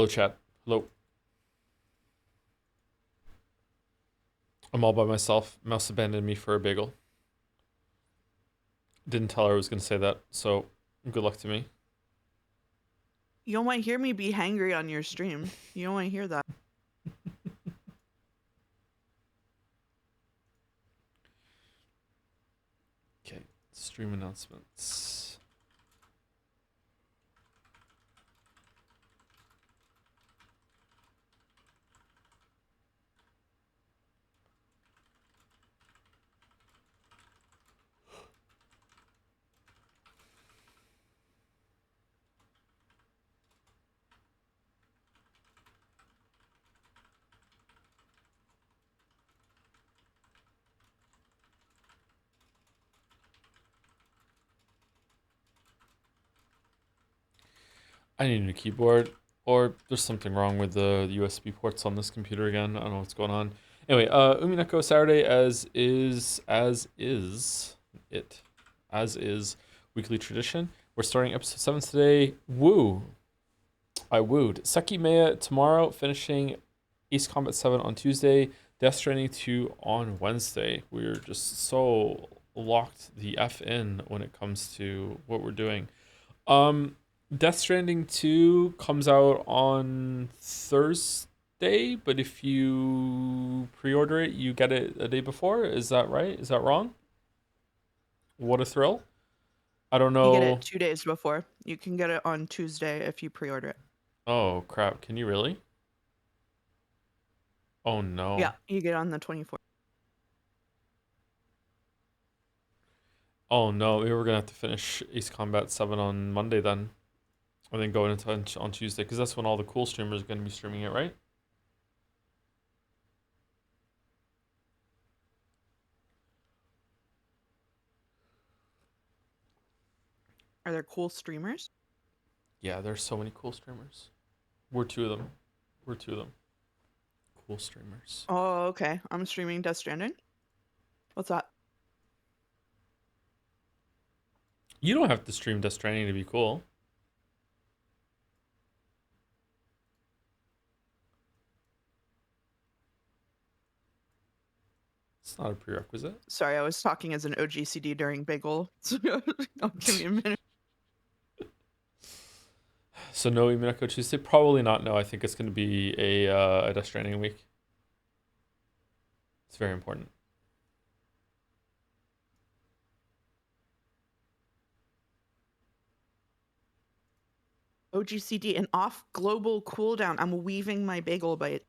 Hello, chat. Hello. I'm all by myself. Mouse abandoned me for a bagel. Didn't tell her I was going to say that, so good luck to me. You don't want to hear me be hangry on your stream. You don't want to hear that. Okay, stream announcements. I need a new keyboard, or there's something wrong with the USB ports on this computer again. I don't know what's going on. Anyway, Umineko Saturday it as is weekly tradition. We're starting episode 7 today. Woo! I wooed. Seki Mea tomorrow, finishing Ace Combat 7 on Tuesday, Death Stranding 2 on Wednesday. We're just so locked the F in when it comes to what we're doing. Death Stranding 2 comes out on Thursday, but if you pre-order it, you get it a day before. Is that right? Is that wrong? What a thrill. I don't You get it know. 2 days before. You can get it on Tuesday if you pre-order it. Oh, crap. Can you really? Oh, Yeah, no. you get it on the 24th. Oh, no. We were going to have to finish Ace Combat 7 on Monday then. And then go into on Tuesday, because that's when all the cool streamers are going to be streaming it, right? Are there cool streamers? Yeah, there's so many cool streamers. We're two of them. We're two of them. Cool streamers. Oh, okay. I'm streaming Death Stranding. What's that? You don't have to stream Death Stranding to be cool. It's not a prerequisite. Sorry, I was talking as an OGCD during Bagel. So give me a minute. So no Umineko Tuesday? Probably not. No, I think it's going to be a Death Stranding week. It's very important. OGCD, an off global cooldown. I'm weaving my bagel bite.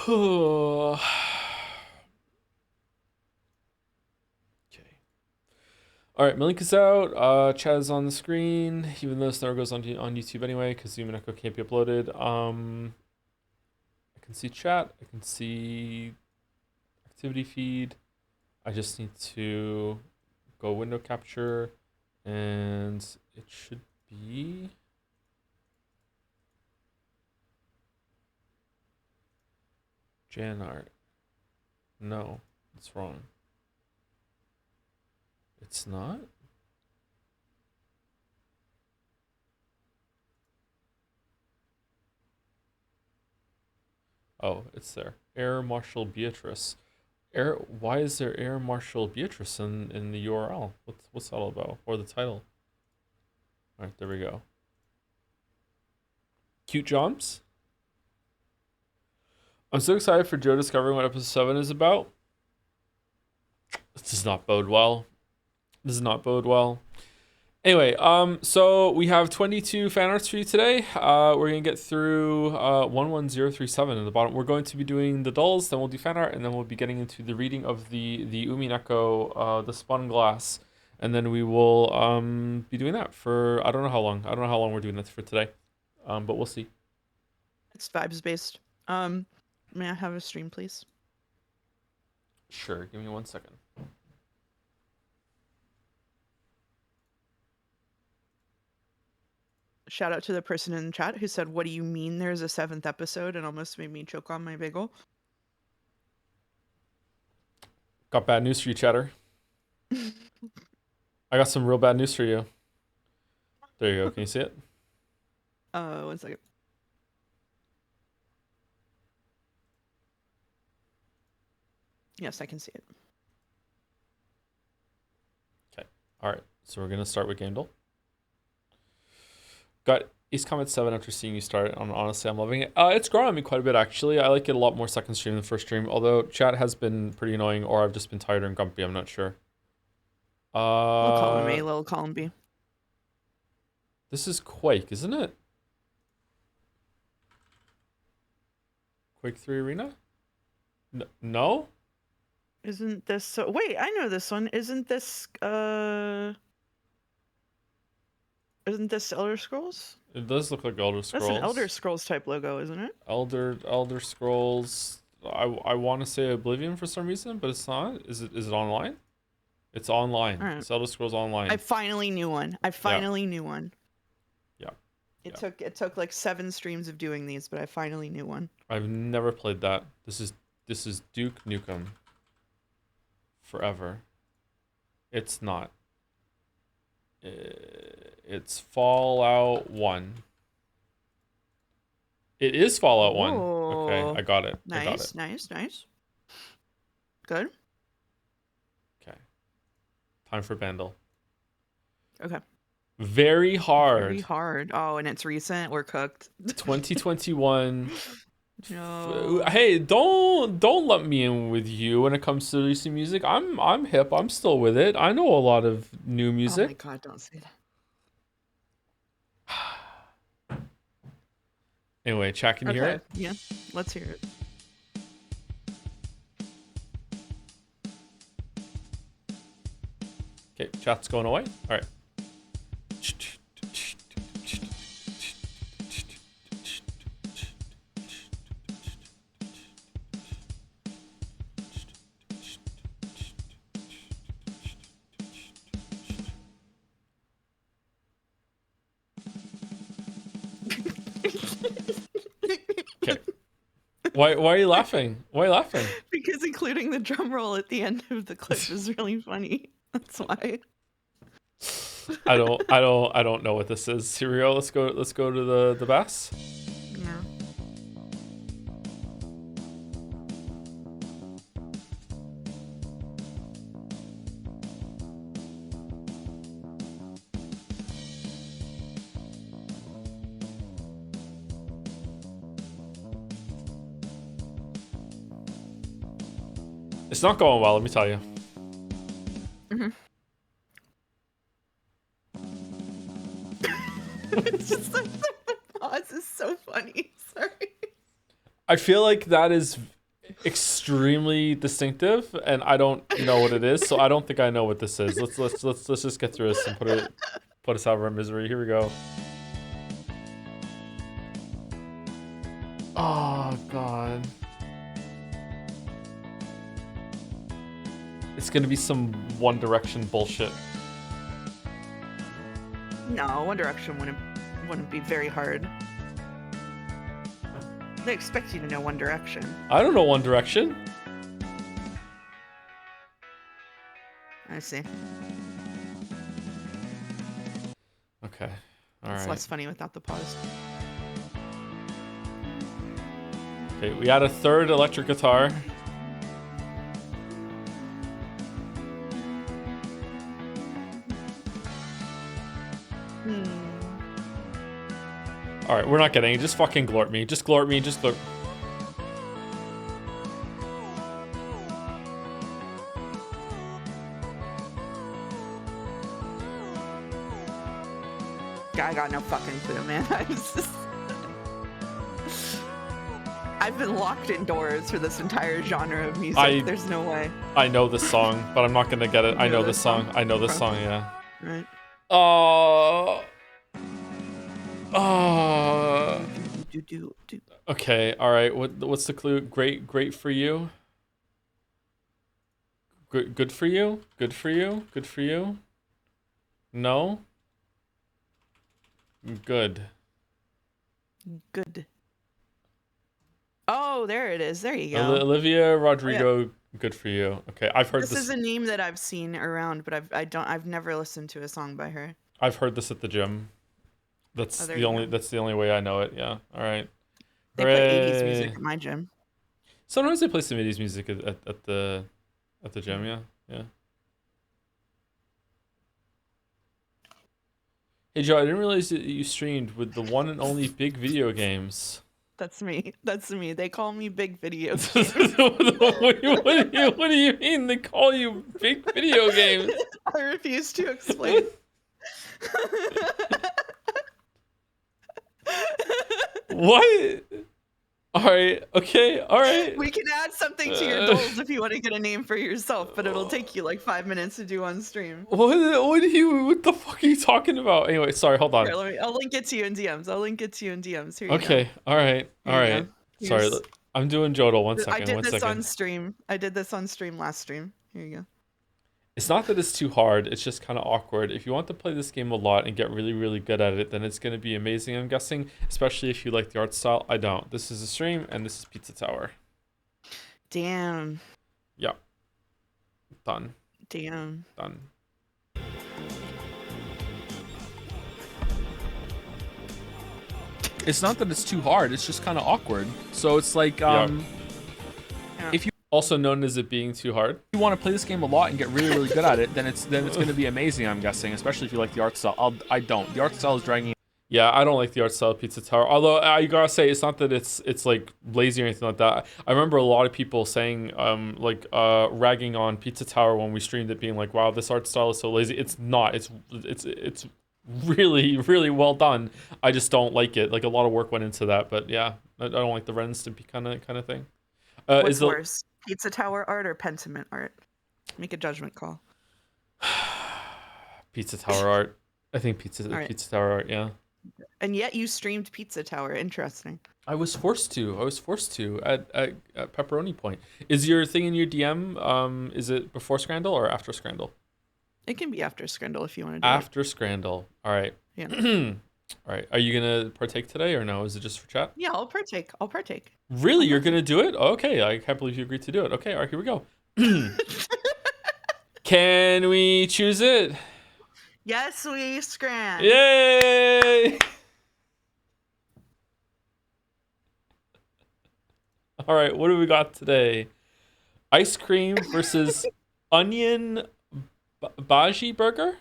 Okay. All right, Milink is out. Chaz on the screen, even though this never goes on YouTube anyway, because Umineko can't be uploaded. I can see chat. I can see activity feed. I just need to go window capture, and it should be Jan art. No, it's wrong. It's not? Oh, it's there. Air Marshal Beatrice. Air. Why is there Air Marshal Beatrice in the URL? What's that all about? Or the title? All right, there we go. Cute jumps. I'm so excited for Joe discovering what episode 7 is about. This does not bode well. This does not bode well. Anyway, so we have 22 fan arts for you today. We're gonna get through 11037 in the bottom. We're going to be doing the dolls, then we'll do fan art, and then we'll be getting into the reading of the Umineko, the spun glass, and then we will be doing that for I don't know how long. I don't know how long we're doing that for today, but we'll see. It's vibes based. May I have a stream, please? Sure, give me 1 second. Shout out to the person in the chat who said, "What do you mean there's a 7th episode?" and almost made me choke on my bagel. Got bad news for you, chatter. I got some real bad news for you. There you go. Can you see it? One second. Yes, I can see it. Okay. All right. So we're gonna start with Gandalf. Got East Comet 7 after seeing you start. Honestly, I'm loving it. It's grown on me quite a bit, actually. I like it a lot more second stream than first stream, although chat has been pretty annoying, or I've just been tired and grumpy. I'm not sure. Little column A, little column B. This is Quake, isn't it? Quake 3 Arena? No? Isn't this so? Wait, I know this one. Isn't this Elder Scrolls? It does look like Elder Scrolls. That's an Elder Scrolls type logo, isn't it? Elder Scrolls. I want to say Oblivion for some reason, but it's not. Is it online? It's online. All right. It's Elder Scrolls Online. I finally knew one. Knew one. Yeah. It took like 7 streams of doing these, but I finally knew one. I've never played that. This is Duke Nukem. Forever. It's not. It's Fallout 1. It is Fallout 1. Okay, I got it. Nice. Good. Okay. Time for Bandle. Okay. Very hard. Very hard. Oh, and it's recent. We're cooked. 2021. No. Hey, don't let me in with you when it comes to releasing music. I'm hip. I'm still with it. I know a lot of new music. Oh my god, don't say that. Anyway, chat, can you hear it? Yeah, let's hear it. Okay, chat's going away. All right. Okay. Why are you laughing? Why are you laughing? Because including the drum roll at the end of the clip is really funny. That's why. I don't know what this is. Here we go. Let's go to the bass. Yeah. It's not going well, let me tell you. It's just like the pause is so funny. Sorry. I feel like that is extremely distinctive, and I don't know what it is, so I don't think I know what this is. Let's just get through this and put us out of our misery. Here we go. Oh god. It's gonna be some One Direction bullshit. No, One Direction wouldn't be very hard. They expect you to know One Direction. I don't know One Direction. I see. Okay. All right. It's less funny without the pause. Okay, we add a third electric guitar. All right, we're not getting it. Just fucking glort me. Just glort me. Just glort. I got no fucking clue, man. I've been locked indoors for this entire genre of music. There's no way. I know this song, but I'm not gonna get it. I know this song. I know this song, yeah. Right. Okay, all right. What's the clue? Great for you. Good for you. Good for you. Good for you. No. Good. Oh, there it is. There you go. Olivia Rodrigo. Oh, yeah. Good for you. Okay, I've heard this. This is a name that I've seen around, but I've never listened to a song by her. I've heard this at the gym. Oh, That's there the you only go. that's the only way I know it. Yeah. All right. They play 80s music Hooray. at my gym. Sometimes they play some 80s music at the gym. Mm. Yeah. Yeah. Hey Joe, I didn't realize that you streamed with the one and only Big Video Games. That's me. That's me. They call me Big Video Games. What do you mean they call you Big Video Games? I refuse to explain. What? All right. Okay. All right. We can add something to your goals if you want to get a name for yourself, but it'll take you like 5 minutes to do on stream. What the fuck are you talking about? Anyway, sorry. Hold on. Here, I'll link it to you in DMs. I'll link it to you in DMs. Here you go. Okay. All right. Here All you right. go. Sorry. Here's I'm doing Jodel. One I second. did One this on second. stream. I did this on stream last stream. Here you go. It's not that it's too hard. It's just kind of awkward. If you want to play this game a lot and get really, really good at it, then it's going to be amazing, I'm guessing. Especially if you like the art style. I don't. This is a stream, and this is Pizza Tower. Damn. Yeah. Done. Damn. Done. It's not that it's too hard. It's just kind of awkward. So it's like, Yeah. if you also known as it being too hard, if you want to play this game a lot and get really, really good at it, then it's going to be amazing, I'm guessing. Especially if you like the art style. I don't. The art style is dragging. Yeah, I don't like the art style of Pizza Tower. Although I gotta say, it's not that it's like lazy or anything like that. I remember a lot of people saying, ragging on Pizza Tower when we streamed it, being like, "Wow, this art style is so lazy." It's not. It's really, really well done. I just don't like it. Like a lot of work went into that. But yeah, I don't like the rends to be kind of thing. What's worse, Pizza Tower art or Pentiment art? Make a judgment call. Pizza Tower art. I think Pizza Tower art. Yeah. And yet you streamed Pizza Tower. Interesting. I was forced to at Pepperoni Point. Is your thing in your DM? Is it before Scrandle or after Scrandle? It can be after Scrandle if you want to do After Scrandle. All right. Yeah. All right. Are you gonna partake today or no? Is it just for chat? Yeah, I'll partake. Really? You're gonna do it? Okay. I can't believe you agreed to do it. Okay. All right. Here we go. Can we choose it? Yes, we scran. Yay! All right, what do we got today? Ice cream versus onion bhaji burger?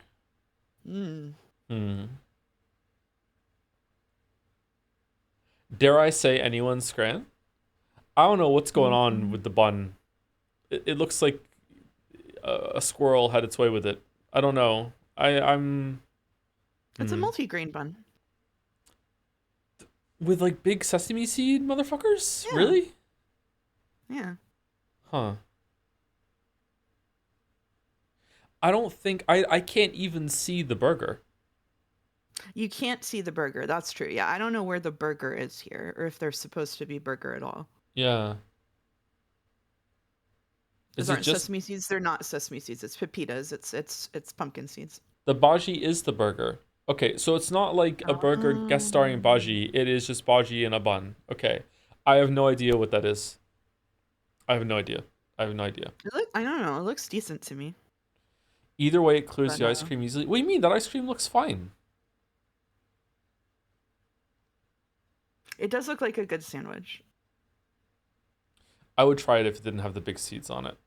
Dare I say anyone's scran? I don't know what's going on with the bun. It looks like a squirrel had its way with it. I don't know. It's a multi-grain bun. With like big sesame seed motherfuckers? Yeah. Really? Yeah. Huh. I don't think I can't even see the burger. You can't see the burger. That's true. Yeah, I don't know where the burger is here or if there's supposed to be burger at all. Yeah. Those aren't sesame seeds. They're not sesame seeds. It's pepitas. It's pumpkin seeds. The bhaji is the burger. Okay, so it's not like a burger guest starring bhaji. It is just bhaji in a bun. Okay. I have no idea what that is. I have no idea. I don't know. It looks decent to me. Either way, it clears the ice cream easily. What do you mean? That ice cream looks fine. It does look like a good sandwich. I would try it if it didn't have the big seeds on it.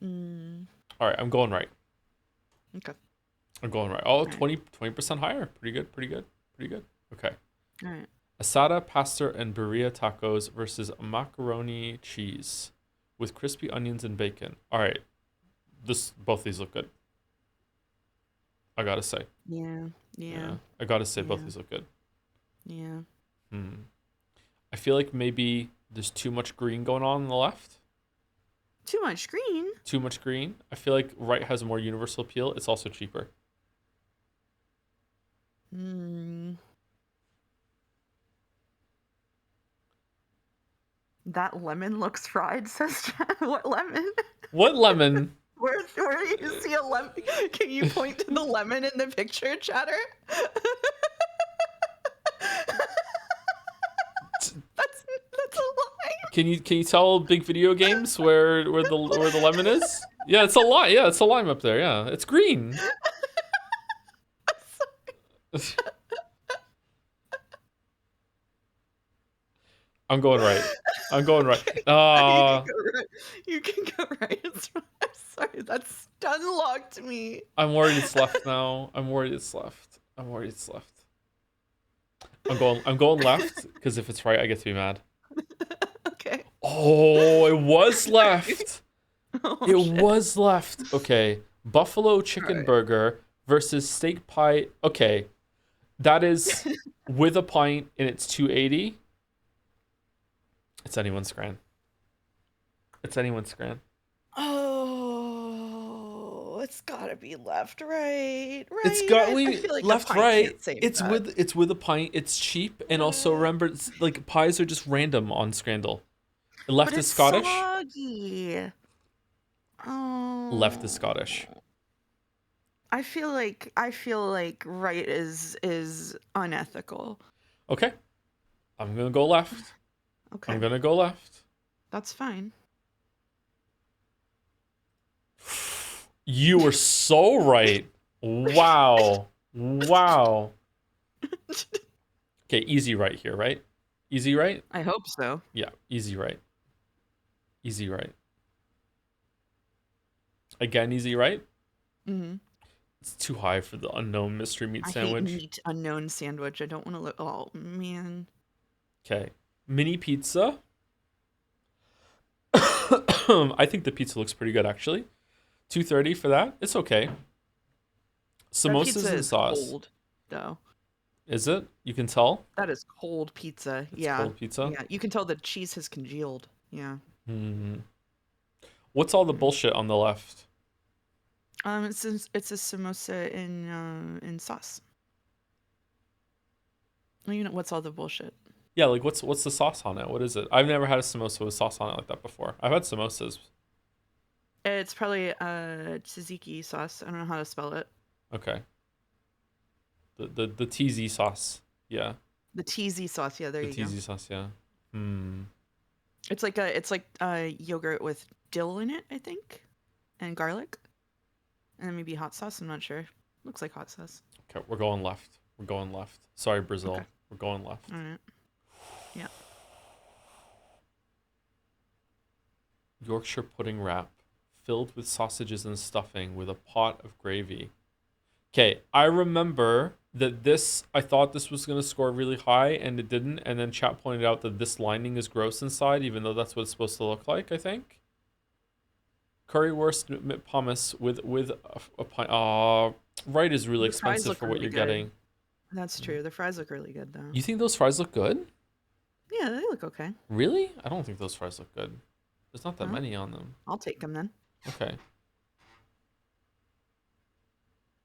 All right, I'm going right. Okay. I'm going right. Oh, 20% higher. Pretty good. Okay. All right. Asada, pasta, and birria tacos versus macaroni cheese with crispy onions and bacon. All right. Both these look good. I gotta say. Yeah. I gotta say both these look good. Yeah. I feel like maybe there's too much green going on the left. Too much green? Too much green. I feel like right has a more universal appeal. It's also cheaper. That lemon looks fried, says Chad. What lemon? What lemon? Where do you see a lemon? Can you point to the lemon in the picture, Chatter? That's a lie. Can you tell Big Video Games where the lemon is? Yeah, it's a lime. Yeah, it's a lime up there. Yeah, it's green. I'm going right. I'm going right. Okay. You can Ah, go right. You can go right. I'm sorry. That stun locked me. I'm worried it's left now. I'm worried it's left. I'm worried it's left. I'm going left because if it's right, I get to be mad. Okay. Oh, it was left. Oh It shit. was left. Okay. Buffalo All chicken right. burger versus steak pie. Okay. That is with a pint and it's 280. It's anyone's grand. It's anyone's grand. Oh, it's gotta be left, right, It's right. got I we feel like a left pint right. can't save It's that. with a pint. It's cheap and also remember it's like pies are just random on Scrandle. But Left is it's Scottish. soggy. Left is Oh, Scottish. I feel like right is unethical. Okay. I'm gonna go left. I'm Okay, gonna go left. that's fine. You were so right. Wow. Wow. Okay, easy right here, right? Easy right? I hope so. Yeah, easy right. Easy right. Again, easy right? Hmm. It's too high for the unknown mystery meat I hate sandwich. meat unknown sandwich. I don't want to look. Oh man. Okay. Mini pizza. I think the pizza looks pretty good actually. 230 for that. It's okay. That Samosas pizza and is sauce. cold, though. Is it? You can tell? That is cold pizza. It's Yeah. cold pizza. Yeah. You can tell the cheese has congealed. Yeah. Hmm. What's all the Mm. bullshit on the left? It's a samosa in sauce. Well, you know what's all the bullshit? Yeah, like what's the sauce on it? What is it? I've never had a samosa with sauce on it like that before. I've had samosas. It's probably tzatziki sauce. I don't know how to spell it. Okay. The TZ sauce. Yeah. The TZ sauce. Yeah, there The you go. TZ sauce, yeah. Hmm. It's like yogurt with dill in it, I think, and garlic, and then maybe hot sauce. I'm not sure. Looks like hot sauce. Okay, we're going left. We're going left. Sorry, Okay. Brazil. We're going left. All right. Yeah. Yorkshire pudding wrap filled with sausages and stuffing with a pot of gravy. Okay, I remember that I thought this was going to score really high and it didn't. And then chat pointed out that this lining is gross inside, even though that's what it's supposed to look like, I think. Currywurst pommes with a pint. Right is really The fries expensive look for what really you're good. getting. That's true. The fries look really good though. You think those fries look good? Yeah, they look okay. Really? I don't think those fries look good. There's not that Well, many on them. I'll take them then. Okay.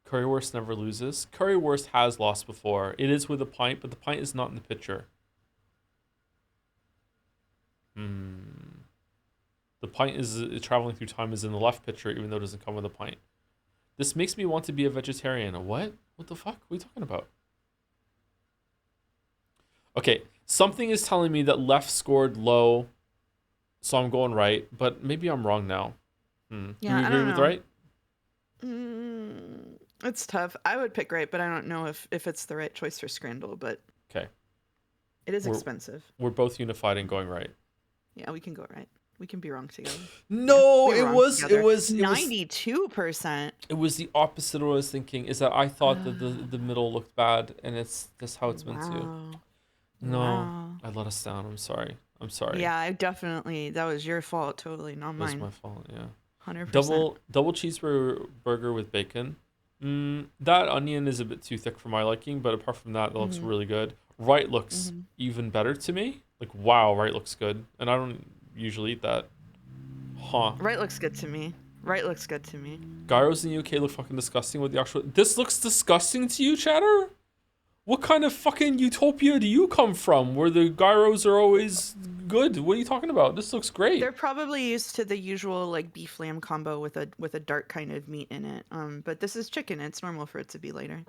Currywurst never loses. Currywurst has lost before. It is with a pint, but the pint is not in the picture. Hmm. The pint is traveling through time is in the left picture, even though it doesn't come with a pint. This makes me want to be a vegetarian. What? What the fuck? What are you talking about? Okay, something is telling me that left scored low, so I'm going right, but maybe I'm wrong now. Do Yeah, we I agree don't with know. right? It's tough. I would pick right, but I don't know if it's the right choice for Scrandle. But Okay, it is we're expensive. we're both unified in going right. Yeah, we can go right. We can be wrong together. Yeah, No, we were it wrong was it together. was it was 92%. it was the opposite of what I was thinking. Is that I thought that the middle looked bad, and it's that's how it's meant to. Wow. No, Wow. I let us down. I'm sorry. I'm sorry. Yeah, I definitely. That was your fault. Totally, not It was mine. my fault. Yeah. 100%. Double cheeseburger burger with bacon. That onion is a bit too thick for my liking, but apart from that, that looks Mhm. really good. Right looks Mhm. even better to me. Like wow, right looks good, and I don't usually eat that. Huh? Right looks good to me. Right looks good to me. Gyros in the UK look fucking disgusting with the actual. This looks disgusting to you, Chatter? What kind of fucking utopia do you come from where the gyros are always good? What are you talking about? This looks great. They're probably used to the usual like beef lamb combo with a dark kind of meat in it. But this is chicken. It's normal for it to be lighter.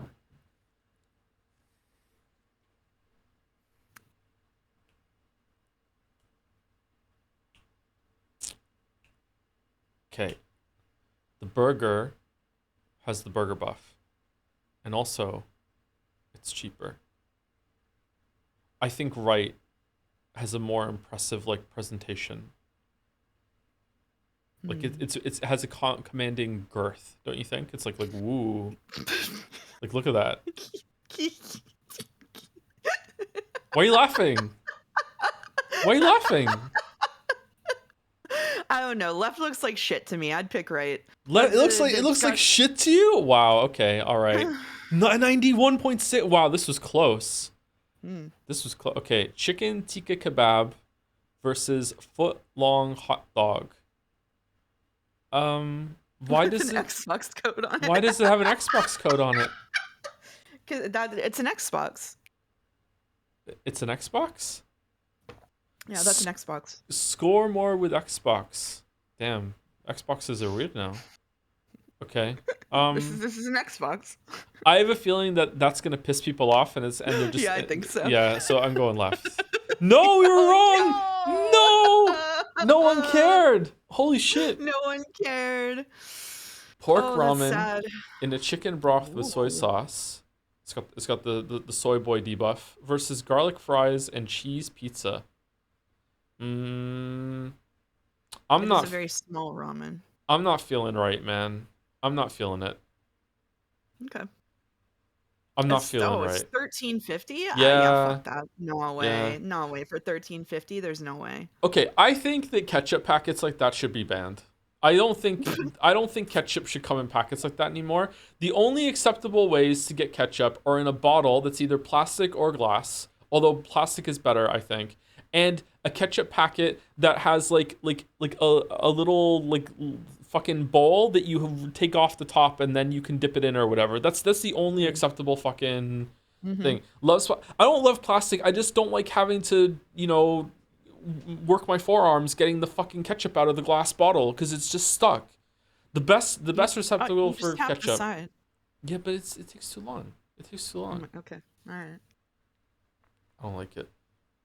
Okay. The burger has the burger buff. And also, it's cheaper. I think right has a more impressive like presentation. Like Hmm. it has a commanding girth, don't you think? It's like woo, like look at that. Why are you laughing? Why are you laughing? I don't know. Left looks like shit to me. I'd pick right. It It's looks like got. shit to you. Wow. Okay. All right. 91.6. Wow. This was close. Hmm. This was close. Okay. Chicken tikka kebab versus foot long hot dog. Why With does an it? Xbox code on Why it. does it have an Xbox code on it? 'Cause that it's an Xbox. It's an Xbox. Yeah, that's an Xbox. Score more with Xbox. Damn. Xboxes are weird now. Okay. This is an Xbox. I have a feeling that that's gonna piss people off, and they're just Yeah, I think so. yeah. So I'm going left. No, you were wrong. No, no one cared. Holy shit. No one cared. Pork Oh, that's ramen sad. in a chicken broth with soy Ooh. sauce. It's got the soy boy debuff versus garlic fries and cheese pizza. Mm, I'm It is a not very small ramen. I'm not feeling right, man. I'm not feeling it. Okay. I'm not feeling It's right. 13.50. Yeah, Yeah, fuck that. No yeah. way. No way for 13.50. There's no way. Okay, I think that ketchup packets like that should be banned. I don't think ketchup should come in packets like that anymore. The only acceptable ways to get ketchup are in a bottle that's either plastic or glass, although plastic is better, I think. And a ketchup packet that has like a little like fucking bowl that you take off the top and then you can dip it in or whatever. That's the only acceptable fucking Mm-hmm. thing. I don't love plastic. I just don't like having to, work my forearms getting the fucking ketchup out of the glass bottle because it's just stuck. The best receptacle You for just have to ketchup. decide. Yeah, but it takes too long. It takes too long. Okay. All right. I don't like it.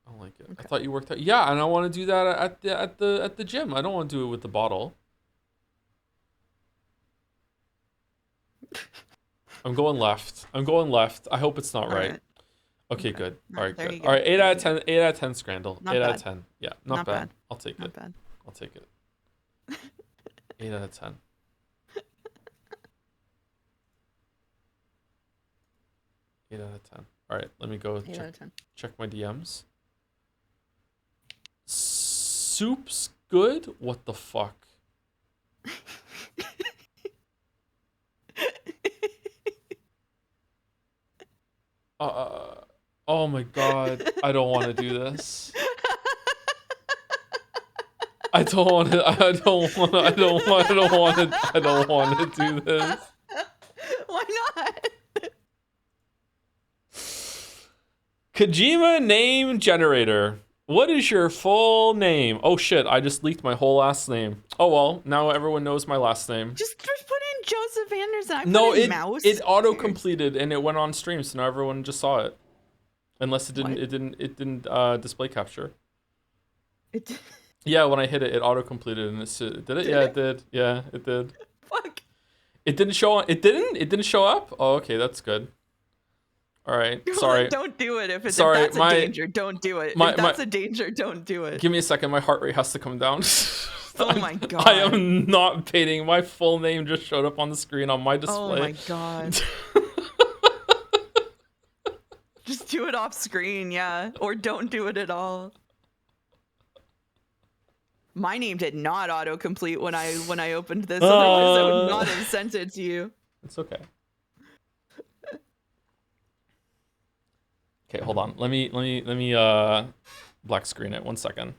I don't like it. I Okay. thought you worked out. Yeah, and I want to do that at the gym. I don't want to do it with the bottle. I'm going left. I'm going left. I hope it's not All right. right. Okay, Okay. good. All All right. right, There good. you All go. right, 8 There out you of go. 10. 8 out of 10, Scrandle. Not 8 out of bad. 10. Yeah, not Not bad. bad. I'll take Not it. bad. I'll take it. 8 out of 10. 8 out of 10. All right, let me go 8 out of 10. check my DMs. Soup's good? What the fuck? Oh my god. I don't want to do this. I don't want to I don't want to I don't want I don't want to I don't want to do this. Why not? Kojima name generator. What is your full name? Oh shit, I just leaked my whole last name. Oh well, now everyone knows my last name. Just put in Joseph Anderson. I No, put in Mouse. it auto Who cares? completed and it went on stream, so now everyone just saw it. Unless What? it didn't display capture. It Yeah, when I hit it, it auto completed and did it? did Yeah, it it? did. Yeah, it did. Fuck. It didn't show on. It didn't. It didn't show up. Oh, okay, that's good. All right, Well, then sorry, don't do it. If sorry. that's a danger, don't do it. My If my. that's a danger, don't do it. Give me a second. My heart rate has to come down. Oh I'm- my god. I am not baiting. My full name just showed up on the screen on my Oh my display. god. Just do it off screen, yeah. Or don't do it at all. My name did not autocomplete when I opened this, otherwise I would not have sent it to you. It's okay. Okay, hold on. Let me black screen it. 1 second.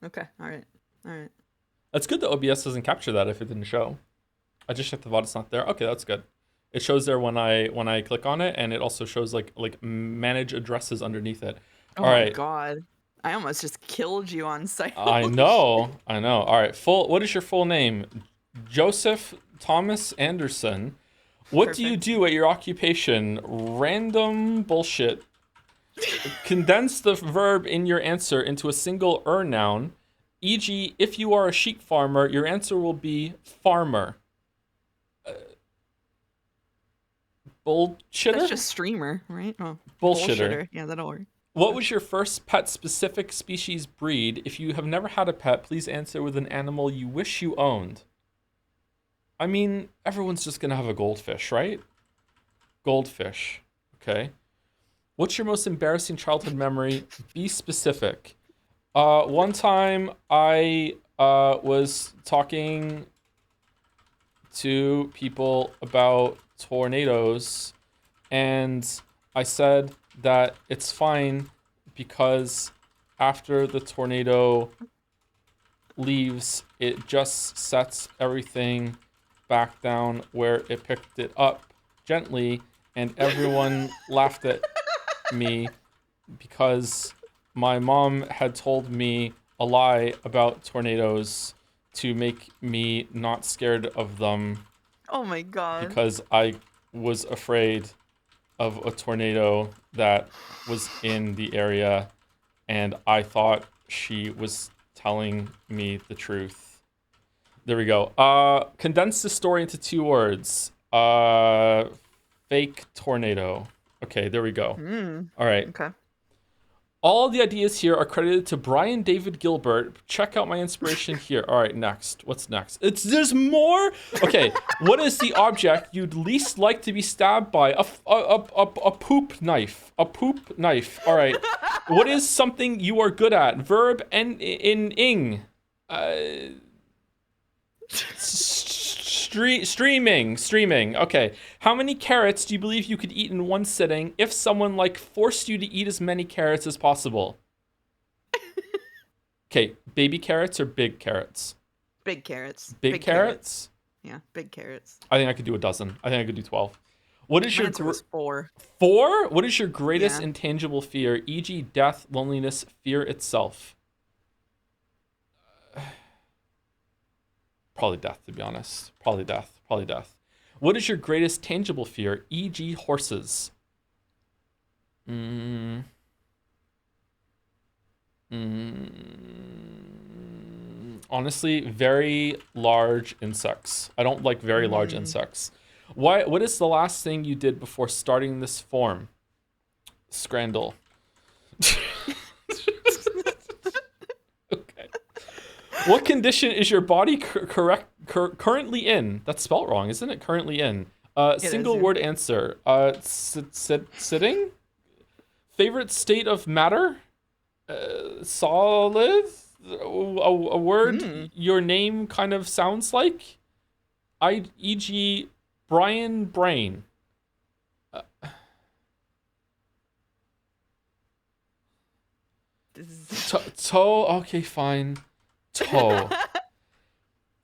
Okay, alright. Alright. That's good that OBS doesn't capture that if it didn't show. I just checked the VOD, it's not there. Okay, that's good. It shows there when I click on it, and it also shows like manage addresses underneath it. Oh All my right. god. I almost just killed you on site. I know. I know. All right. What is your full name? Joseph Thomas Anderson. What do you Perfect. do at your occupation? Random bullshit. Condense the verb in your answer into a single noun. E.g., if you are a sheep farmer, your answer will be farmer. Bullshitter? That's just streamer, right? Oh, Bullshitter. Yeah, that'll work. What was your first pet specific species breed? If you have never had a pet, please answer with an animal you wish you owned. I mean, everyone's just gonna have a goldfish, right? Goldfish. Okay. What's your most embarrassing childhood memory? Be specific. One time I was talking to people about tornadoes, and I said that it's fine because after the tornado leaves, it just sets everything back down where it picked it up gently, and everyone laughed at me because my mom had told me a lie about tornadoes to make me not scared of them Oh my god. because I was afraid of a tornado that was in the area, and I thought she was telling me the truth. There we go. Condense the story into 2 words. Fake tornado. Okay, there we go. Hmm. All right. Okay. All the ideas here are credited to Brian David Gilbert. Check out my inspiration here. All right, next. What's next? There's more. Okay, what is the object you'd least like to be stabbed by? A poop knife. A poop knife. All right. What is something you are good at? Verb and in ing. Streaming. Okay. How many carrots do you believe you could eat in one sitting if someone like forced you to eat as many carrots as possible? Okay, baby carrots or big carrots? Big carrots. Big carrots? Yeah, big carrots. I think I could do a dozen. I think I could do 12. What is My your answer was 4. 4? What is your greatest Yeah. intangible fear, e.g., death, loneliness, fear itself? Probably death, to be honest. Probably death. Probably death. What is your greatest tangible fear, e.g., horses? Mm, honestly, very large insects. I don't like very large Mm. insects. What is the last thing you did before starting this form? Scrandle. Okay. What condition is your body currently in? That's spelled wrong, isn't it? Currently in. It is, Single yeah. word answer. Sitting. Favorite state of matter. Solid. A word Hmm. your name kind of sounds like. E.g., Brian Brain. This is... Toe. Okay, fine. Toe.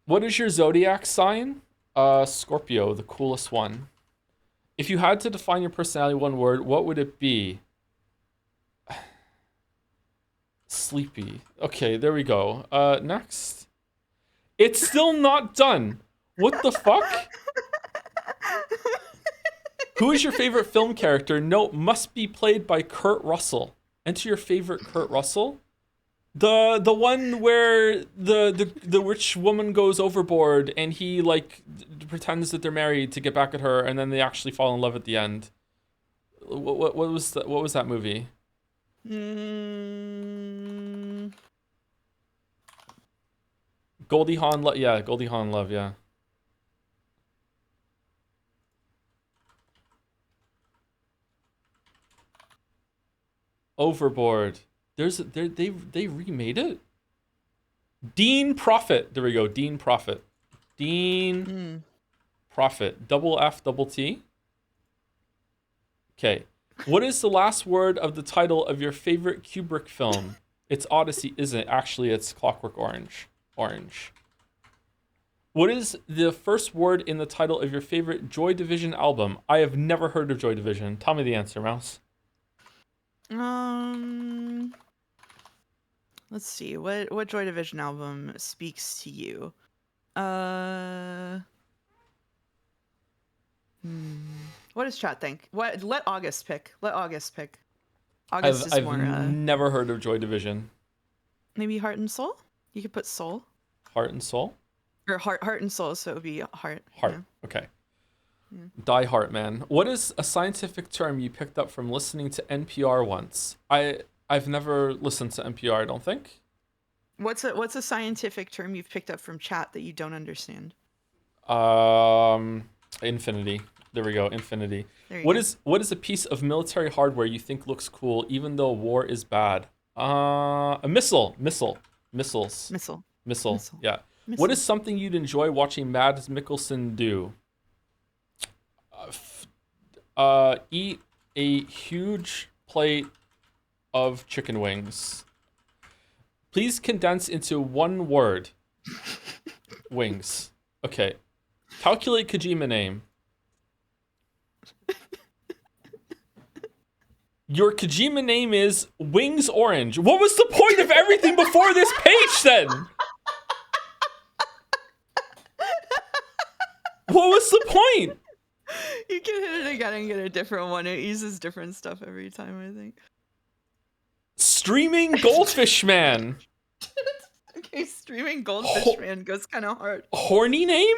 What is your zodiac sign? Scorpio, the coolest one. If you had to define your personality in one word, what would it be? Sleepy. Okay, there we go. Next. It's still not done. What the fuck? Who is your favorite film character? Note, must be played by Kurt Russell. Enter your favorite Kurt Russell. The one where the rich woman goes overboard and he like pretends that they're married to get back at her, and then they actually fall in love at the end. What was that movie? Mm. Goldie Hawn. Yeah, Goldie Hawn Love. Yeah. Overboard. They remade it. Dean Profit. There we go. Dean Profit. Dean Mm. Profit. Double F double T. Okay. What is the last word of the title of your favorite Kubrick film? It's Odyssey, isn't it? Actually, it's Clockwork Orange. Orange. What is the first word in the title of your favorite Joy Division album? I have never heard of Joy Division. Tell me the answer, Mouse. Let's see. What Joy Division album speaks to you? Uh. What does chat think? What? Let August pick. Let August pick. August is I've more. never heard of Joy Division. Maybe Heart and Soul. You could put Soul Heart and Soul. or Heart and Soul, so it would be Heart. Heart. Yeah. Okay. Yeah. Die Hard, man. What is a scientific term you picked up from listening to NPR once? I've never listened to NPR, I don't think. What's a scientific term you've picked up from chat that you don't understand? Um, Infinity. There we go. Infinity. There you What go. is a piece of military hardware you think looks cool even though war is bad? A missile. Missiles. Missile. Missile. Missile. Yeah. What is Missile. something you'd enjoy watching Mads Mikkelsen do? Eat a huge plate of chicken wings. Please condense into one word. Wings. Okay. Calculate Kojima name. Your Kojima name is Wings Orange. What was the point of everything before this page then? What was the point? You can hit it again and get a different one. It uses different stuff every time, I think. Streaming Goldfish Man. Okay, streaming Goldfish Man goes kind of hard. Horny name?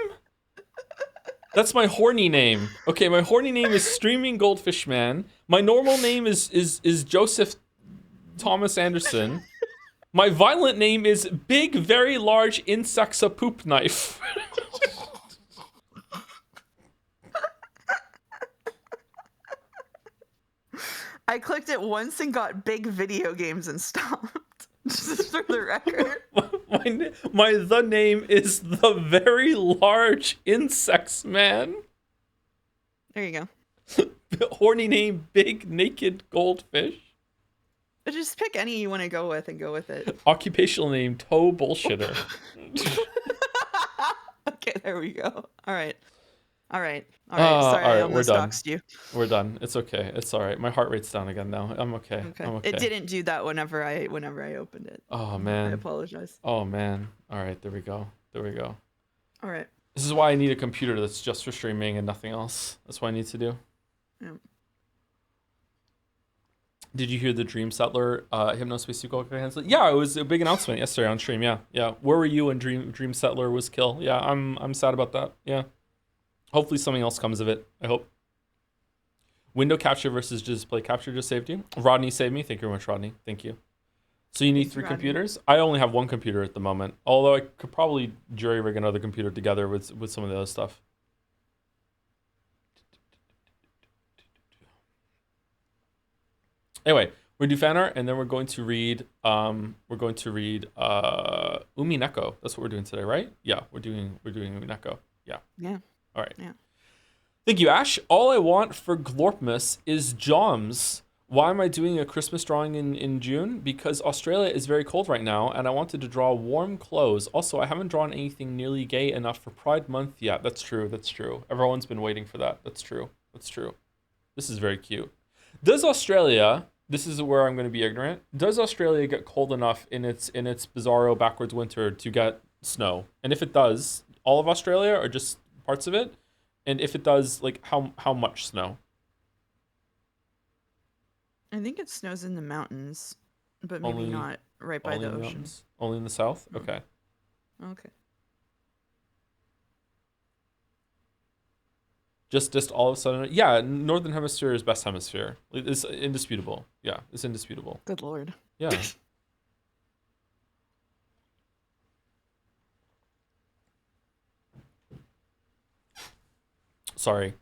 That's my horny name. Okay, my horny name is Streaming Goldfish Man. My normal name is Joseph Thomas Anderson. My violent name is Big Very Large Insects a Poop Knife. I clicked it once and got big video games and stopped. Just for the record. The name is the Very Large Insects Man. There you go. Horny name, Big Naked Goldfish. Just pick any you want to go with and go with it. Occupational name, Toe Bullshitter. Okay, there we go. All right. Sorry, I almost doxed you. We're done. It's okay. It's all right. My heart rate's down again now. I'm okay. I'm okay. It didn't do that whenever I opened it. Oh man. I apologize. Oh man. All right. There we go. All right. This is why I need a computer that's just for streaming and nothing else. That's what I need to do. Yeah. Did you hear the Dream Settler Hypnospace sequel? Yeah, it was a big announcement yesterday on stream. Yeah. Where were you when Dream Settler was kill? Yeah, I'm sad about that. Yeah. Hopefully something else comes of it. I hope. Window capture versus display capture just saved you. Rodney saved me. Thank you very much, Rodney. Thank you. So you need three computers? I only have one computer at the moment. Although I could probably jury rig another computer together with some of the other stuff. Anyway, we're gonna do fan art and then we're going to read Umineko. That's what we're doing today, right? Yeah, we're doing Umineko. Yeah. Yeah. All right. Yeah. Thank you, Ash. All I want for Glorpmas is Joms. Why am I doing a Christmas drawing in June? Because Australia is very cold right now, and I wanted to draw warm clothes. Also, I haven't drawn anything nearly gay enough for Pride Month yet. That's true. Everyone's been waiting for that. That's true. This is very cute. Does Australia, this is where I'm going to be ignorant, does Australia get cold enough in its bizarro backwards winter to get snow? And if it does, all of Australia or just parts of it? And if it does, like how much snow? I think it snows in the mountains, but maybe not right by the ocean. Mountains? Only in the south? Okay. Okay. Just all of a sudden, yeah, Northern Hemisphere is best hemisphere. It's indisputable. Yeah, it's indisputable. Good Lord. Yeah. Sorry.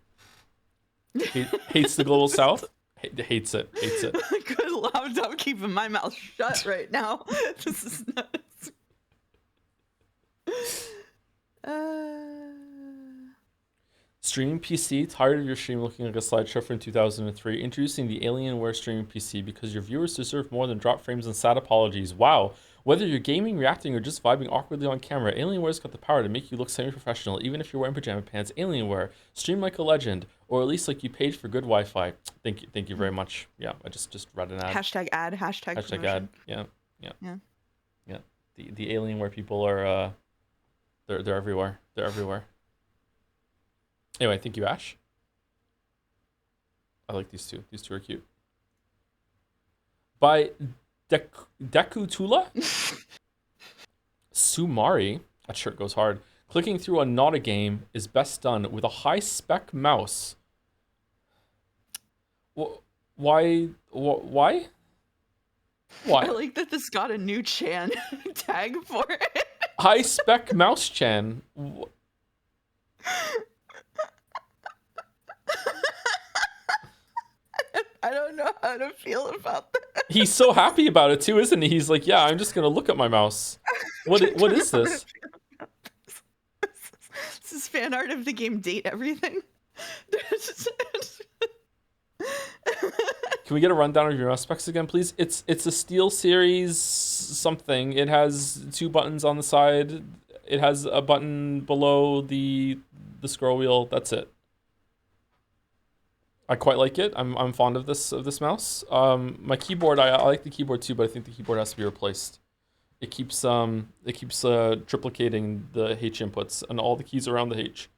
Hates the global south? Hates it. Good Lord, I'm keeping my mouth shut right now. This is nuts. Streaming PC, tired of your stream looking like a slideshow from 2003. Introducing the Alienware streaming PC because your viewers deserve more than drop frames and sad apologies. Wow. Whether you're gaming, reacting, or just vibing awkwardly on camera, Alienware's got the power to make you look semi-professional, even if you're wearing pajama pants. Alienware, stream like a legend, or at least like you paid for good Wi-Fi. Thank you very much. Yeah, I just read an ad. Hashtag ad. Hashtag promotion. Ad. Yeah. The Alienware people are they're everywhere. Anyway, thank you, Ash. I like these two. These two are cute. By Dekutula? Sumari. That shirt goes hard. Clicking through a not a game is best done with a high spec mouse. Why? Why? I Why? like that this got a new Chan tag for it. High spec mouse Chan. I don't know how to feel about that. He's so happy about it too, isn't he? He's like, yeah, I'm just gonna look at my mouse. What is this? This is fan art of the game Date Everything. Can we get a rundown of your mouse specs again, please? It's a Steel Series something. It has 2 buttons on the side. It has a button below the scroll wheel. That's it. I quite like it. I'm fond of this mouse. My keyboard, I like the keyboard too, but I think the keyboard has to be replaced. It keeps triplicating the H inputs and all the keys around the H.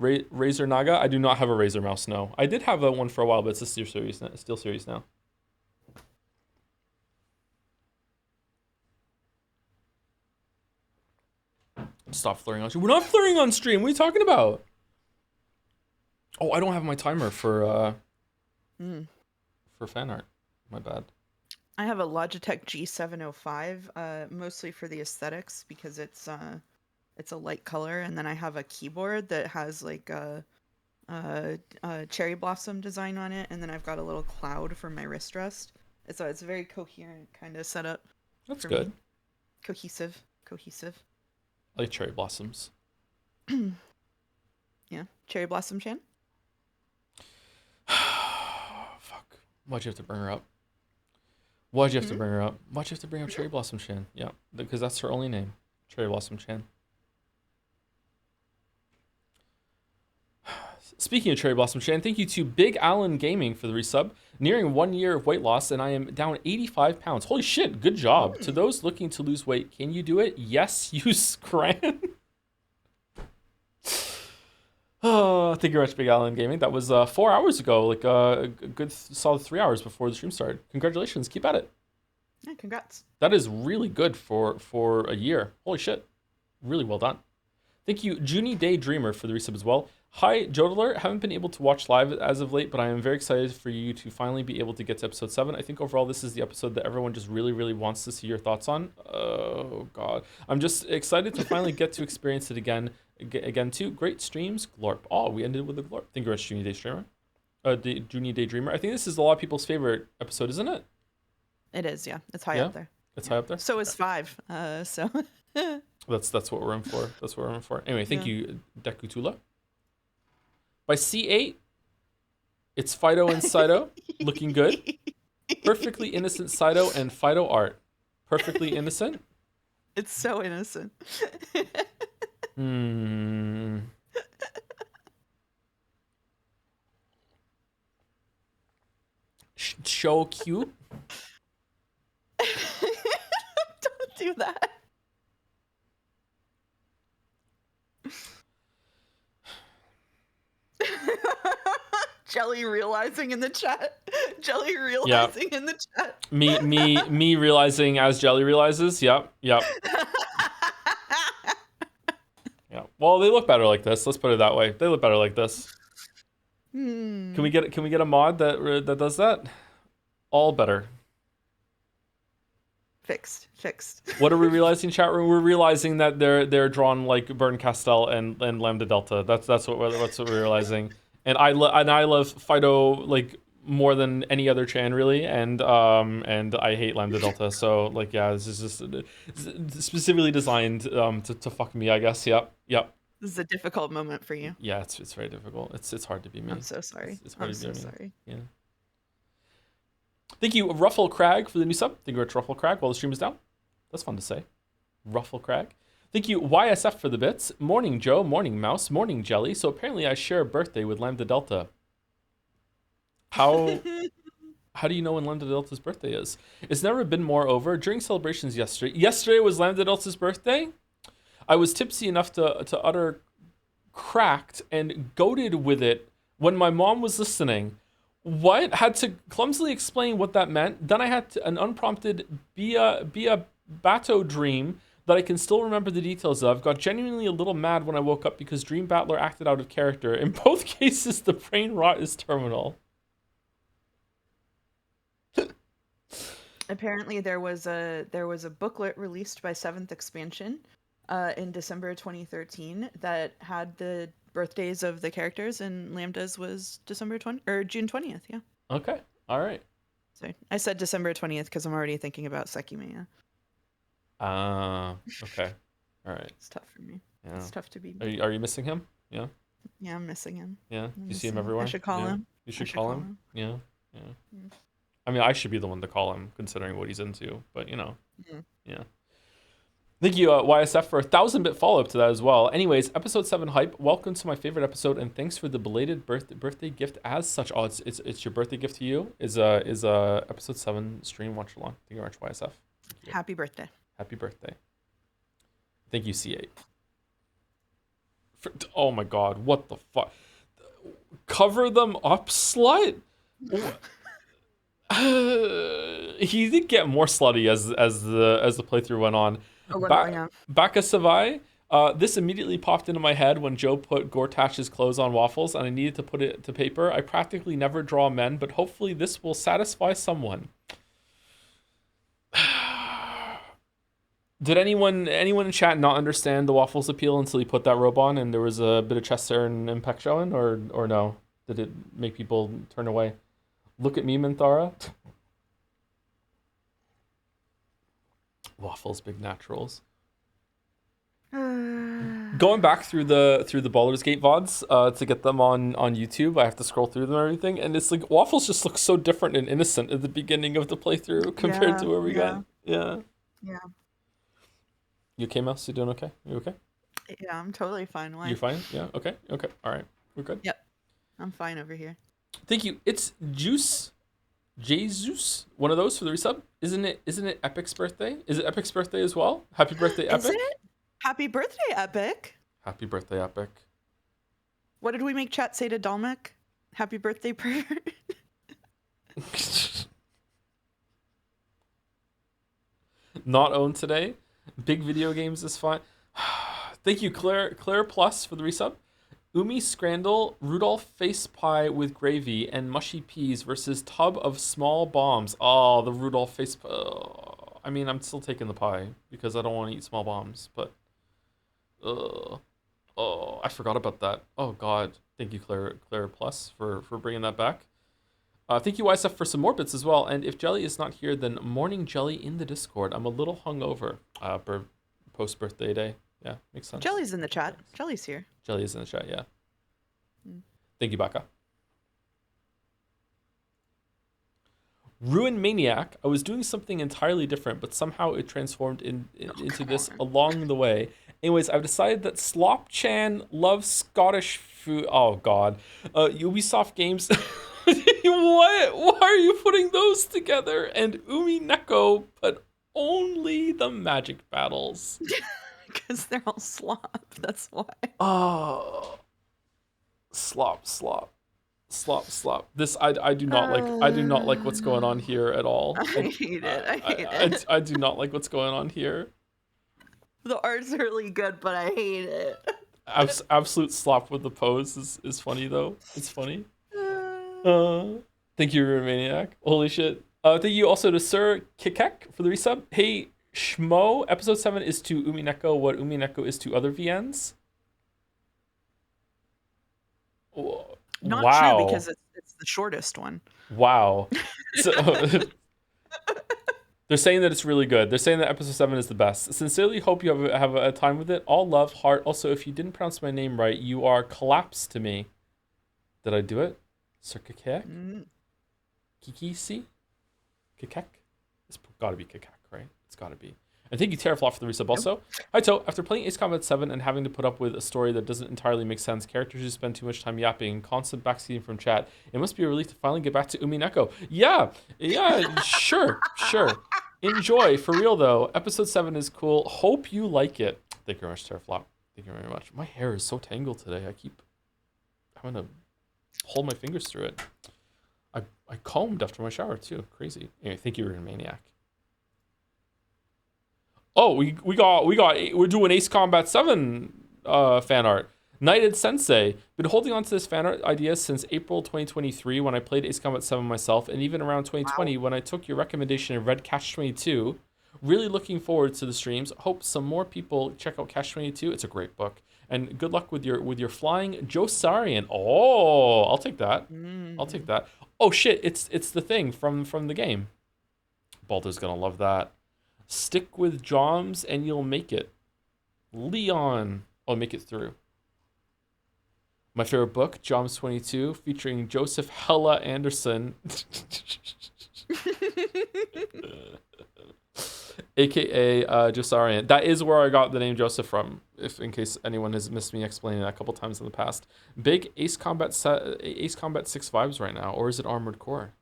Razer Naga. I do not have a Razer mouse. No, I did have one for a while, but it's a Steel Series now. Stop flaring on stream. We're not flaring on stream. What are you talking about? Oh, I don't have my timer for fan art. My bad. I have a Logitech G705, mostly for the aesthetics because it's a light color, and then I have a keyboard that has like a cherry blossom design on it, and then I've got a little cloud for my wrist rest. So it's a very coherent kind of setup. That's good. Me. Cohesive. I like cherry blossoms. Yeah, cherry blossom Chan. Fuck. Why'd you have to bring her up? Why'd you have to bring her up? Why'd you have to bring up Cherry Blossom Chan? Yeah, because that's her only name. Cherry Blossom Chan. Speaking of Cherry Blossom Chan, thank you to Big Allen Gaming for the resub. Nearing 1 year of weight loss, and I am down 85 pounds. Holy shit, good job. To those looking to lose weight, can you do it? Yes, use Scran. Oh, thank you very much, Big Allen Gaming. That was 4 hours ago, like a good solid 3 hours before the stream started. Congratulations, keep at it. Yeah, congrats. That is really good for a year. Holy shit, really well done. Thank you, Junie Daydreamer, for the resub as well. Hi, Jodler. Haven't been able to watch live as of late, but I am very excited for you to finally be able to get to episode 7. I think overall this is the episode that everyone just really, really wants to see your thoughts on. Oh, God. I'm just excited to finally get to experience it again too. Great streams, Glorp. Oh, we ended with a Glorp. Thank you very much, Junie Daydreamer. Junie Daydreamer. I think this is a lot of people's favorite episode, isn't it? It is, yeah. It's high up there. It's high up there? So is 5. So... That's what we're in for. That's what we're in for. Anyway, thank you, Dekutula. By C8, it's Fido and Sido looking good. Perfectly innocent Sido and Fido art. Perfectly innocent. It's so innocent. So cute. Don't do that. Jelly realizing in the chat. Jelly realizing in the chat. Me realizing as Jelly realizes. Yep. Yeah. Well, they look better like this. Let's put it that way. They look better like this. Can we get a mod that does that? All better. Fixed. What are we realizing, chat room? We're realizing that they're drawn like Burn Castell and Lambda Delta. That's what we're realizing. And I love Fido like more than any other Chan really, and I hate Lambda Delta. So like this is just specifically designed to fuck me, I guess. Yep. This is a difficult moment for you. Yeah, it's very difficult. It's hard to be me. I'm so sorry. It's sorry. Yeah. Thank you, Ruffle Crag, for the new sub. Thank you very much, Ruffle Crag, while the stream is down. That's fun to say. Ruffle Crag. Thank you, YSF, for the bits. Morning, Joe. Morning, Mouse. Morning, Jelly. So apparently I share a birthday with Lambda Delta. How do you know when Lambda Delta's birthday is? It's never been more over. During celebrations yesterday. Yesterday was Lambda Delta's birthday. I was tipsy enough to utter cracked and goated with it when my mom was listening. What? Had to clumsily explain what that meant. Then I had an unprompted be a Bato dream that I can still remember the details of. Got genuinely a little mad when I woke up because Dream Battler acted out of character. In both cases, the brain rot is terminal. Apparently, there was a booklet released by Seventh Expansion, in December 2013 that had the birthdays of the characters, and Lambda's was June 20th. Yeah. Okay. All right. Sorry, I said December 20th because I'm already thinking about Sekimea. Okay. All right. It's tough for me. Yeah. It's tough to be. Are you missing him? Yeah. Yeah, I'm missing him. Yeah. I'm You see him missing everywhere? I should call Yeah. him. You should call him. Yeah. I mean, I should be the one to call him, considering what he's into. But yeah. Thank you, YSF, for a 1,000-bit follow-up to that as well. Anyways, episode 7 hype. Welcome to my favorite episode, and thanks for the belated birthday gift as such. Oh, it's your birthday gift to you. Is episode 7 stream watch along. Thank you very much, YSF. Happy birthday. Happy birthday. Thank you, C8. Oh my God, what the fuck? Cover them up, slut. He did get more slutty as the playthrough went on. Baka Savai. This immediately popped into my head when Joe put Gortach's clothes on waffles and I needed to put it to paper. I practically never draw men, but hopefully this will satisfy someone. Did anyone in chat not understand the waffles appeal until he put that robe on and there was a bit of chest hair and pec showing, or no? Did it make people turn away? Look at me, Minthara. Waffles, big naturals. Going back through the Baldur's Gate VODs to get them on YouTube, I have to scroll through them and everything, and it's like Waffles just looks so different and innocent at the beginning of the playthrough compared to where we got. Yeah. You okay, Mouse? You doing okay? You okay? Yeah, I'm totally fine. Why? You're fine? Yeah, okay. All right. We're good. Yep. I'm fine over here. Thank you. It's Jesus, one of those for the resub. Isn't it Epic's birthday? Is it Epic's birthday as well? Happy birthday, Epic. Is it? Happy birthday, Epic. Happy birthday, Epic. What did we make chat say to Dalmek? Happy birthday, pervert. Not owned today. Big video games is fine. Thank you, Claire Plus, for the resub. Umi Scrandle, Rudolph face pie with gravy and mushy peas versus tub of small bombs. Oh, the Rudolph face pie. I mean, I'm still taking the pie because I don't want to eat small bombs, but I forgot about that. Oh God, thank you, Claire Plus, for bringing that back. Thank you, YSF, for some more bits as well. And if Jelly is not here, then morning Jelly in the Discord. I'm a little hungover post birthday day. Yeah, makes sense. Jelly's in the chat. Jelly's here. Jelly is in the chat, yeah. Thank you, Baka. Ruin Maniac. I was doing something entirely different, but somehow it transformed into this along the way. Anyways, I've decided that Slop Chan loves Scottish food. Oh, God. Ubisoft games. What? Why are you putting those together? And Umineko, but only the magic battles. Because they're all slop. That's why. Oh. Slop. This I do not like. I do not like what's going on here at all. I hate it. I do not like what's going on here. The art's really good, but I hate it. Absolute slop with the pose is funny though. It's funny. Thank you, Maniac. Holy shit. Thank you also to Sir Kikek for the resub. Hey, Schmo, episode 7 is to Umineko what Umineko is to other VNs. Not wow. true, because it's the shortest one. Wow. So, they're saying that it's really good. They're saying that episode 7 is the best. Sincerely hope you have a time with it. All love, heart. Also, if you didn't pronounce my name right, you are collapsed to me. Did I do it? Sir Kikek? Kikisi? Kikek? It's gotta be Kikek, right? It's gotta be. And thank you, Terraflop, for the resub also. Hi, To. After playing Ace Combat 7 and having to put up with a story that doesn't entirely make sense, characters who spend too much time yapping, constant backseating from chat, it must be a relief to finally get back to Umineko. Yeah, sure. Enjoy. For real, though. Episode 7 is cool. Hope you like it. Thank you very much, Terraflop. Thank you very much. My hair is so tangled today. I keep having to hold my fingers through it. I combed after my shower, too. Crazy. Anyway, thank you, Maniac. Oh, we're doing Ace Combat 7 fan art. Knighted Sensei. Been holding on to this fan art idea since April 2023 when I played Ace Combat 7 myself, and even around Wow. 2020 when I took your recommendation and read Catch 22. Really looking forward to the streams. Hope some more people check out Catch 22. It's a great book. And good luck with your flying Joe Sarian. Oh, I'll take that. I'll take Mm. that. Oh shit, it's the thing from the game. Balder's gonna love that. Stick with Joms and you'll make it. Leon. I'll make it through. My favorite book, Joms 22, featuring Joseph Hella Anderson, aka Josarian. That is where I got the name Joseph from, if in case anyone has missed me explaining that a couple times in the past. Big Ace Combat 6 vibes right now, or is it Armored Core?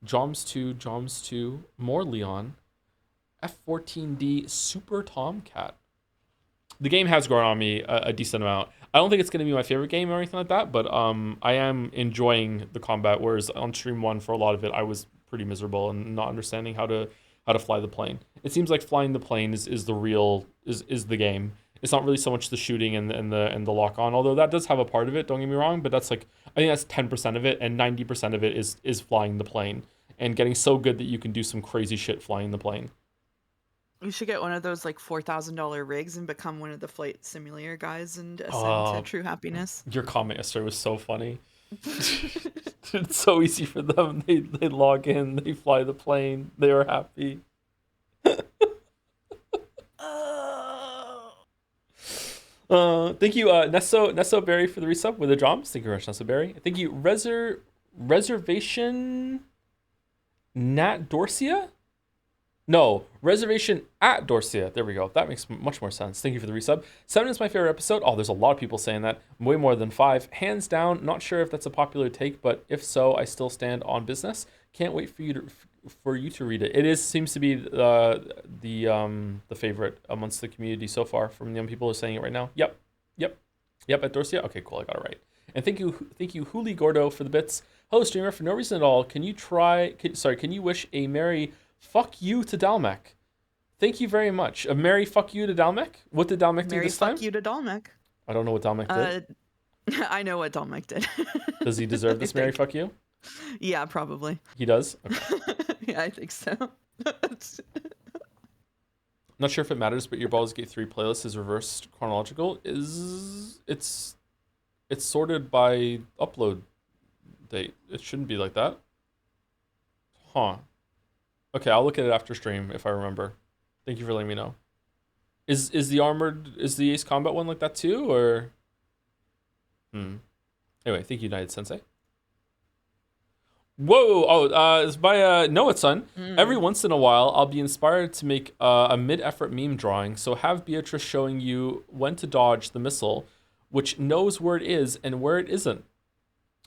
Joms 2, more Leon, F14D Super Tomcat. The game has grown on me a decent amount. I don't think it's going to be my favorite game or anything like that, but I am enjoying the combat. Whereas on stream one, for a lot of it, I was pretty miserable and not understanding how to fly the plane. It seems like flying the plane is the real is the game. It's not really so much the shooting and the lock on, although that does have a part of it. Don't get me wrong, but that's like I think that's 10% of it, and 90% of it is flying the plane and getting so good that you can do some crazy shit flying the plane. You should get one of those like $4,000 rigs and become one of the flight simulator guys and ascend to Uh, true happiness. your comment yesterday was so funny. It's so easy for them. They log in, they fly the plane, they are happy. Oh. Thank you, Nesso Berry for the resub with the drums. Thank you very much, Nesso Berry. Thank you, Reservation Nat Dorcia. No, Reservation at Dorcia. There we go. That makes much more sense. Thank you for the resub. 7 is my favorite episode. Oh, there's a lot of people saying that. Way more than 5. Hands down. Not sure if that's a popular take, but if so, I still stand on business. Can't wait for you to read it. It is seems to be the favorite amongst the community so far. From young people who are saying it right now. Yep, yep, yep. At Dorcia. Okay, cool. I got it right. And thank you, Huli Gordo for the bits. Hello, streamer. For no reason at all, can you wish a merry fuck you to Dalmec? Thank you very much. A merry fuck you to Dalmec? What did Dalmec do Mary, this time? fuck you to Dolmec. I don't know what Dalmec did. I know what Dolmec did. Does he deserve I this merry think. fuck you? Yeah, probably. He does? Okay. Yeah, I think so. Not sure if it matters, but your Baldur's Gate 3 playlist is reversed chronological. It's sorted by upload date. It shouldn't be like that. Huh. Okay, I'll look at it after stream if I remember. Thank you for letting me know. Is the Ace Combat one like that too, or? Anyway, thank you, United Sensei. Whoa! Oh, it's by Noah Son. Every once in a while, I'll be inspired to make a mid-effort meme drawing. So have Beatrice showing you when to dodge the missile, which knows where it is and where it isn't.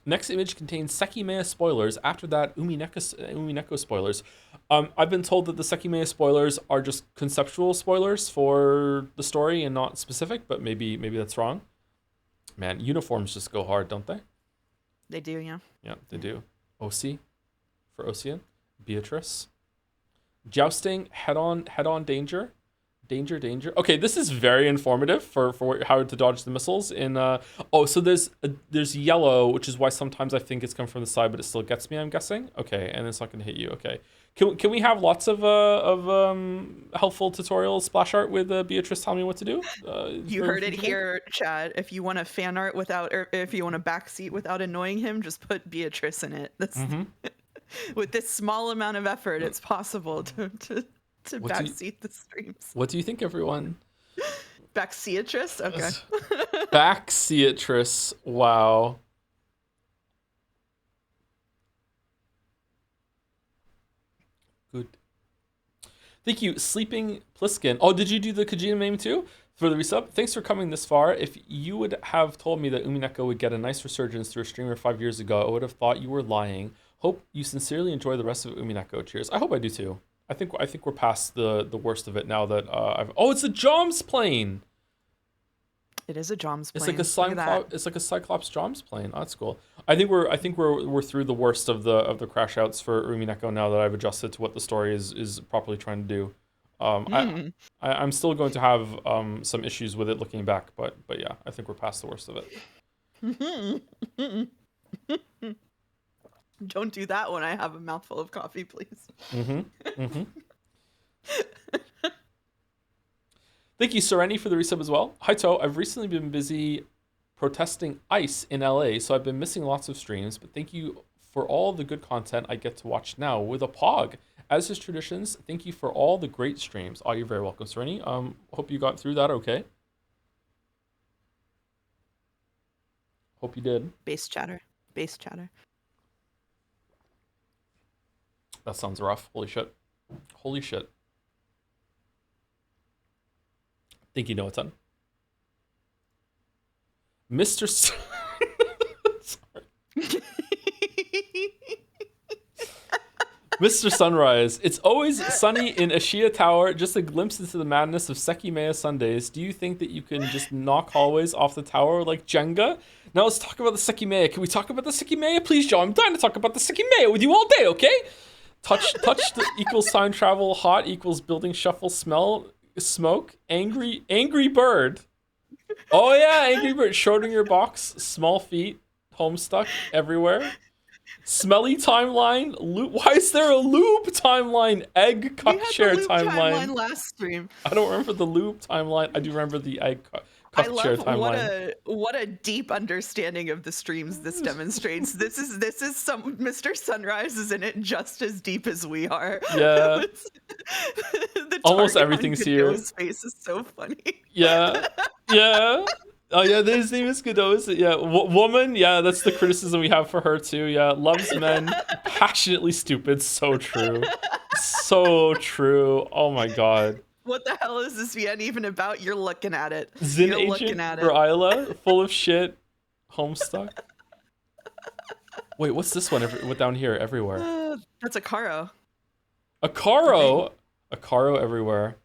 Next image contains Sekimea spoilers. After that, Umineko spoilers. I've been told that the Sekimea spoilers are just conceptual spoilers for the story and not specific, but maybe that's wrong. Man, uniforms just go hard, don't they? They do, yeah. Yeah, they do. Osi for Ocean. Beatrice. Jousting, head on danger. Danger. Okay, this is very informative for how to dodge the missiles. So there's yellow, which is why sometimes I think it's coming from the side, but it still gets me. I'm guessing. Okay, and it's not gonna hit you. Okay, can we have lots of helpful tutorials, splash art with Beatrice telling me what to do? You heard it here, Chad. If you want a fan art without, or if you want a backseat without annoying him, just put Beatrice in it. That's with this small amount of effort, it's possible to backseat the streams. What do you think, everyone? Backseatress? Okay. Backseatress. Wow. Good. Thank you, Sleeping Pliskin. Oh, did you do the Kajina meme too? For the resub? Thanks for coming this far. If you would have told me that Umineko would get a nice resurgence through a streamer 5 years ago, I would have thought you were lying. Hope you sincerely enjoy the rest of Umineko. Cheers. I hope I do too. I think we're past the worst of it now that I've. Oh, it's a Joms plane. It is a Joms plane. It's like a It's like a Cyclops Joms plane. Oh, that's cool. I think we're through the worst of the crash outs for Umineko now that I've adjusted to what the story is properly trying to do. Um, I, Mm. I'm still going to have some issues with it looking back, but yeah, I think we're past the worst of it. Don't do that when I have a mouthful of coffee, please. Mm-hmm. Mm-hmm. Thank you, Sereni, for the resub as well. Hi, To. I've recently been busy protesting ICE in LA, so I've been missing lots of streams, but thank you for all the good content I get to watch now with a pog. As is traditions, thank you for all the great streams. Oh, you're very welcome, Sereni. Hope you got through that okay. Hope you did. Base chatter. Base chatter. That sounds rough. Holy shit. Holy shit. Think you know a ton. Mr. Sorry. Mr. Sunrise, it's always sunny in Ashia Tower, just a glimpse into the madness of Sekimeya Sundays. Do you think that you can just knock hallways off the tower like Jenga? Now let's talk about the Sekimeya. Can we talk about the Sekimeya? Please, Joe, I'm dying to talk about the Sekimeya with you all day, okay? Touch equals time travel, hot equals building shuffle, smell, smoke, angry bird. Oh yeah, angry bird, Schrodinger box, small feet, homestuck, everywhere. Smelly timeline. Why is there a lube timeline? Egg cuck share timeline. Last stream. I don't remember the lube timeline. I do remember the egg cuck share timeline. What a deep understanding of the streams this demonstrates. This is some Mr. Sunrise is in it just as deep as we are. Yeah. Almost target everything's on here. Godot's face is so funny. Yeah. Yeah. Oh yeah, his name is Godot. Yeah, woman. Yeah, that's the criticism we have for her too. Yeah, loves men, passionately stupid. So true, so true. Oh my god. What the hell is this VN even about? You're looking at it. Zin You're agent looking at for it. Isla, full of shit, homestuck. Wait, what's this one? Down here, everywhere. That's a Caro. Akaro everywhere.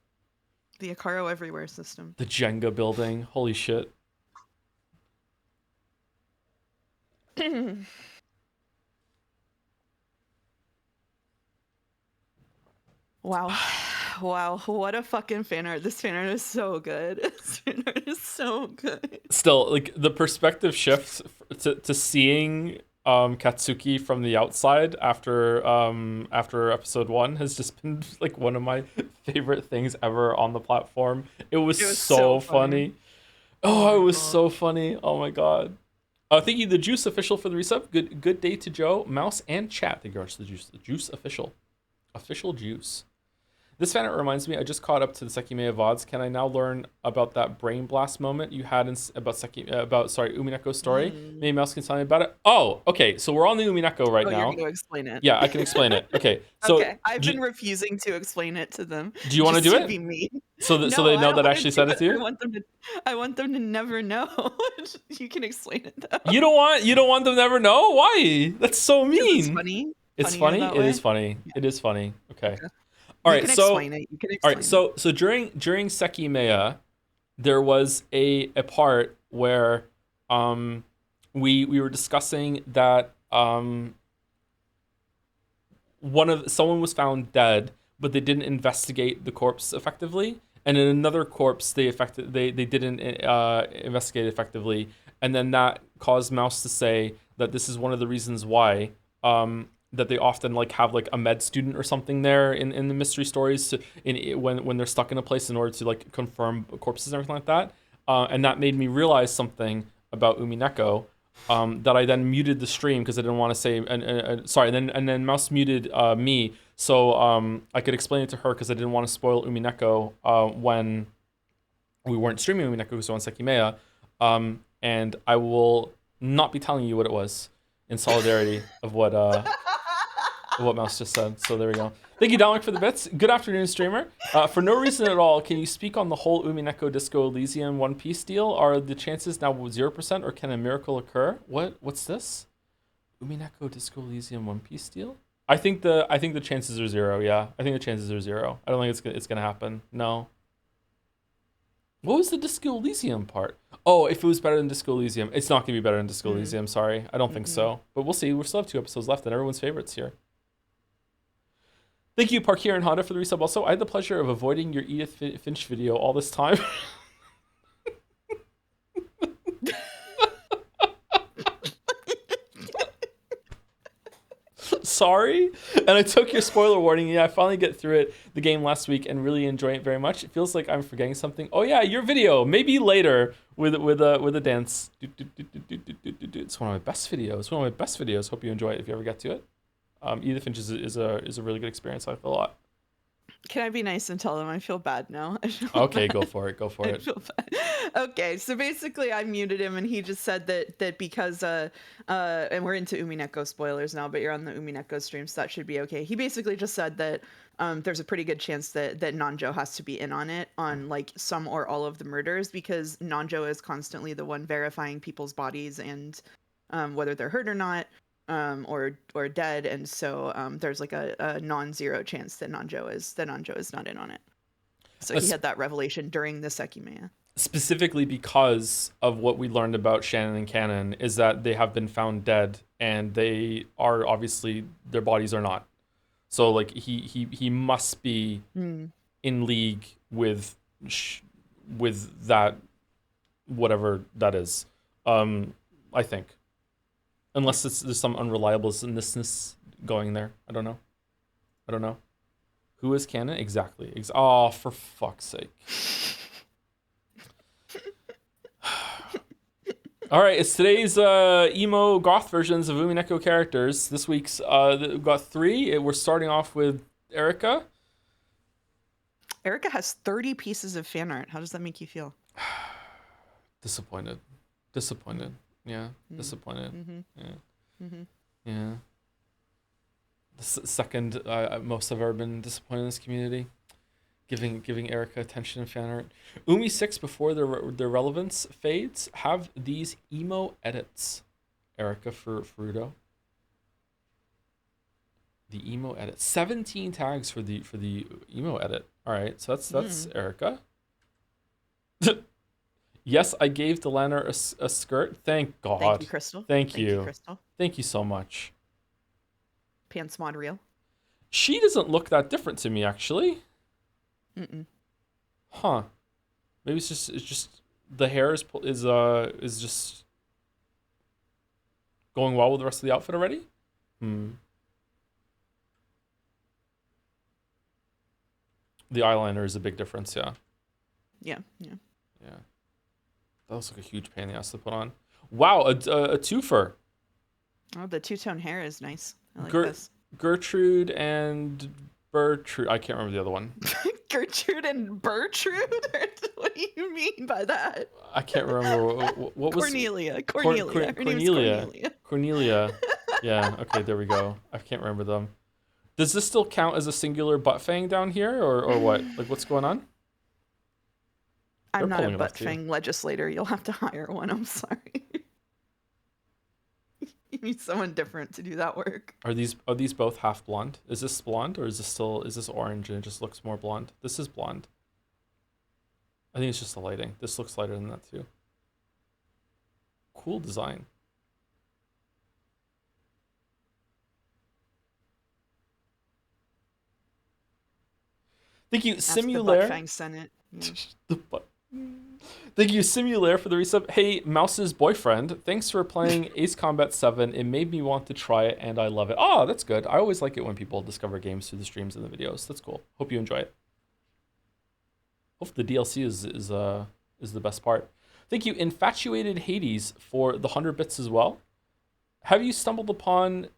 The Akaro everywhere system. The Jenga building. Holy shit. Wow. Wow, what a fucking fan art. This fan art is so good. This fan art is so good. Still, like, the perspective shift to seeing Katsuki from the outside after episode 1 has just been like one of my favorite things ever on the platform. It was so funny. Oh, it was so funny. Oh my god. Thank you, the Juice Official, for the resub. Good day to Joe, Mouse, and chat. Thank you very much to the Juice Official. Official Juice. This fan art reminds me, I just caught up to the Sekimeya VODs. Can I now learn about that brain blast moment you had about Umineko's story? Maybe Mouse can tell me about it. Oh, okay. So we're on the Umineko now. You're going to explain it. Yeah, I can explain it. Okay. So okay. I've been refusing to explain it to them. Do you want to do it? Be mean. So they know that I actually said it to you? I want them to never know. You can explain it though. You don't want them to never know? Why? That's so mean. It's funny. It's funny. It is funny. Yeah. It is funny. Okay. All right, so during Sekimeya, there was a part where we were discussing that someone was found dead, but they didn't investigate the corpse effectively, and in another corpse they didn't investigate effectively, and then that caused Mouse to say that this is one of the reasons why that they often like have like a med student or something there in the mystery stories when they're stuck in a place in order to like confirm corpses and everything like that. And that made me realize something about Umineko that I then muted the stream because I didn't want to say and then Mouse muted me so I could explain it to her because I didn't want to spoil Umineko when we weren't streaming Umineko because we were on Sekimeya. And I will not be telling you what it was in solidarity of what Mouse just said. So there we go. Thank you, Dominic, for the bits. Good afternoon, streamer. For no reason at all, can you speak on the whole Umineko Disco Elysium One Piece deal? Are the chances now 0%, or can a miracle occur? What's this? Umineko Disco Elysium One Piece deal? I think the chances are 0. Yeah, I think the chances are 0. I don't think it's gonna happen. No. What was the Disco Elysium part? Oh, if it was better than Disco Elysium, it's not gonna be better than Disco Elysium. Sorry, I don't think so. But we'll see. We still have 2 episodes left, and everyone's favorites here. Thank you, Parkier and Honda, for the resub. Also, I had the pleasure of avoiding your Edith Finch video all this time. Sorry. And I took your spoiler warning. Yeah, I finally get through the game last week and really enjoy it very much. It feels like I'm forgetting something. Oh yeah, your video. Maybe later with a dance. It's one of my best videos. One of my best videos. Hope you enjoy it if you ever get to it. Edith Finch is a really good experience. I like it a lot. Can I be nice and tell them I feel bad now? I feel Okay, bad. go for it. Go for I it. feel bad. Okay, so basically I muted him and he just said that because and we're into Umineko spoilers now, but you're on the Umineko stream, so that should be okay. He basically just said that there's a pretty good chance that Nanjo has to be in on it, on like some or all of the murders, because Nanjo is constantly the one verifying people's bodies and whether they're hurt or not. Or dead, and so there's like a non-zero chance that Nanjo is not in on it. So he had that revelation during the Sekimea. Specifically because of what we learned about Shannon and Canon is that they have been found dead, and they are obviously, their bodies are not. So like he must be in league with that, whatever that is. I think. Unless there's some unreliableness going there. I don't know. Who is canon? Exactly. Oh, for fuck's sake. All right, it's today's emo goth versions of Umineko characters. This week's we've got 3. We're starting off with Erica. Erica has 30 pieces of fan art. How does that make you feel? Disappointed. Yeah, disappointed. Mm-hmm. Yeah. Mm-hmm. Yeah. The second most I've ever been disappointed in this community. Giving Erica attention and fan art. Umi 6, before their relevance fades, have these emo edits. Erica for Fruto. The emo edit. 17 tags for the emo edit. All right, so that's Erica. Yes, I gave Delana a skirt. Thank God. Thank you, Crystal. Thank you, Crystal. Thank you so much. Pants mod real. She doesn't look that different to me, actually. Huh? Maybe it's just the hair is just going well with the rest of the outfit already. The eyeliner is a big difference. Yeah. Yeah. That looks like a huge pain in the ass to put on. Wow, a twofer. Oh, the two-tone hair is nice. I like this. Gertrude and Bertrude. I can't remember the other one. Gertrude and Bertrude? What do you mean by that? I can't remember. What was Cornelia. Cornelia. Yeah, okay, there we go. I can't remember them. Does this still count as a singular butt fang down here, or what? Like, what's going on? I'm not a butt fang legislator. You'll have to hire one. I'm sorry. You need someone different to do that work. Are these both half blonde? Is this blonde, or is this orange and it just looks more blonde? This is blonde. I think it's just the lighting. This looks lighter than that too. Cool design. Thank you, Simulaire. Butt fang Senate. Yeah. Thank you, Simulaire, for the resub. Hey, Mouse's boyfriend, thanks for playing Ace Combat 7. It made me want to try it, and I love it. Oh, that's good. I always like it when people discover games through the streams and the videos. That's cool. Hope you enjoy it. Hope the DLC is the best part. Thank you, Infatuated Hades, for the 100 bits as well. Have you stumbled upon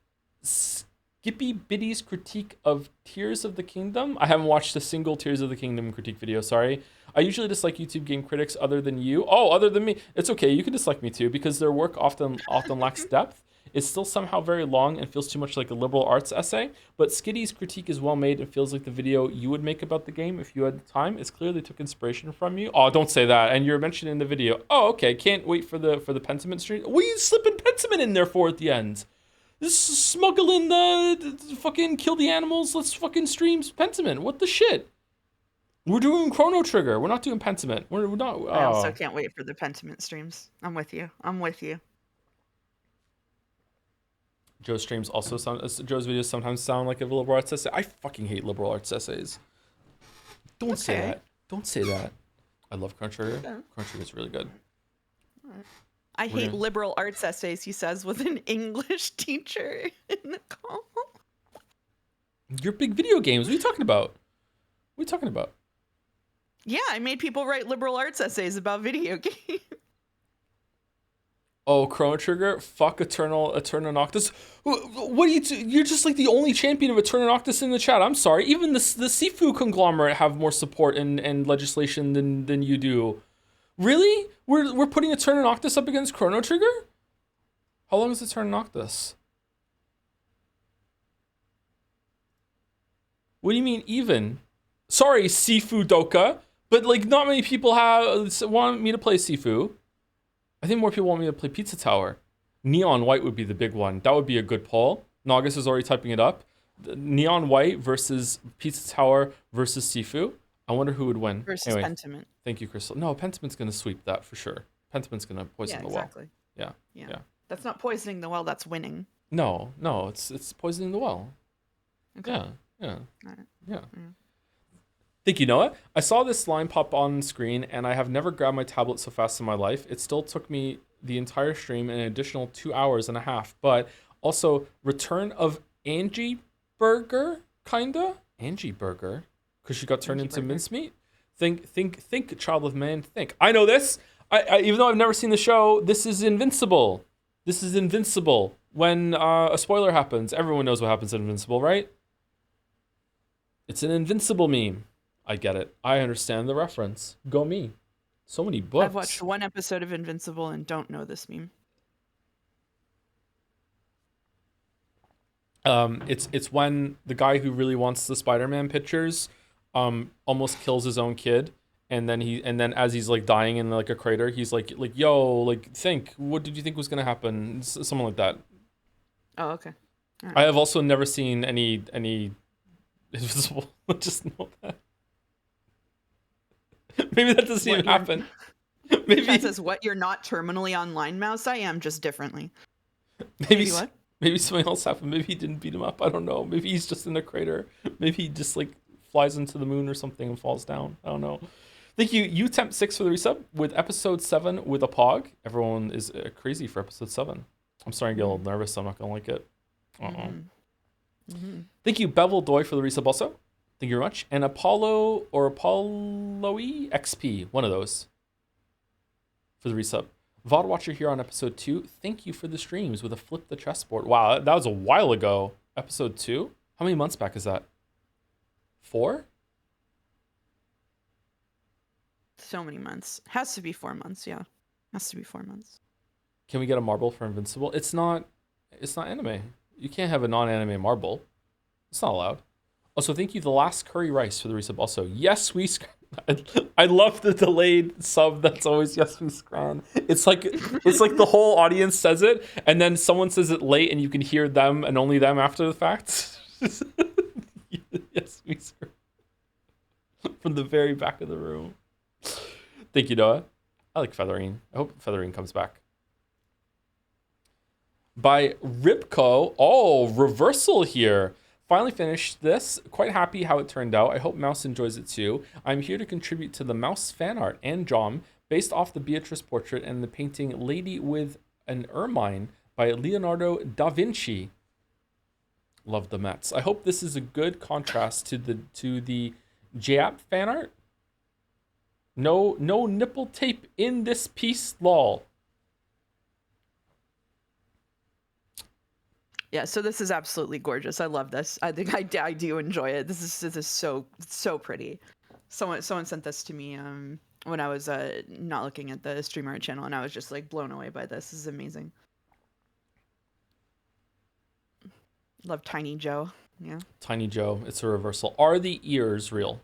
Skippy Biddy's critique of Tears of the Kingdom? I haven't watched a single Tears of the Kingdom critique video, sorry. I usually dislike YouTube game critics other than you. Oh, other than me. It's okay, you can dislike me too, because their work often lacks depth. It's still somehow very long and feels too much like a liberal arts essay, but Skitty's critique is well made and feels like the video you would make about the game if you had the time. It's clear they took inspiration from you. Oh, don't say that. And you're mentioned in the video. Oh, okay, can't wait for the Pentiment stream. What are you slipping Pentiment in there for at the end? This is smuggling the fucking kill the animals. Let's fucking stream Pentiment. What the shit? We're doing Chrono Trigger. We're not doing Pentiment. We're not. Oh. I also can't wait for the Pentiment streams. I'm with you. Joe's streams also sound. Joe's videos sometimes sound like a liberal arts essay. I fucking hate liberal arts essays. Don't say Okay. that. Don't say that. I love Crunchyroll. Okay. Crunchyroll is really good. I We're hate gonna- liberal arts essays, he says, with an English teacher in the call. You're big video games. What are you talking about? What are you talking about? Yeah, I made people write liberal arts essays about video games. Oh, Chrono Trigger, fuck Eternal Noctis. What do you? You're just like the only champion of Eternal Noctis in the chat. I'm sorry. Even the Sifu conglomerate have more support and legislation than you do. Really? We're putting Eternal Noctis up against Chrono Trigger? How long is Eternal Noctis? What do you mean even? Sorry, Sifu Doka, but like not many people want me to play Sifu. I think more people want me to play Pizza Tower. Neon White would be the big one. That would be a good poll. Nagas is already typing it up. Neon White versus Pizza Tower versus Sifu. I wonder who would win. Versus Anyway, Pentiment. thank you, Crystal. No, Pentiment's going to sweep that for sure. Pentiment's going to poison the Exactly. well. Yeah. That's not poisoning the well, that's winning. No, it's poisoning the well. Okay. Yeah. All right. Yeah. Mm. Thank you, Noah. I saw this line pop on screen, and I have never grabbed my tablet so fast in my life. It still took me the entire stream and an additional 2 hours and a half. But also, return of Angie Burger, kinda? Angie Burger? Because she got turned Angie into Burger. mincemeat? Think, child of man, think. I know this! I even though I've never seen the show, this is Invincible. This is Invincible. When a spoiler happens, everyone knows what happens in Invincible, right? It's an Invincible meme. I get it. I understand the reference. Go me. So many books. I've watched one episode of Invincible and don't know this meme. It's when the guy who really wants the Spider-Man pictures almost kills his own kid, and then as he's like dying in like a crater, he's like yo, like think, what did you think was gonna happen? Something like that. Oh, okay. I have also never seen any Invisible. Just know that. Maybe that doesn't even happen. Maybe Chat says, what? You're not terminally online, Mouse? I am, just differently. maybe what? maybe something else happened. Maybe he didn't beat him up. I don't know. Maybe he's just in a crater. Maybe he just like flies into the moon or something and falls down. I don't know. Thank you, UTemp6 for the resub with episode 7 with a pog. Everyone is crazy for episode 7. I'm starting to get a little nervous. So I'm not gonna like it. Thank you, Bevel Doy, for the resub also. Thank you very much. And Apollo XP, one of those, for the resub. VOD Watcher here on episode 2. Thank you for the streams with a flip the chessboard. Wow, that was a while ago. Episode 2? How many months back is that? 4? So many months. Has to be 4 months, yeah. Has to be 4 months. Can we get a marble for Invincible? It's not anime. You can't have a non-anime marble. It's not allowed. Also, thank you, The Last Curry Rice, for the resub. Also, yes, we... I love the delayed sub that's always yes, we scran. It's like the whole audience says it, and then someone says it late, and you can hear them and only them after the fact. Yes, we scran. From the very back of the room. Thank you, Noah. I like Featherine. I hope Featherine comes back. By Ripco. Oh, reversal here. Finally finished this. Quite happy how it turned out. I hope Mouse enjoys it too. I'm here to contribute to the Mouse fan art and Jom based off the Beatrice portrait and the painting Lady with an Ermine by Leonardo da Vinci. Love the Mets. I hope this is a good contrast to the Jap fan art. No nipple tape in this piece, lol. Yeah, so this is absolutely gorgeous. I love this. I think I do enjoy it. This is so pretty. Someone sent this to me when I was not looking at the stream art channel, and I was just like blown away by this. This is amazing. Love Tiny Joe. Yeah. Tiny Joe. It's a reversal. Are the ears real?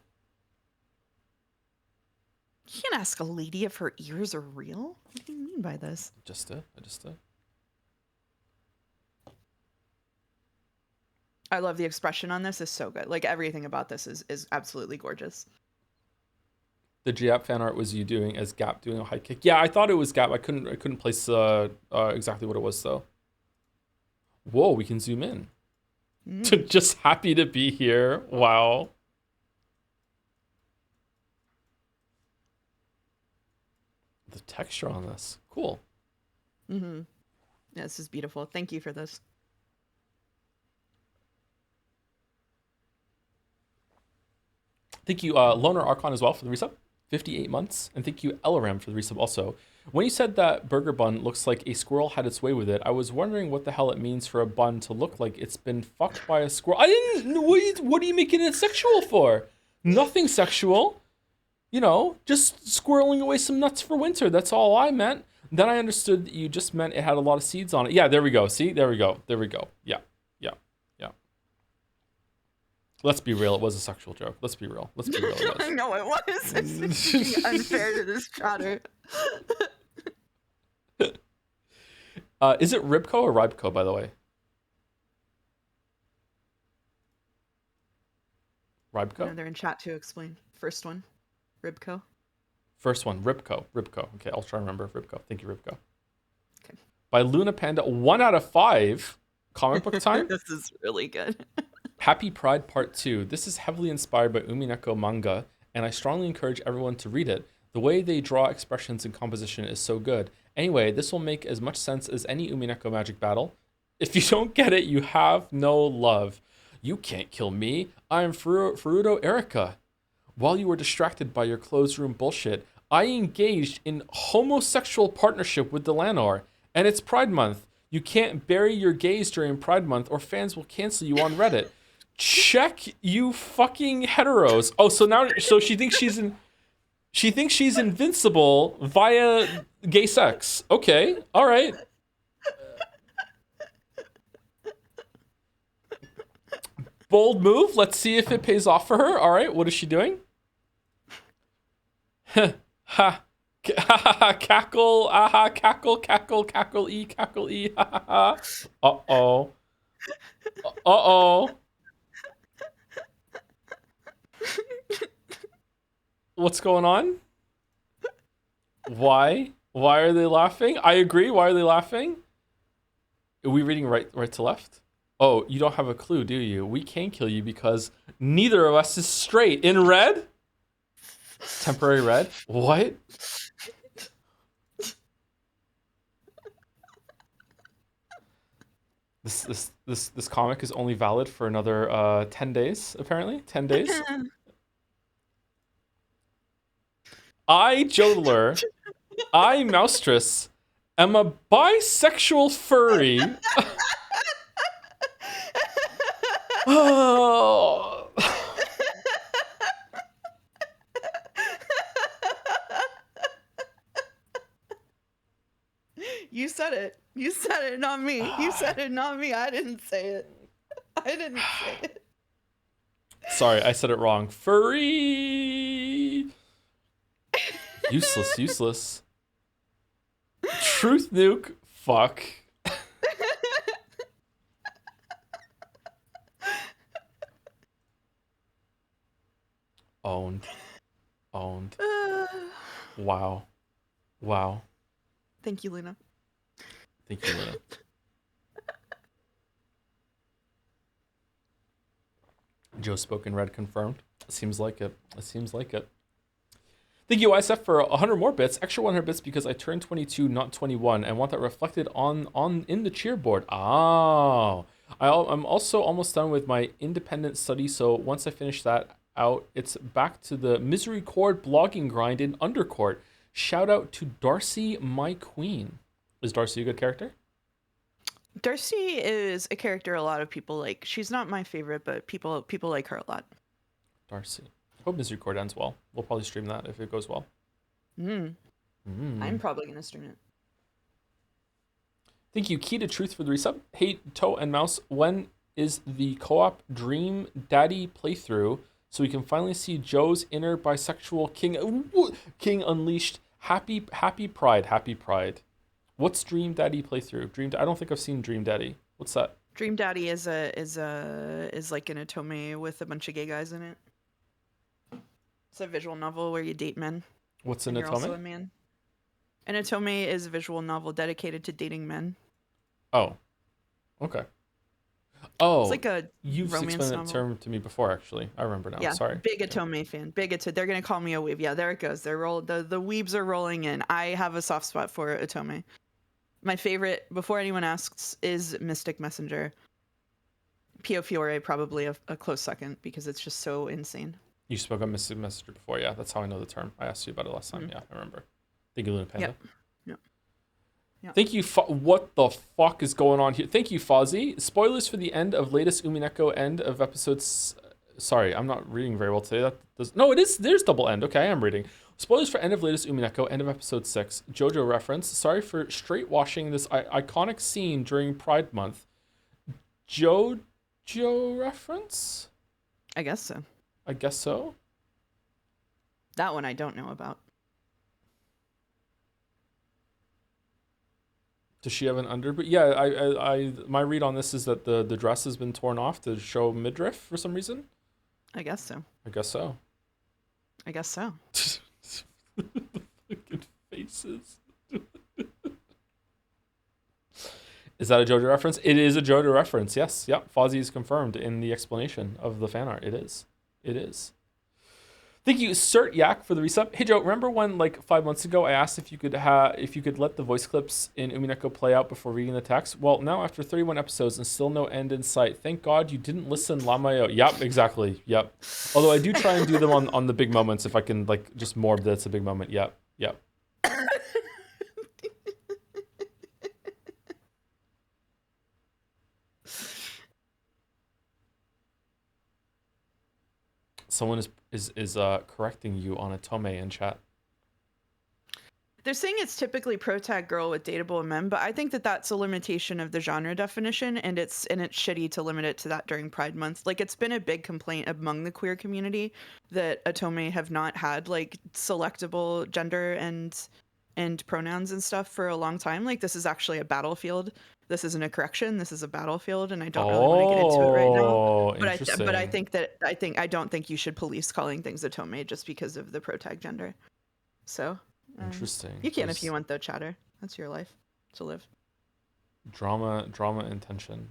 You can't ask a lady if her ears are real. What do you mean by this? I just did. I love the expression on this. Is so good. Like everything about this is absolutely gorgeous. The Gap fan art was you doing as Gap doing a high kick. Yeah, I thought it was Gap. I couldn't place exactly what it was though. Whoa, we can zoom in. Mm. Just happy to be here. Wow. The texture on this. Cool. Mm-hmm. Yeah, this is beautiful. Thank you for this. Thank you, Loner Archon, as well for the resub. 58 months. And thank you, Elaram, for the resub also. When you said that burger bun looks like a squirrel had its way with it, I was wondering what the hell it means for a bun to look like it's been fucked by a squirrel. I didn't. What are you making it sexual for? Nothing sexual. You know, just squirreling away some nuts for winter. That's all I meant. Then I understood that you just meant it had a lot of seeds on it. Yeah, there we go. See, there we go. There we go. Yeah, yeah, yeah. Let's be real. It was a sexual joke. Let's be real. Let's be real. It was. No, it was. It's being unfair to this chatter. Is it Ribco or Ribco, by the way? Ribco? No, they're in chat to explain. First one, Ribco. First one, Ribco. Ribco. Okay, I'll try to remember Ribco. Thank you, Ribco. Okay. By Luna Panda, 1 out of 5. Comic book time. This is really good. Happy Pride Part 2. This is heavily inspired by Umineko manga, and I strongly encourage everyone to read it. The way they draw expressions and composition is so good. Anyway, this will make as much sense as any Umineko magic battle. If you don't get it, you have no love. You can't kill me. I am Furuto Erika. While you were distracted by your closed room bullshit, I engaged in homosexual partnership with Delanor, and it's Pride Month. You can't bury your gays during Pride Month or fans will cancel you on Reddit. Check, you fucking heteros. Oh, so she thinks she's invincible via gay sex. Okay, all right. Bold move. Let's see if it pays off for her. All right, what is she doing? Ha. Cackle, aha, cackle, cackle, cackle, e, ha, ha, ha. Uh-oh. Uh-oh. What's going on? Why? Why are they laughing? I agree. Why are they laughing? Are we reading right to left? Oh, you don't have a clue, do you? We can kill you because neither of us is straight. In red? Temporary red? What? This comic is only valid for another 10 days, apparently. 10 days. I, Jodler, I, Moustress, am a bisexual furry. Oh. You said it. You said it, not me. You said it, not me. I didn't say it. I didn't say it. Sorry, I said it wrong. Furry. Useless. Truth nuke. Fuck. Owned. Wow. Thank you, Luna. Thank you, Luna. Joe Spoken Red confirmed. Seems like it. Thank you, ISF, for 100 more bits. Extra 100 bits because I turned 22, not 21, and want that reflected on in the cheer board. Oh. I'm also almost done with my independent study, so once I finish that out, it's back to the Misery Cord blogging grind in Undercourt. Shout out to Darcy, my queen. Is Darcy a good character? Darcy is a character a lot of people like. She's not my favorite, but people like her a lot. Darcy. Hope Misery Cord ends well. We'll probably stream that if it goes well. I'm probably going to stream it. Thank you, Key to Truth, for the resub. Hey, Toe and Mouse, when is the co-op Dream Daddy playthrough so we can finally see Joe's inner bisexual king unleashed? Happy Pride. What's Dream Daddy playthrough? I don't think I've seen Dream Daddy. What's that? Dream Daddy is like an otome with a bunch of gay guys in it. It's a visual novel where you date men. What's an You're otome? also a man. An otome is a visual novel dedicated to dating men. Oh, okay. It's Oh, like a you've romance explained that novel. term to me before, actually. I remember now. Yeah, Sorry. big Okay. Atome fan. Big Atome. They're gonna call me a weeb. Yeah, there it goes. The weebs are rolling in. I have a soft spot for Atome. My favorite, before anyone asks, is Mystic Messenger. Pio Fiore probably a close second because it's just so insane. You spoke on Mystic Messenger before. Yeah, that's how I know the term. I asked you about it last time. Mm. Yeah, I remember. Thank you, Luna Panda. Yep. Yep. Yep. Thank you. What the fuck is going on here? Thank you, Fozzie. Spoilers for the end of latest Umineko end of episodes. Sorry, I'm not reading very well today. That does no. It is. There's double end. Okay, I am reading. Spoilers for end of latest Umineko, end of episode 6. JoJo reference. Sorry for straight washing this iconic scene during Pride Month. JoJo reference? I guess so. I guess so. That one I don't know about. Does she have an under? But yeah, my read on this is that the dress has been torn off to show midriff for some reason. I guess so. I guess so. I guess so. Fucking faces. Is that a JoJo reference? It is a JoJo reference. Yes. Yep. Fozzie is confirmed in the explanation of the fan art. It is. It is. Thank you, Cert Yak, for the resub. Hey Joe, remember when like 5 months ago I asked if you could let the voice clips in Umineko play out before reading the text? Well, now after 31 episodes and still no end in sight. Thank God you didn't listen, Lamayo. Yep, exactly. Yep. Although I do try and do them on the big moments if I can like just morb that's a big moment. Yep. Yep. Someone is correcting you on Atome in chat. They're saying it's typically pro tag girl with dateable men, but I think that that's a limitation of the genre definition, and it's shitty to limit it to that during Pride Month. Like, it's been a big complaint among the queer community that Atome have not had like selectable gender and pronouns and stuff for a long time. Like, this is actually a battlefield. This isn't a correction. This is a battlefield, and I don't really want to get into it right now. But I Interesting. think that I don't think you should police calling things Atome just because of the pro tag gender. So. Interesting. You can if you want, though, Chatter. That's your life to live. Drama and tension.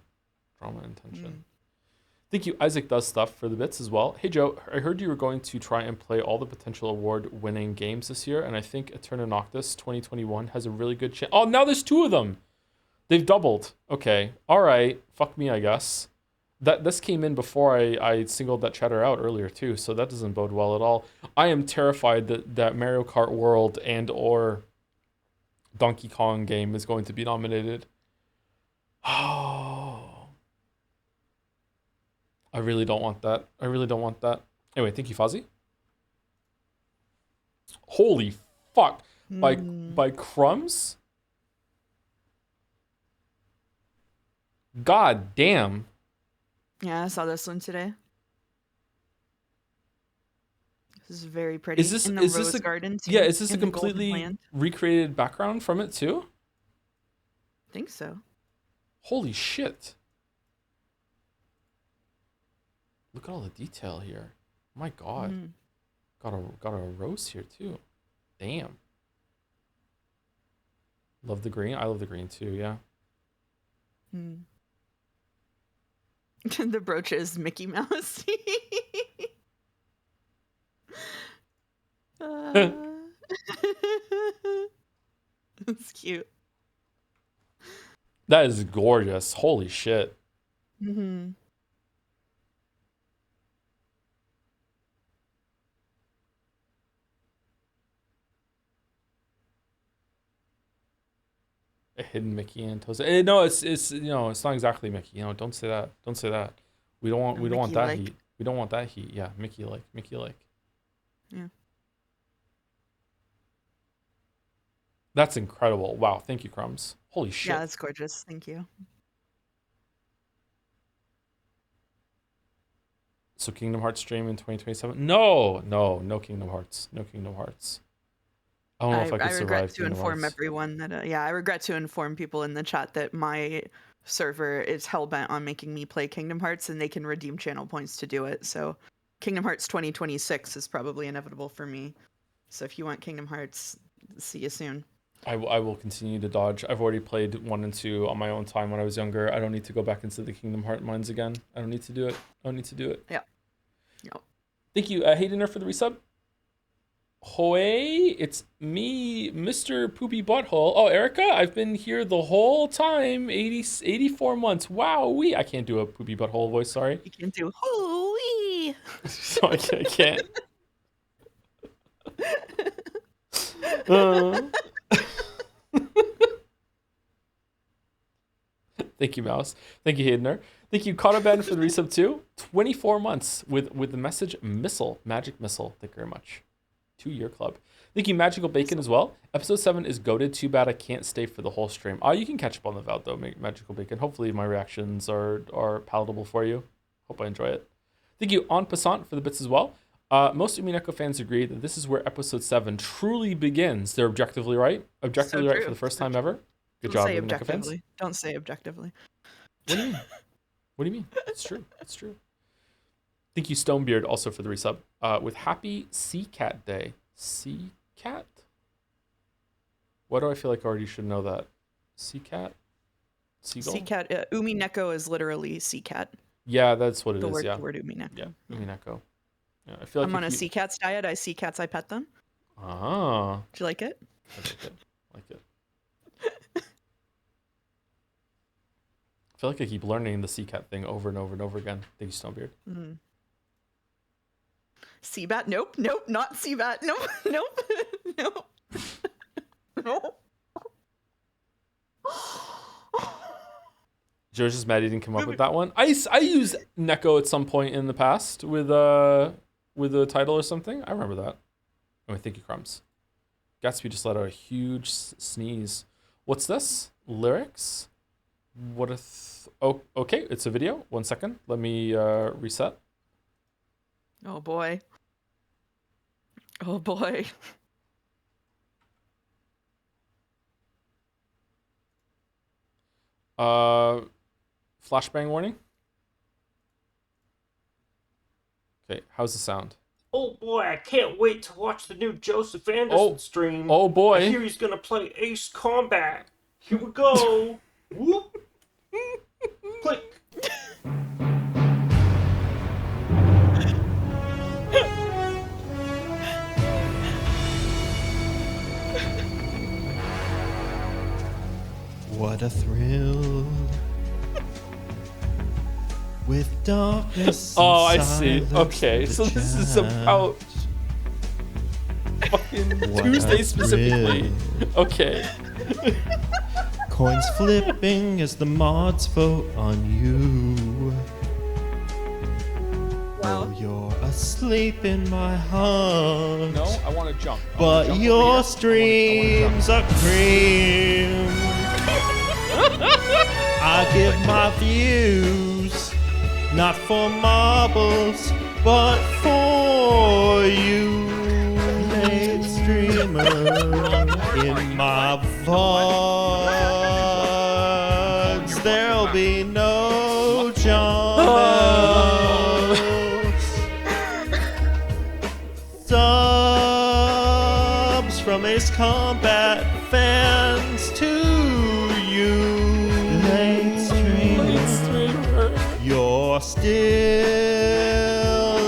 Thank you. Isaac does stuff for the bits as well. Hey Joe, I heard you were going to try and play all the potential award-winning games this year, and I think Eterna Noctis 2021 has a really good chance. Oh, now there's 2 of them. They've doubled. Okay. All right. Fuck me, I guess. This came in before I singled that chatter out earlier too, so that doesn't bode well at all. I am terrified that Mario Kart World and or Donkey Kong game is going to be nominated. Oh, I really don't want that. Anyway, thank you, Fozzie. Holy fuck! By crumbs. God damn. Yeah, I saw this one today. This is very pretty. Is this in the is rose this a garden? Too, yeah? Is this a in the golden completely land? recreated background from it too? I think so. Holy shit! Look at all the detail here. Oh my God, got a rose here too. Damn. Love the green. I love the green too. Yeah. The brooch is Mickey Mouse. That's cute. That is gorgeous. Holy shit. A hidden Mickey and Toast. No, it's it's not exactly Mickey. Don't say that. Don't say that. We don't want that heat. We don't want that heat. Yeah, Mickey like. Yeah. That's incredible. Wow, thank you, Crumbs. Holy shit. Yeah, that's gorgeous. Thank you. So Kingdom Hearts stream in 2027? No Kingdom Hearts. No Kingdom Hearts. I don't know if I could regret survive to inform everyone that I regret to inform people in the chat that my server is hellbent on making me play Kingdom Hearts, and they can redeem channel points to do it. So Kingdom Hearts 2026 is probably inevitable for me. So if you want Kingdom Hearts, see you soon. I will continue to dodge. I've already played 1 and 2 on my own time when I was younger. I don't need to go back into the Kingdom Hearts mines again. I don't need to do it. Yeah. Yep. Thank you, Haydener, for the resub. Hoy, it's me, Mr. Poopy Butthole. Oh, Erica, I've been here the whole time, 84 months. Wow, I can't do a Poopy Butthole voice, sorry. You can do hoo-wee. So I can't. Thank you, Mouse. Thank you, Haydener. Thank you, Kotaben, for the resub too. 24 months with the message Missile, Magic Missile. Thank you very much. 2-year club. Thank you, Magical Bacon, as well. Episode 7 is goated. Too bad I can't stay for the whole stream. You can catch up on the VOD though, Magical Bacon. Hopefully my reactions are palatable for you. Hope I enjoy it. Thank you, En Passant, for the bits as well. Most Umineko fans agree that this is where episode 7 truly begins. They're objectively right. Objectively right for the first time ever. Good job, Umineko fans. Don't say objectively. What do you mean? What do you mean? It's true. It's true. Thank you, Stonebeard, also for the resub. With Happy Sea Cat Day. Sea Cat? Why do I feel like I already should know that? Sea Cat? Seagull? Sea cat. Umineko is literally sea cat. Yeah, that's what it is. The word Umineko. Yeah, Umineko. Yeah, I feel like I'm on a sea cats diet. I see cats, I pet them. Ah. Do you like it? I like it. I feel like I keep learning the sea cat thing over and over and over again. Thank you, Stonebeard. Mm. Seabat? Nope. Not Seabat. Nope. Nope. Nope. George is mad he didn't come up with that one. I used Neko at some point in the past with a title or something. I remember that. Oh, thank you, Crumbs. Gatsby just let out a huge sneeze. What's this? Lyrics? What oh, okay, it's a video. 1 second. Let me reset. Oh boy. Oh boy. Flashbang warning. Okay, how's the sound? Oh boy, I can't wait to watch the new Joseph Anderson stream. Oh boy. I hear he's gonna play Ace Combat. Here we go. Whoop. Click. What a thrill. With darkness. Oh, I see. Okay, so this is about fucking Tuesday specifically. Okay. Coins flipping as the mods vote on you. Wow. Oh, you're asleep in my heart. No, I want to jump. But your streams are cream. I give my views, not for marbles, but for you. Late streamer in my VODs. There'll be no Johns. Subs from Ace Combat fans to you. Late streamer. You're still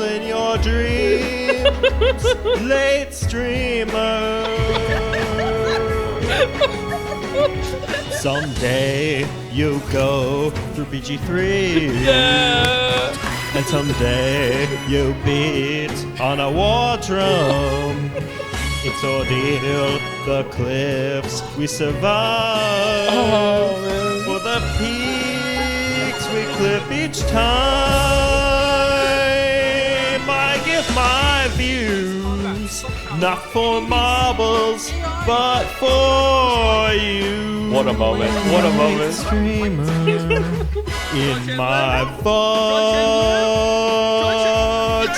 in your dreams. Late streamer. Someday you go through BG3. Yeah. And someday you beat on a war drum. It's ordeal, the cliffs we survive. Oh, man. For the peaks we clip each time. I give my views, not for marbles, but for you. What a moment. What a moment. Streamer in my VODs,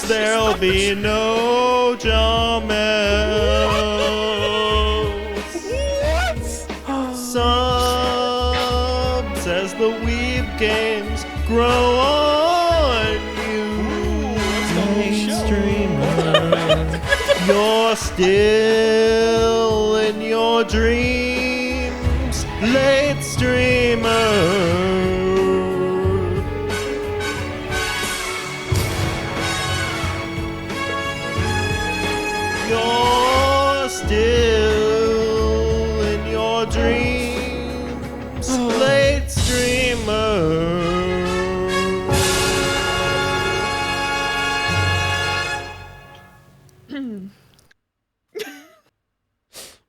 there'll be no Jamels. Subs as the weeb games grow on you. Late streamer, you're still in your dreams. late streamer. You're still in your dreams, late streamer.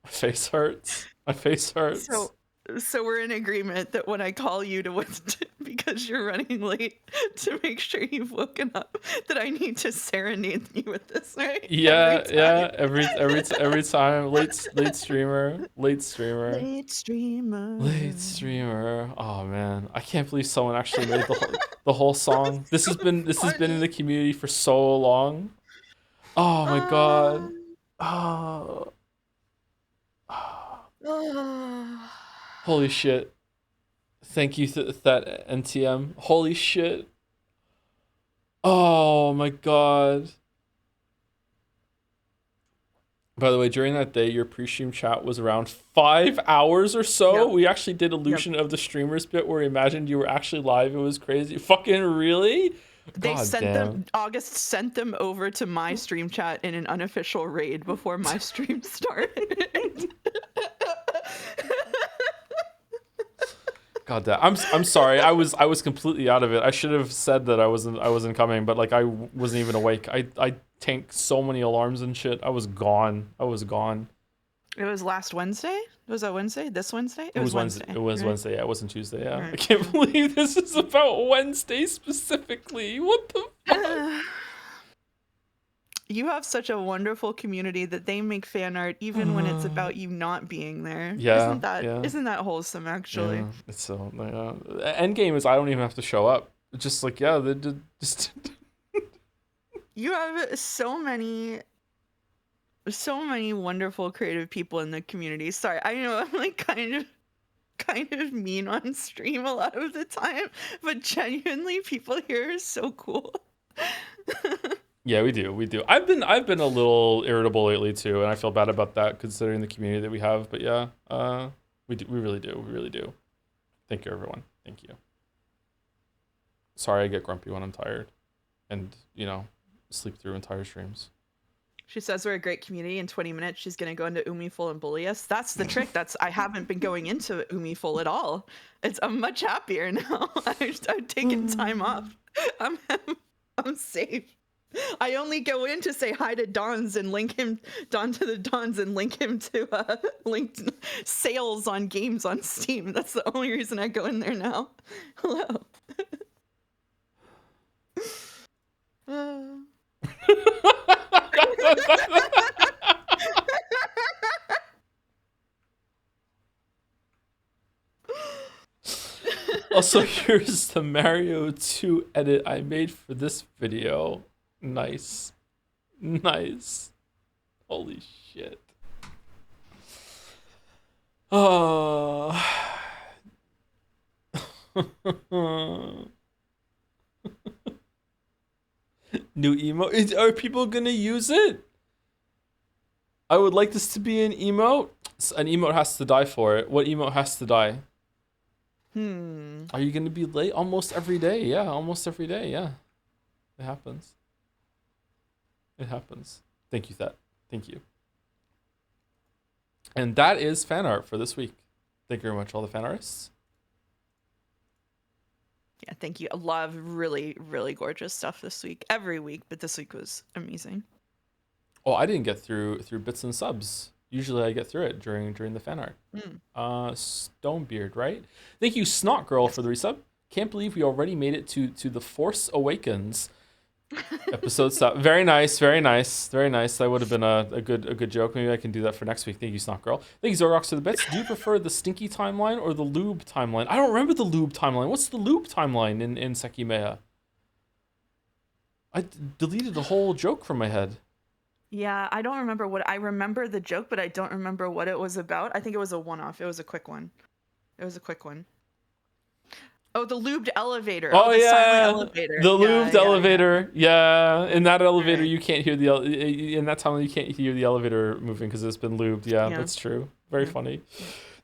My face hurts. My face hurts. So we're in agreement that when I call you because you're running late to make sure you've woken up, that I need to serenade you with this, right? Yeah, Every time. every time. Late streamer. Late streamer. Late streamer. Oh man, I can't believe someone actually made the whole song. This has been in the community for so long. Oh my god. Oh. Holy shit. Thank you that NTM. Holy shit. Oh my god. By the way, during that day, your pre-stream chat was around 5 hours or so. Yep. We actually did Illusion of the Streamers bit where we imagined you were actually live. It was crazy. Fucking really? August sent them over to my stream chat in an unofficial raid before my stream started. God damn. I'm sorry. I was completely out of it. I should have said that I wasn't coming, but like I wasn't even awake. I tanked so many alarms and shit. I was gone. It was last Wednesday? Was that Wednesday? This Wednesday? It was Wednesday. It was right? Wednesday. Yeah, it wasn't Tuesday. Yeah. Right. I can't believe this is about Wednesday specifically. What the fuck? You have such a wonderful community that they make fan art even when it's about you not being there. Yeah, Isn't that wholesome actually? Yeah, it's so end game is I don't even have to show up. It's just like they did just You have so many wonderful creative people in the community. Sorry, I know I'm like kind of mean on stream a lot of the time, but genuinely people here are so cool. Yeah, we do. I've been a little irritable lately too, and I feel bad about that considering the community that we have. But yeah, we really do. Thank you, everyone. Thank you. Sorry, I get grumpy when I'm tired, and sleep through entire streams. She says we're a great community. In 20 minutes, she's gonna go into Umiful and bully us. That's the trick. I haven't been going into Umiful at all. I'm much happier now. I've taken time off. I'm safe. I only go in to say hi to Don's and link him to the Dons and link him to linked sales on games on Steam. That's the only reason I go in there now. Hello. Also, here's the Mario 2 edit I made for this video. Nice. Holy shit. Oh. New emote. Are people gonna use it? I would like this to be an emote. An emote has to die for it. What emote has to die? Are you gonna be late almost every day? Yeah, almost every day. Yeah, it happens. Thank you, Thank you. And that is fan art for this week. Thank you very much, all the fan artists. Yeah, thank you. A lot of really, really gorgeous stuff this week. Every week, but this week was amazing. Oh, I didn't get through bits and subs. Usually I get through it during the fan art. Stonebeard, right? Thank you, Snot Girl, for the resub. Can't believe we already made it to the Force Awakens episode stuff. Very nice. That would have been a good joke. Maybe I can do that for next week. Thank you, Snot Girl. Thank you, Zorgox, for the bits. Do you prefer the stinky timeline or the lube timeline? I don't remember the lube timeline. What's the lube timeline in Sekimea? I deleted the whole joke from my head. Yeah, I don't remember I remember the joke, but I don't remember what it was about. I think it was a one-off. It was a quick one. Oh, the lubed elevator. Oh, the yeah, silent elevator. The lubed elevator. Yeah, in that elevator you can't hear in that tunnel you can't hear the elevator moving because it's been lubed. Yeah, that's true. Very funny.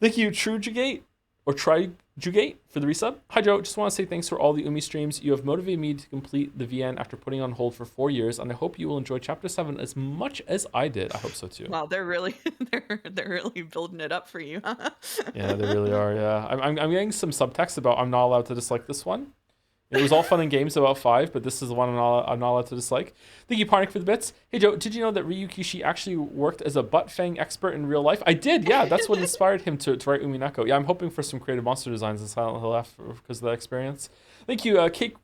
Thank you, Trujagate. or try Jugate for the resub. Hi Joe, just want to say thanks for all the Umi streams. You have motivated me to complete the VN after putting on hold for 4 years, and I hope you will enjoy Chapter 7 as much as I did. I hope so too. Wow, they're really they're really building it up for you, huh? Yeah, they really are. Yeah, I'm getting some subtext about I'm not allowed to dislike this one. It was all fun and games about 5, but this is the one I'm not allowed to dislike. Thank you, Parnik, for the bits. Hey, Joe, did you know that Ryu Kishi actually worked as a butt fang expert in real life? I did, yeah. That's what inspired him to write Umineko. Yeah, I'm hoping for some creative monster designs in Silent Hill after because of that experience. Thank you, Cake.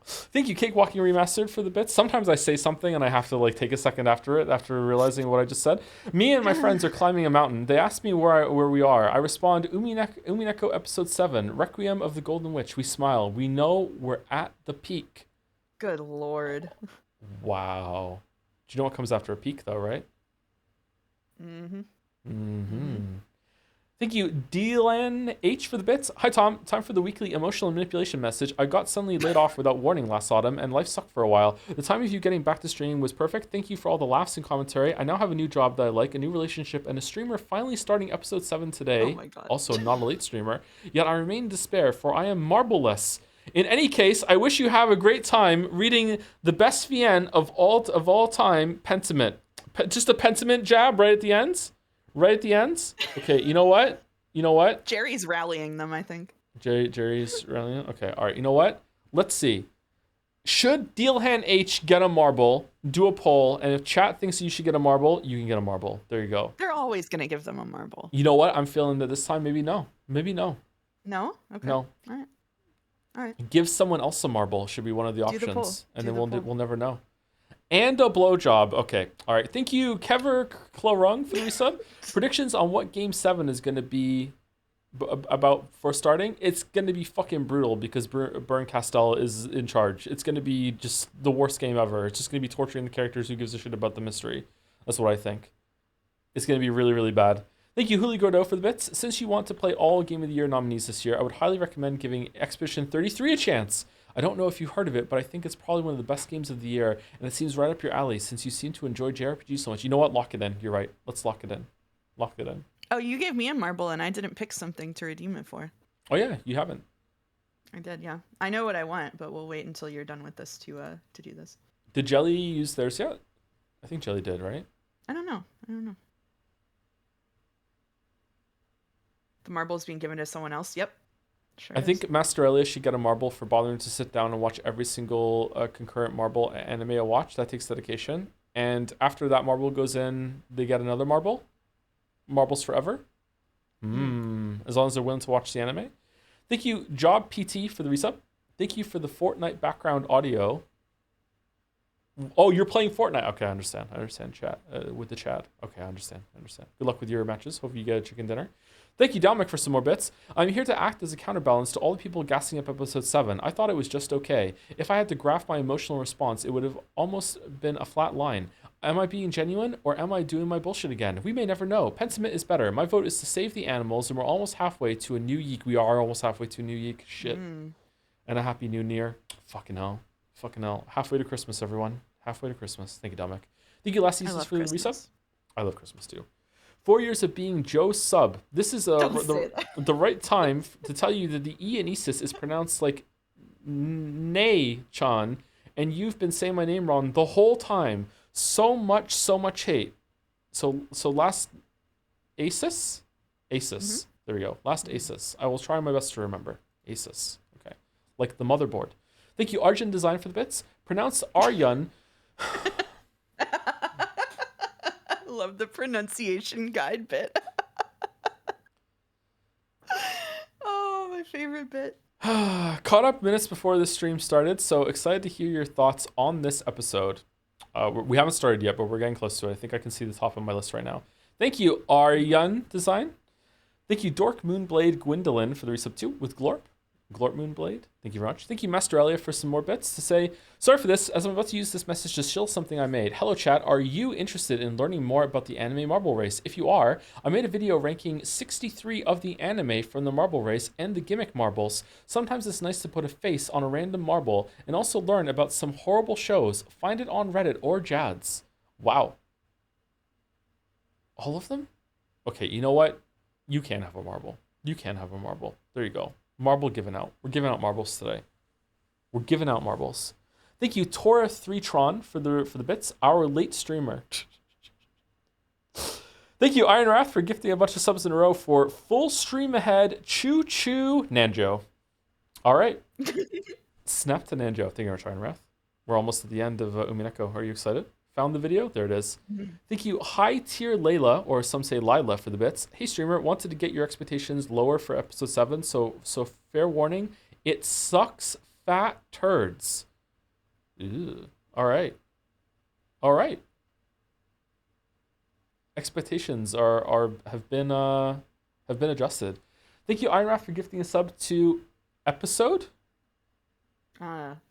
Thank you, Cake Walking Remastered, for the bits. Sometimes I say something and I have to like take a second after realizing what I just said. Me and my friends are climbing a mountain. They ask me where we are. I respond, Umineko episode 7, Requiem of the Golden Witch. We smile. We know we're at the peak. Good lord. Wow. Do you know what comes after a peak, though, right? Mm-hmm. Mm-hmm. Thank you, Dylan H, for the bits. Hi, Tom. Time for the weekly emotional manipulation message. I got suddenly laid off without warning last autumn, and life sucked for a while. The time of you getting back to streaming was perfect. Thank you for all the laughs and commentary. I now have a new job that I like, a new relationship, and a streamer finally starting episode 7 today. Oh my God. Also, not a late streamer. Yet I remain in despair, for I am marbleless. In any case, I wish you have a great time reading the best VN of all time, Pentiment. Just a Pentiment jab right at the ends? Right at the ends? Okay, you know what? Jerry's rallying them, I think. Jerry's rallying? Okay, all right. You know what? Let's see. Should Dealhan H get a marble? Do a poll, and if chat thinks you should get a marble, you can get a marble. There you go. They're always gonna give them a marble. You know what? I'm feeling that this time maybe no. Maybe no. No? Okay. No. All right. Give someone else a marble should be one of the Do the poll. options, and Do then the poll. we'll never know. And a blowjob. Okay. All right. Thank you, Kever Clorung, for the resub. Predictions on what Game 7 is going to be about for starting. It's going to be fucking brutal because Bern Castell is in charge. It's going to be just the worst game ever. It's just going to be torturing the characters. Who gives a shit about the mystery? That's what I think. It's going to be really, really bad. Thank you, Julio Gordo, for the bits. Since you want to play all Game of the Year nominees this year, I would highly recommend giving Expedition 33 a chance. I don't know if you've heard of it, but I think it's probably one of the best games of the year, and it seems right up your alley since you seem to enjoy JRPGs so much. You know what? Lock it in. You're right. Let's lock it in. Lock it in. Oh, you gave me a marble and I didn't pick something to redeem it for. Oh, yeah. You haven't. I did, yeah. I know what I want, but we'll wait until you're done with this to do this. Did Jelly use theirs yet? I think Jelly did, right? I don't know. The marble's being given to someone else. Yep. Sure I is. think Master Elia should get a marble for bothering to sit down and watch every single concurrent Marble anime I watch. That takes dedication. And after that marble goes in, they get another marble. Marbles forever. As long as they're willing to watch the anime. Thank you, Job PT, for the resub. Thank you for the Fortnite background audio. Oh, you're playing Fortnite. Okay, I understand. Chat with the chat. Okay, I understand. Good luck with your matches. Hope you get a chicken dinner. Thank you, Dominic, for some more bits. I'm here to act as a counterbalance to all the people gassing up episode 7. I thought it was just okay. If I had to graph my emotional response, it would have almost been a flat line. Am I being genuine, or am I doing my bullshit again? We may never know. Pentiment is better. My vote is to save the animals, and we're almost halfway to a new yeek. We are almost halfway to a new yeek. Shit. And a happy new year. Fucking hell. Halfway to Christmas, everyone. Halfway to Christmas. Thank you, Dominic. Thank you, Last Seasons, for the resub. I love Christmas, too. 4 years of being Joe's sub. This is the right time to tell you that the E in Isis is pronounced like Nay-chan, and you've been saying my name wrong the whole time. So much hate. So last Asus? Asus. There we go. Last Asus. I will try my best to remember. Asus. Okay. Like the motherboard. Thank you, Arjun Design, for the bits. Pronounced Arjun. Love the pronunciation guide bit. Oh, my favorite bit. Caught up minutes before the stream started, so excited to hear your thoughts on this episode. We haven't started yet, but we're getting close to it. I think I can see the top of my list right now. Thank you, Arjun Design. Thank you, Dork Moonblade Gwendolyn, for the resub 2 with Glorp. Glorp Moonblade, thank you very much. Thank you, Master Elia, for some more bits to say. Sorry for this, as I'm about to use this message to shill something I made. Hello, chat. Are you interested in learning more about the anime marble race? If you are, I made a video ranking 63 of the anime from the marble race and the gimmick marbles. Sometimes it's nice to put a face on a random marble and also learn about some horrible shows. Find it on Reddit or Jads. Wow. All of them? Okay, you know what? You can have a marble. You can have a marble. There you go. Marble given out. We're giving out marbles today. We're giving out marbles. Thank you, Tora3Tron, for the bits. Our late streamer. Thank you, Iron Wrath, for gifting a bunch of subs in a row for full stream ahead. Choo choo, Nanjo. All right. Snap to Nanjo. Thank you very much, Iron Wrath. We're almost at the end of Umineko. Are you excited? Found the video? There it is. Thank you, High Tier Layla, or some say Lila, for the bits. Hey, streamer, wanted to get your expectations lower for episode 7, so fair warning, it sucks fat turds. Ew. All right. Expectations have been adjusted. Thank you, Iron Wrath, for gifting a sub to episode.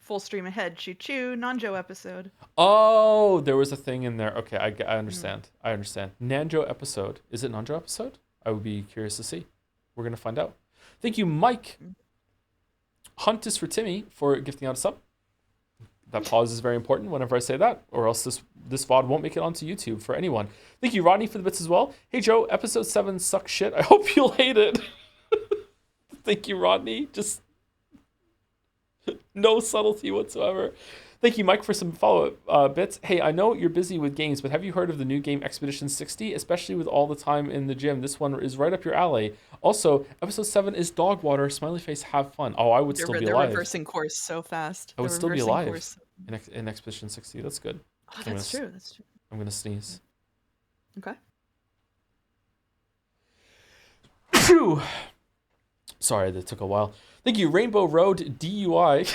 Full stream ahead, choo choo, Nanjo episode. Oh, there was a thing in there. Okay, I understand. I understand. Nanjo episode. Is it Nanjo episode? I would be curious to see. We're gonna find out. Thank you, Mike. Hunt is for Timmy for gifting out a sub. That pause is very important whenever I say that, or else this VOD won't make it onto YouTube for anyone. Thank you, Rodney, for the bits as well. Hey, Joe, episode 7 sucks shit. I hope you'll hate it. Thank you, Rodney. Just no subtlety whatsoever. Thank you, Mike, for some follow-up bits. Hey, I know you're busy with games, but have you heard of the new game Expedition 60? Especially with all the time in the gym. This one is right up your alley. Also, episode 7 is dog water. Smiley face, have fun. Oh, I would still be alive. They're reversing course so fast. I would still be alive in Expedition 60. That's good. Oh, that's true. I'm going to sneeze. Okay. Phew. Sorry, that took a while. Thank you, Rainbow Road DUI.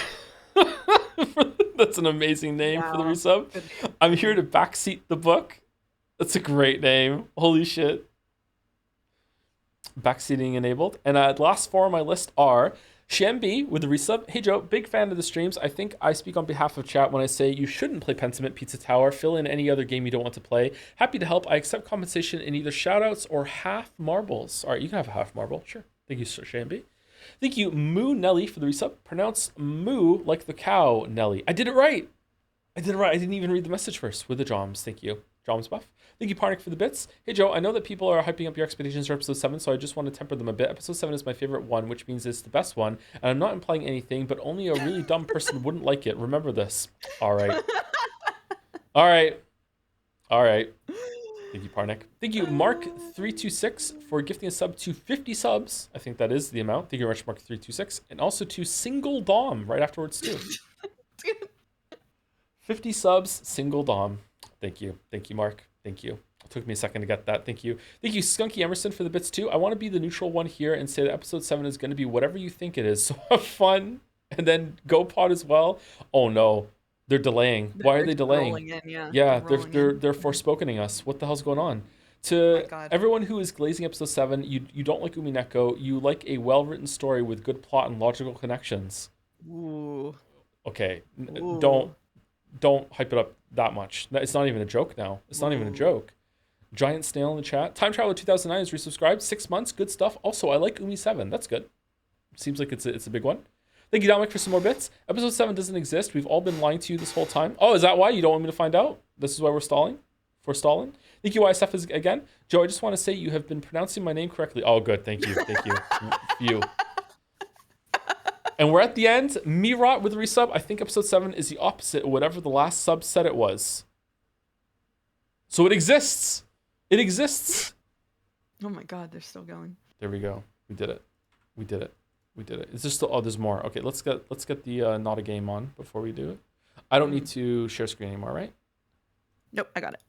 That's an amazing name for the resub. I'm here to backseat the book. That's a great name. Holy shit. Backseating enabled. And last four on my list are Shambi with the resub. Hey Joe, big fan of the streams. I think I speak on behalf of chat when I say you shouldn't play Pentiment Pizza Tower. Fill in any other game you don't want to play. Happy to help. I accept compensation in either shoutouts or half marbles. All right, you can have a half marble. Sure. Thank you, Sir Shambi. Thank you, Moo Nelly, for the resub. Pronounce moo like the cow, Nelly. I did it right. I didn't even read the message first with the Joms. Thank you. Joms buff. Thank you, Parnik, for the bits. Hey, Joe, I know that people are hyping up your expectations for episode 7, so I just want to temper them a bit. Episode 7 is my favorite one, which means it's the best one. And I'm not implying anything, but only a really dumb person wouldn't like it. Remember this. All right. All right. Thank you, Parnik. Thank you, Mark326, for gifting a sub to 50 subs. I think that is the amount. Thank you very much, Mark326. And also to Single Dom right afterwards, too. 50 subs, Single Dom. Thank you. Thank you, Mark. Thank you. It took me a second to get that. Thank you. Thank you, Skunky Emerson, for the bits, too. I want to be the neutral one here and say that episode 7 is going to be whatever you think it is. So have fun. And then GoPod as well. Oh, no. They're delaying. Why are they delaying? Yeah, they're forspokening us. What the hell's going on? To everyone who is glazing episode 7, you don't like Umineko. You like a well-written story with good plot and logical connections. Ooh. Okay, don't hype it up that much. It's not even a joke now. It's not even a joke. Giant Snail in the chat. Time Traveler 2009 is resubscribed. 6 months. Good stuff. Also, I like Umi 7. That's good. Seems like it's a big one. Thank you, Dominic, for some more bits. Episode 7 doesn't exist. We've all been lying to you this whole time. Oh, is that why? You don't want me to find out? This is why we're stalling? For stalling? Thank you, YSF, again. Joe, I just want to say you have been pronouncing my name correctly. Oh, good. Thank you. Thank you. You. And we're at the end. Mirot with a resub. I think episode 7 is the opposite of whatever the last sub said it was. So it exists. It exists. Oh my god, they're still going. There we go. We did it. It's just still, there's more. Okay, let's get the not a game on before we do it. I don't need to share screen anymore, right? Nope, I got it.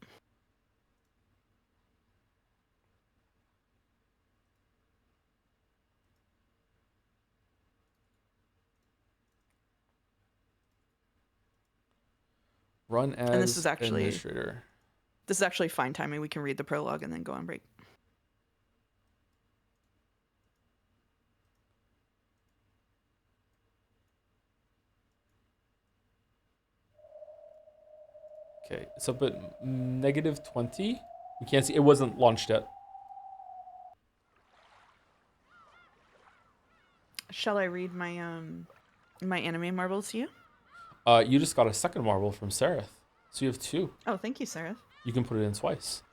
Run as and this is actually administrator. This is actually fine timing. We can read the prologue and then go on break. Okay, it's up at -20. We can't see. It wasn't launched yet. Shall I read my my anime marbles to you? You just got a second marble from Seraph, so you have 2. Oh, thank you, Sarah. You can put it in twice.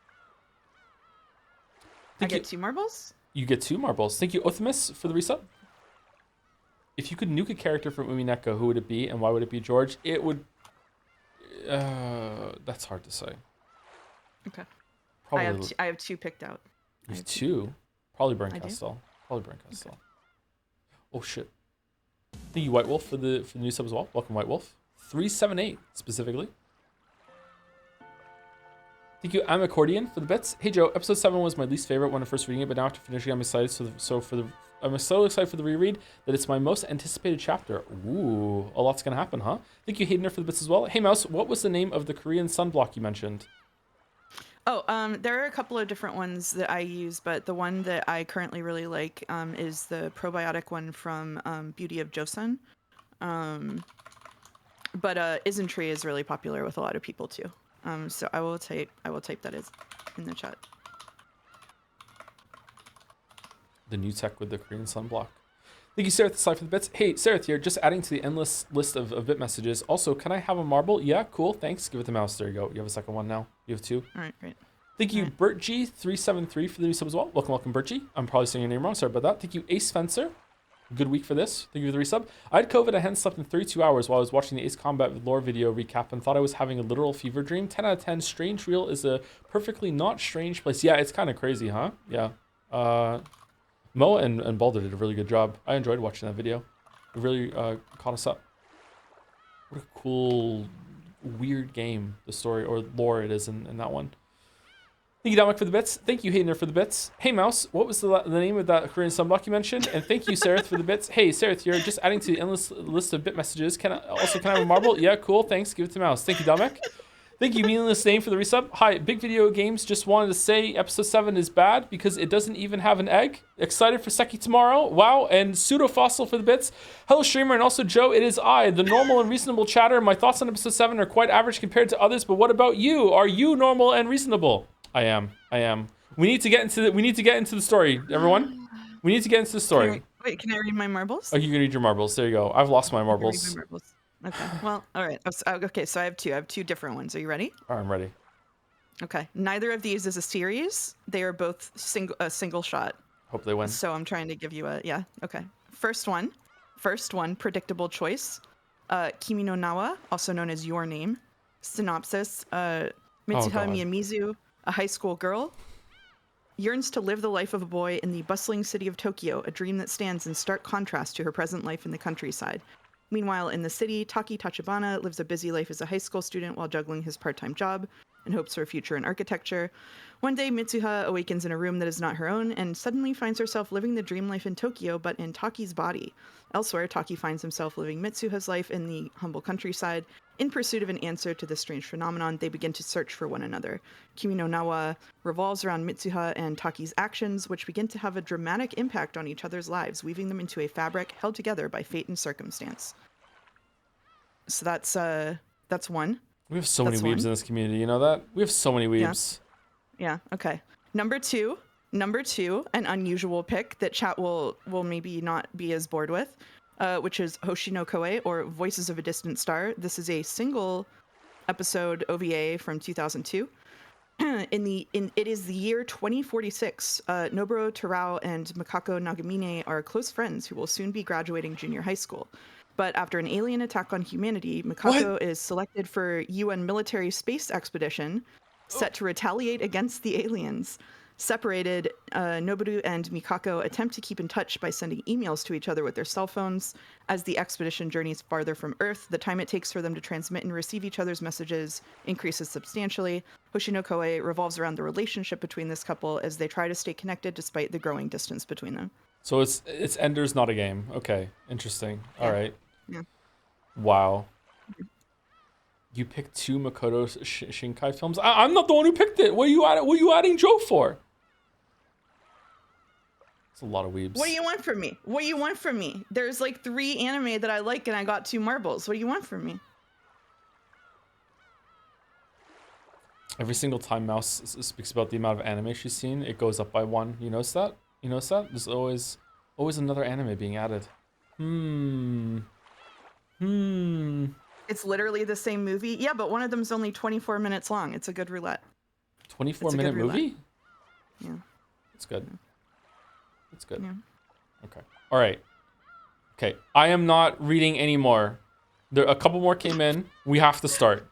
I get 2 marbles? You get 2 marbles. Thank you, Othimus, for the resub. If you could nuke a character from Umineko, who would it be, and why would it be George? It would... that's hard to say. Okay. Probably... I have 2 picked out. You have 2? Probably Burn I do? Castle. Probably Burn Castle. Okay. Oh, shit. Thank you, White Wolf, for the new sub as well. Welcome, White Wolf. 378, specifically. Thank you, I'm Accordion, for the bits. Hey, Joe, episode 7 was my least favorite when I first reading it, but now after finishing, I'm excited. I'm so excited for the reread that it's my most anticipated chapter. Ooh, a lot's gonna happen, huh? Thank you, Haydener, for the bits as well. Hey, Mouse, what was the name of the Korean sunblock you mentioned? Oh, there are a couple of different ones that I use, but the one that I currently really like is the probiotic one from Beauty of Joseon. But Isntree is really popular with a lot of people too. So I will type that is in the chat. The new tech with the Korean sunblock. Thank you, Sarah, for the bits. Hey, Sarah here, just adding to the endless list of bit messages. Also, can I have a marble? Yeah, cool, thanks. Give it to Mouse. There you go. You have a second one now. You have 2. All right, great. Thank you, Bert G373 for the new sub as well. Welcome, Bert G. I'm probably saying your name wrong. Sorry about that. Thank you, Ace Fencer. Good week for this. Thank you for the resub. I had COVID. I hadn't slept in 32 hours while I was watching the Ace Combat lore video recap and thought I was having a literal fever dream. 10 out of 10. Strange Real is a perfectly not strange place. Yeah, it's kind of crazy, huh? Yeah. Mo and Balder did a really good job. I enjoyed watching that video. It really caught us up. What a cool, weird game, the story or lore it is in that one. Thank you, Dominic, for the bits. Thank you, Haydener, for the bits. Hey, Mouse, what was the name of that Korean sunblock you mentioned? And thank you, Sarah, for the bits. Hey, Sarah, here, just adding to the endless list of bit messages. Can I have a marble? Yeah, cool. Thanks. Give it to Mouse. Thank you, Dominic. Thank you, meaningless name, for the resub. Hi, Big Video Games. Just wanted to say episode 7 is bad because it doesn't even have an egg. Excited for Seki tomorrow. Wow. And Pseudo Fossil for the bits. Hello, streamer, and also Joe. It is I, the normal and reasonable chatter. My thoughts on episode 7 are quite average compared to others, but what about you? Are you normal and reasonable? I am. We need to get into the story, everyone. We need to get into the story. Can I read my marbles? Oh, you can read your marbles. There you go. I've lost my marbles. Read my marbles. Okay. Well, all right. Okay, so I have 2. I have 2 different ones. Are you ready? All right, I'm ready. Okay. Neither of these is a series. They are both a single shot. Hope they win. So I'm trying to give you yeah. Okay. First one, predictable choice. Kimi no Nawa, also known as Your Name. Synopsis. Mitsuha Miyamizu, a high school girl, yearns to live the life of a boy in the bustling city of Tokyo, a dream that stands in stark contrast to her present life in the countryside. Meanwhile, in the city, Taki Tachibana lives a busy life as a high school student while juggling his part-time job and hopes for a future in architecture. One day, Mitsuha awakens in a room that is not her own and suddenly finds herself living the dream life in Tokyo, but in Taki's body. Elsewhere, Taki finds himself living Mitsuha's life in the humble countryside. In pursuit of an answer to this strange phenomenon, they begin to search for one another. Kimi no Nawa revolves around Mitsuha and Taki's actions, which begin to have a dramatic impact on each other's lives, weaving them into a fabric held together by fate and circumstance. So that's one. We have so many weebs in this community, you know that? We have so many weebs. Yeah, okay. Number two, an unusual pick that chat will maybe not be as bored with. Which is Hoshino Koe, or Voices of a Distant Star. This is a single episode OVA from 2002. It is the year 2046. Noburo Terao and Makako Nagamine are close friends who will soon be graduating junior high school. But after an alien attack on humanity, Makako is selected for UN military space expedition set to retaliate against the aliens. Separated, Noboru and Mikako attempt to keep in touch by sending emails to each other with their cell phones. As the expedition journeys farther from Earth, the time it takes for them to transmit and receive each other's messages increases substantially. Hoshino Koe revolves around the relationship between this couple as they try to stay connected despite the growing distance between them. So it's Ender's not a game. Okay, interesting. All right. Yeah. Wow. You picked 2 Makoto Shinkai films. I'm not the one who picked it. What are you adding Joe for? It's a lot of weebs. What do you want from me? There's like 3 anime that I like and I got 2 marbles. What do you want from me? Every single time Mouse speaks about the amount of anime she's seen, it goes up by 1. You notice that? There's always another anime being added. It's literally the same movie. Yeah, but one of them's only 24 minutes long. It's a good roulette. 24-minute movie? Yeah. It's good. That's good. Yeah. Okay. All right. Okay. I am not reading anymore. There a couple more came in. We have to start.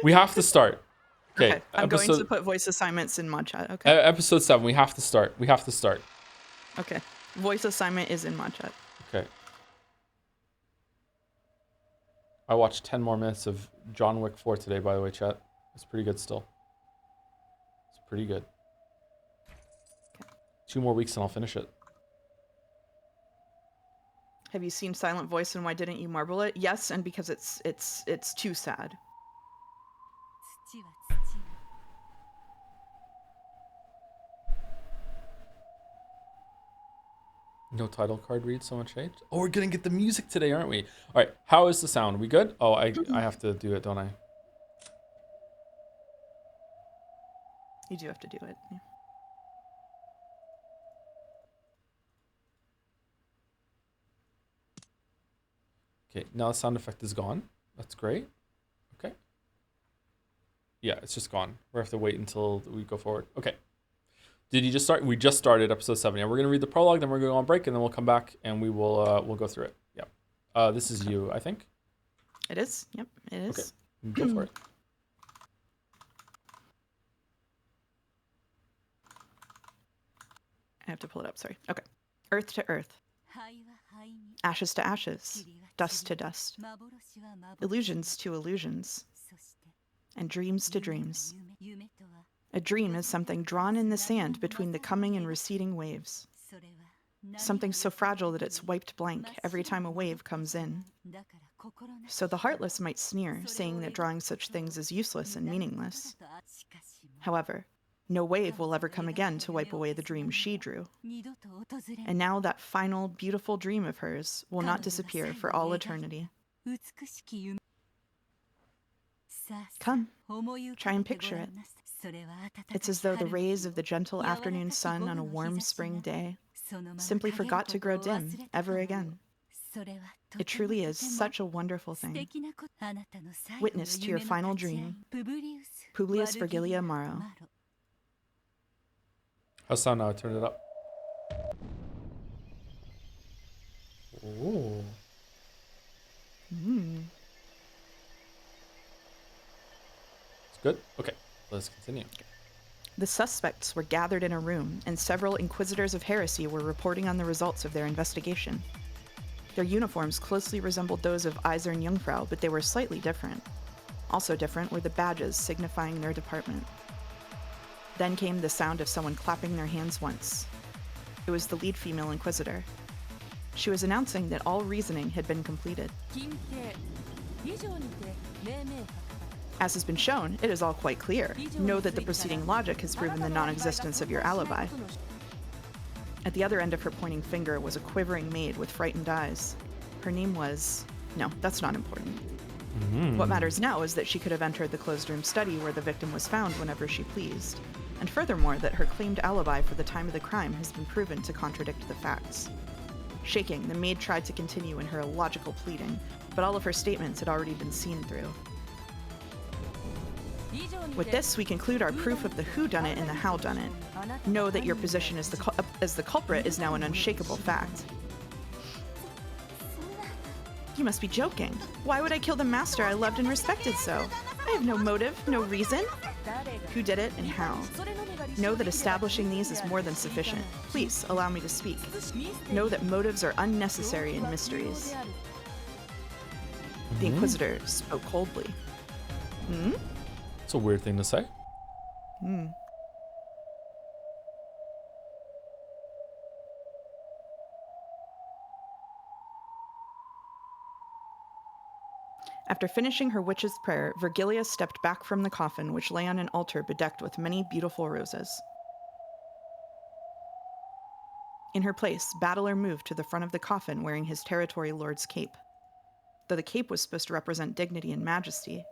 Okay. I'm going to put voice assignments in mod chat. Okay. Episode 7. We have to start. Okay. Voice assignment is in mod chat. Okay. I watched 10 more minutes of John Wick 4 today, by the way, chat. It's pretty good still. It's pretty good. 2 more weeks and I'll finish it. Have you seen Silent Voice and why didn't you marble it? Yes, and because it's too sad. No title card read, so much hate. Oh, we're gonna get the music today, aren't we? All right, how is the sound? We good? Oh, I have to do it, don't I? You do have to do it. Yeah. Okay, now the sound effect is gone. That's great. Okay. Yeah, it's just gone. We have to wait until we go forward. Okay. Did you just start? We just started episode 7. Yeah, we're gonna read the prologue, then we're gonna go on break, and then we'll come back and we'll go through it. Yeah. This is you, I think. It is. Yep, it is. Okay. Go for it. I have to pull it up. Sorry. Okay. Earth to earth. Ashes to ashes. Dust to dust. Illusions to illusions. And dreams to dreams. A dream is something drawn in the sand between the coming and receding waves. Something so fragile that it's wiped blank every time a wave comes in. So the heartless might sneer, saying that drawing such things is useless and meaningless. However, no wave will ever come again to wipe away the dream she drew. And now that final, beautiful dream of hers will not disappear for all eternity. Come, try and picture it. It's as though the rays of the gentle afternoon sun on a warm spring day simply forgot to grow dim ever again. It truly is such a wonderful thing. Witness to your final dream. Publius Virgilia Maro. How's sound now? I turned it up. Ooh. It's good? Okay, let's continue. The suspects were gathered in a room, and several inquisitors of heresy were reporting on the results of their investigation. Their uniforms closely resembled those of Eisern Jungfrau, but they were slightly different. Also different were the badges signifying their department. Then came the sound of someone clapping their hands once. It was the lead female inquisitor. She was announcing that all reasoning had been completed. As has been shown, it is all quite clear. Know that the preceding logic has proven the non-existence of your alibi. At the other end of her pointing finger was a quivering maid with frightened eyes. Her name was... No, that's not important. What matters now is that she could have entered the closed-room study where the victim was found whenever she pleased. And furthermore, that her claimed alibi for the time of the crime has been proven to contradict the facts. Shaking, the maid tried to continue in her illogical pleading, but all of her statements had already been seen through. With this, we conclude our proof of the whodunit and the howdunit. Know that your position as the culprit is now an unshakable fact. You must be joking. Why would I kill the master I loved and respected so? I have no motive, no reason. Who did it and how? Know that establishing these is more than sufficient. Please, allow me to speak. Know that motives are unnecessary in mysteries. The Inquisitor spoke coldly. It's a weird thing to say. After finishing her witch's prayer, Virgilia stepped back from the coffin, which lay on an altar bedecked with many beautiful roses. In her place, Battler moved to the front of the coffin wearing his territory lord's cape. Though the cape was supposed to represent dignity and majesty,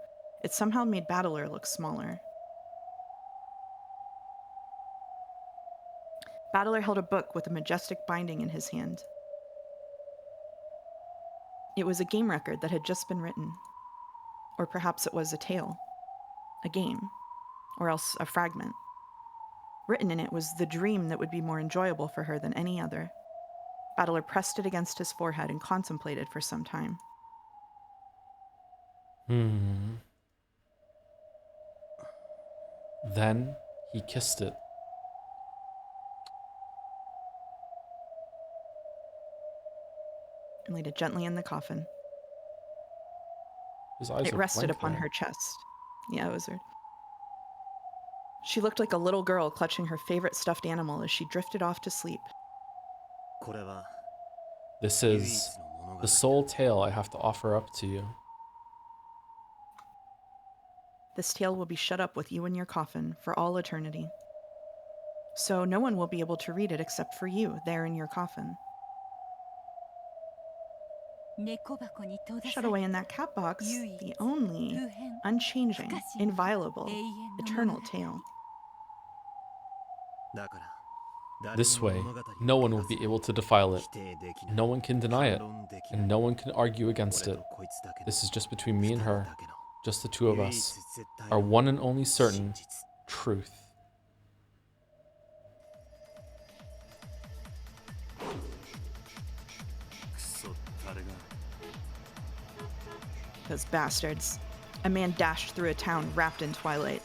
it somehow made Battler look smaller. Battler held a book with a majestic binding in his hand. It was a game record that had just been written. Or perhaps it was a tale, a game, or else a fragment. Written in it was the dream that would be more enjoyable for her than any other. Battler pressed it against his forehead and contemplated for some time. Then he kissed it. And laid it gently in the coffin. His eyes It are rested blank upon there. her chest. Yeah, it was weird. She looked like a little girl clutching her favorite stuffed animal as she drifted off to sleep. これは This 唯一 is の物語 the sole tale I have to offer up to you. This tale will be shut up with you in your coffin for all eternity. So no one will be able to read it except for you there in your coffin. Shut away in that cat box, the only, unchanging, inviolable, eternal tale. だから誰 This にも way, 物語を no one will 聞かせ be able to defile it. 否定できない No one can deny it, 反論でき and ない no one can argue against 俺 it. とこいつだけの This is just between me and 二人 her, だけの just the two of 唯一 us. 絶対 Our の one and only certain 真実 truth. クソ誰が Those bastards. A man dashed through a town wrapped in twilight.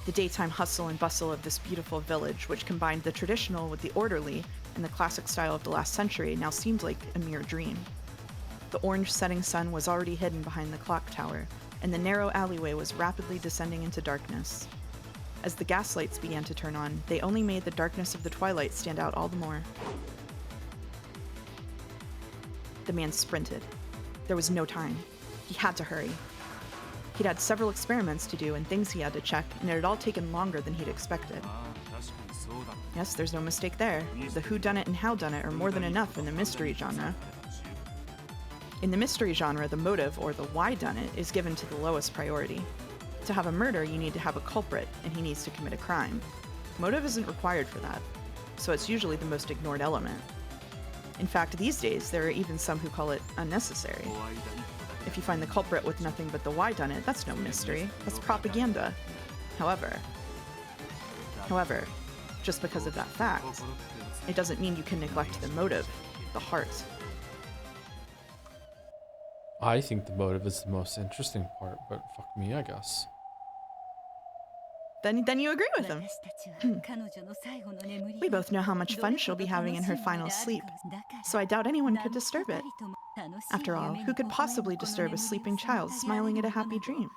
The daytime hustle and bustle of this beautiful village, which combined the traditional with the orderly and the classic style of the last century, now seemed like a mere dream. The orange setting sun was already hidden behind the clock tower, and the narrow alleyway was rapidly descending into darkness. As the gaslights began to turn on, they only made the darkness of the twilight stand out all the more. The man sprinted. There was no time. He had to hurry. He'd had several experiments to do and things he had to check, and it had all taken longer than he'd expected. Yes, there's no mistake there. The whodunit and howdunit are more than enough in the mystery genre. In the mystery genre, the motive, or the whydunit, is given to the lowest priority. To have a murder, you need to have a culprit, and he needs to commit a crime. Motive isn't required for that, so it's usually the most ignored element. In fact, these days, there are even some who call it unnecessary. If you find the culprit with nothing but the whydunit, that's no mystery. That's propaganda. However, just because of that fact, it doesn't mean you can neglect the motive, the heart. I think the motive is the most interesting part, but fuck me, I guess. Then you agree with him. We both know how much fun she'll be having in her final sleep, so I doubt anyone could disturb it. After all, who could possibly disturb a sleeping child smiling at a happy dream?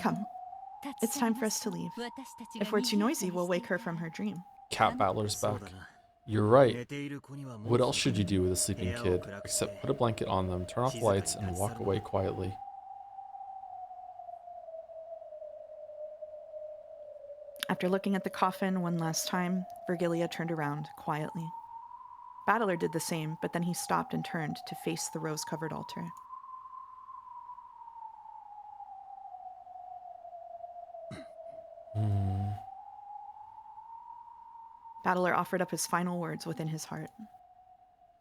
Come, it's time for us to leave. If we're too noisy, we'll wake her from her dream. Cat Battler's そう back. だな You're right. 寝ている子にはもう What else should you do with a sleeping 部屋を kid 暗くして except put a blanket on them, turn off the lights, and walk away quietly? After looking at the coffin one last time, Virgilia turned around quietly. Battler did the same, but then he stopped and turned to face the rose-covered altar. Battler offered up his final words within his heart.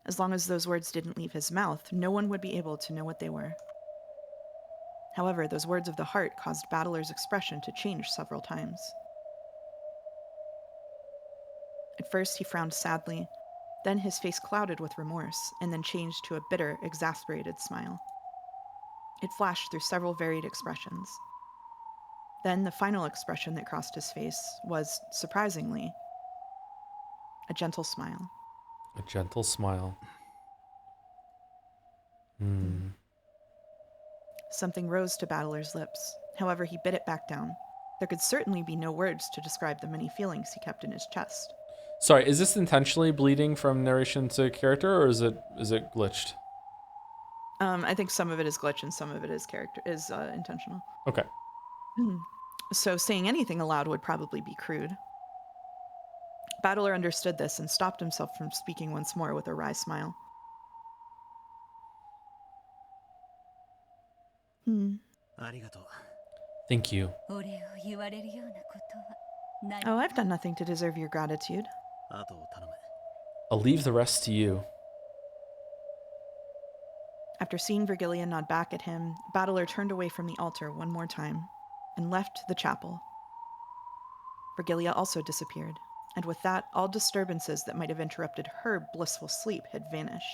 As long as those words didn't leave his mouth, no one would be able to know what they were. However, those words of the heart caused Battler's expression to change several times. At first, he frowned sadly, then his face clouded with remorse, and then changed to a bitter, exasperated smile. It flashed through several varied expressions. Then the final expression that crossed his face was, surprisingly, a gentle smile. A gentle smile. Something rose to Battler's lips. However, he bit it back down. There could certainly be no words to describe the many feelings he kept in his chest. Sorry, is this intentionally bleeding from narration to character, or is it glitched? I think some of it is glitch and some of it is intentional. Okay. So saying anything aloud would probably be crude. Battler understood this and stopped himself from speaking once more with a wry smile. ありがとう Thank you. Oh, I've done nothing to deserve your gratitude. あとを頼む I'll leave the rest to you. After seeing Virgilia nod back at him, Battler turned away from the altar one more time. and left the chapel. Virgilia also disappeared, and with that, all disturbances that might have interrupted her blissful sleep had vanished.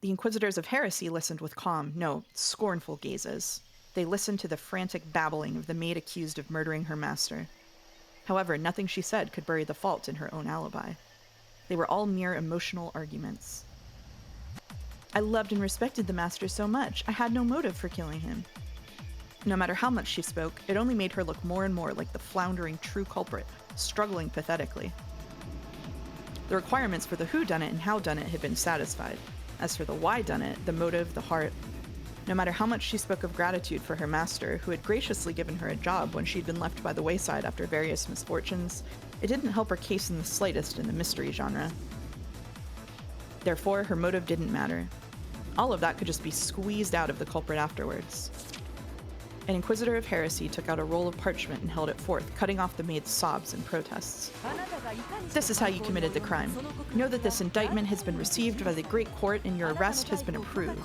The Inquisitors of Heresy listened with calm, no, scornful gazes. They listened to the frantic babbling of the maid accused of murdering her master. However, nothing she said could bury the fault in her own alibi. They were all mere emotional arguments. I loved and respected the master so much, I had no motive for killing him. No matter how much she spoke, it only made her look more and more like the floundering true culprit, struggling pathetically. The requirements for the whodunit and howdunit had been satisfied. As for the whydunit, the motive, the heart, no matter how much she spoke of gratitude for her master, who had graciously given her a job when she'd been left by the wayside after various misfortunes, it didn't help her case in the slightest in the mystery genre. Therefore, her motive didn't matter. All of that could just be squeezed out of the culprit afterwards. An Inquisitor of Heresy took out a roll of parchment and held it forth, cutting off the maid's sobs and protests. This is how you committed the crime. Know that this indictment has been received by the Great Court and your arrest has been approved.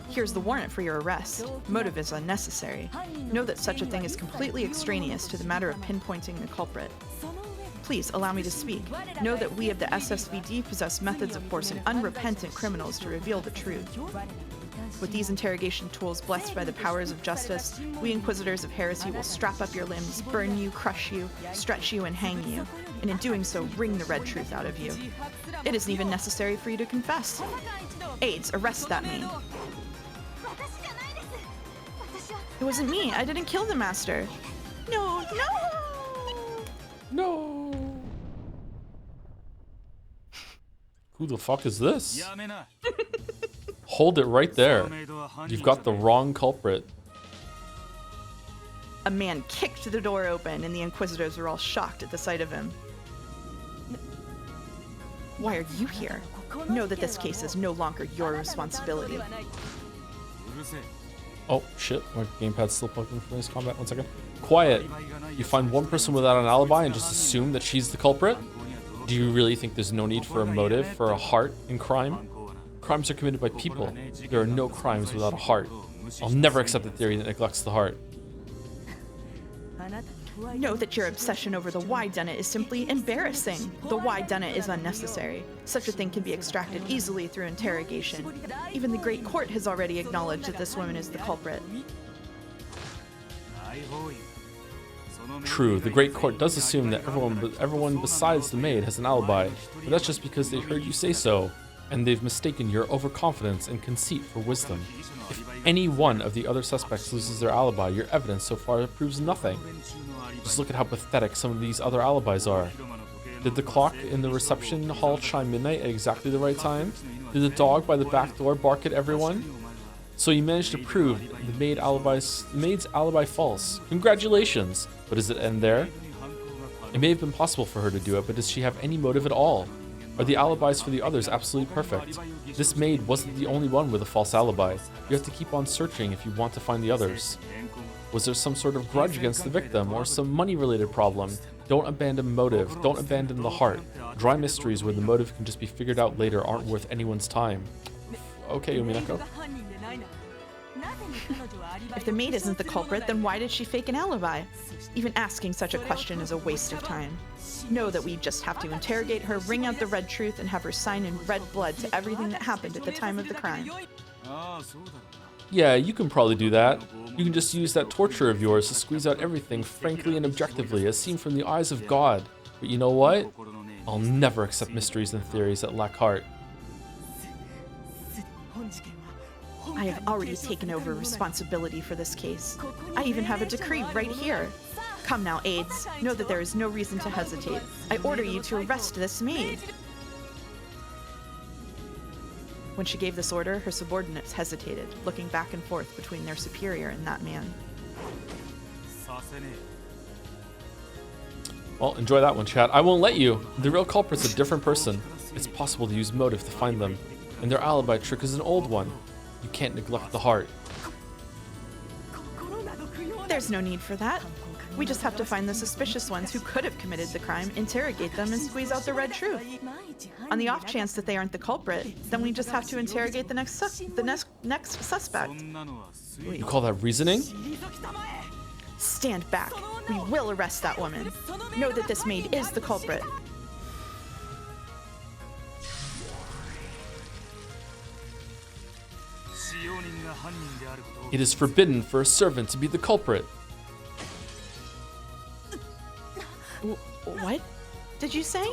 Here's the warrant for your arrest. Motive is unnecessary. Know that such a thing is completely extraneous to the matter of pinpointing the culprit. Please allow me to speak. Know that we of the SSVD possess methods of forcing unrepentant criminals to reveal the truth. With these interrogation tools blessed by the powers of justice, we Inquisitors of Heresy will strap up your limbs, burn you, crush you, stretch you, and hang you, and in doing so, wring the red truth out of you. It isn't even necessary for you to confess. Aides, arrest that maid. It wasn't me. I didn't kill the master. No. No. Who the fuck is this? Hold it right there. You've got the wrong culprit. A man kicked the door open, and the Inquisitors were all shocked at the sight of him. Why are you here? Know that this case is no longer your responsibility. Oh, shit. My gamepad's still plugged in for this combat. 1 second. Quiet. You find one person without an alibi and just assume that she's the culprit? Do you really think there's no need for a motive, for a heart in crime? Crimes are committed by people. There are no crimes without a heart. I'll never accept the theory that neglects the heart. Know that your obsession over the whydunit is simply embarrassing. The whydunit is unnecessary. Such a thing can be extracted easily through interrogation. Even the Great Court has already acknowledged that this woman is the culprit. True, the Great Court does assume that everyone besides the maid has an alibi, but that's just because they heard you say so, and they've mistaken your overconfidence and conceit for wisdom. If any one of the other suspects loses their alibi, your evidence so far proves nothing. Just look at how pathetic some of these other alibis are. Did the clock in the reception hall chime midnight at exactly the right time? Did the dog by the back door bark at everyone? So you managed to prove the maid's alibi false. Congratulations! But does it end there? It may have been possible for her to do it, but does she have any motive at all? Are the alibis for the others absolutely perfect? This maid wasn't the only one with a false alibi. You have to keep on searching if you want to find the others. Was there some sort of grudge against the victim, or some money-related problem? Don't abandon motive. Don't abandon the heart. Dry mysteries where the motive can just be figured out later aren't worth anyone's time. Okay, Umineko. If the maid isn't the culprit, then why did she fake an alibi? Even asking such a question is a waste of time. Know that we just have to interrogate her, wring out the red truth, and have her sign in red blood to everything that happened at the time of the crime. Yeah, you can probably do that. You can just use that torture of yours to squeeze out everything frankly and objectively, as seen from the eyes of God. But you know what? I'll never accept mysteries and theories that lack heart. I have already taken over responsibility for this case. I even have a decree right here. Come now, aides. Know that there is no reason to hesitate. I order you to arrest this maid. When she gave this order, her subordinates hesitated, looking back and forth between their superior and that man. Well, enjoy that one, chat. I won't let you. The real culprit's a different person. It's possible to use motive to find them. And their alibi trick is an old one. You can't neglect the heart. There's no need for that. We just have to find the suspicious ones who could have committed the crime, interrogate them, and squeeze out the red truth. On the off chance that they aren't the culprit, then we just have to interrogate the next suspect. You call that reasoning? Stand back. We will arrest that woman. Know that this maid is the culprit. It is forbidden for a servant to be the culprit. What did you say?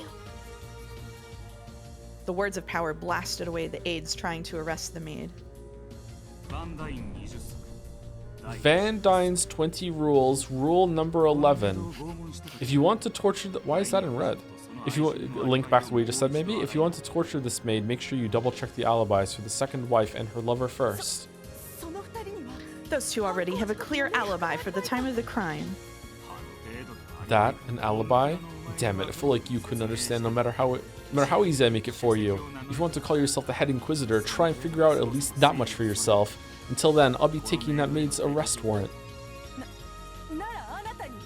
The words of power blasted away the aides trying to arrest the maid. Van Dyne's 20 rules, rule number 11. If you want to torture why is that in red? If you link back to what you just said, maybe? If you want to torture this maid, make sure you double check the alibis for the second wife and her lover first. Those two already have a clear alibi for the time of the crime. That, an alibi? Damn it, I feel like you couldn't understand no matter how easy I make it for you. If you want to call yourself the head inquisitor, try and figure out at least that much for yourself. Until then, I'll be taking that maid's arrest warrant.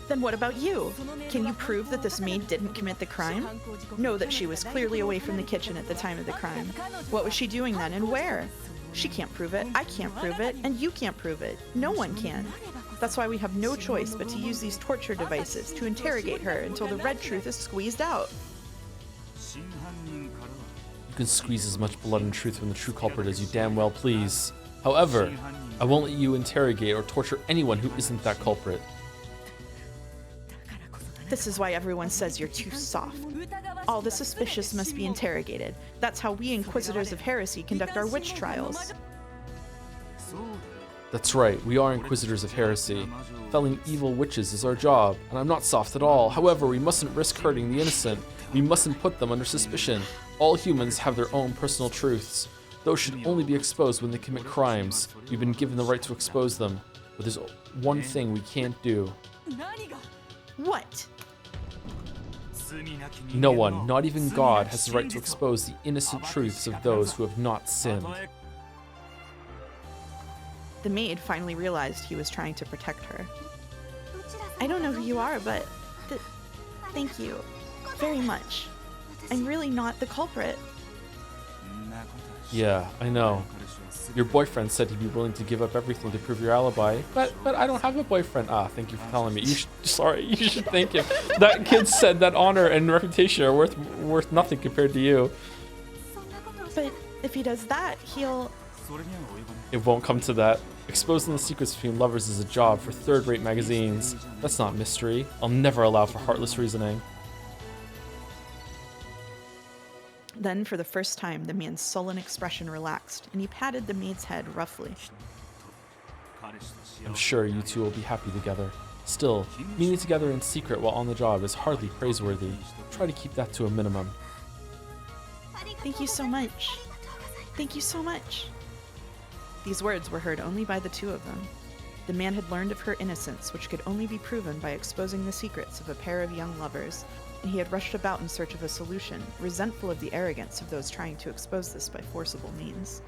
Then what about you? Can you prove that this maid didn't commit the crime? Know that she was clearly away from the kitchen at the time of the crime. What was she doing then and where? She can't prove it, I can't prove it, and you can't prove it. No one can. That's why we have no choice but to use these torture devices to interrogate her until the red truth is squeezed out. You can squeeze as much blood and truth from the true culprit as you damn well please. However, I won't let you interrogate or torture anyone who isn't that culprit. This is why everyone says you're too soft. All the suspicious must be interrogated. That's how we Inquisitors of Heresy conduct our witch trials. That's right, we are Inquisitors of Heresy. Felling evil witches is our job, and I'm not soft at all. However, we mustn't risk hurting the innocent. We mustn't put them under suspicion. All humans have their own personal truths. Those should only be exposed when they commit crimes. We've been given the right to expose them, but there's one thing we can't do. What? No one, not even God, has the right to expose the innocent truths of those who have not sinned. The maid finally realized he was trying to protect her. I don't know who you are, but thank you very much. I'm really not the culprit. Yeah, I know. Your boyfriend said he'd be willing to give up everything to prove your alibi, but I don't have a boyfriend. Ah, thank you for telling me. You should thank him. That kid said that honor and reputation are worth nothing compared to you. But if he does that, he'll... It won't come to that. Exposing the secrets between lovers is a job for third-rate magazines. That's not mystery. I'll never allow for heartless reasoning. Then, for the first time, the man's sullen expression relaxed, and he patted the maid's head roughly. I'm sure you two will be happy together. Still, meeting together in secret while on the job is hardly praiseworthy. Try to keep that to a minimum. Thank you so much. Thank you so much. These words were heard only by the two of them. The man had learned of her innocence, which could only be proven by exposing the secrets of a pair of young lovers, and he had rushed about in search of a solution, resentful of the arrogance of those trying to expose this by forcible means.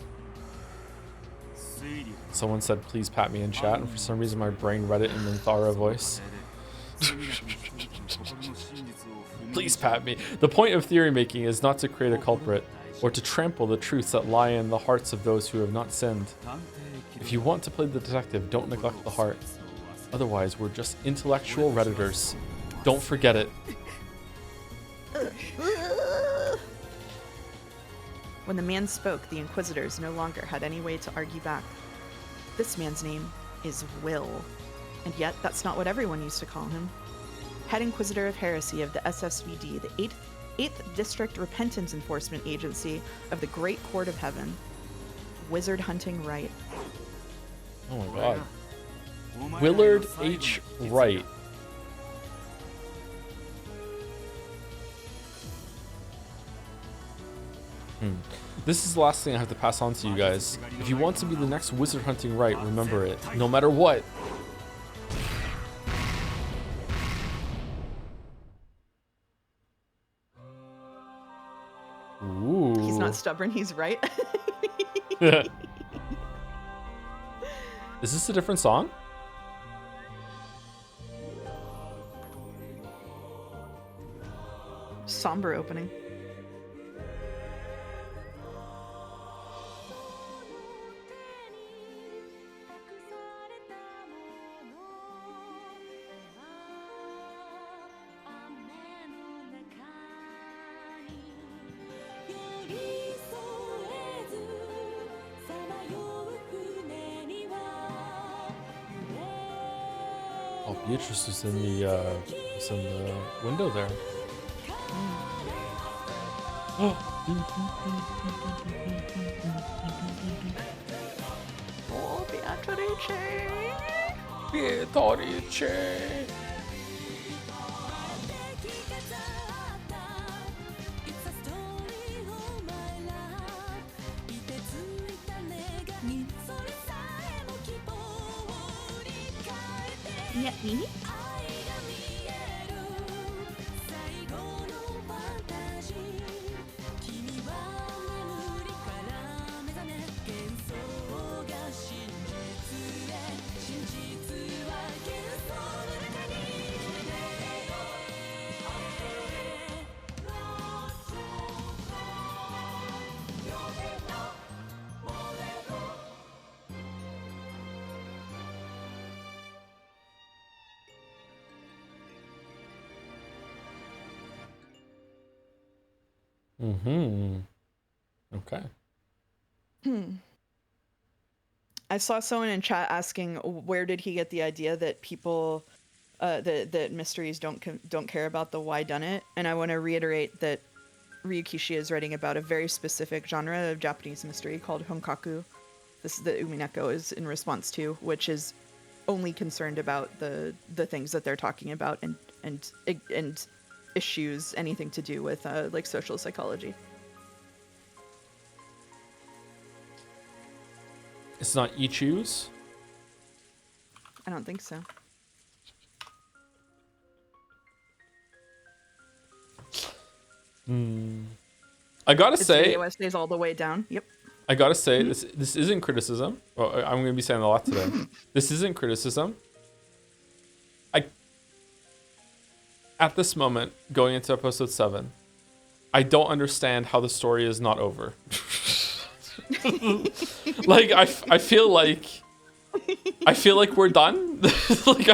Someone said, please pat me in chat, and for some reason my brain read it in the Thara voice. Please pat me. The point of theory making is not to create a culprit, or to trample the truths that lie in the hearts of those who have not sinned. If you want to play the detective, don't neglect the heart. Otherwise, we're just intellectual Redditors. Don't forget it. When the man spoke, the Inquisitors no longer had any way to argue back. This man's name is Will, and yet that's not what everyone used to call him. Head Inquisitor of Heresy of the SSVD, the 8th District Repentance Enforcement Agency of the Great Court of Heaven. Wizard hunting Wright. Oh my god. Willard H. Wright. This is the last thing I have to pass on to you guys. If you want to be the next wizard hunting right, remember it. No matter what. Ooh. He's not stubborn, he's right. Is this a different song? somber opening. Oh, Beatrice is in the window there. Oh, Beatrice. Beatrice. Yeah, me? Mm-hmm. Okay. I saw someone in chat asking where did he get the idea that people that mysteries don't care about the why done it, and I want to reiterate that Ryukishi is writing about a very specific genre of Japanese mystery called honkaku. This is that Umineko is in response to, which is only concerned about the things that they're talking about and issues anything to do with like social psychology. It's not Ichus. I don't think so. I gotta It's say, stays all the way down. Yep. I gotta say, this isn't criticism. Well, I'm gonna be saying a lot today. This isn't criticism. At this moment, going into episode 7, I don't understand how the story is not over. Like I feel like we're done. Like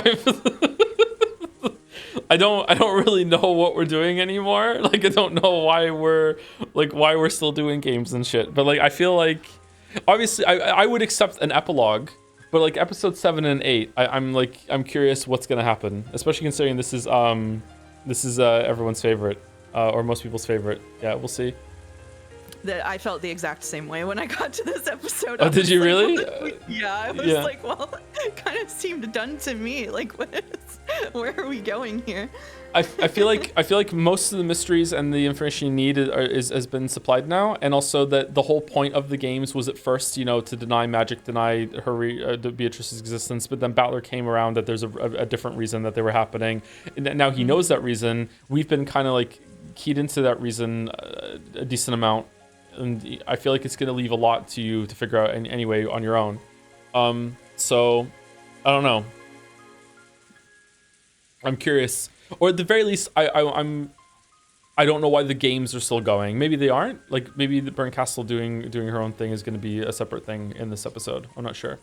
I don't really know what we're doing anymore. Like I don't know why we're still doing games and shit. But like I feel like obviously I would accept an epilogue, but like episode 7 and 8, I'm curious what's gonna happen, especially considering this is everyone's favorite or most people's favorite. Yeah, we'll see. That I felt the exact same way when I got to this episode. Oh, did you really? Yeah, I was like, well, it kind of seemed done to me. Like, where are we going here? I feel like most of the mysteries and the information you need has been supplied now, and also that the whole point of the games was at first, to deny Magic, deny her Beatrice's existence, but then Battler came around that there's a different reason that they were happening, and now he knows that reason. We've been kind of like keyed into that reason a decent amount, and I feel like it's going to leave a lot to you to figure out anyway on your own. So I don't know. I'm curious. Or at the very least, I don't know why the games are still going. Maybe they aren't. Like maybe the Burn Castle doing her own thing is going to be a separate thing in this episode. I'm not sure.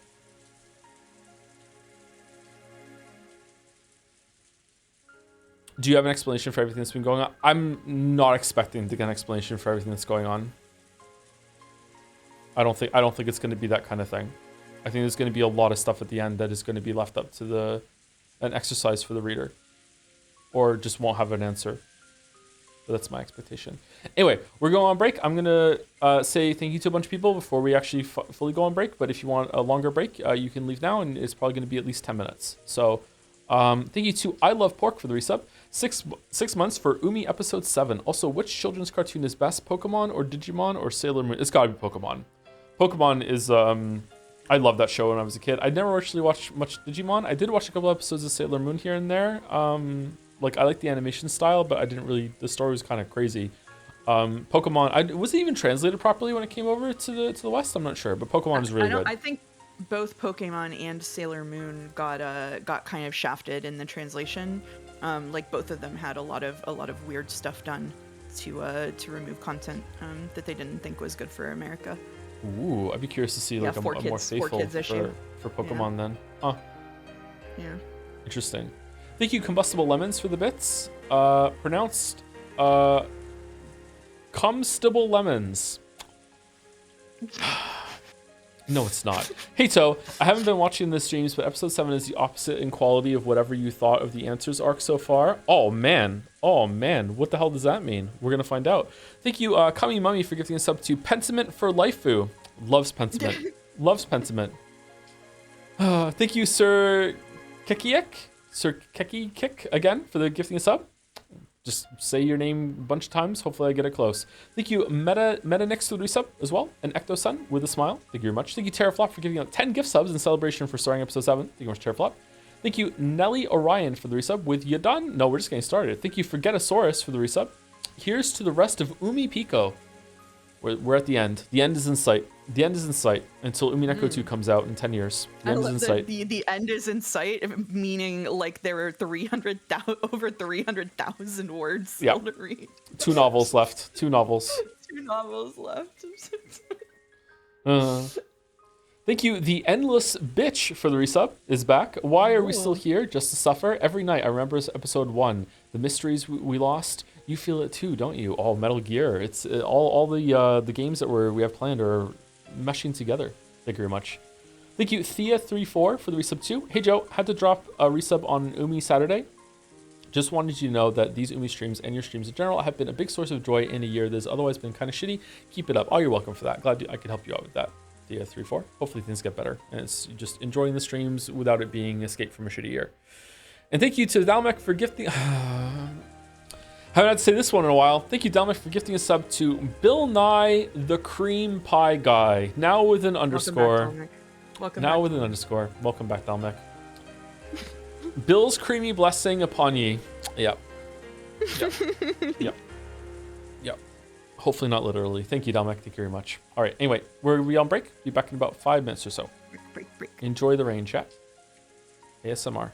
Do you have an explanation for everything that's been going on? I'm not expecting to get an explanation for everything that's going on. I don't think it's going to be that kind of thing. I think there's going to be a lot of stuff at the end that is going to be left up to an exercise for the reader. Or just won't have an answer. But that's my expectation. Anyway, we're going on break. I'm going to say thank you to a bunch of people before we actually fully go on break. But if you want a longer break, you can leave now, and it's probably going to be at least 10 minutes. So thank you to I Love Pork for the resub. 6 months for Umi episode 7. Also, which children's cartoon is best, Pokemon or Digimon or Sailor Moon? It's got to be Pokemon. Pokemon is... I loved that show when I was a kid. I never actually watched much Digimon. I did watch a couple episodes of Sailor Moon here and there. Like I like the animation style, but I didn't really. The story was kind of crazy. Pokemon, was it even translated properly when it came over to the West? I'm not sure, but Pokemon is really good. I think both Pokemon and Sailor Moon got kind of shafted in the translation. Like both of them had a lot of weird stuff done. to remove content that they didn't think was good for America. Ooh, I'd be curious to see like a more faithful issue. for Pokemon then. Huh. Yeah. Interesting. Thank you, Combustible Lemons, for the bits. Pronounced Comestible Lemons. No, it's not. Hey, To, I haven't been watching the streams, but episode 7 is the opposite in quality of whatever you thought of the Answers arc so far. Oh, man. Oh, man. What the hell does that mean? We're going to find out. Thank you, Kami Mummy, for gifting us up to Pentiment for Lifeu. Loves Pentiment. Loves Pentiment. Thank you, Sir Kekiek. Sir Keki Kick, again, for the gifting us up. Just say your name a bunch of times. Hopefully I get it close. Thank you, Metanix for the resub as well. And Ecto Sun with a smile. Thank you very much. Thank you, Terraflop, for giving out 10 gift subs in celebration for starting episode 7. Thank you very much, Terraflop. Thank you, Nelly Orion, for the resub with You Done? No, we're just getting started. Thank you, Forgetosaurus, for the resub. Here's to the rest of Umipiko. We're at the end. The end is in sight. The end is in sight until Umineko 2 comes out in 10 years. The end is in sight. The end is in sight, meaning like there are over 300,000 words still to read. 2 novels left. 2 novels. 2 novels left. Thank you. The Endless Bitch for the resub is back. Why are we still here? Just to suffer? Every night I remember episode 1. The mysteries we lost. You feel it too, don't you? All Metal Gear. It's all the games that we have planned are meshing together. Thank you very much. Thank you, Thea34 for the resub too. Hey Joe, had to drop a resub on Umi Saturday. Just wanted you to know that these Umi streams and your streams in general have been a big source of joy in a year that has otherwise been kind of shitty. Keep it up. Oh, you're welcome for that. Glad I could help you out with that. Thea34. Hopefully things get better. And it's just enjoying the streams without it being escape from a shitty year. And thank you to Dalmec for gifting... Haven't had to say this one in a while. Thank you, Dalmec, for gifting a sub to Bill Nye, the Cream Pie Guy. Now with an underscore. Welcome now back. with an underscore. Welcome back, Dalmec. Bill's creamy blessing upon ye. Yep. Yep. Yep. Hopefully not literally. Thank you, Dalmec. Thank you very much. All right. Anyway, we're on break. Be back in about 5 minutes or so. Break. Enjoy the rain, chat. ASMR.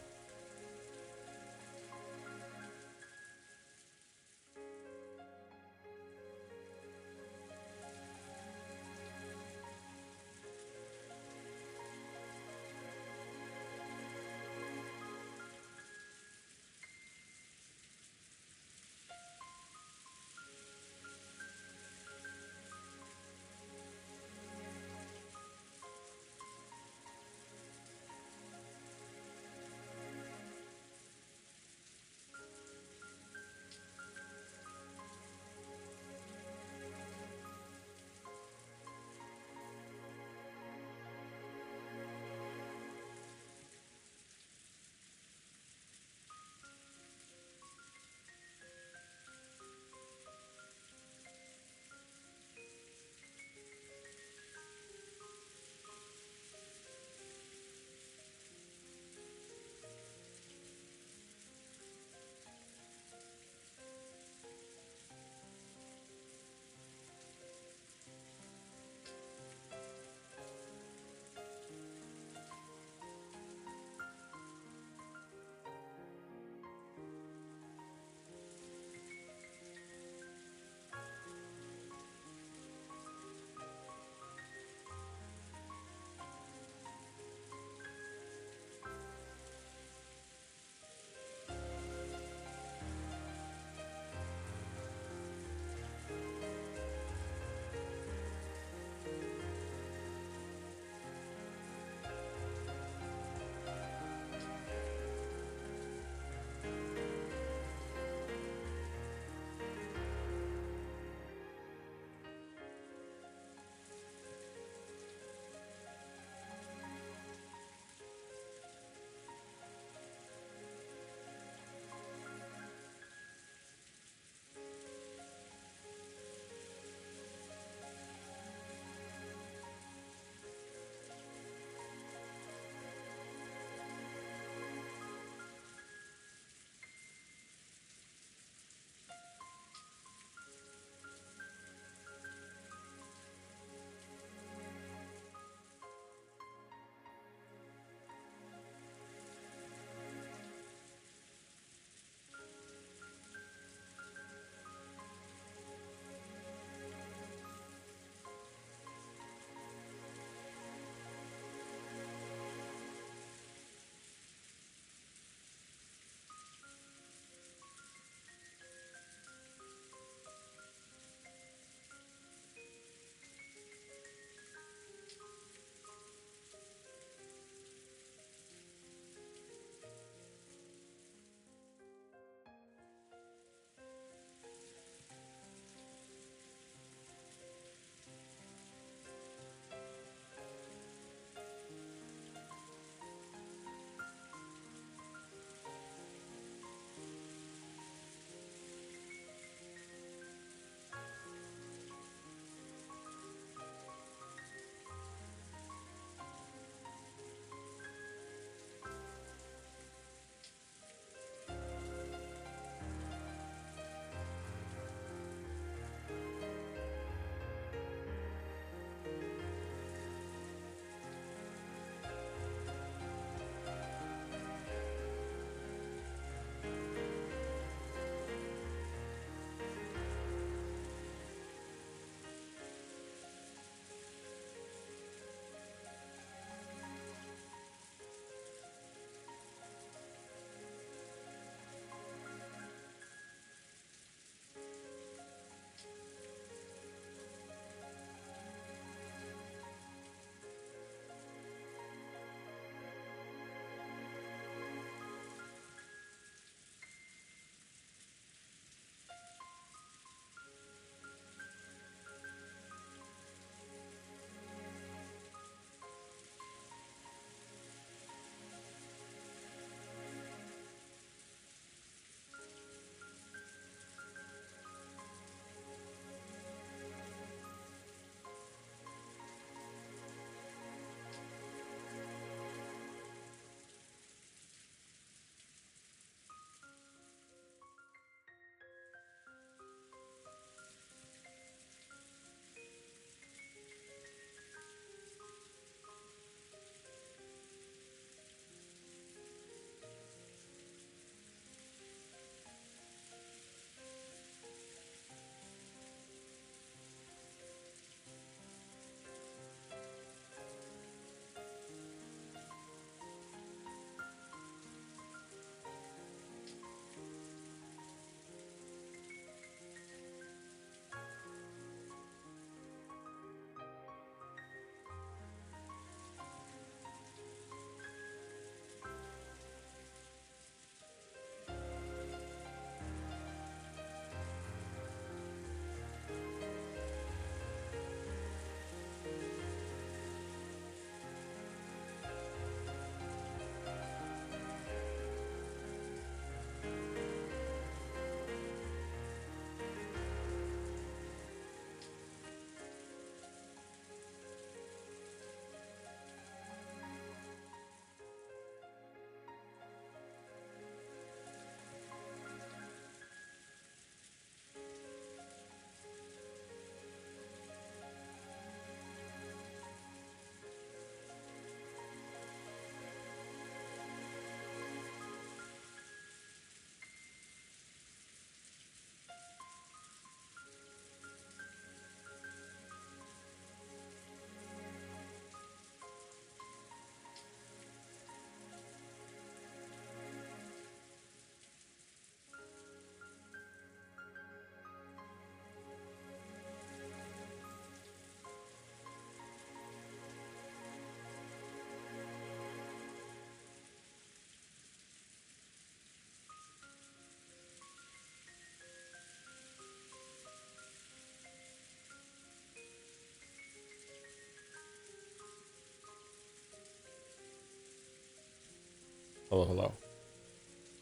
Hello, hello.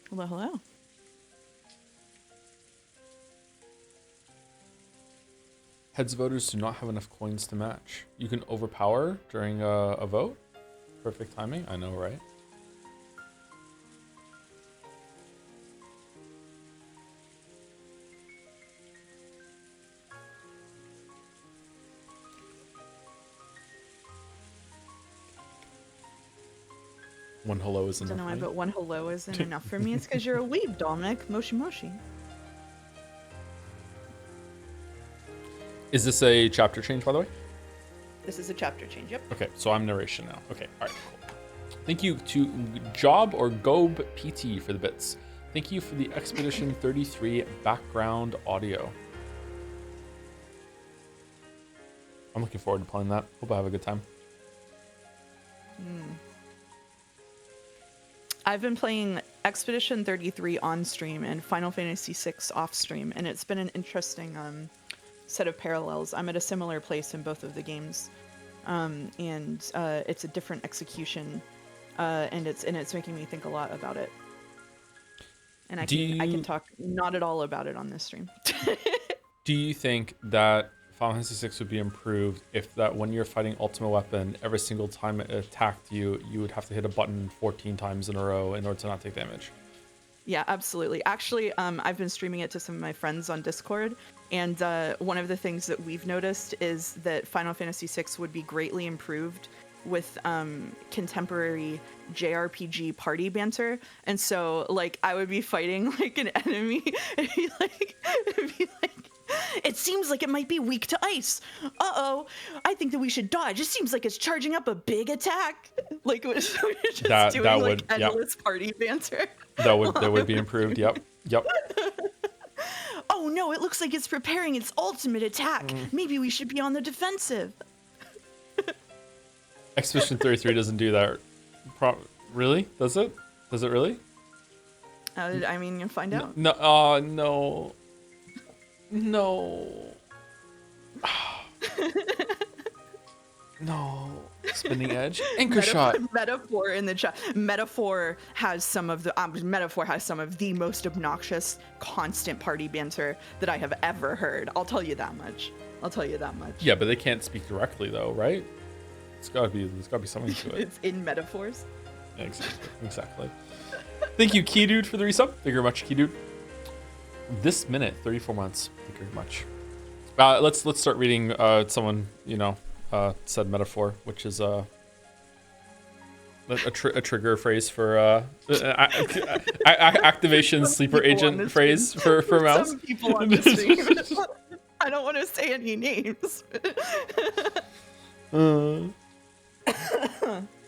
Hello, hello. Heads voters do not have enough coins to match. You can overpower during a vote. Perfect timing. I know, right? One hello is I enough. don't know why, right? but one hello isn't enough for me. It's because you're a weeb, Dominic. Moshi moshi. Is this a chapter change, by the way? This is a chapter change. Yep. Okay, so I'm narration now. Okay, all right, cool. Thank you to Job or Gob PT for the bits. Thank you for the Expedition 33 background audio. I'm looking forward to playing that. Hope I have a good time. I've been playing Expedition 33 on stream and Final Fantasy 6 off stream, and it's been an interesting set of parallels. I'm at a similar place in both of the games, and it's a different execution, and it's making me think a lot about it. And I can talk not at all about it on this stream. Do you think that Final Fantasy VI would be improved if that when you're fighting Ultimate Weapon, every single time it attacked you, you would have to hit a button 14 times in a row in order to not take damage? Yeah, absolutely. Actually, I've been streaming it to some of my friends on Discord, and one of the things that we've noticed is that Final Fantasy VI would be greatly improved with contemporary JRPG party banter. And so, like, I would be fighting like an enemy, and it'd be like, it seems like it might be weak to ice. Uh-oh, I think that we should dodge. It seems like it's charging up a big attack. Like, we're just doing that like would, yeah. endless party banter. That would be improved. Yep. Oh no, it looks like it's preparing its ultimate attack. Maybe we should be on the defensive. Expedition 33 doesn't do that. Really? Does it? Does it really? I mean, you'll find out. No. No. No. No. Spinning edge. Anchor shot. Metaphor in the chat. Metaphor has some of the most obnoxious constant party banter that I have ever heard. I'll tell you that much. Yeah, but they can't speak directly though, right? There's gotta be something to it. It's in metaphors. Yeah, exactly. Thank you, Key Dude, for the resub. Thank you very much, Key Dude. This minute, 34 months. Thank you very much. Let's start reading someone, said metaphor, which is a trigger phrase for activation sleeper agent phrase for mouse. Some people on the stream. I don't want to say any names.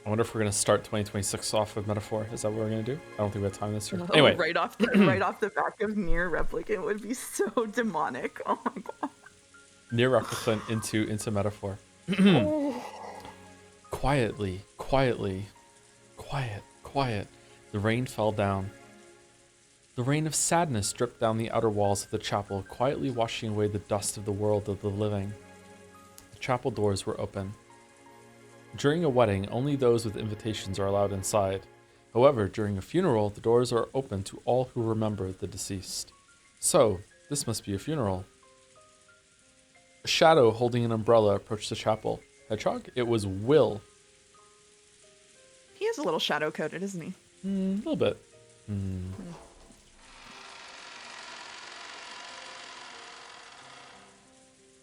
I wonder if we're gonna start 2026 off with metaphor. Is that what we're gonna do? I don't think we have time this year. Anyway, right off the back of Nier Replicant would be so demonic. Oh my god. Nier Replicant into metaphor. Quietly. Quiet. The rain fell down. The rain of sadness dripped down the outer walls of the chapel, quietly washing away the dust of the world of the living. The chapel doors were open. During a wedding, only those with invitations are allowed inside. However, during a funeral, the doors are open to all who remember the deceased. So, this must be a funeral. A shadow holding an umbrella approached the chapel. Hedgehog? It was Will. He is a little shadow-coated, isn't he? A little bit.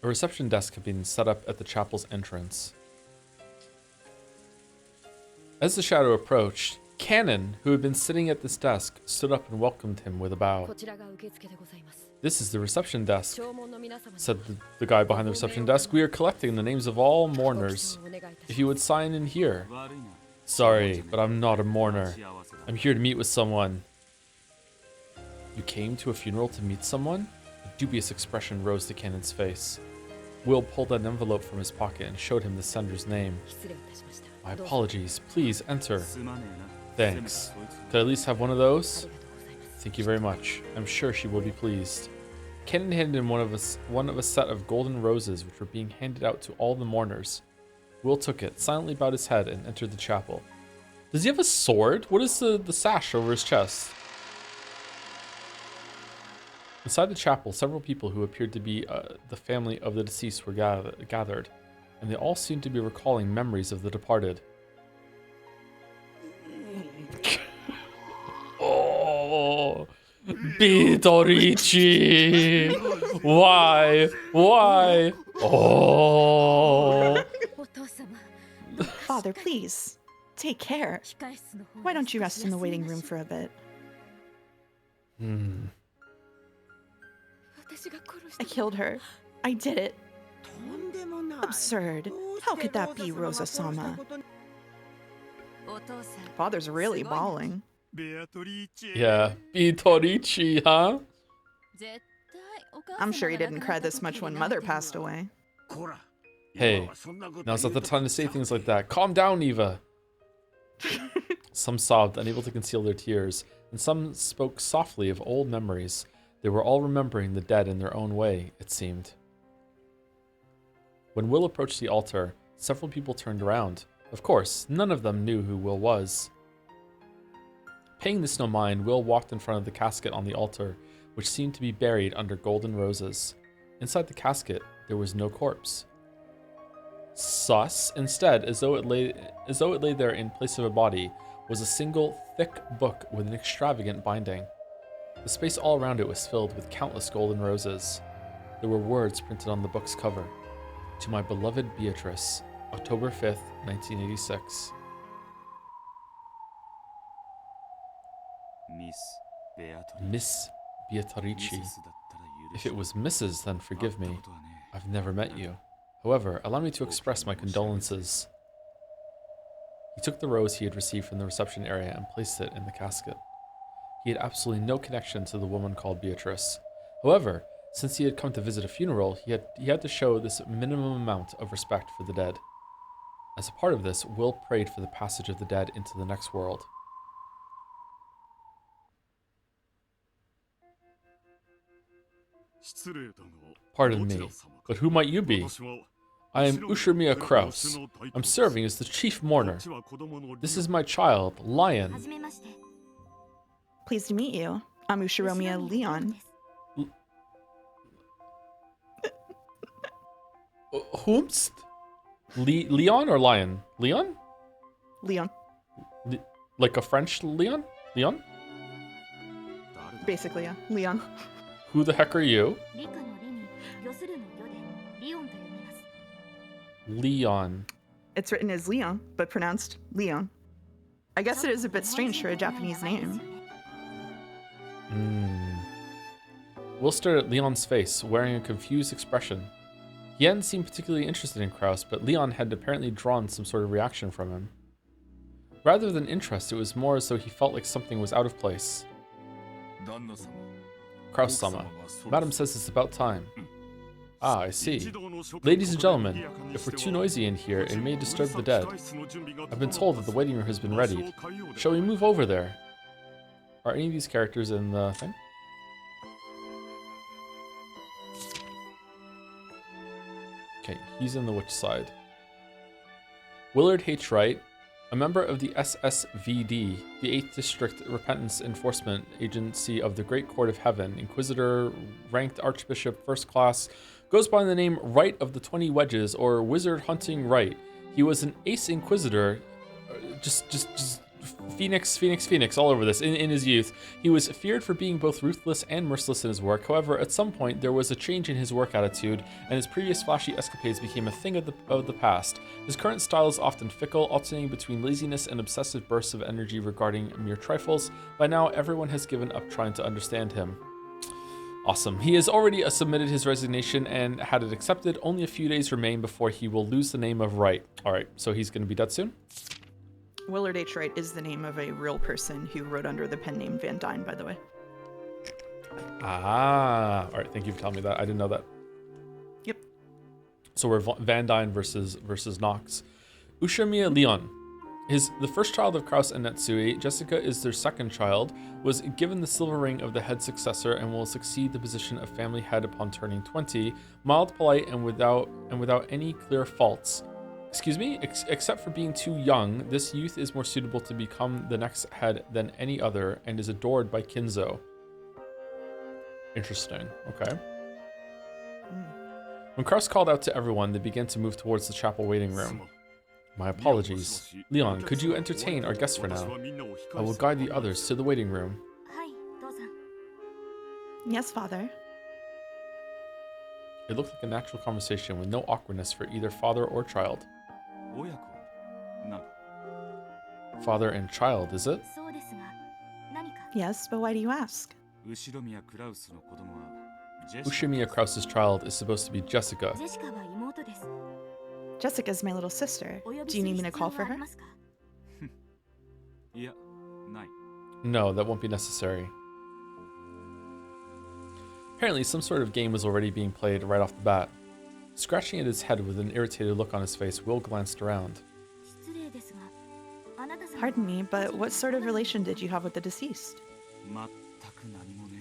A reception desk had been set up at the chapel's entrance. As the shadow approached, Cannon, who had been sitting at this desk, stood up and welcomed him with a bow. This is the reception desk, said the guy behind the reception desk. We are collecting the names of all mourners. If you would sign in here. Sorry, but I'm not a mourner. I'm here to meet with someone. You came to a funeral to meet someone? A dubious expression rose to Cannon's face. Will pulled an envelope from his pocket and showed him the sender's name. My apologies. Please enter. Thanks. Could I at least have one of those? Thank you very much. I'm sure she will be pleased. Cannon handed him one of a set of golden roses which were being handed out to all the mourners. Will took it, silently bowed his head, and entered the chapel. Does he have a sword? What is the sash over his chest? Inside the chapel, several people who appeared to be the family of the deceased were gathered, and they all seemed to be recalling memories of the departed. Oh, Bitorichi! Why? Why? Oh. Father, please, take care. Why don't you rest in the waiting room for a bit? I killed her. I did it. Absurd. How could that be, Rosa-sama? Father's really bawling. Yeah, Bitorichi, huh? I'm sure he didn't cry this much when Mother passed away. Hey, now's not the time to say things like that. Calm down, Eva. Some sobbed, unable to conceal their tears, and some spoke softly of old memories. They were all remembering the dead in their own way, it seemed. When Will approached the altar, several people turned around. Of course, none of them knew who Will was. Paying this no mind, Will walked in front of the casket on the altar, which seemed to be buried under golden roses. Inside the casket, there was no corpse. Sus, instead, as though it lay there in place of a body, was a single, thick book with an extravagant binding. The space all around it was filled with countless golden roses. There were words printed on the book's cover. To my beloved Beatrice, October 5th, 1986. Miss Beatrici. If it was Mrs., then forgive me. I've never met you. However, allow me to express my condolences. He took the rose he had received from the reception area and placed it in the casket. He had absolutely no connection to the woman called Beatrice. However, since he had come to visit a funeral, he had to show this minimum amount of respect for the dead. As a part of this, Will prayed for the passage of the dead into the next world. Pardon me, but who might you be? I am Ushimiya Kraus. I'm serving as the chief mourner. This is my child, Lion. Pleased to meet you. I'm Ushiromiya Leon. Whomst? Leon or Lion? Leon? Leon. Like a French Leon? Leon? Basically, yeah. Leon. Who the heck are you? Leon. It's written as Leon, but pronounced Leon. I guess it is a bit strange for a Japanese name. Will stared at Leon's face, wearing a confused expression. He hadn't seemed particularly interested in Kraus, but Leon had apparently drawn some sort of reaction from him. Rather than interest, it was more as though he felt like something was out of place. Kraus-sama, Madam says it's about time. Ah, I see. Ladies and gentlemen, if we're too noisy in here, it may disturb the dead. I've been told that the waiting room has been readied. Shall we move over there? Are any of these characters in the thing? Okay, he's in the which side? Willard H. Wright, a member of the SSVD, the 8th District Repentance Enforcement Agency of the Great Court of Heaven, Inquisitor, ranked Archbishop First Class, goes by the name Wright of the 20 Wedges, or Wizard Hunting Wright. He was an ace Inquisitor, just Phoenix all over this. In his youth, he was feared for being both ruthless and merciless in his work. However, at some point, there was a change in his work attitude, and his previous flashy escapades became a thing of the past. His current style is often fickle, alternating between laziness and obsessive bursts of energy regarding mere trifles. By now, everyone has given up trying to understand him. Awesome. He has already submitted his resignation and had it accepted. Only a few days remain before he will lose the name of Wright. All right, so he's going to be dead soon? Willard H. Wright is the name of a real person who wrote under the pen name Van Dyne, by the way. Ah, all right. Thank you for telling me that. I didn't know that. Yep. So we're Van Dyne versus Knox. Ushimiya Leon is the first child of Kraus and Netsui. Jessica is their second child, was given the silver ring of the head successor, and will succeed the position of family head upon turning 20. Mild, polite, and without any clear faults. Excuse me? Except for being too young, this youth is more suitable to become the next head than any other and is adored by Kinzo. Interesting. Okay. When Kraus called out to everyone, they began to move towards the chapel waiting room. My apologies. Leon, could you entertain our guests for now? I will guide the others to the waiting room. Yes, father. It looked like a natural conversation with no awkwardness for either father or child. Father and child, is it? Yes, but why do you ask? Ushimiya Kraus's child is supposed to be Jessica. Jessica's my little sister. Do you need me to call for her? No, that won't be necessary. Apparently, some sort of game was already being played right off the bat. Scratching at his head with an irritated look on his face, Will glanced around. Pardon me, but what sort of relation did you have with the deceased?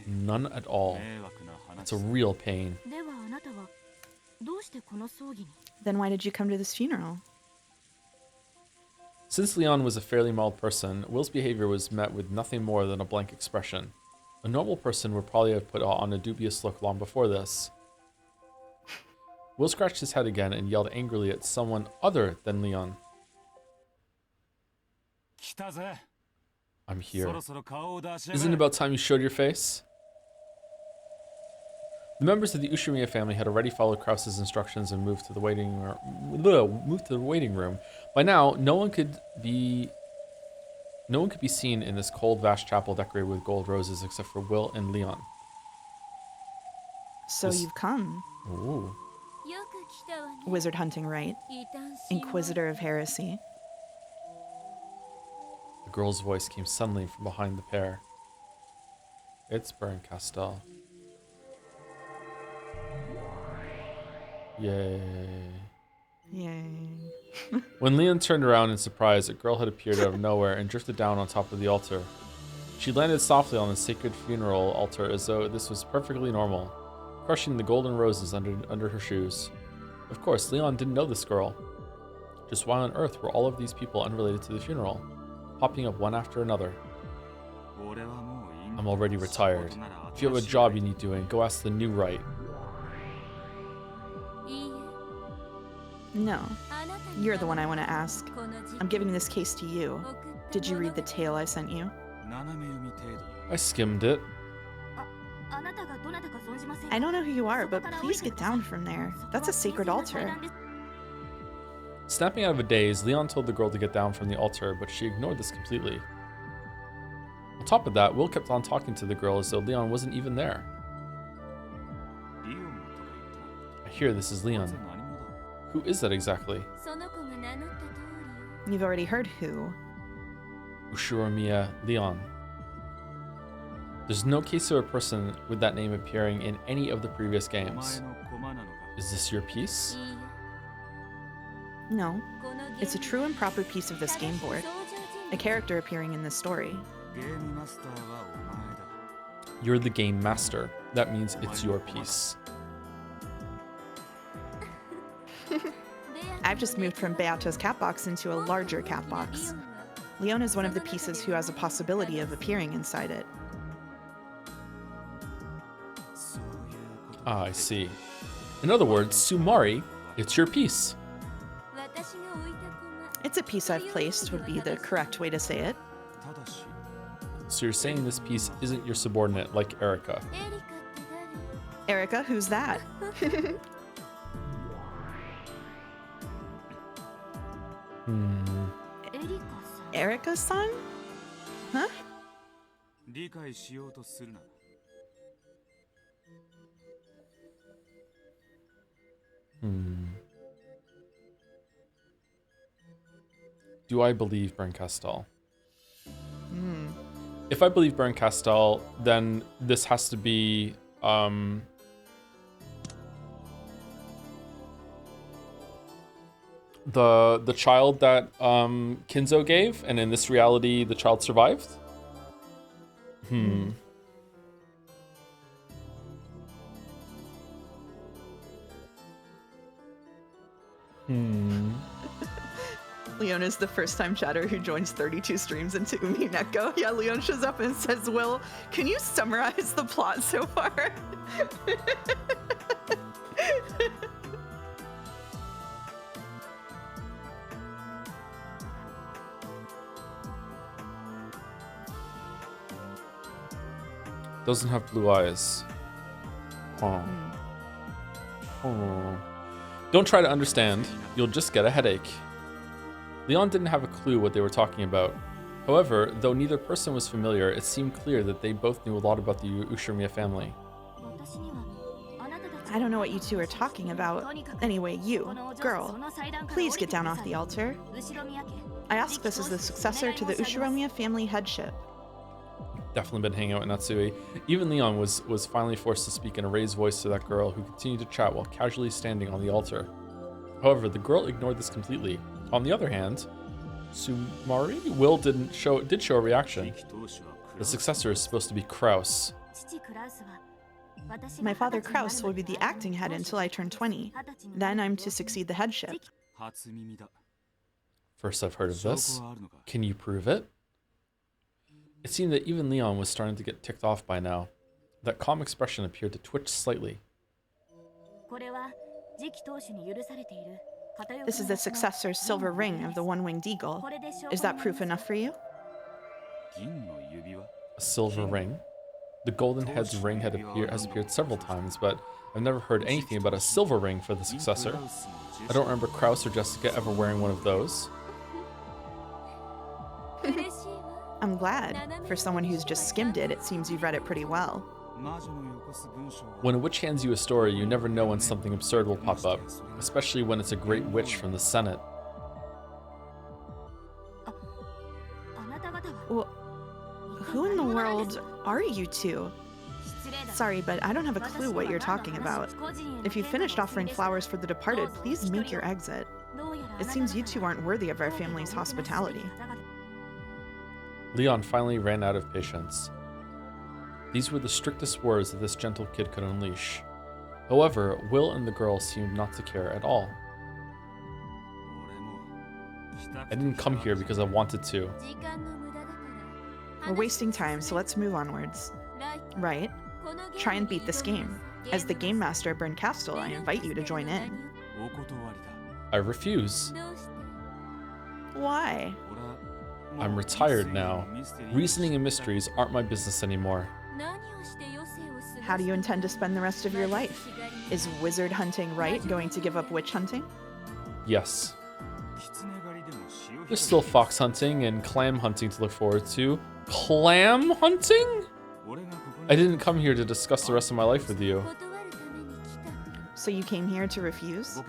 None at all. It's a real pain. Then why did you come to this funeral? Since Leon was a fairly mild person, Will's behavior was met with nothing more than a blank expression. A normal person would probably have put on a dubious look long before this. Will scratched his head again and yelled angrily at someone other than Leon. I'm here. Isn't it about time you showed your face? The members of the Ushimiya family had already followed Kraus's instructions and moved to the waiting room. By now, no one could be seen in this cold, vast chapel decorated with gold roses except for Will and Leon. So you've come. Ooh. Wizard hunting, right? Inquisitor of heresy. The girl's voice came suddenly from behind the pair. It's Berncastel. Yay. Yay. When Leon turned around in surprise, a girl had appeared out of nowhere and drifted down on top of the altar. She landed softly on the sacred funeral altar as though this was perfectly normal, crushing the golden roses under her shoes. Of course, Leon didn't know this girl. Just why on earth were all of these people unrelated to the funeral, popping up one after another? I'm already retired. If you have a job you need doing, go ask the new right. No. You're the one I want to ask. I'm giving this case to you. Did you read the tale I sent you? I skimmed it. I don't know who you are, but please get down from there. That's a sacred altar. Snapping out of a daze, Leon told the girl to get down from the altar, but she ignored this completely. On top of that, Will kept on talking to the girl as though Leon wasn't even there. I hear this is Leon. Who is that exactly? You've already heard who. Ushimiya Leon. There's no case of a person with that name appearing in any of the previous games. Is this your piece? No. It's a true and proper piece of this game board. A character appearing in this story. You're the game master. That means it's your piece. I've just moved from Beato's cat box into a larger cat box. Leon is one of the pieces who has a possibility of appearing inside it. Ah, I see. In other words, Sumari, it's your piece. It's a piece I've placed would be the correct way to say it. So you're saying this piece isn't your subordinate like Erica? Erica, who's that? Erica's son? Huh? Do I believe Berncastel? If I believe Berncastel, then this has to be the child that Kinzo gave, and in this reality the child survived. Leon is the first time chatter who joins 32 streams into Umineko. Yeah, Leon shows up and says, Will, can you summarize the plot so far? Doesn't have blue eyes. Oh. Oh. Don't try to understand. You'll just get a headache. Leon didn't have a clue what they were talking about. However, though neither person was familiar, it seemed clear that they both knew a lot about the Ushirimiya family. I don't know what you two are talking about. Anyway, you, girl, please get down off the altar. I ask this as the successor to the Ushirimiya family headship. Definitely been hanging out with Natsui. Even Leon was finally forced to speak in a raised voice to that girl, who continued to chat while casually standing on the altar. However, the girl ignored this completely. On the other hand, Sumari Will did show a reaction. The successor is supposed to be Kraus. My father Kraus will be the acting head until I turn 20. Then I'm to succeed the headship. First I've heard of this. Can you prove it? It seemed that even Leon was starting to get ticked off by now. That calm expression appeared to twitch slightly. This is the successor's silver ring of the one-winged eagle. Is that proof enough for you? A silver ring? The golden head's ring has appeared several times, but I've never heard anything about a silver ring for the successor. I don't remember Kraus or Jessica ever wearing one of those. I'm glad. For someone who's just skimmed it, it seems you've read it pretty well. When a witch hands you a story, you never know when something absurd will pop up, especially when it's a great witch from the Senate. Well, who in the world are you two? Sorry, but I don't have a clue what you're talking about. If you finished offering flowers for the departed, please make your exit. It seems you two aren't worthy of our family's hospitality. Leon finally ran out of patience. These were the strictest words that this gentle kid could unleash. However, Will and the girl seemed not to care at all. I didn't come here because I wanted to. We're wasting time, so let's move onwards. Right. Try and beat this game. As the game master of Burn Castle, I invite you to join in. I refuse. Why? I'm retired now. Reasoning and mysteries aren't my business anymore. How do you intend to spend the rest of your life? Is wizard hunting right, going to give up witch hunting? Yes. There's still fox hunting and clam hunting to look forward to. Clam hunting? I didn't come here to discuss the rest of my life with you. So you came here to refuse?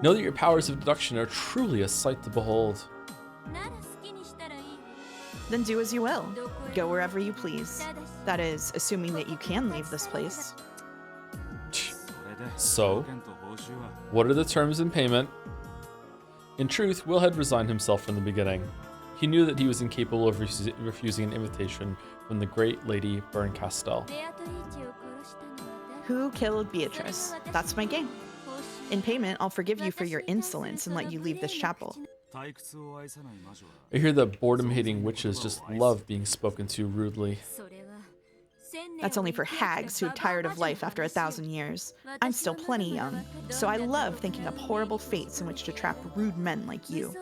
Know that your powers of deduction are truly a sight to behold. Then do as you will. Go wherever you please. That is, assuming that you can leave this place. So, what are the terms in payment? In truth, Will had resigned himself from the beginning. He knew that he was incapable of refusing an invitation from the great Lady Burncastel. Who killed Beatrice? That's my game. In payment, I'll forgive you for your insolence and let you leave this chapel. I hear that boredom-hating witches just love being spoken to rudely. That's only for hags who are tired of life after 1,000 years. I'm still plenty young, so I love thinking up horrible fates in which to trap rude men like you.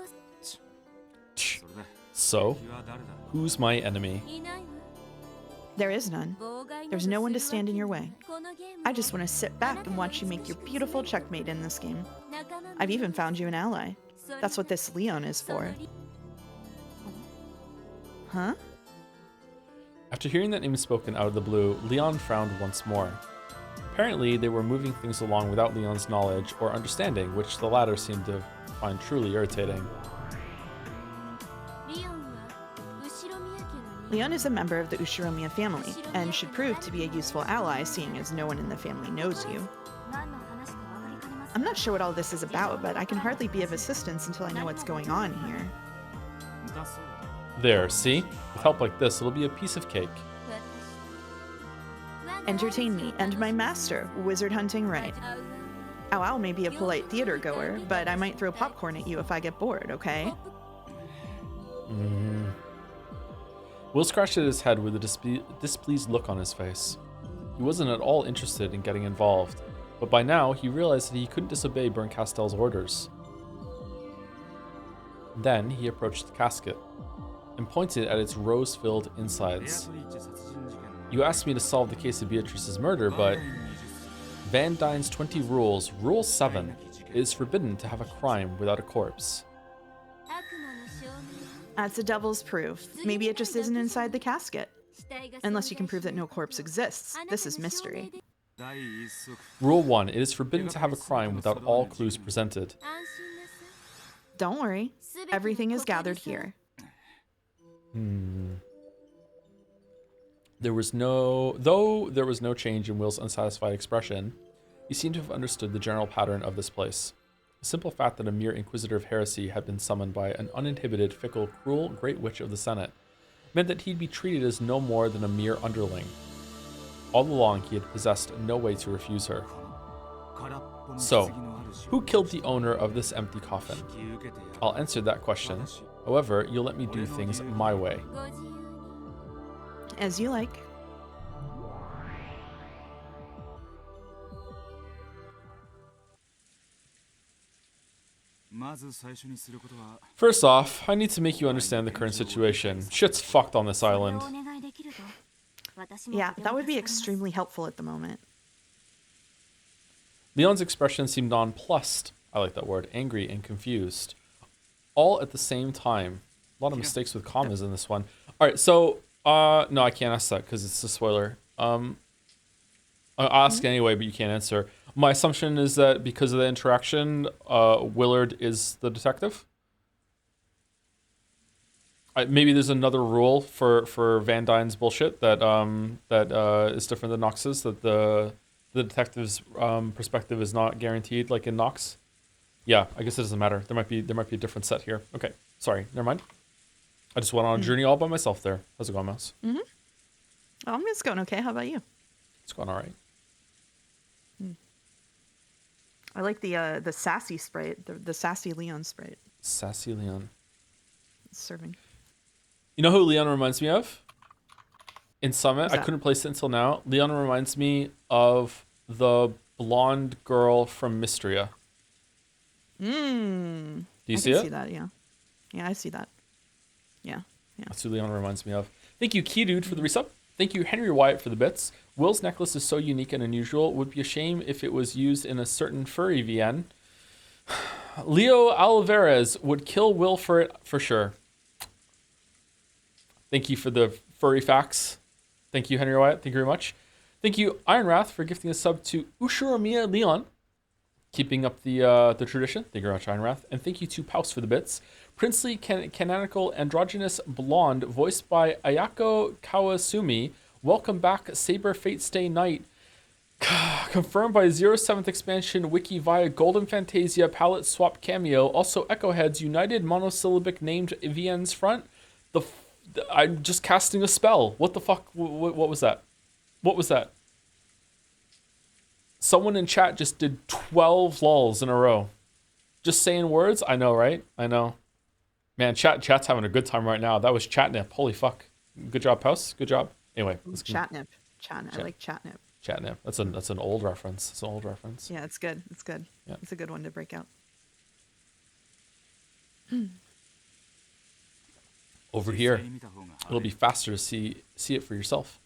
So, who's my enemy? There is none. There's no one to stand in your way. I just want to sit back and watch you make your beautiful checkmate in this game. I've even found you an ally. That's what this Leon is for. Huh? After hearing that name spoken out of the blue, Leon frowned once more. Apparently, they were moving things along without Leon's knowledge or understanding, which the latter seemed to find truly irritating. Leon is a member of the Ushirimiya family, and should prove to be a useful ally, seeing as no one in the family knows you. I'm not sure what all this is about, but I can hardly be of assistance until I know what's going on here. There, see? With help like this, it'll be a piece of cake. Entertain me and my master, wizard hunting right. Ow may be a polite theater goer, but I might throw popcorn at you if I get bored, okay? Will scratched at his head with a displeased look on his face. He wasn't at all interested in getting involved, but by now he realized that he couldn't disobey Berncastel's orders. Then he approached the casket and pointed at its rose-filled insides. You asked me to solve the case of Beatrice's murder, but Van Dyne's 20 rules, Rule 7, it is forbidden to have a crime without a corpse. That's a devil's proof. Maybe it just isn't inside the casket. Unless you can prove that no corpse exists. This is mystery. Rule 1, it is forbidden to have a crime without all clues presented. Don't worry. Everything is gathered here. There was no change in Will's unsatisfied expression, he seemed to have understood the general pattern of this place. The simple fact that a mere inquisitor of heresy had been summoned by an uninhibited, fickle, cruel great witch of the Senate meant that he'd be treated as no more than a mere underling. All along, he had possessed no way to refuse her. So, who killed the owner of this empty coffin? I'll answer that question. However, you'll let me do things my way. As you like. First off, I need to make you understand the current situation. Shit's fucked on this island. Yeah, that would be extremely helpful at the moment. Leon's expression seemed nonplussed. I like that word. Angry and confused. All at the same time. A lot of mistakes with commas in this one. Alright, so, no, I can't ask that because it's a spoiler. I'll ask anyway, but you can't answer. My assumption is that because of the interaction, Willard is the detective. Maybe there's another rule for Van Dyne's bullshit that is different than Nox's. That the detective's perspective is not guaranteed, like in Nox. Yeah, I guess it doesn't matter. There might be a different set here. Okay, sorry, never mind. I just went on a journey all by myself there. How's it going, Mouse? Oh, it's going okay. How about you? It's going all right. I like the sassy sprite, the sassy Leon sprite. Sassy Leon. Serving. You know who Leon reminds me of? In Summit, Who's I that? couldn't place it until now. Leon reminds me of the blonde girl from Mystria. Do you see it? See that, yeah. Yeah, I see that. Yeah. That's who Leon reminds me of. Thank you, Key Dude, for the resub. Thank you, Henry Wyatt, for the bits. Will's necklace is so unique and unusual. Would be a shame if it was used in a certain furry VN. Leo Alvarez would kill Will for it for sure. Thank you for the furry facts. Thank you, Henry Wyatt. Thank you very much. Thank you, Iron Wrath, for gifting a sub to Ushuromiya Leon. Keeping up the tradition. Thank you very much, Iron Wrath. And thank you to Paus for the bits. Princely canonical androgynous blonde, voiced by Ayako Kawasumi. Welcome back, Saber Fate Stay Knight. Confirmed by 07th expansion wiki via Golden Fantasia palette swap cameo. Also, Echo Heads United monosyllabic named VN's front. I'm just casting a spell. What the fuck? What was that? What was that? Someone in chat just did 12 lulls in a row. Just saying words? I know, right? I know. Man, chat's having a good time right now. That was Chatnip. Holy fuck. Good job, Paus. Good job. Anyway. Chatnip. I like Chatnip. Chatnip. That's an old reference. It's an old reference. Yeah, it's good. It's good. Yeah. It's a good one to break out. Over here. It'll be faster to see it for yourself.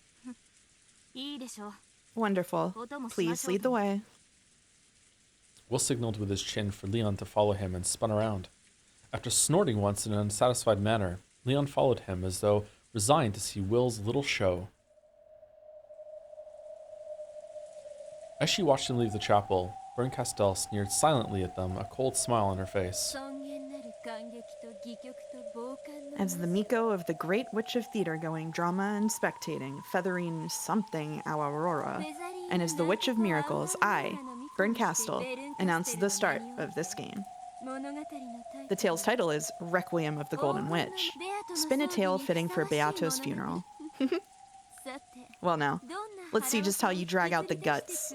Wonderful. Please lead the way. Will signaled with his chin for Leon to follow him and spun around. After snorting once in an unsatisfied manner, Leon followed him as though resigned to see Will's little show. As she watched him leave the chapel, Berncastel sneered silently at them, a cold smile on her face. As the Miko of the Great Witch of Theater-going drama and spectating, feathering something our Aurora, and as the Witch of Miracles, I, Berncastel, announce the start of this game. The tale's title is Requiem of the Golden Witch. Spin a tale fitting for Beato's funeral. Well now, let's see just how you drag out the guts.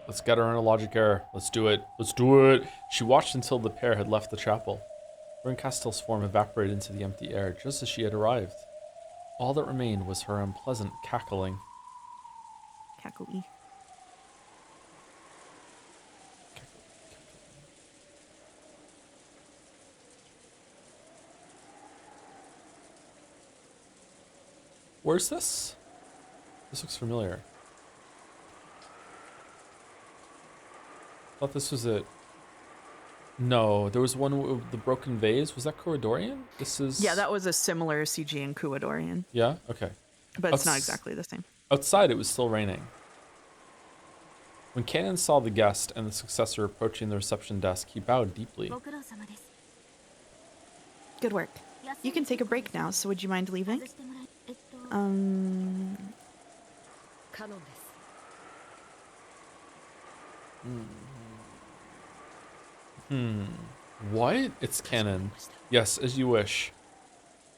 Let's get her in a logic error. Let's do it. Let's do it. She watched until the pair had left the chapel. Baron Castell's form evaporated into the empty air just as she had arrived. All that remained was her unpleasant cackling. Cackle-y. Where's this? This looks familiar. Thought this was it. No, there was one with the broken vase. Was that Corridorian? This is... Yeah, that was a similar CG in Kuadorian, Yeah? Okay. but it's not exactly the same. Outside, it was still raining. When Canon saw the guest and the successor approaching the reception desk, he bowed deeply. Good work. You can take a break now, so would you mind leaving? What? It's Canon. Yes, as you wish.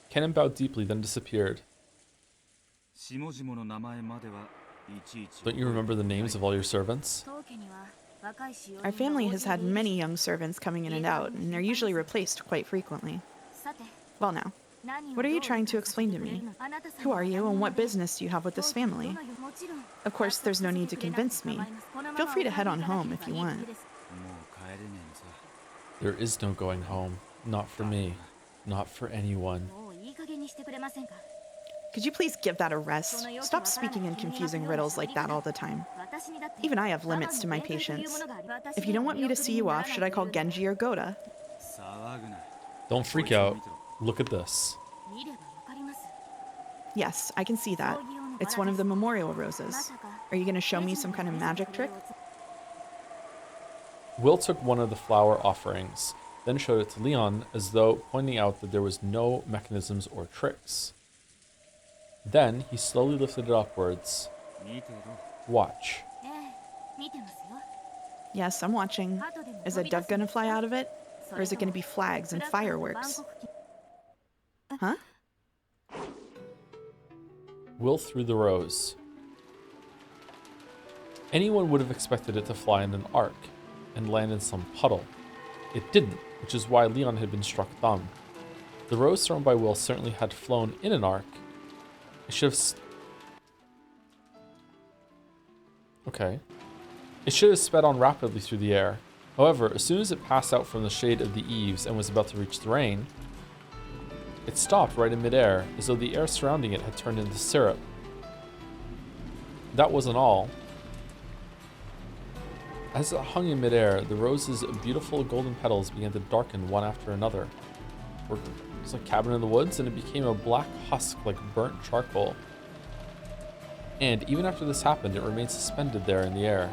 Canon bowed deeply, then disappeared. Don't you remember the names of all your servants? Our family has had many young servants coming in and out, and they're usually replaced quite frequently. Well now, what are you trying to explain to me? Who are you, and what business do you have with this family? Of course, there's no need to convince me. Feel free to head on home if you want. There is no going home. Not for me. Not for anyone. Could you please give that a rest? Stop speaking in confusing riddles like that all the time. Even I have limits to my patience. If you don't want me to see you off, should I call Genji or Goda? Don't freak out. Look at this. Yes, I can see that. It's one of the memorial roses. Are you going to show me some kind of magic trick? Will took one of the flower offerings, then showed it to Leon as though pointing out that there was no mechanisms or tricks. Then he slowly lifted it upwards. Watch. Yes, I'm watching. Is a duck going to fly out of it? Or is it going to be flags and fireworks? Huh? Will threw the rose. Anyone would have expected it to fly in an arc and land in some puddle. It didn't, which is why Leon had been struck dumb. The rose thrown by Will certainly had flown in an arc. It should have... Okay. It should have sped on rapidly through the air. However, as soon as it passed out from the shade of the eaves and was about to reach the rain, it stopped right in midair, as though the air surrounding it had turned into syrup. That wasn't all. As it hung in midair, the rose's beautiful golden petals began to darken one after another. It's like Cabin in the Woods, and it became a black husk like burnt charcoal. And even after this happened, it remained suspended there in the air.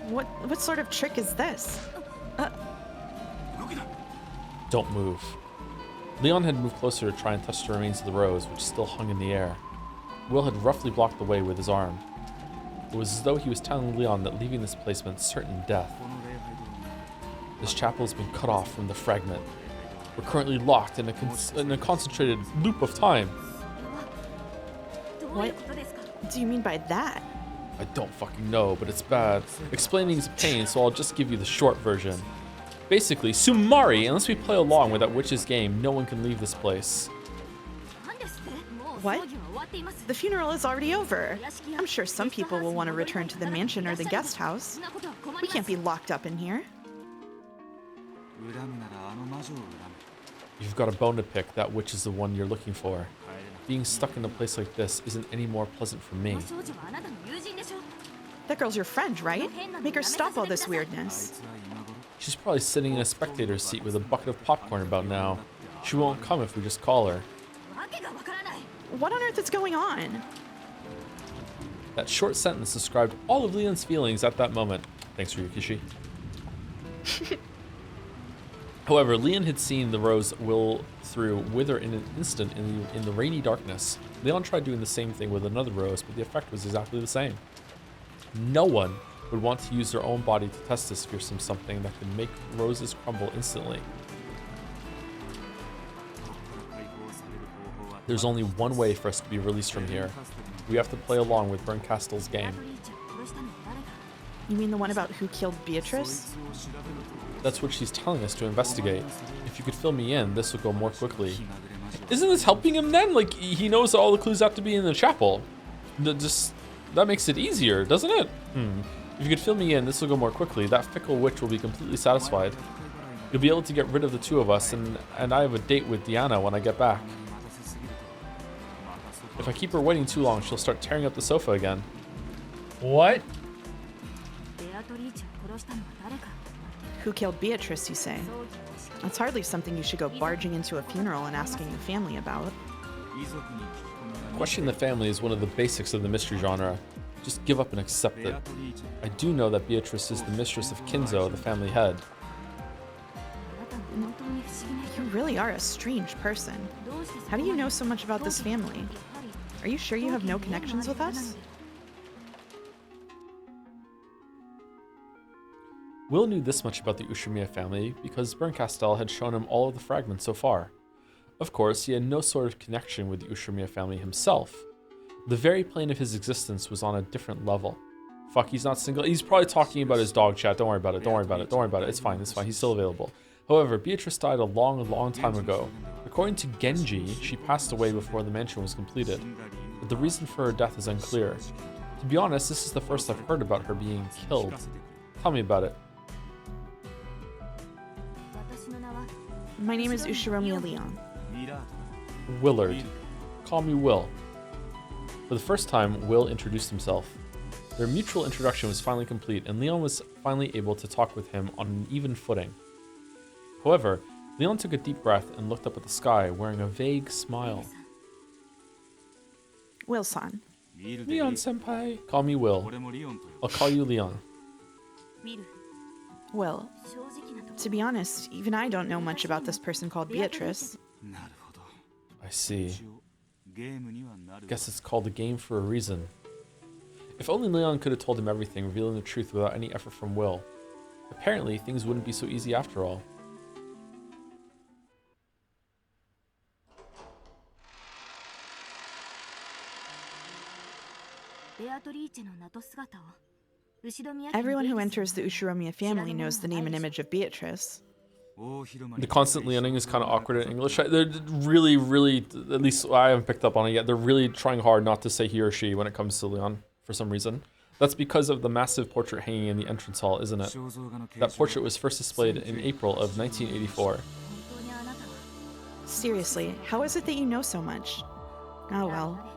What sort of trick is this? Don't move. Leon had moved closer to try and touch the remains of the rose, which still hung in the air. Will had roughly blocked the way with his arm. It was as though he was telling Leon that leaving this place meant certain death. This chapel has been cut off from the fragment. We're currently locked in a concentrated loop of time. What do you mean by that? I don't fucking know, but it's bad. Explaining is a pain, so I'll just give you the short version. Basically, Sumari, unless we play along with that witch's game, no one can leave this place. What? The funeral is already over. I'm sure some people will want to return to the mansion or the guest house. We can't be locked up in here. You've got a bone to pick. That witch is the one you're looking for. Being stuck in a place like this isn't any more pleasant for me. That girl's your friend, right? Make her stop all this weirdness. She's probably sitting in a spectator's seat with a bucket of popcorn about now. She won't come if we just call her. What on earth is going on? That short sentence described all of Leon's feelings at that moment. Thanks, Ryukishi. However, Leon had seen the rose Will threw wither in an instant in the rainy darkness. Leon tried doing the same thing with another rose, but the effect was exactly the same. No one would want to use their own body to test this fearsome something that could make roses crumble instantly. There's only one way for us to be released from here. We have to play along with Bernkastel's game. You mean the one about who killed Beatrice? That's what she's telling us to investigate. If you could fill me in, this will go more quickly. Isn't this helping him then? Like, he knows all the clues have to be in the chapel. That makes it easier, doesn't it? If you could fill me in, this will go more quickly. That fickle witch will be completely satisfied. You'll be able to get rid of the two of us, and I have a date with Diana when I get back. If I keep her waiting too long, she'll start tearing up the sofa again. What? Who killed Beatrice, you say? That's hardly something you should go barging into a funeral and asking the family about. Questioning the family is one of the basics of the mystery genre. Just give up and accept it. I do know that Beatrice is the mistress of Kinzo, the family head. You really are a strange person. How do you know so much about this family? Are you sure you have no connections with us? Will knew this much about the Ushimiya family because Bernkastel had shown him all of the fragments so far. Of course, he had no sort of connection with the Ushimiya family himself. The very plane of his existence was on a different level. Fuck, he's not single. He's probably talking about his dog chat. Don't worry about it. Don't worry about it. Don't worry about it. It's fine. It's fine. He's still available. However, Beatrice died a long, long time ago. According to Genji, she passed away before the mansion was completed. But the reason for her death is unclear. To be honest, this is the first I've heard about her being killed. Tell me about it. My name is Ushiromiya Leon. Willard. Call me Will. For the first time, Will introduced himself. Their mutual introduction was finally complete, and Leon was finally able to talk with him on an even footing. However, Leon took a deep breath and looked up at the sky, wearing a vague smile. Will-san. Leon-senpai. Call me Will. I'll call you Leon. Will, to be honest, even I don't know much about this person called Beatrice. I see. Guess it's called a game for a reason. If only Leon could have told him everything, revealing the truth without any effort from Will. Apparently, things wouldn't be so easy after all. Everyone who enters the Ushiromiya family knows the name and image of Beatrice. The constant Leoning is kind of awkward in English. They're really, at least I haven't picked up on it yet, they're really trying hard not to say he or she when it comes to Leon, for some reason. That's because of the massive portrait hanging in the entrance hall, isn't it? That portrait was first displayed in April of 1984. Seriously, how is it that you know so much? Oh well.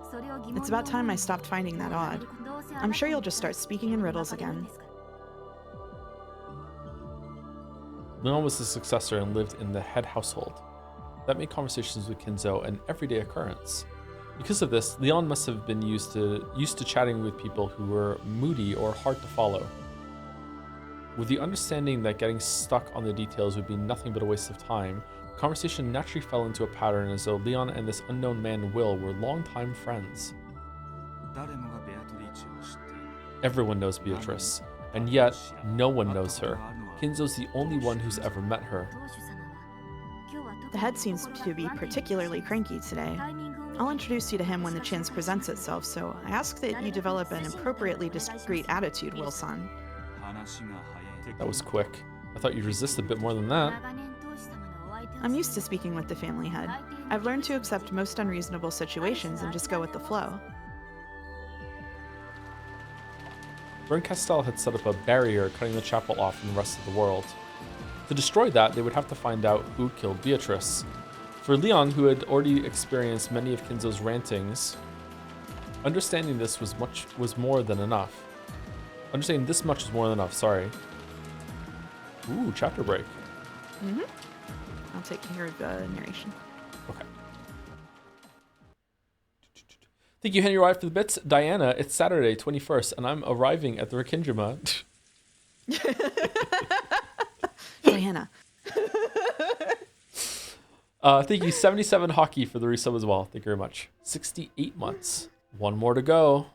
It's about time I stopped finding that odd. I'm sure you'll just start speaking in riddles again. Leon was the successor and lived in the head household. That made conversations with Kinzo an everyday occurrence. Because of this, Leon must have been used to chatting with people who were moody or hard to follow. With the understanding that getting stuck on the details would be nothing but a waste of time, the conversation naturally fell into a pattern as though Leon and this unknown man Will were longtime friends. Everyone knows Beatrice, and yet no one knows her. Kinzo's the only one who's ever met her. The head seems to be particularly cranky today. I'll introduce you to him when the chance presents itself, so I ask that you develop an appropriately discreet attitude, Will-san. That was quick. I thought you'd resist a bit more than that. I'm used to speaking with the family head. I've learned to accept most unreasonable situations and just go with the flow. Bernkastel had set up a barrier cutting the chapel off from the rest of the world. To destroy that, they would have to find out who killed Beatrice. For Leon, who had already experienced many of Kinzo's rantings, understanding this was more than enough. Understanding this much was more than enough, sorry. Ooh, chapter break. Mm-hmm. I'll take care of narration. Okay. Thank you, Henry Wright, for the bits. Diana, it's Saturday, 21st, and I'm arriving at the Rikinjima. Diana. Thank you, 77 Hockey, for the resub as well. Thank you very much. 68 months. One more to go.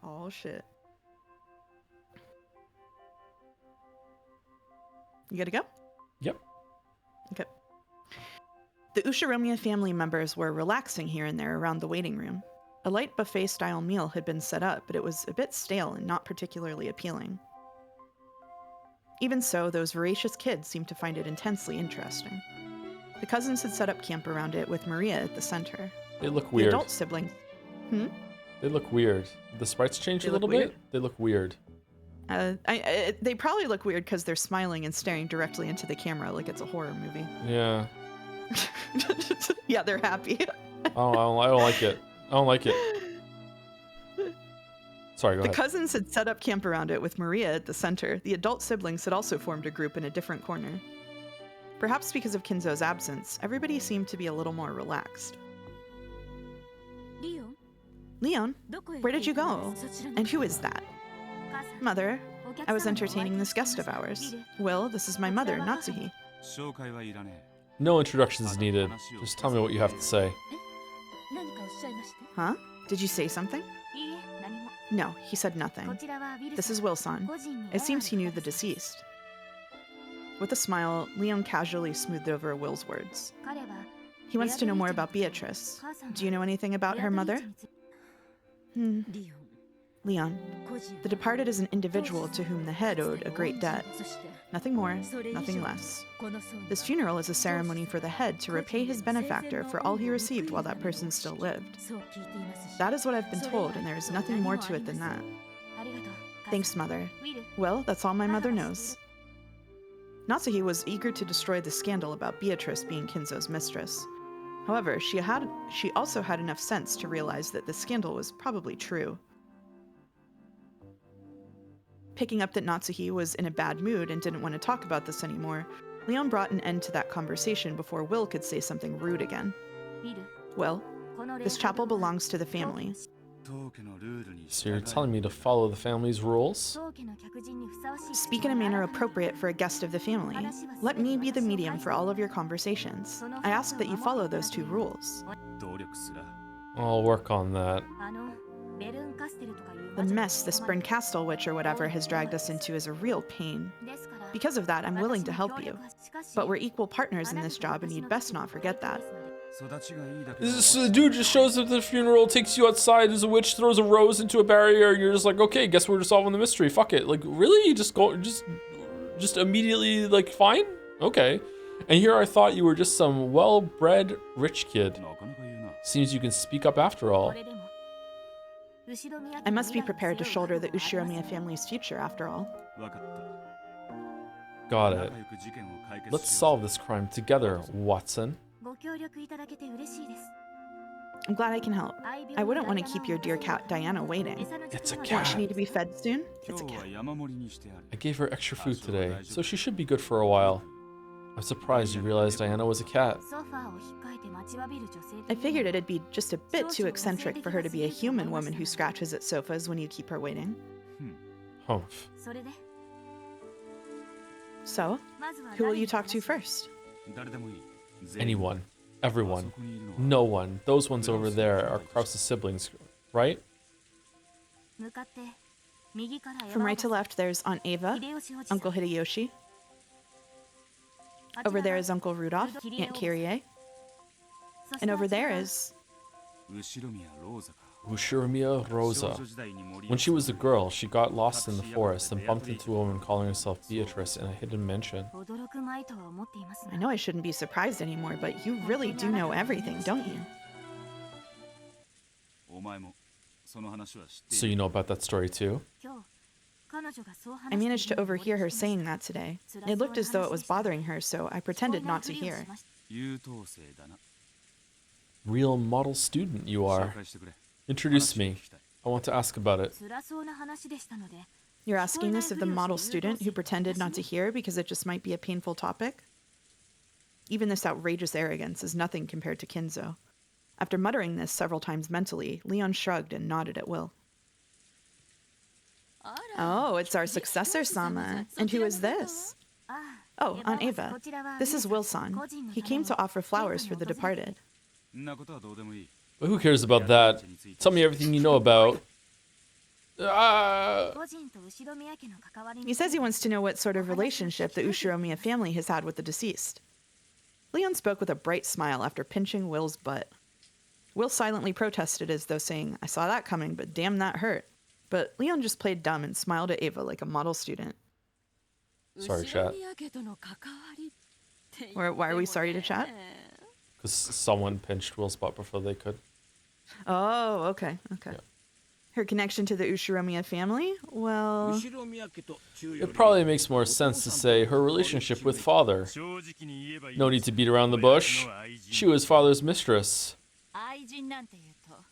Oh, shit. You gotta go? Yep. Okay. The Ushiromiya family members were relaxing here and there around the waiting room. A light buffet-style meal had been set up, but it was a bit stale and not particularly appealing. Even so, those voracious kids seemed to find it intensely interesting. The cousins had set up camp around it with Maria at the center. They look The weird. adult siblings... They look weird. The sprites change They a look little weird? bit. They look weird. They probably look weird because they're smiling and staring directly into the camera like it's a horror movie. Yeah. Yeah, they're happy. Oh, I don't like it. I don't like it. Sorry, go The ahead. cousins had set up camp around it with Maria at the center. The adult siblings had also formed a group in a different corner. Perhaps because of Kinzo's absence, everybody seemed to be a little more relaxed. Leon, where did you go? And who is that? Mother, I was entertaining this guest of ours. Will, this is my mother, Natsuhi. No introductions needed. Just tell me what you have to say. Huh? Did you say something? No, he said nothing. This is Will-san. It seems he knew the deceased. With a smile, Leon casually smoothed over Will's words. He wants to know more about Beatrice. Do you know anything about her mother? Leon, the departed is an individual to whom the head owed a great debt. Nothing more, nothing less. This funeral is a ceremony for the head to repay his benefactor for all he received while that person still lived. That is what I've been told, and there is nothing more to it than that. Thanks, Mother. Well, that's all my mother knows. Natsuhi was eager to destroy the scandal about Beatrice being Kinzo's mistress. However, she also had enough sense to realize that the scandal was probably true. Picking up that Natsuhi was in a bad mood and didn't want to talk about this anymore, Leon brought an end to that conversation before Will could say something rude again. Will, this chapel belongs to the family. So you're telling me to follow the family's rules? Speak in a manner appropriate for a guest of the family. Let me be the medium for all of your conversations. I ask that you follow those two rules. I'll work on that. The mess this Bernkastel witch or whatever has dragged us into is a real pain. Because of that, I'm willing to help you. But we're equal partners in this job, and you'd best not forget that. This dude just shows up at the funeral, takes you outside, there's a witch, throws a rose into a barrier, and you're just like, okay, guess we're just solving the mystery. Fuck it. Like, really? You just go, just immediately, like, fine? Okay. And here I thought you were just some well-bred rich kid. Seems you can speak up after all. I must be prepared to shoulder the Ushiromiya family's future, after all. Got it. Let's solve this crime together, Watson. I'm glad I can help. I wouldn't want to keep your dear cat Diana waiting. It's a Won't cat. she need to be fed soon? It's a cat. I gave her extra food today, so she should be good for a while. I'm surprised you realized Diana was a cat. I figured it'd be just a bit too eccentric for her to be a human woman who scratches at sofas when you keep her waiting. Humph. So, who will you talk to first? Anyone. Everyone. No one. Those ones over there are Krause's siblings, right? From right to left, there's Aunt Ava, Uncle Hideyoshi. Over there is Uncle Rudolph, Aunt Kyrie. And over there is... Ushiromiya Rosa. When she was a girl, she got lost in the forest and bumped into a woman calling herself Beatrice in a hidden mansion. I know I shouldn't be surprised anymore, but you really do know everything, don't you? So you know about that story too? I managed to overhear her saying that today. It looked as though it was bothering her, so I pretended not to hear. Real model student you are. Introduce me. I want to ask about it. You're asking this of the model student who pretended not to hear because it just might be a painful topic? Even this outrageous arrogance is nothing compared to Kinzo. After muttering this several times mentally, Leon shrugged and nodded at Will. Oh, it's our successor, Sama. And who is this? Oh, Aunt Ava. This is Will-san. He came to offer flowers for the departed. But who cares about that? Tell me everything you know about... He says he wants to know what sort of relationship the Ushiromiya family has had with the deceased. Leon spoke with a bright smile after pinching Will's butt. Will silently protested as though saying, I saw that coming, but damn, that hurt. But Leon just played dumb and smiled at Ava like a model student. Sorry, chat. Or why are we sorry to chat? Because someone pinched Will's spot before they could. Oh, okay. Yeah. Her connection to the Ushiromiya family? Well, It probably makes more sense to say her relationship with father. No need to beat around the bush. She was father's mistress.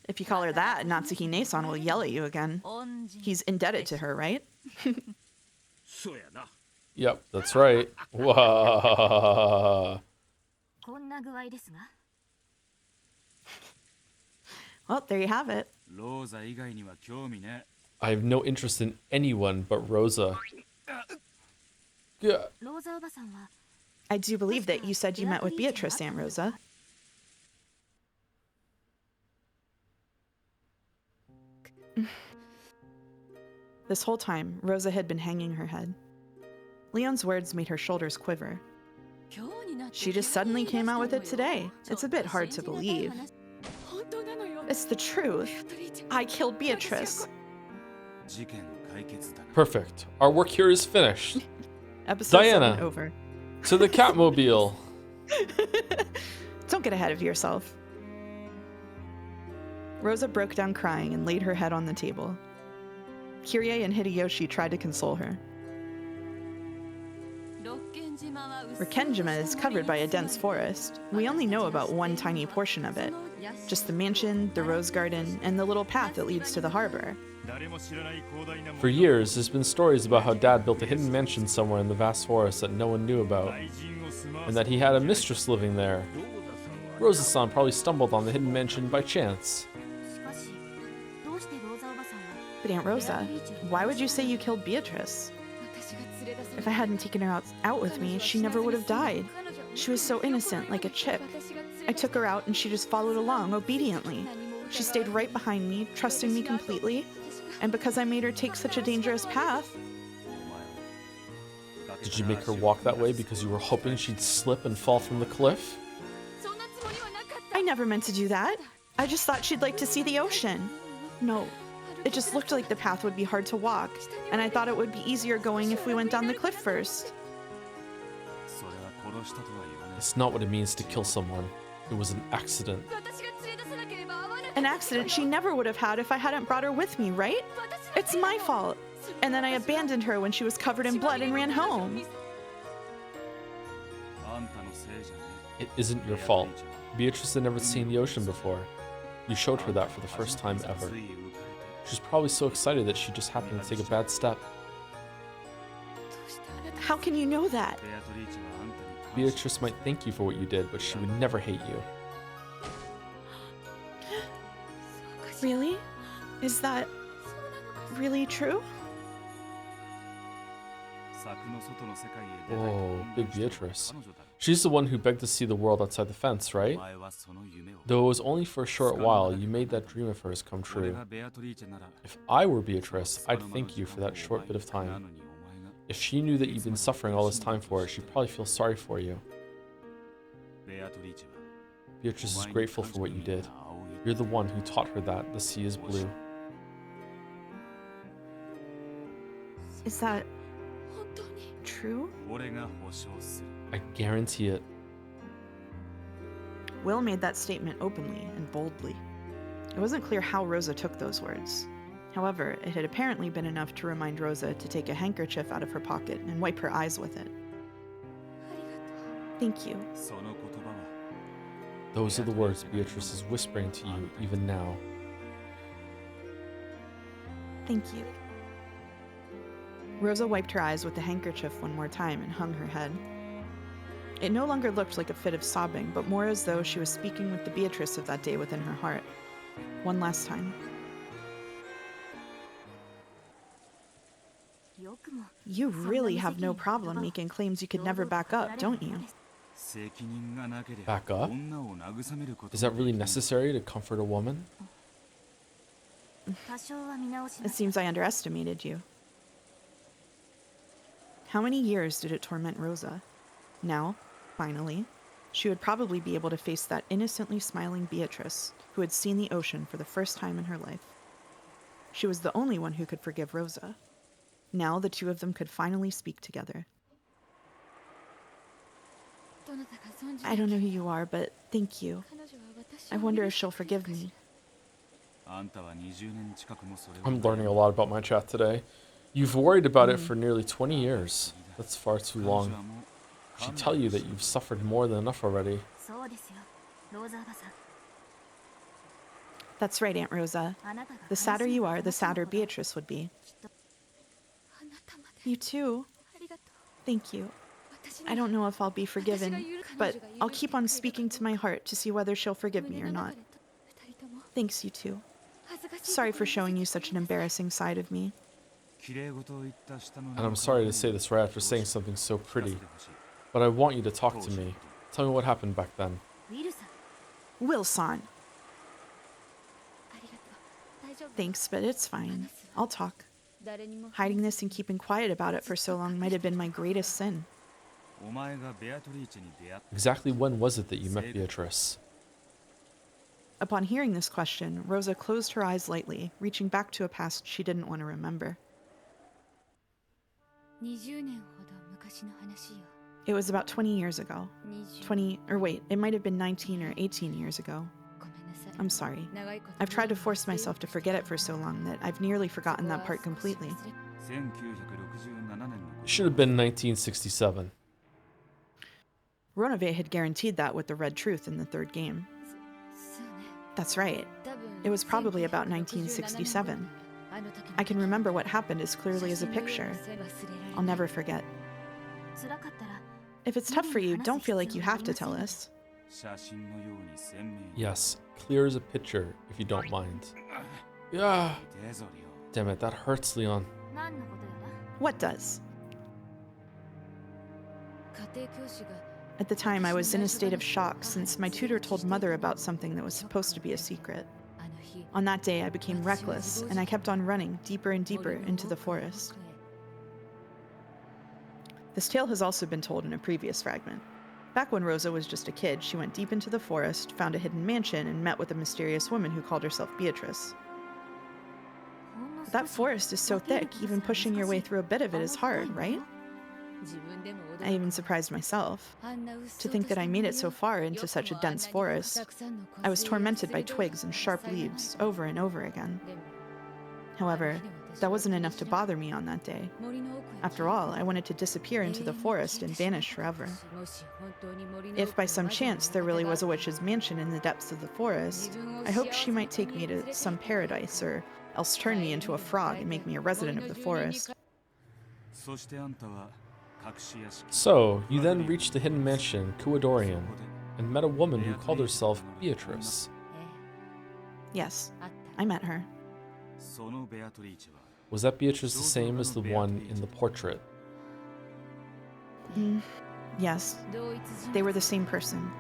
if you call her that, Natsuki Nesan will yell at you again. He's indebted to her, right? Yep, that's right. Wow. Well, there you have it. I have no interest in anyone but Rosa. Yeah. I do believe that you said you met with Beatrice, Aunt Rosa. This whole time, Rosa had been hanging her head. Leon's words made her shoulders quiver. She just suddenly came out with it today. It's a bit hard to believe. It's the truth. I killed Beatrice. Perfect. Our work here is finished. Episode Diana. 7 over. To the Catmobile. Don't get ahead of yourself. Rosa broke down crying and laid her head on the table. Kirie and Hideyoshi tried to console her. Rikkenjima is covered by a dense forest. We only know about one tiny portion of it. Just the mansion, the rose garden, and the little path that leads to the harbor. For years, there's been stories about how Dad built a hidden mansion somewhere in the vast forest that no one knew about, and that he had a mistress living there. Rosa-san probably stumbled on the hidden mansion by chance. But Aunt Rosa, why would you say you killed Beatrice? If I hadn't taken her out with me, she never would have died. She was so innocent, like a chip. I took her out and she just followed along obediently. She stayed right behind me, trusting me completely. And because I made her take such a dangerous path... Did you make her walk that way because you were hoping she'd slip and fall from the cliff? I never meant to do that. I just thought she'd like to see the ocean. No, it just looked like the path would be hard to walk, and I thought it would be easier going if we went down the cliff first. It's not what it means to kill someone. It was an accident. An accident she never would have had if I hadn't brought her with me, right? It's my fault. And then I abandoned her when she was covered in blood and ran home. It isn't your fault. Beatrice had never seen the ocean before. You showed her that for the first time ever. She's probably so excited that she just happened to take a bad step. How can you know that? Beatrice might thank you for what you did, but she would never hate you. Really? Is that really true? Oh, big Beatrice. She's the one who begged to see the world outside the fence, right? Though it was only for a short while, you made that dream of hers come true. If I were Beatrice, I'd thank you for that short bit of time. If she knew that you've been suffering all this time for it, she'd probably feel sorry for you. Beatrice is grateful for what you did. You're the one who taught her that the sea is blue. Is that true? I guarantee it. Will made that statement openly and boldly. It wasn't clear how Rosa took those words. However, it had apparently been enough to remind Rosa to take a handkerchief out of her pocket and wipe her eyes with it. Thank you. Those are the words Beatrice is whispering to you even now. Thank you. Rosa wiped her eyes with the handkerchief one more time and hung her head. It no longer looked like a fit of sobbing, but more as though she was speaking with the Beatrice of that day within her heart. One last time. You really have no problem making claims you could never back up, don't you? Back up? Is that really necessary to comfort a woman? It seems I underestimated you. How many years did it torment Rosa? Now, finally, she would probably be able to face that innocently smiling Beatrice who had seen the ocean for the first time in her life. She was the only one who could forgive Rosa. Now the two of them could finally speak together. I don't know who you are, but thank you. I wonder if she'll forgive me. I'm learning a lot about my chat today. You've worried about it for nearly 20 years. That's far too long. I should tell you that you've suffered more than enough already. That's right, Aunt Rosa. The sadder you are, the sadder Beatrice would be. You too. Thank you. I don't know if I'll be forgiven, but I'll keep on speaking to my heart to see whether she'll forgive me or not. Thanks, you too. Sorry for showing you such an embarrassing side of me. And I'm sorry to say this right after saying something so pretty, but I want you to talk to me. Tell me what happened back then. Wilson. Thanks, but it's fine. I'll talk. Hiding this and keeping quiet about it for so long might have been my greatest sin. Exactly when was it that you met Beatrice? Upon hearing this question, Rosa closed her eyes lightly, reaching back to a past she didn't want to remember. It was about 20 years ago. It might have been 19 or 18 years ago. I'm sorry. I've tried to force myself to forget it for so long that I've nearly forgotten that part completely. It should have been 1967. Ronove had guaranteed that with the red truth in the third game. That's right. It was probably about 1967. I can remember what happened as clearly as a picture. I'll never forget. If it's tough for you, don't feel like you have to tell us. Yes, clear as a picture, if you don't mind. Yeah. Damn it, that hurts, Leon. What does? At the time, I was in a state of shock since my tutor told Mother about something that was supposed to be a secret. On that day, I became reckless, and I kept on running deeper and deeper into the forest. This tale has also been told in a previous fragment. Back when Rosa was just a kid, she went deep into the forest, found a hidden mansion, and met with a mysterious woman who called herself Beatrice. But that forest is so thick, even pushing your way through a bit of it is hard, right? I even surprised myself. To think that I made it so far into such a dense forest, I was tormented by twigs and sharp leaves over and over again. However, that wasn't enough to bother me on that day. After all, I wanted to disappear into the forest and vanish forever. If by some chance there really was a witch's mansion in the depths of the forest, I hoped she might take me to some paradise, or else turn me into a frog and make me a resident of the forest. So, you then reached the hidden mansion, Kuadorian, and met a woman who called herself Beatrice. Yes, I met her. Was that Beatrice the same as the one in the portrait? Yes, they were the same person.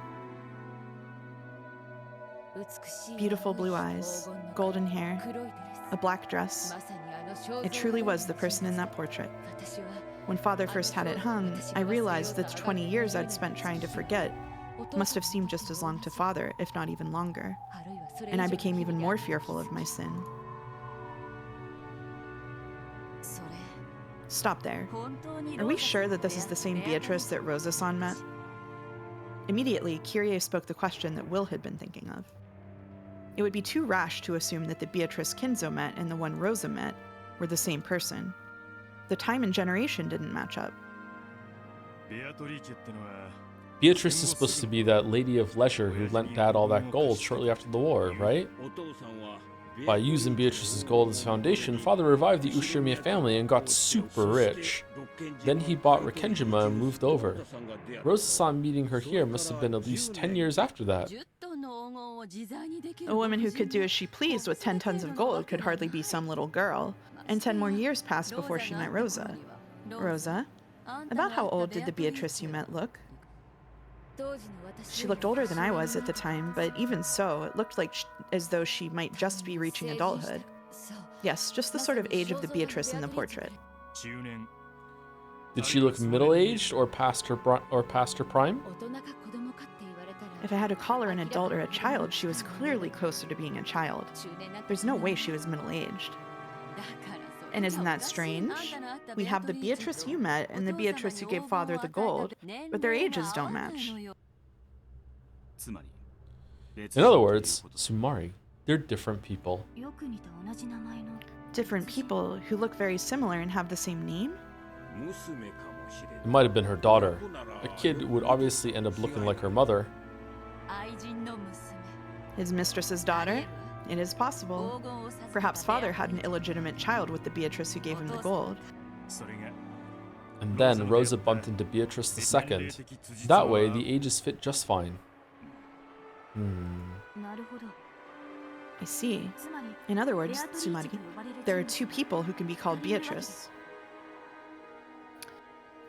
Beautiful blue eyes, golden hair, a black dress. It truly was the person in that portrait. When Father first had it hung, I realized that the 20 years I'd spent trying to forget must have seemed just as long to Father, if not even longer. And I became even more fearful of my sin. Stop there. Are we sure that this is the same Beatrice that Rosa-san met? Immediately, Kyrie spoke the question that Will had been thinking of. It would be too rash to assume that the Beatrice Kinzo met and the one Rosa met were the same person. The time and generation didn't match up. Beatrice is supposed to be that lady of leisure who lent Dad all that gold shortly after the war, right? By using Beatrice's gold as foundation, Father revived the Ushimiya family and got super rich. Then he bought Rikenjima and moved over. Rosa-san meeting her here must have been at least 10 years after that. A woman who could do as she pleased with 10 tons of gold could hardly be some little girl, and 10 more years passed before she met Rosa. Rosa? About how old did the Beatrice you met look? She looked older than I was at the time, but even so, it looked like as though she might just be reaching adulthood. Yes, just the sort of age of the Beatrice in the portrait. Did she look middle-aged or past her prime? If I had to call her an adult or a child, she was clearly closer to being a child. There's no way she was middle-aged. And isn't that strange? We have the Beatrice you met and the Beatrice who gave father the gold, but their ages don't match. In other words, Sumari, they're different people. Different people who look very similar and have the same name? It might have been her daughter. A kid would obviously end up looking like her mother. His mistress's daughter? It is possible. Perhaps father had an illegitimate child with the Beatrice who gave him the gold. And then Rosa bumped into Beatrice II. That way, the ages fit just fine. I see. In other words, Tsumari, there are two people who can be called Beatrice.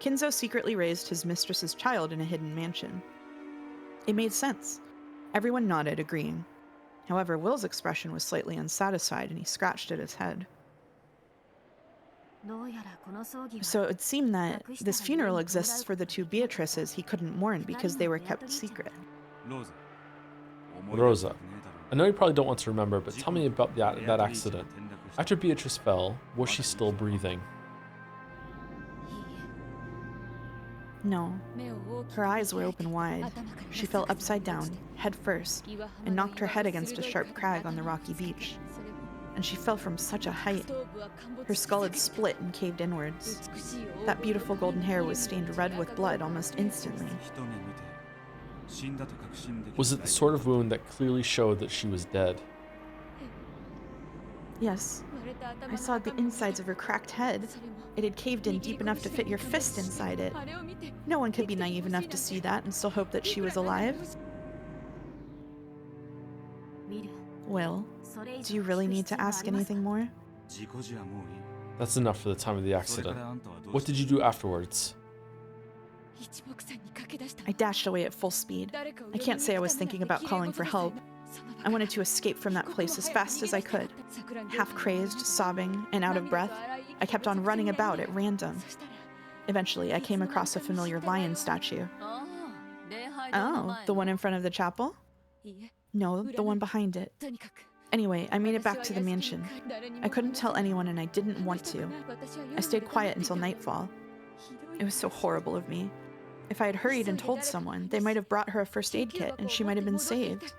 Kinzo secretly raised his mistress's child in a hidden mansion. It made sense. Everyone nodded, agreeing. However, Will's expression was slightly unsatisfied, and he scratched at his head. So it would seem that this funeral exists for the two Beatrices he couldn't mourn because they were kept secret. Rosa, I know you probably don't want to remember, but tell me about that accident. After Beatrice fell, was she still breathing? No. Her eyes were open wide. She fell upside down, head first, and knocked her head against a sharp crag on the rocky beach. And she fell from such a height. Her skull had split and caved inwards. That beautiful golden hair was stained red with blood almost instantly. Was it the sort of wound that clearly showed that she was dead? Yes. I saw the insides of her cracked head. It had caved in deep enough to fit your fist inside it. No one could be naive enough to see that and still hope that she was alive. Will, do you really need to ask anything more? That's enough for the time of the accident. What did you do afterwards? I dashed away at full speed. I can't say I was thinking about calling for help. I wanted to escape from that place as fast as I could. Half crazed, sobbing, and out of breath, I kept on running about at random. Eventually, I came across a familiar lion statue. Oh, the one in front of the chapel? No, the one behind it. Anyway, I made it back to the mansion. I couldn't tell anyone and I didn't want to. I stayed quiet until nightfall. It was so horrible of me. If I had hurried and told someone, they might have brought her a first aid kit and she might have been saved.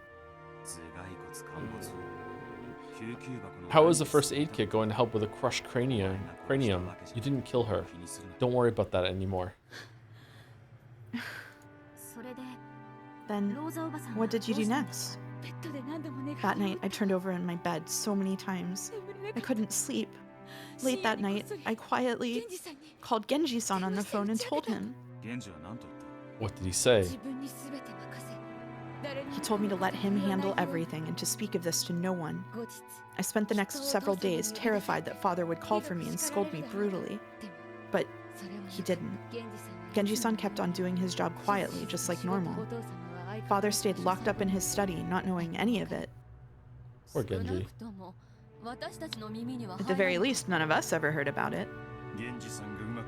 How was the first aid kit going to help with a crushed cranium? You didn't kill her. Don't worry about that anymore. Then, what did you do next? That night, I turned over in my bed so many times. I couldn't sleep. Late that night, I quietly called Genji-san on the phone and told him. What did he say? He told me to let him handle everything and to speak of this to no one. I spent the next several days terrified that father would call for me and scold me brutally. But he didn't. Genji-san kept on doing his job quietly, just like normal. Father stayed locked up in his study, not knowing any of it. Poor Genji. At the very least, none of us ever heard about it.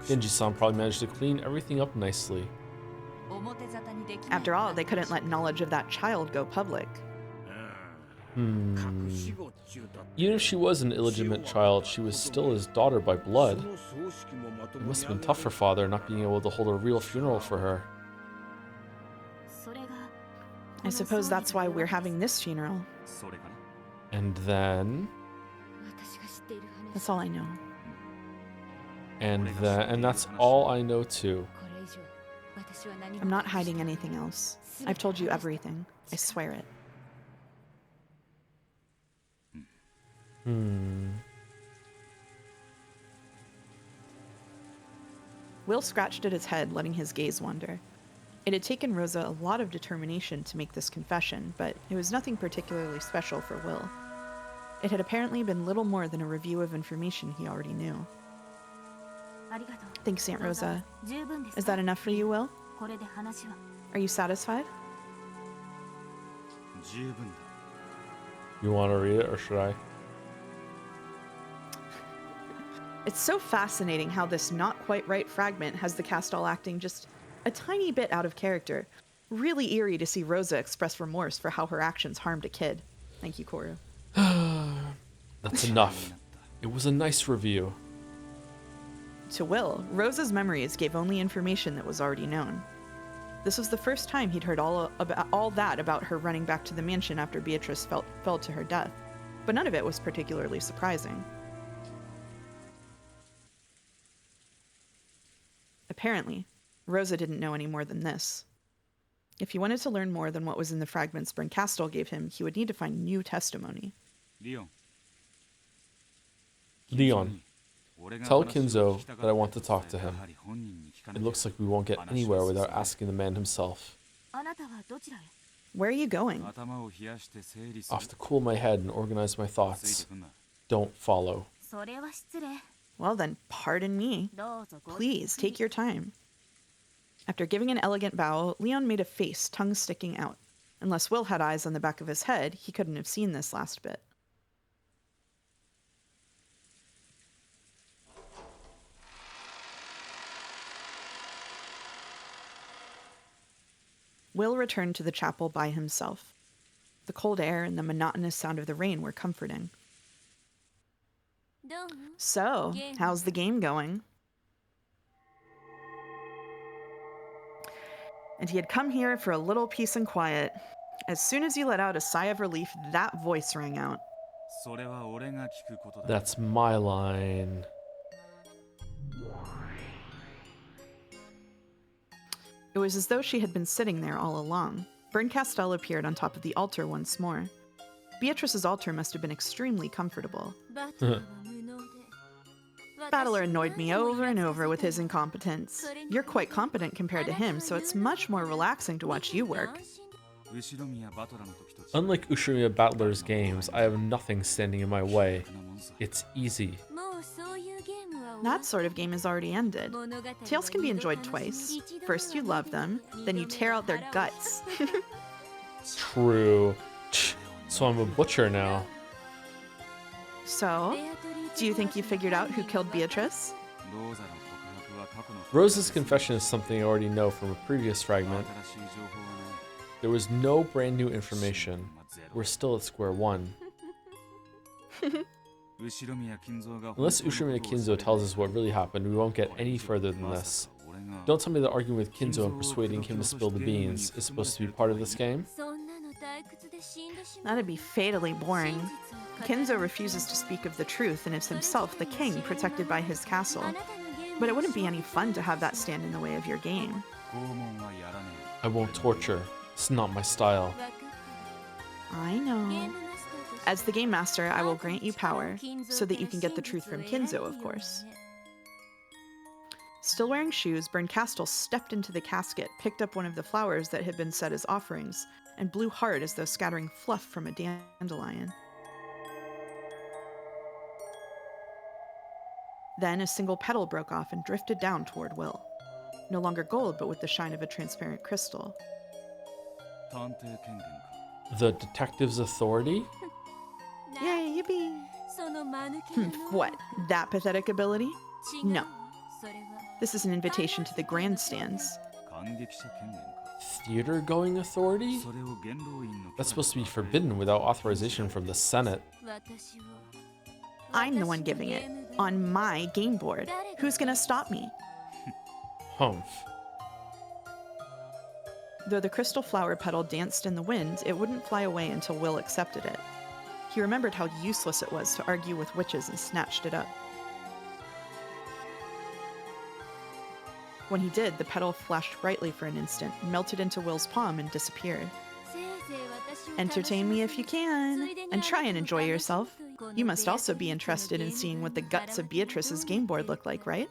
Genji-san probably managed to clean everything up nicely. After all, they couldn't let knowledge of that child go public. Even if she was an illegitimate child, she was still his daughter by blood. It must have been tough for father not being able to hold a real funeral for her. I suppose that's why we're having this funeral. And then... That's all I know. And that's all I know too. I'm not hiding anything else. I've told you everything. I swear it. Will scratched at his head, letting his gaze wander. It had taken Rosa a lot of determination to make this confession, but it was nothing particularly special for Will. It had apparently been little more than a review of information he already knew. Thanks, Aunt Rosa. Is that enough for you, Will? Are you satisfied? You want to read it, or should I? It's so fascinating how this not quite right fragment has the cast all acting just a tiny bit out of character. Really eerie to see Rosa express remorse for how her actions harmed a kid. Thank you, Koru. That's enough. It was a nice review. To Will, Rosa's memories gave only information that was already known. This was the first time he'd heard all that about her running back to the mansion after Beatrice fell to her death, but none of it was particularly surprising. Apparently, Rosa didn't know any more than this. If he wanted to learn more than what was in the fragments Bernkastel gave him, he would need to find new testimony. Leon, tell Kinzo that I want to talk to him. It looks like we won't get anywhere without asking the man himself. Where are you going? Off to cool my head and organize my thoughts. Don't follow. Well then, pardon me. Please, take your time. After giving an elegant bow, Leon made a face, tongue sticking out. Unless Will had eyes on the back of his head, he couldn't have seen this last bit. Will returned to the chapel by himself. The cold air and the monotonous sound of the rain were comforting. So, how's the game going? And he had come here for a little peace and quiet. As soon as he let out a sigh of relief, that voice rang out. That's my line. It was as though she had been sitting there all along. Bernkastel appeared on top of the altar once more. Beatrice's altar must have been extremely comfortable. Battler annoyed me over and over with his incompetence. You're quite competent compared to him, so it's much more relaxing to watch you work. Unlike Ushimiya Battler's games, I have nothing standing in my way. It's easy. That sort of game is already ended. Tales can be enjoyed twice. First you love them, then you tear out their guts. True. So I'm a butcher now. So, do you think you figured out who killed Beatrice? Rosa's confession is something I already know from a previous fragment. There was no brand new information. We're still at square one. Unless Ushimiya Kinzo tells us what really happened, we won't get any further than this. Don't tell me that arguing with Kinzo and persuading him to spill the beans is supposed to be part of this game? That'd be fatally boring. Kinzo refuses to speak of the truth and is himself the king protected by his castle. But it wouldn't be any fun to have that stand in the way of your game. I won't torture. It's not my style. I know. As the game master, I will grant you power, so that you can get the truth from Kinzo, of course. Still wearing shoes, Bernkastel stepped into the casket, picked up one of the flowers that had been set as offerings, and blew hard as though scattering fluff from a dandelion. Then a single petal broke off and drifted down toward Will. No longer gold, but with the shine of a transparent crystal. The detective's authority? Yay, yippee! What, that pathetic ability? No. This is an invitation to the grandstands. Theater-going authority? That's supposed to be forbidden without authorization from the Senate. I'm the one giving it, on my game board. Who's gonna stop me? Humph. Though the crystal flower petal danced in the wind, it wouldn't fly away until Will accepted it. He remembered how useless it was to argue with witches and snatched it up. When he did, the petal flashed brightly for an instant, melted into Will's palm, and disappeared. Entertain me if you can, and try and enjoy yourself. You must also be interested in seeing what the guts of Beatrice's game board look like, right?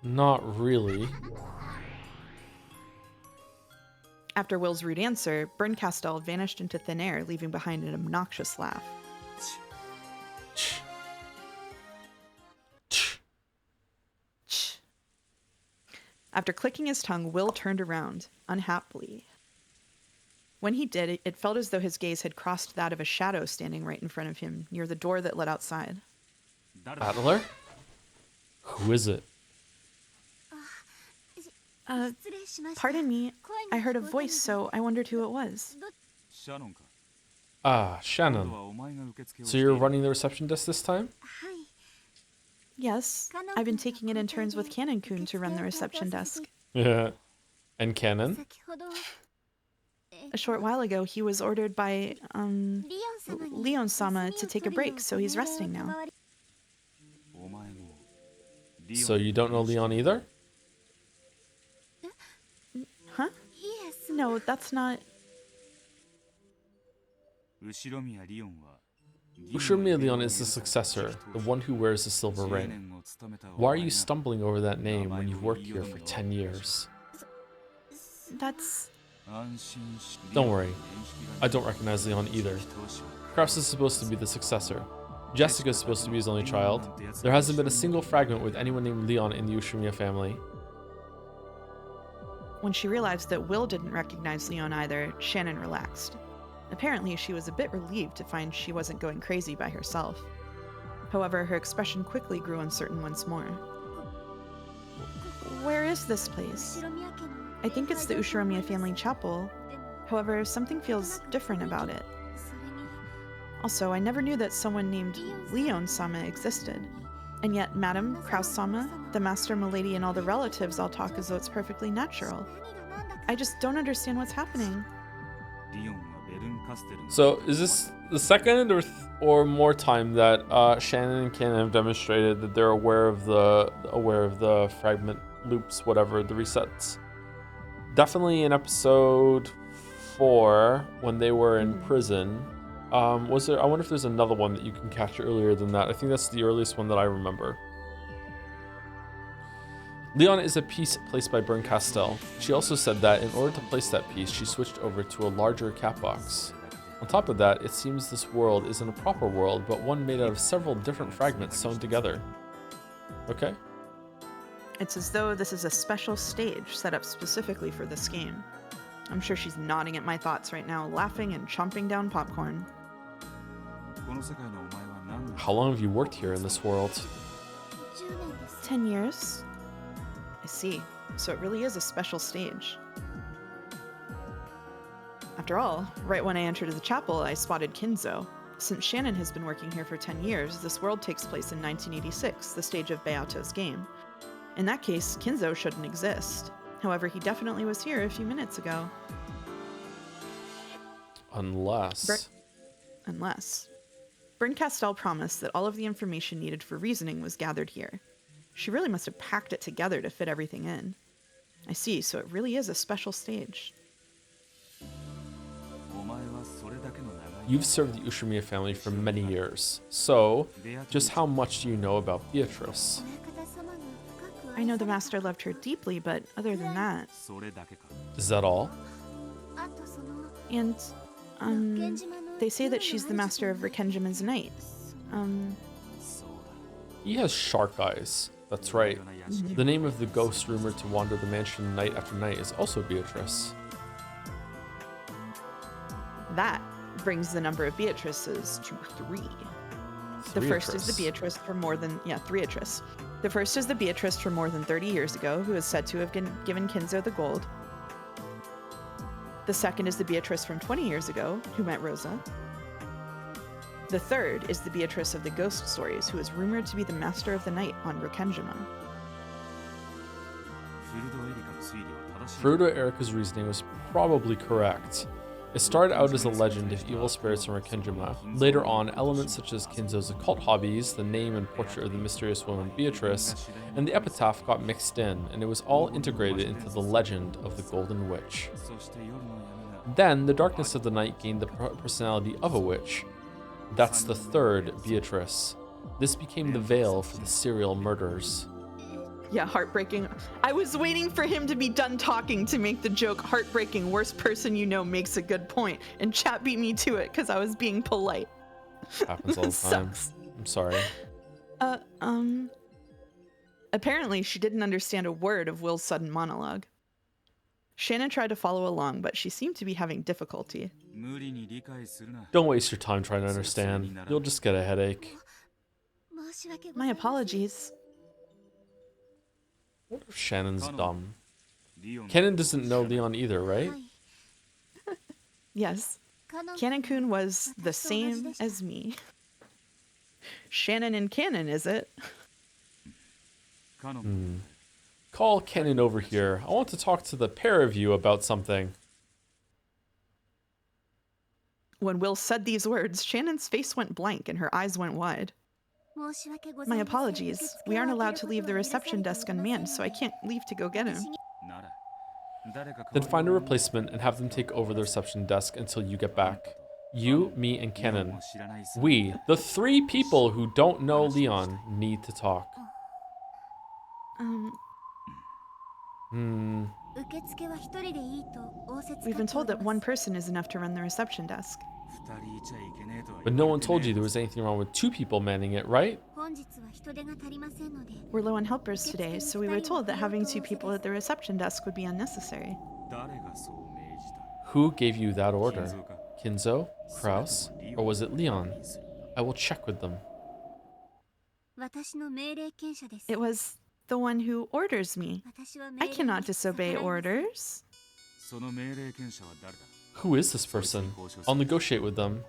Not really. After Will's rude answer, Bernkastel vanished into thin air, leaving behind an obnoxious laugh. After clicking his tongue, Will turned around, unhappily. When he did, it felt as though his gaze had crossed that of a shadow standing right in front of him, near the door that led outside. Battler? Who is it? Pardon me. I heard a voice, so I wondered who it was. Ah, Shannon. So you're running the reception desk this time? Yes, I've been taking it in turns with Canon-kun to run the reception desk. Yeah. And Cannon? A short while ago, he was ordered by, Leon-sama to take a break, so he's resting now. So you don't know Leon either? Huh? No, that's not... Ushirimiya Leon is the successor, the one who wears the silver ring. Why are you stumbling over that name when you've worked here for 10 years? That's... Don't worry, I don't recognize Leon either. Kraus is supposed to be the successor. Jessica is supposed to be his only child. There hasn't been a single fragment with anyone named Leon in the Ushirimiya family. When she realized that Will didn't recognize Leon either, Shannon relaxed. Apparently, she was a bit relieved to find she wasn't going crazy by herself. However, her expression quickly grew uncertain once more. Where is this place? I think it's the Ushirimiya family chapel. However, something feels different about it. Also, I never knew that someone named Leon-sama existed. And yet, Madam, Kraus-sama, the master, milady, and all the relatives all talk as though it's perfectly natural. I just don't understand what's happening. So, is this the second or more time that Shannon and Cannon have demonstrated that they're aware of the fragment loops, whatever, the resets? Definitely in episode 4 when they were in prison. Was there? I wonder if there's another one that you can catch earlier than that. I think that's the earliest one that I remember. Leon is a piece placed by Bryn Castell. She also said that in order to place that piece, she switched over to a larger cat box. On top of that, it seems this world isn't a proper world, but one made out of several different fragments sewn together. Okay. It's as though this is a special stage set up specifically for this game. I'm sure she's nodding at my thoughts right now, laughing and chomping down popcorn. How long have you worked here in this world? 10 years. I see. So it really is a special stage. After all, right when I entered the chapel, I spotted Kinzo. Since Shannon has been working here for 10 years, this world takes place in 1986, the stage of Beato's game. In that case, Kinzo shouldn't exist. However, he definitely was here a few minutes ago. Unless... Bryn Castell promised that all of the information needed for reasoning was gathered here. She really must have packed it together to fit everything in. I see, so it really is a special stage. You've served the Ushirimiya family for many years, so just how much do you know about Beatrice? I know the master loved her deeply, but other than that... Is that all? And, they say that she's the master of Rikenjima's knight. He has shark eyes. That's right. The name of the ghost rumored to wander the mansion night after night is also Beatrice. That brings the number of Beatrices to 3. The first is the Beatrice for more than... Yeah, Threatrice. The first is the Beatrice from more than 30 years ago, who is said to have given Kinzo the gold. The second is the Beatrice from 20 years ago, who met Rosa. The third is the Beatrice of the ghost stories, who is rumored to be the master of the night on Rikenjima. Furudo Erika's reasoning was probably correct. It started out as a legend of evil spirits in Rikenjima. Later on, elements such as Kinzo's occult hobbies, the name and portrait of the mysterious woman Beatrice, and the epitaph got mixed in, and it was all integrated into the legend of the Golden Witch. Then, the darkness of the night gained the personality of a witch. That's the third Beatrice. This became the veil for the serial murderers. Yeah, heartbreaking. I was waiting for him to be done talking to make the joke heartbreaking. Worst person you know makes a good point. And chat beat me to it because I was being polite. Happens all the time. Sucks. I'm sorry. Apparently she didn't understand a word of Will's sudden monologue. Shannon tried to follow along, but she seemed to be having difficulty. Don't waste your time trying to understand. You'll just get a headache. My apologies. What if Shannon's dumb? Kennen doesn't know Leon either, right? Yes, Canon-kun was the same as me. Shannon and Canon, is it? Call Kennen over here. I want to talk to the pair of you about something. When Will said these words, Shannon's face went blank and her eyes went wide. My apologies. We aren't allowed to leave the reception desk unmanned, so I can't leave to go get him. Then find a replacement and have them take over the reception desk until you get back. You, me, and Kennen. We, the 3 people who don't know Leon, need to talk. We've been told that one person is enough to run the reception desk. But no one told you there was anything wrong with 2 people manning it, right? We're low on helpers today, so we were told that having 2 people at the reception desk would be unnecessary. Who gave you that order? Kinzo, Kraus, or was it Leon? I will check with them. It was the one who orders me. I cannot disobey orders. Who is this person? I'll negotiate with them.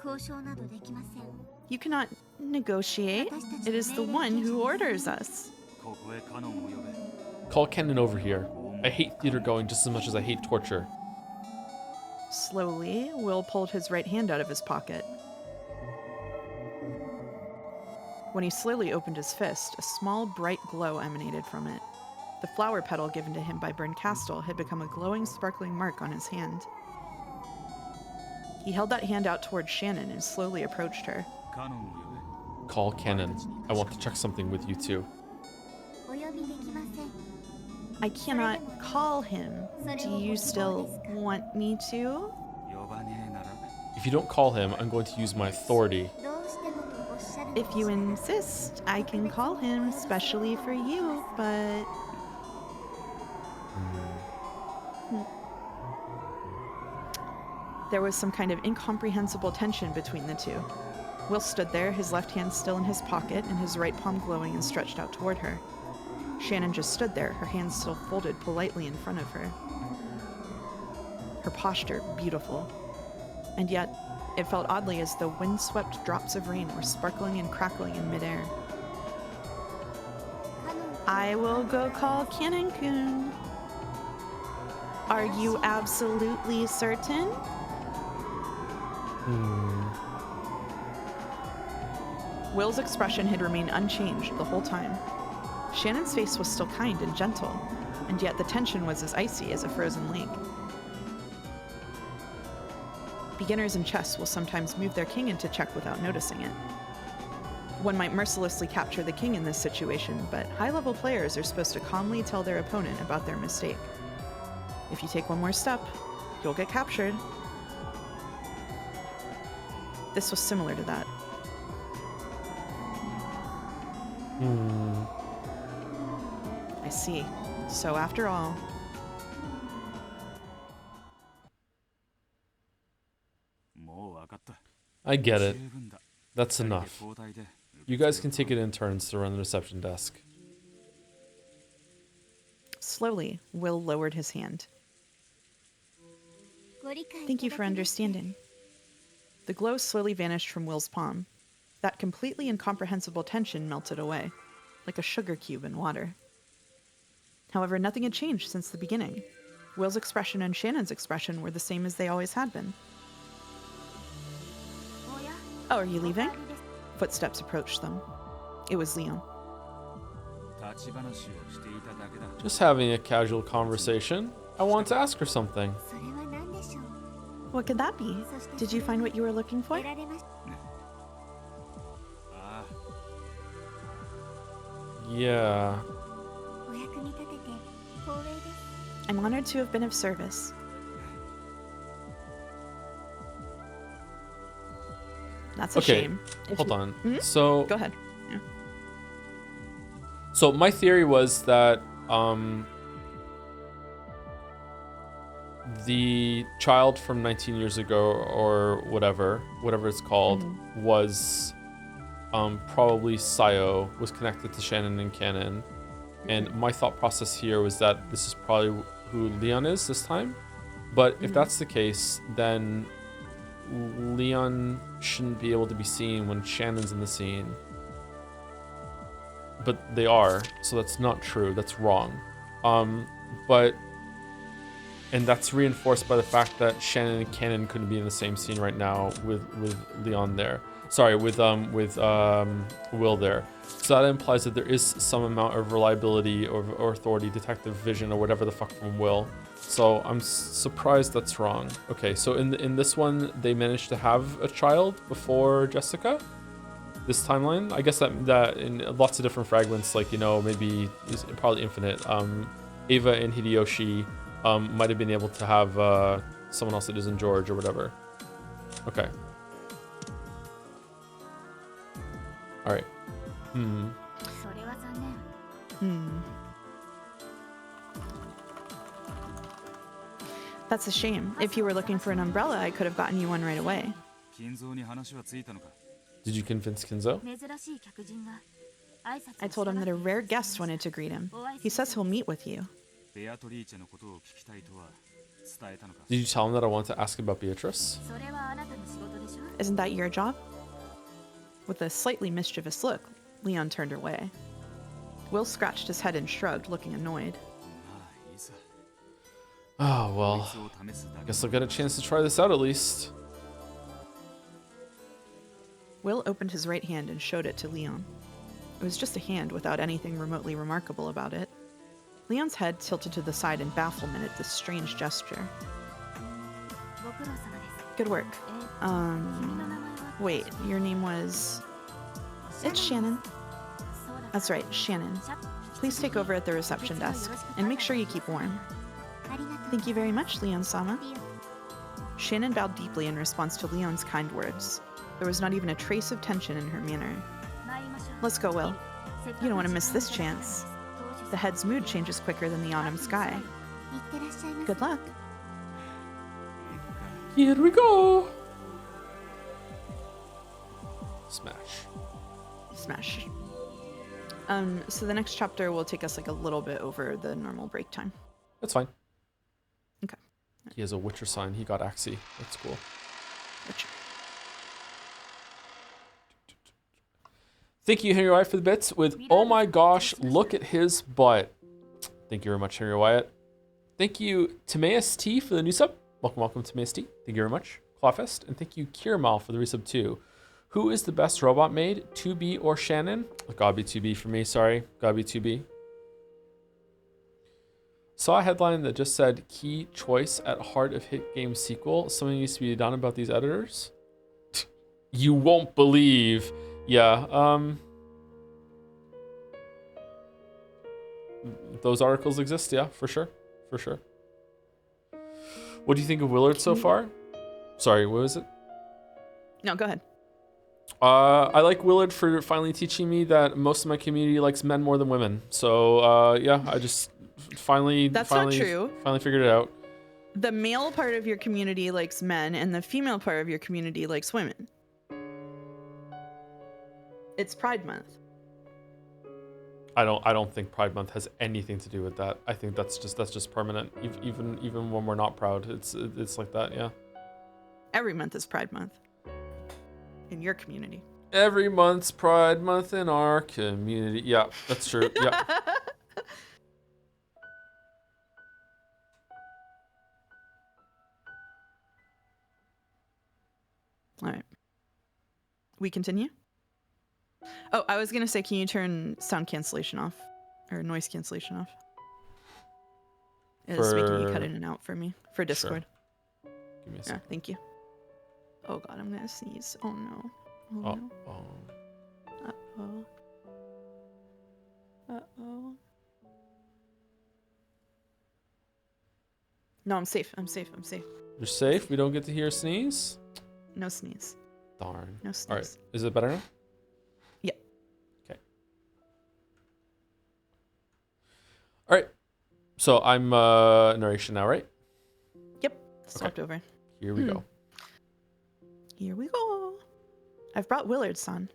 You cannot negotiate. It is the one who orders us. Call Kennen over here. I hate theater going just as much as I hate torture. Slowly, Will pulled his right hand out of his pocket. When he slowly opened his fist, a small, bright glow emanated from it. The flower petal given to him by Berncastel had become a glowing, sparkling mark on his hand. He held that hand out towards Shannon and slowly approached her. Call Kennen. I want to check something with you too. I cannot call him. Do you still want me to? If you don't call him, I'm going to use my authority. If you insist, I can call him, especially for you, but... There was some kind of incomprehensible tension between the two. Will stood there, his left hand still in his pocket and his right palm glowing and stretched out toward her. Shannon just stood there, her hands still folded politely in front of her. Her posture beautiful. And yet, it felt oddly as though wind-swept drops of rain were sparkling and crackling in midair. I will go call Canon-kun. Are you absolutely certain? Will's expression had remained unchanged the whole time. Shannon's face was still kind and gentle, and yet the tension was as icy as a frozen lake. Beginners in chess will sometimes move their king into check without noticing it. One might mercilessly capture the king in this situation, but high-level players are supposed to calmly tell their opponent about their mistake. If you take one more step, you'll get captured. This was similar to that. I see. So after all... I get it. That's enough. You guys can take it in turns to run the reception desk. Slowly, Will lowered his hand. Thank you for understanding. The glow slowly vanished from Will's palm. That completely incomprehensible tension melted away, like a sugar cube in water. However, nothing had changed since the beginning. Will's expression and Shannon's expression were the same as they always had been. Oh, are you leaving? Footsteps approached them. It was Leon. Just having a casual conversation. I want to ask her something. What could that be? Did you find what you were looking for? Yeah. I'm honored to have been of service. That's a Okay, shame. hold on. Mhm. So, Go ahead. Yeah. so my theory was that the child from 19 years ago or whatever it's called, was probably Sayo, was connected to Shannon and Canon. And my thought process here was that this is probably who Leon is this time. But if Mhm. that's the case, then Leon shouldn't be able to be seen when Shannon's in the scene. But they are, so that's not true. That's wrong. And that's reinforced by the fact that Shannon and Cannon couldn't be in the same scene right now with Leon there. Sorry, with Will there. So that implies that there is some amount of reliability or authority, detective vision, or whatever the fuck from Will. So I'm surprised that's wrong. Okay, so in this one they managed to have a child before Jessica. This timeline, I guess that in lots of different fragments, like, you know, maybe it's probably infinite. Ava and Hideyoshi might have been able to have someone else that isn't George or whatever. Okay. All right. Hmm. That's a shame. If you were looking for an umbrella, I could have gotten you one right away. Did you convince Kinzo? I told him that a rare guest wanted to greet him. He says he'll meet with you. Did you tell him that I wanted to ask about Beatrice? Isn't that your job? With a slightly mischievous look, Leon turned away. Will scratched his head and shrugged, looking annoyed. Oh, well, guess I'll get a chance to try this out at least. Will opened his right hand and showed it to Leon. It was just a hand without anything remotely remarkable about it. Leon's head tilted to the side in bafflement at this strange gesture. Good work. Wait, your name was... It's Shannon. That's right, Shannon. Please take over at the reception desk, and make sure you keep warm. Thank you very much, Leon-sama. Shannon bowed deeply in response to Leon's kind words. There was not even a trace of tension in her manner. Let's go, Will. You don't want to miss this chance. The head's mood changes quicker than the autumn sky. Good luck. Here we go. Smash. Smash. So the next chapter will take us like a little bit over the normal break time. That's fine. Okay. He has a Witcher sign. He got Axie. That's cool. Witcher. Thank you, Henry Wyatt, for the bits with, oh my gosh, look at his butt. Thank you very much, Henry Wyatt. Thank you, Timaeus T, for the new sub. Welcome, Timaeus T. Thank you very much. Clawfest. And thank you, Kiramal, for the resub too. Who is the best robot made, 2B or Shannon? Gotta be 2B for me, sorry. Gotta be 2B. Saw a headline that just said, key choice at heart of hit game sequel. Something needs to be done about these editors. You won't believe. Yeah, those articles exist, yeah, for sure. For sure. What do you think of Willard so far? Sorry, what was it? No, go ahead. I like Willard for finally teaching me that most of my community likes men more than women. So, yeah, I just finally... That's finally, not true. Finally figured it out. The male part of your community likes men, and the female part of your community likes women. It's Pride Month. I don't think Pride Month has anything to do with that. I think that's just permanent. Even when we're not proud, it's like that, yeah. Every month is Pride Month. In your community. Every month's Pride Month in our community. Yeah, that's true. Yeah. All right. We continue? Oh, I was going to say, can you turn sound cancellation off? Or noise cancellation off? It's making you cut in and out for me. For Discord. Sure. Give me a Yeah, second. thank you. Oh god, I'm going to sneeze. Oh no. Oh no. Uh-oh. Uh-oh. No, I'm safe. I'm safe. I'm safe. You're safe? We don't get to hear a sneeze? No sneeze. Darn. No sneeze. All right. Is it better now? Yep. Okay. All right. So I'm narration now, right? Yep. Swapped over. Here we go. Here we go. I've brought Willard's son.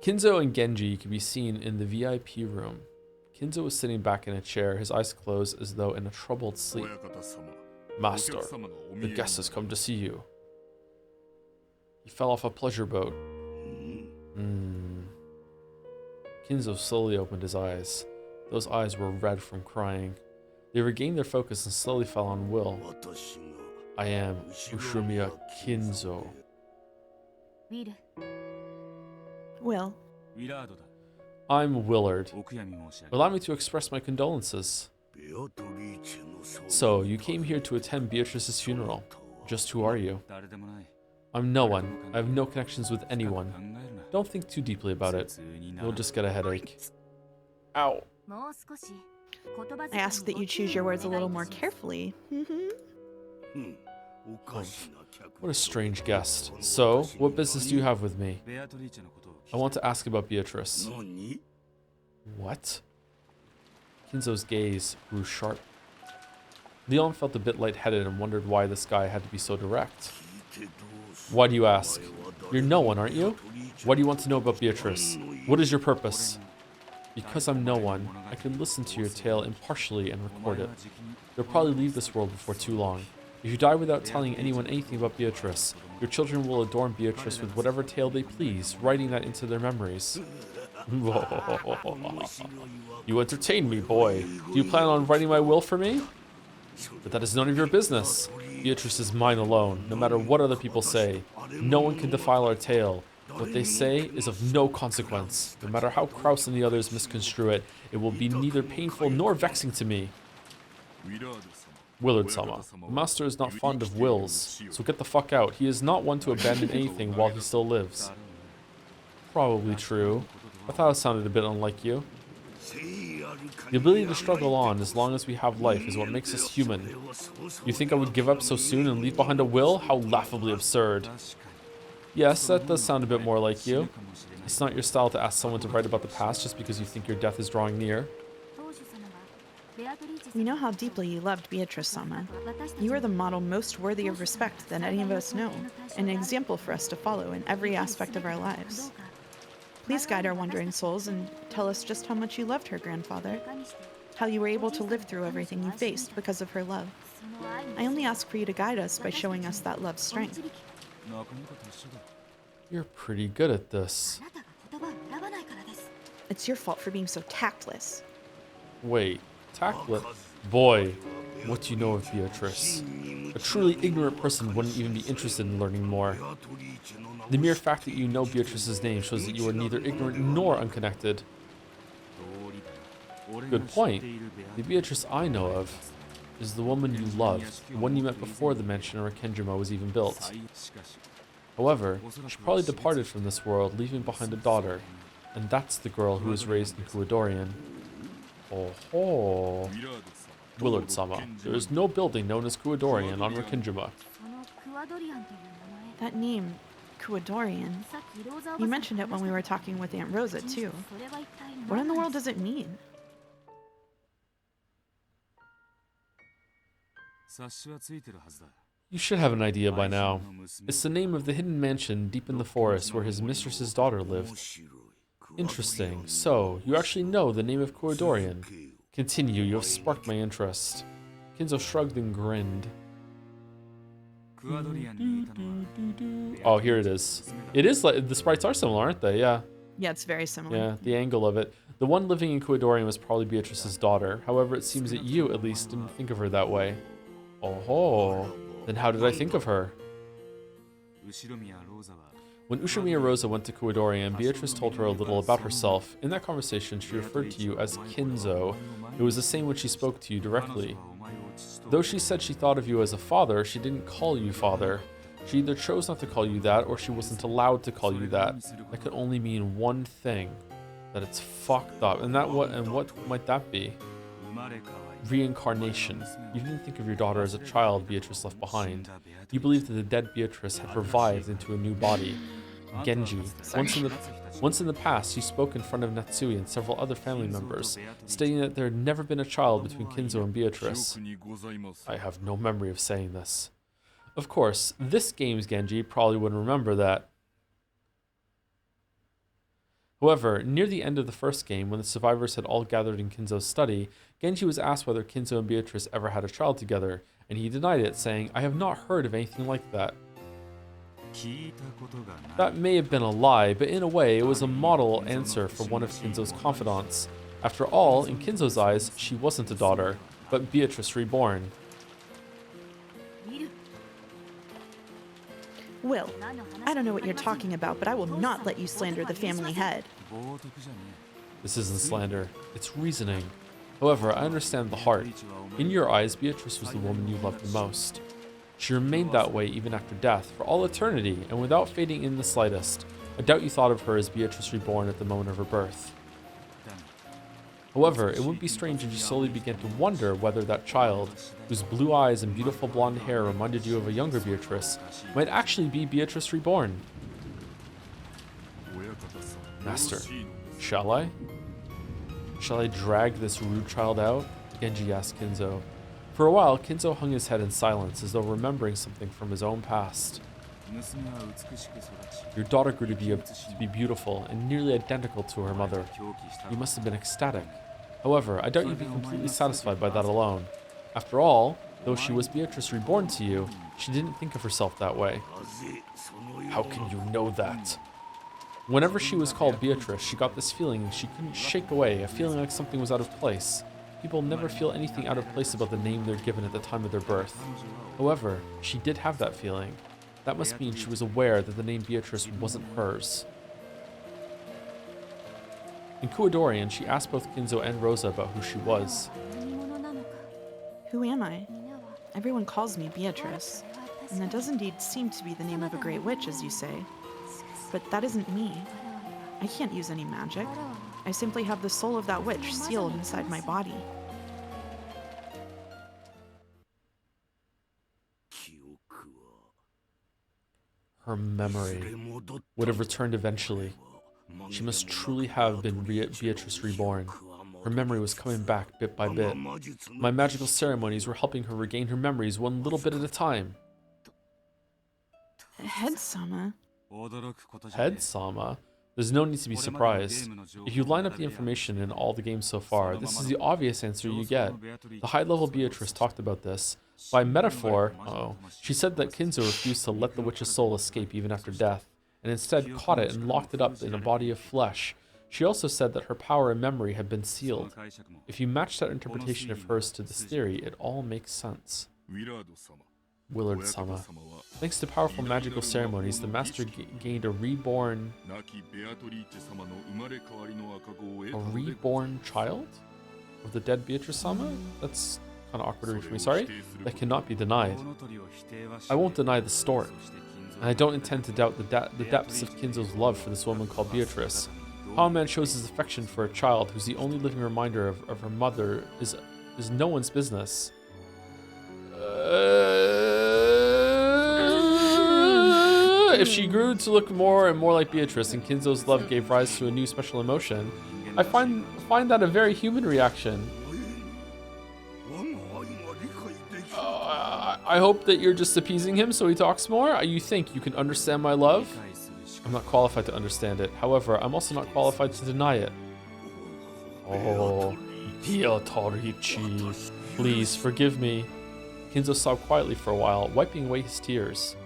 Kinzo and Genji can be seen in the VIP room. Kinzo was sitting back in a chair, his eyes closed as though in a troubled sleep. Master, the guest has come to see you. He fell off a pleasure boat. Kinzo slowly opened his eyes. Those eyes were red from crying. They regained their focus and slowly fell on Will. I am Ushumiya Kinzo. Will. I'm Willard. Allow me to express my condolences. So, you came here to attend Beatrice's funeral. Just who are you? I'm no one. I have no connections with anyone. Don't think too deeply about it. You'll just get a headache. Ow. I ask that you choose your words a little more carefully. What a strange guest. So, what business do you have with me? I want to ask about Beatrice. What? Kinzo's gaze grew sharp. Leon felt a bit lightheaded and wondered why this guy had to be so direct. Why do you ask? You're no one, aren't you? Why do you want to know about Beatrice? What is your purpose? Because I'm no one, I can listen to your tale impartially and record it. You'll probably leave this world before too long. If you die without telling anyone anything about Beatrice, your children will adorn Beatrice with whatever tale they please, writing that into their memories. You entertain me, boy. Do you plan on writing my will for me? But that is none of your business. Beatrice is mine alone, no matter what other people say. No one can defile our tale. What they say is of no consequence. No matter how Kraus and the others misconstrue it, it will be neither painful nor vexing to me. Willard-sama, the master is not fond of wills, so get the fuck out. He is not one to abandon anything while he still lives. Probably true. I thought it sounded a bit unlike you. The ability to struggle on as long as we have life is what makes us human. You think I would give up so soon and leave behind a will? How laughably absurd. Yes, that does sound a bit more like you. It's not your style to ask someone to write about the past just because you think your death is drawing near. We know how deeply you loved Beatrice-sama. You are the model most worthy of respect that any of us know, an example for us to follow in every aspect of our lives. Please guide our wandering souls and tell us just how much you loved her grandfather, how you were able to live through everything you faced because of her love. I only ask for you to guide us by showing us that love's strength. You're pretty good at this. It's your fault for being so tactless. Wait, tactless? Boy, what do you know of Beatrice? A truly ignorant person wouldn't even be interested in learning more. The mere fact that you know Beatrice's name shows that you are neither ignorant nor unconnected. Good point. The Beatrice I know of is the woman you loved, the one you met before the mansion in Rakenjima was even built. However, she probably departed from this world, leaving behind a daughter, and that's the girl who was raised in Kuadorian. Oh, Willard-sama, there is no building known as Kuadorian on Rakenjima. That name, Kuadorian, you mentioned it when we were talking with Aunt Rosa, too. What in the world does it mean? You should have an idea by now. It's the name of the hidden mansion deep in the forest where his mistress's daughter lived. Interesting. So, you actually know the name of Kuadorian. Continue, you have sparked my interest. Kinzo shrugged and grinned. Oh, here it is. It is like, the sprites are similar, aren't they? Yeah. Yeah, it's very similar. Yeah, the angle of it. The one living in Kuadorian was probably Beatrice's daughter. However, it seems that you, at least, didn't think of her that way. Oh, then how did I think of her? When Ushumiya Rosa went to Kuadorian, Beatrice told her a little about herself. In that conversation, she referred to you as Kinzo. It was the same when she spoke to you directly. Though she said she thought of you as a father, she didn't call you father. She either chose not to call you that, or she wasn't allowed to call you that. That could only mean one thing. That it's fucked up. And what might that be? Reincarnation. You didn't think of your daughter as a child Beatrice left behind. You believed that the dead Beatrice had revived into a new body. Genji. Once in the past, you spoke in front of Natsui and several other family members, stating that there had never been a child between Kinzo and Beatrice. I have no memory of saying this. Of course, this game's Genji probably wouldn't remember that. However, near the end of the first game, when the survivors had all gathered in Kinzo's study, Genji was asked whether Kinzo and Beatrice ever had a child together, and he denied it, saying, "I have not heard of anything like that." That may have been a lie, but in a way, it was a model answer for one of Kinzo's confidants. After all, in Kinzo's eyes, she wasn't a daughter, but Beatrice reborn. Will, I don't know what you're talking about, but I will not let you slander the family head. This isn't slander, it's reasoning. However, I understand the heart. In your eyes, Beatrice was the woman you loved the most. She remained that way even after death, for all eternity, and without fading in the slightest. I doubt you thought of her as Beatrice reborn at the moment of her birth. However, it wouldn't be strange if you slowly began to wonder whether that child, whose blue eyes and beautiful blonde hair reminded you of a younger Beatrice, might actually be Beatrice reborn. Master, shall I? Shall I drag this rude child out? Genji asked Kinzo. For a while, Kinzo hung his head in silence as though remembering something from his own past. Your daughter grew to be beautiful and nearly identical to her mother. You must have been ecstatic. However, I doubt you'd be completely satisfied by that alone. After all, though she was Beatrice reborn to you, she didn't think of herself that way. How can you know that? Whenever she was called Beatrice, she got this feeling she couldn't shake away, a feeling like something was out of place. People never feel anything out of place about the name they're given at the time of their birth. However, she did have that feeling. That must mean she was aware that the name Beatrice wasn't hers. In Kuadorian, she asked both Kinzo and Rosa about who she was. Who am I? Everyone calls me Beatrice, and that does indeed seem to be the name of a great witch, as you say. But that isn't me. I can't use any magic. I simply have the soul of that witch sealed inside my body. Her memory would have returned eventually. She must truly have been Beatrice reborn. Her memory was coming back bit by bit. My magical ceremonies were helping her regain her memories one little bit at a time. Head-sama? Head-sama? There's no need to be surprised. If you line up the information in all the games so far, this is the obvious answer you get. The high-level Beatrice talked about this. By metaphor, she said that Kinzo refused to let the witch's soul escape even after death, and instead caught it and locked it up in a body of flesh. She also said that her power and memory had been sealed. If you match that interpretation of hers to this theory, it all makes sense. Willard-sama. Thanks to powerful magical ceremonies, the master gained a reborn child of the dead Beatrice-sama? That's kind of awkward for me, sorry. That cannot be denied. I won't deny the story, and I don't intend to doubt the depths of Kinzo's love for this woman called Beatrice. How a man shows his affection for a child who's the only living reminder of her mother is no one's business. If she grew to look more and more like Beatrice and Kinzo's love gave rise to a new special emotion, I find that a very human reaction. I hope that you're just appeasing him so he talks more. You think you can understand my love? I'm not qualified to understand it. However, I'm also not qualified to deny it. Oh, Beatrice, please forgive me. Kinzo sobbed quietly for a while, wiping away his tears.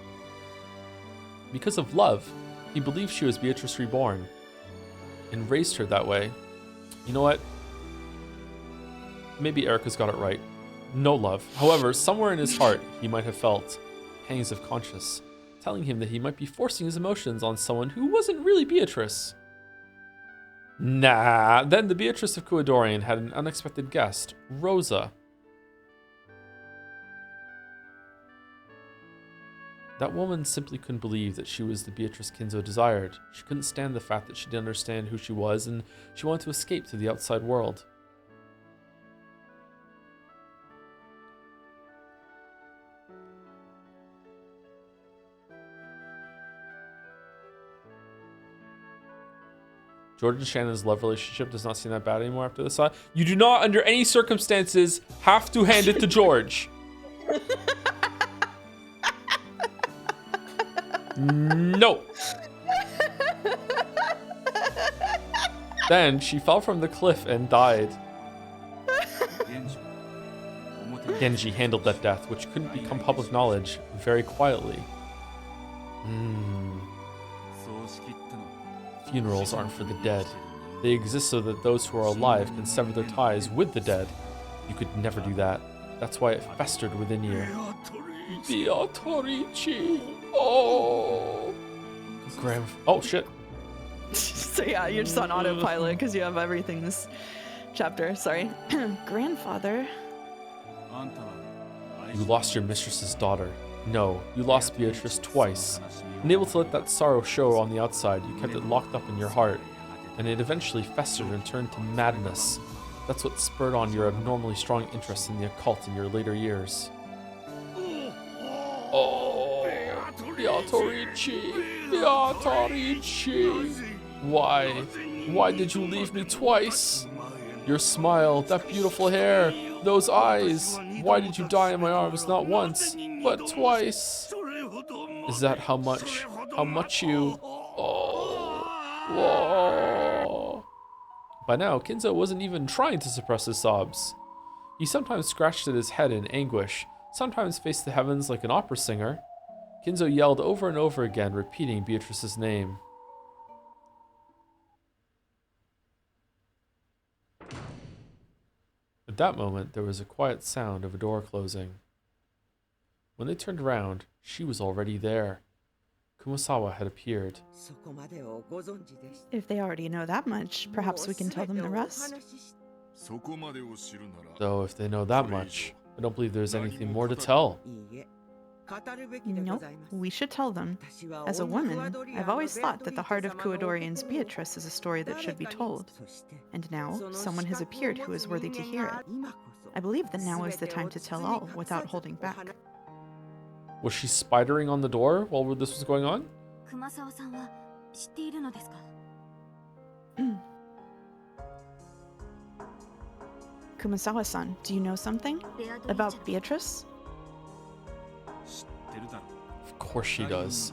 Because of love, he believed she was Beatrice reborn and raised her that way. You know what? Maybe Erica's got it right. No love. However, somewhere in his heart, he might have felt pangs of conscience, telling him that he might be forcing his emotions on someone who wasn't really Beatrice. Nah. Then the Beatrice of Kuadorian had an unexpected guest, Rosa. That woman simply couldn't believe that she was the Beatrice Kinzo desired. She couldn't stand the fact that she didn't understand who she was, and she wanted to escape to the outside world. George and Shannon's love relationship does not seem that bad anymore after this. You do not, under any circumstances, have to hand it to George. No. Then she fell from the cliff and died. Genji handled that death, which couldn't become public knowledge, very quietly. Funerals aren't for the dead. They exist so that those who are alive can sever their ties with the dead. You could never do that. That's why it festered within you. Beatrice. Oh. Oh, shit. So yeah, you're just on autopilot because you have everything this chapter. Sorry. Grandfather. You lost your mistress's daughter. No, you lost Beatrice twice. Unable to let that sorrow show on the outside, you kept it locked up in your heart, and it eventually festered and turned to madness. That's what spurred on your abnormally strong interest in the occult in your later years. Oh, Beatrice. Why did you leave me twice? Your smile, that beautiful hair, those eyes. Why did you die in my arms not once, but twice? Is that how much you... Oh. By now, Kinzo wasn't even trying to suppress his sobs. He sometimes scratched at his head in anguish, sometimes faced the heavens like an opera singer. Kinzo yelled over and over again, repeating Beatrice's name. At that moment, there was a quiet sound of a door closing. When they turned around, she was already there. Kumasawa had appeared. If they already know that much, perhaps we can tell them the rest. Though if they know that much, I don't believe there's anything more to tell. Nope, we should tell them. As a woman, I've always thought that the heart of Kuadorian's Beatrice is a story that should be told. And now, someone has appeared who is worthy to hear it. I believe that now is the time to tell all without holding back. Was she spidering on the door while this was going on? Kumasawa-san, do you know something about Beatrice? Of course she does.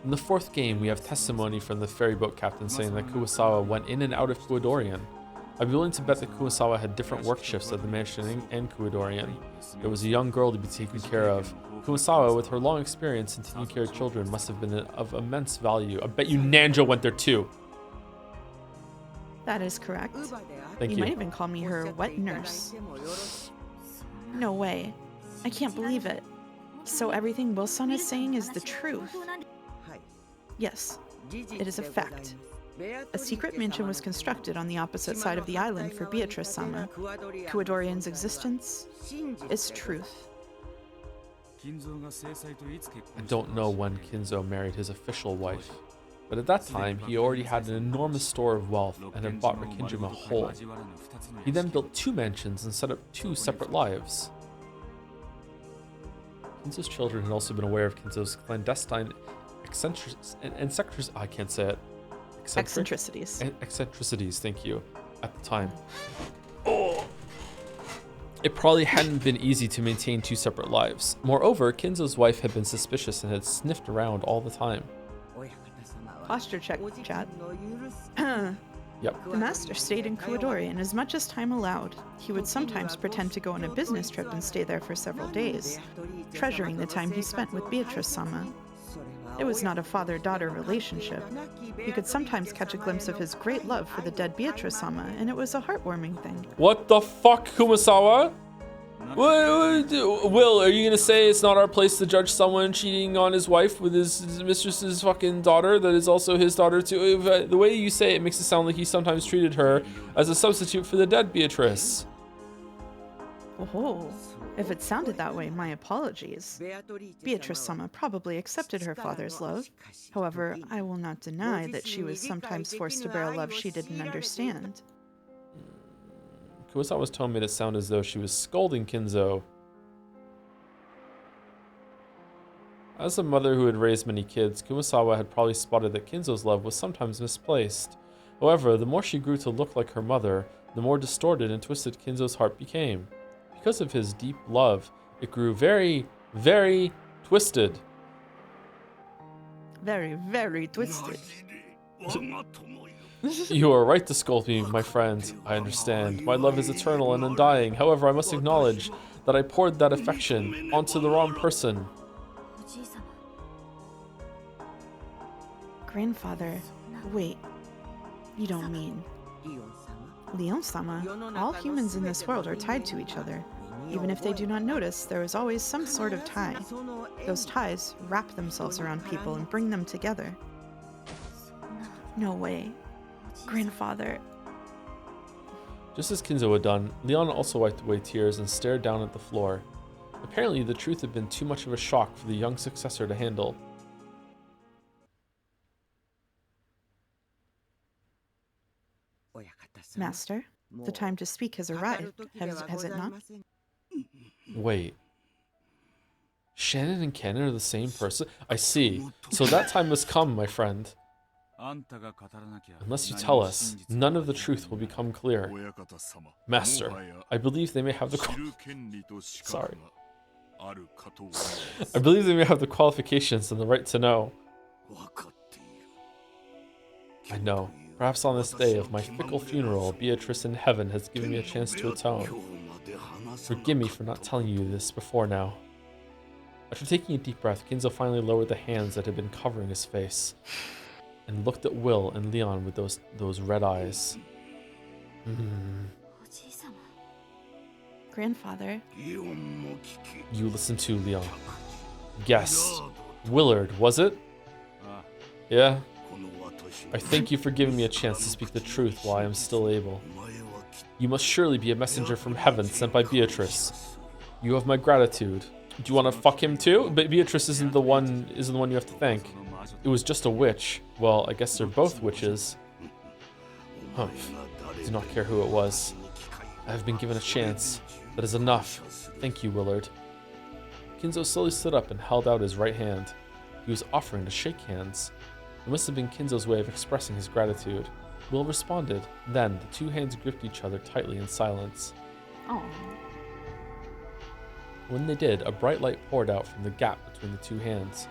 In the fourth game, we have testimony from the ferryboat captain saying that Kuwasawa went in and out of Kuadorian. I'd be willing to bet that Kuwasawa had different work shifts at the mansion and Kuadorian. There was a young girl to be taken care of. Kuwasawa, with her long experience in taking care of children, must have been of immense value. I bet you Nanjo went there too. That is correct. Thank you. You might even call me her wet nurse. No way. I can't believe it. So everything Wilson is saying is the truth. Yes, it is a fact. A secret mansion was constructed on the opposite side of the island for Beatrice-sama. Kuadorian's existence is truth. I don't know when Kinzo married his official wife, but at that time he already had an enormous store of wealth and had bought Rikinjima whole. He then built 2 mansions and set up 2 separate lives. Kinzo's children had also been aware of Kinzo's clandestine eccentricities, thank you, at the time. Oh. It probably hadn't been easy to maintain 2 separate lives. Moreover, Kinzo's wife had been suspicious and had sniffed around all the time. Posture check, chat. Yep. The master stayed in Kuadorian as much as time allowed. He would sometimes pretend to go on a business trip and stay there for several days, treasuring the time he spent with Beatrice-sama. It was not a father-daughter relationship. You could sometimes catch a glimpse of his great love for the dead Beatrice-sama, and it was a heartwarming thing. What the fuck, Kumasawa? Will, are you gonna say it's not our place to judge someone cheating on his wife with his mistress's fucking daughter that is also his daughter too? The way you say it makes it sound like he sometimes treated her as a substitute for the dead Beatrice. Oh, if it sounded that way, my apologies. Beatrice-sama probably accepted her father's love. However, I will not deny that she was sometimes forced to bear a love she didn't understand. Kuwasawa's tone made it sound as though she was scolding Kinzo. As a mother who had raised many kids, Kumasawa had probably spotted that Kinzo's love was sometimes misplaced. However, the more she grew to look like her mother, the more distorted and twisted Kinzo's heart became. Because of his deep love, it grew very, very twisted. Very, very twisted. You are right to scold me, my friend. I understand. My love is eternal and undying. However, I must acknowledge that I poured that affection onto the wrong person. Grandfather, wait. You don't mean... Leon-sama, all humans in this world are tied to each other. Even if they do not notice, there is always some sort of tie. Those ties wrap themselves around people and bring them together. No way. Grandfather. Just as Kinzo had done, Leon also wiped away tears and stared down at the floor. Apparently, the truth had been too much of a shock for the young successor to handle. Master, the time to speak has arrived, has it not? Wait. Shannon and Canon are the same person? I see. So that time must come, my friend. Unless you tell us, none of the truth will become clear. Master, I believe they may have the Sorry. I believe they may have the qualifications and the right to know. I know. Perhaps on this day of my fickle funeral, Beatrice in heaven has given me a chance to atone. Forgive me for not telling you this before now. After taking a deep breath, Kinzo finally lowered the hands that had been covering his face and looked at Will and Leon with those red eyes. Grandfather. You listen to Leon. Guessed. Willard, was it? Yeah. I thank you for giving me a chance to speak the truth while I am still able. You must surely be a messenger from heaven sent by Beatrice. You have my gratitude. Do you want to fuck him too? But Beatrice isn't the one you have to thank. It was just a witch. Well, I guess they're both witches. Humph. I do not care who it was. I have been given a chance. That is enough. Thank you, Willard. Kinzo slowly stood up and held out his right hand. He was offering to shake hands. It must have been Kinzo's way of expressing his gratitude. Will responded. Then, the two hands gripped each other tightly in silence. Oh. When they did, a bright light poured out from the gap between the two hands.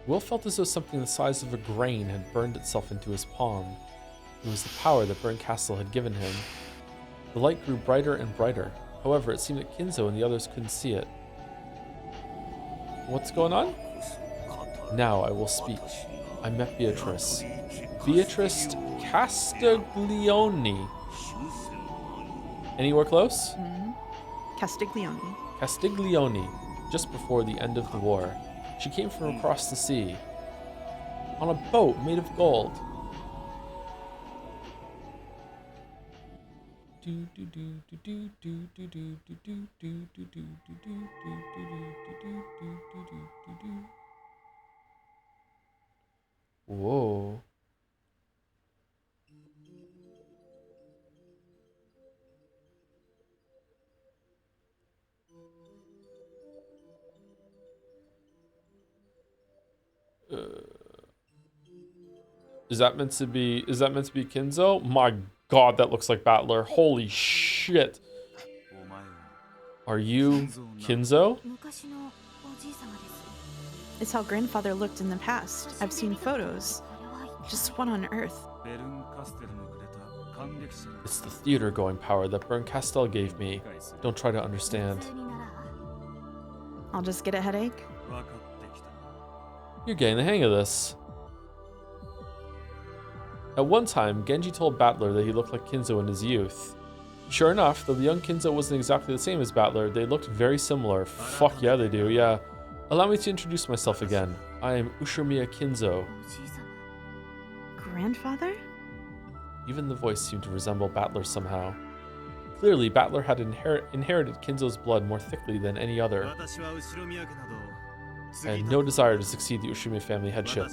Will felt as though something the size of a grain had burned itself into his palm. It was the power that Burncastle had given him. The light grew brighter and brighter. However, it seemed that Kinzo and the others couldn't see it. What's going on? Now I will speak. I met Beatrice. Beatrice Castiglione. Anywhere close? Castiglione. Castiglione, just before the end of the war. She came from across the sea. On a boat made of gold. Whoa. Is that meant to be Kinzo? My god, that looks like Battler. Holy shit. Are you Kinzo? It's how grandfather looked in the past. I've seen photos. Just what on earth? It's the theater going power that Burncastle gave me. Don't try to understand. I'll just get a headache. You're getting the hang of this. At one time, Genji told Battler that he looked like Kinzo in his youth. Sure enough, though the young Kinzo wasn't exactly the same as Battler, they looked very similar. Fuck yeah, they do, yeah. Allow me to introduce myself again. I am Ushimiya Kinzo. Grandfather? Even the voice seemed to resemble Battler somehow. Clearly, Battler had inherited Kinzo's blood more thickly than any other. I had no desire to succeed the Ushimiya family headship.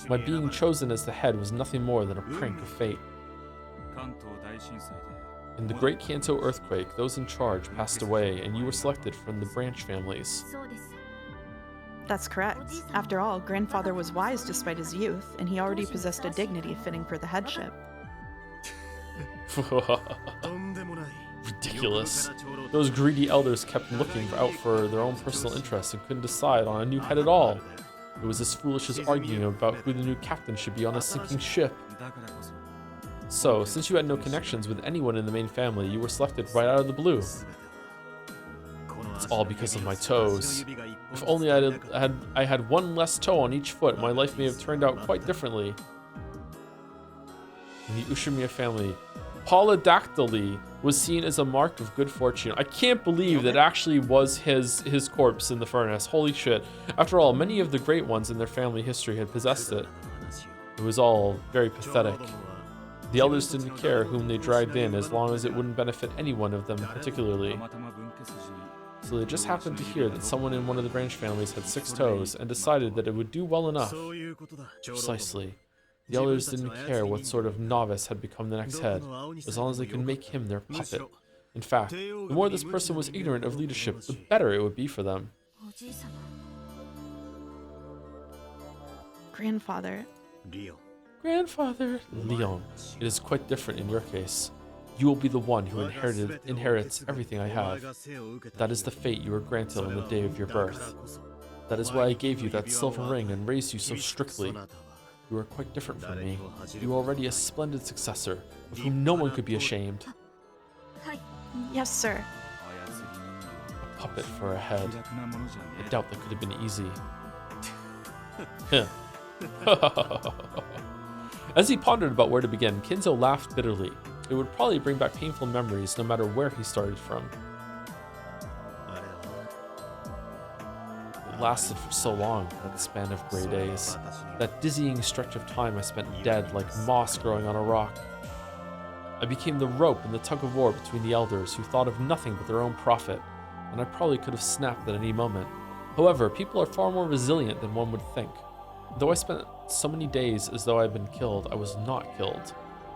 My being chosen as the head was nothing more than a prank of fate. In the Great Kanto earthquake, those in charge passed away, and you were selected from the branch families. That's correct. After all, grandfather was wise despite his youth, and he already possessed a dignity fitting for the headship. Ridiculous. Those greedy elders kept looking out for their own personal interests and couldn't decide on a new head at all. It was as foolish as arguing about who the new captain should be on a sinking ship. So, since you had no connections with anyone in the main family, you were selected right out of the blue. It's all because of my toes. If only I had one less toe on each foot, my life may have turned out quite differently. In the Ushimiya family, polydactyly was seen as a mark of good fortune. I can't believe that actually was his corpse in the furnace. Holy shit. After all, many of the great ones in their family history had possessed it. It was all very pathetic. The elders didn't care whom they dragged in as long as it wouldn't benefit any one of them particularly. So they just happened to hear that someone in one of the branch families had 6 toes and decided that it would do well enough. Precisely. The elders didn't care what sort of novice had become the next head, as long as they could make him their puppet. In fact, the more this person was ignorant of leadership, the better it would be for them. Grandfather. Grandfather Leon, it is quite different in your case. You will be the one who inherits everything I have. That is the fate you were granted on the day of your birth. That is why I gave you that silver ring and raised you so strictly. You are quite different from me. You are already a splendid successor, of whom no one could be ashamed. Yes, sir. A puppet for a head. I doubt that could have been easy. As he pondered about where to begin, Kinzo laughed bitterly. It would probably bring back painful memories no matter where he started from. It lasted for so long, that span of gray days. That dizzying stretch of time I spent dead like moss growing on a rock. I became the rope in the tug-of-war between the elders who thought of nothing but their own profit, and I probably could have snapped at any moment. However, people are far more resilient than one would think. Though I spent so many days as though I had been killed, I was not killed,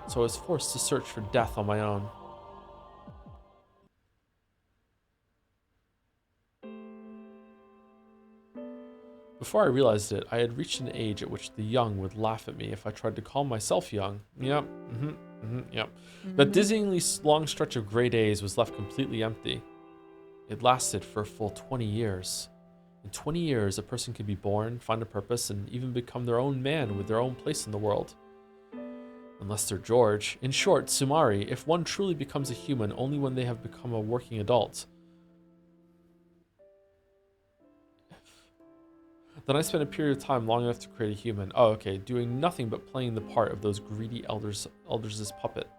so I was forced to search for death on my own. Before I realized it, I had reached an age at which the young would laugh at me if I tried to call myself young. Yep, yep. That dizzyingly long stretch of gray days was left completely empty. It lasted for a full 20 years. In 20 years, a person can be born, find a purpose, and even become their own man with their own place in the world. Unless they're George. In short, Sumari, if one truly becomes a human only when they have become a working adult. Then I spent a period of time long enough to create a human. Oh, okay, doing nothing but playing the part of those greedy elders' puppet.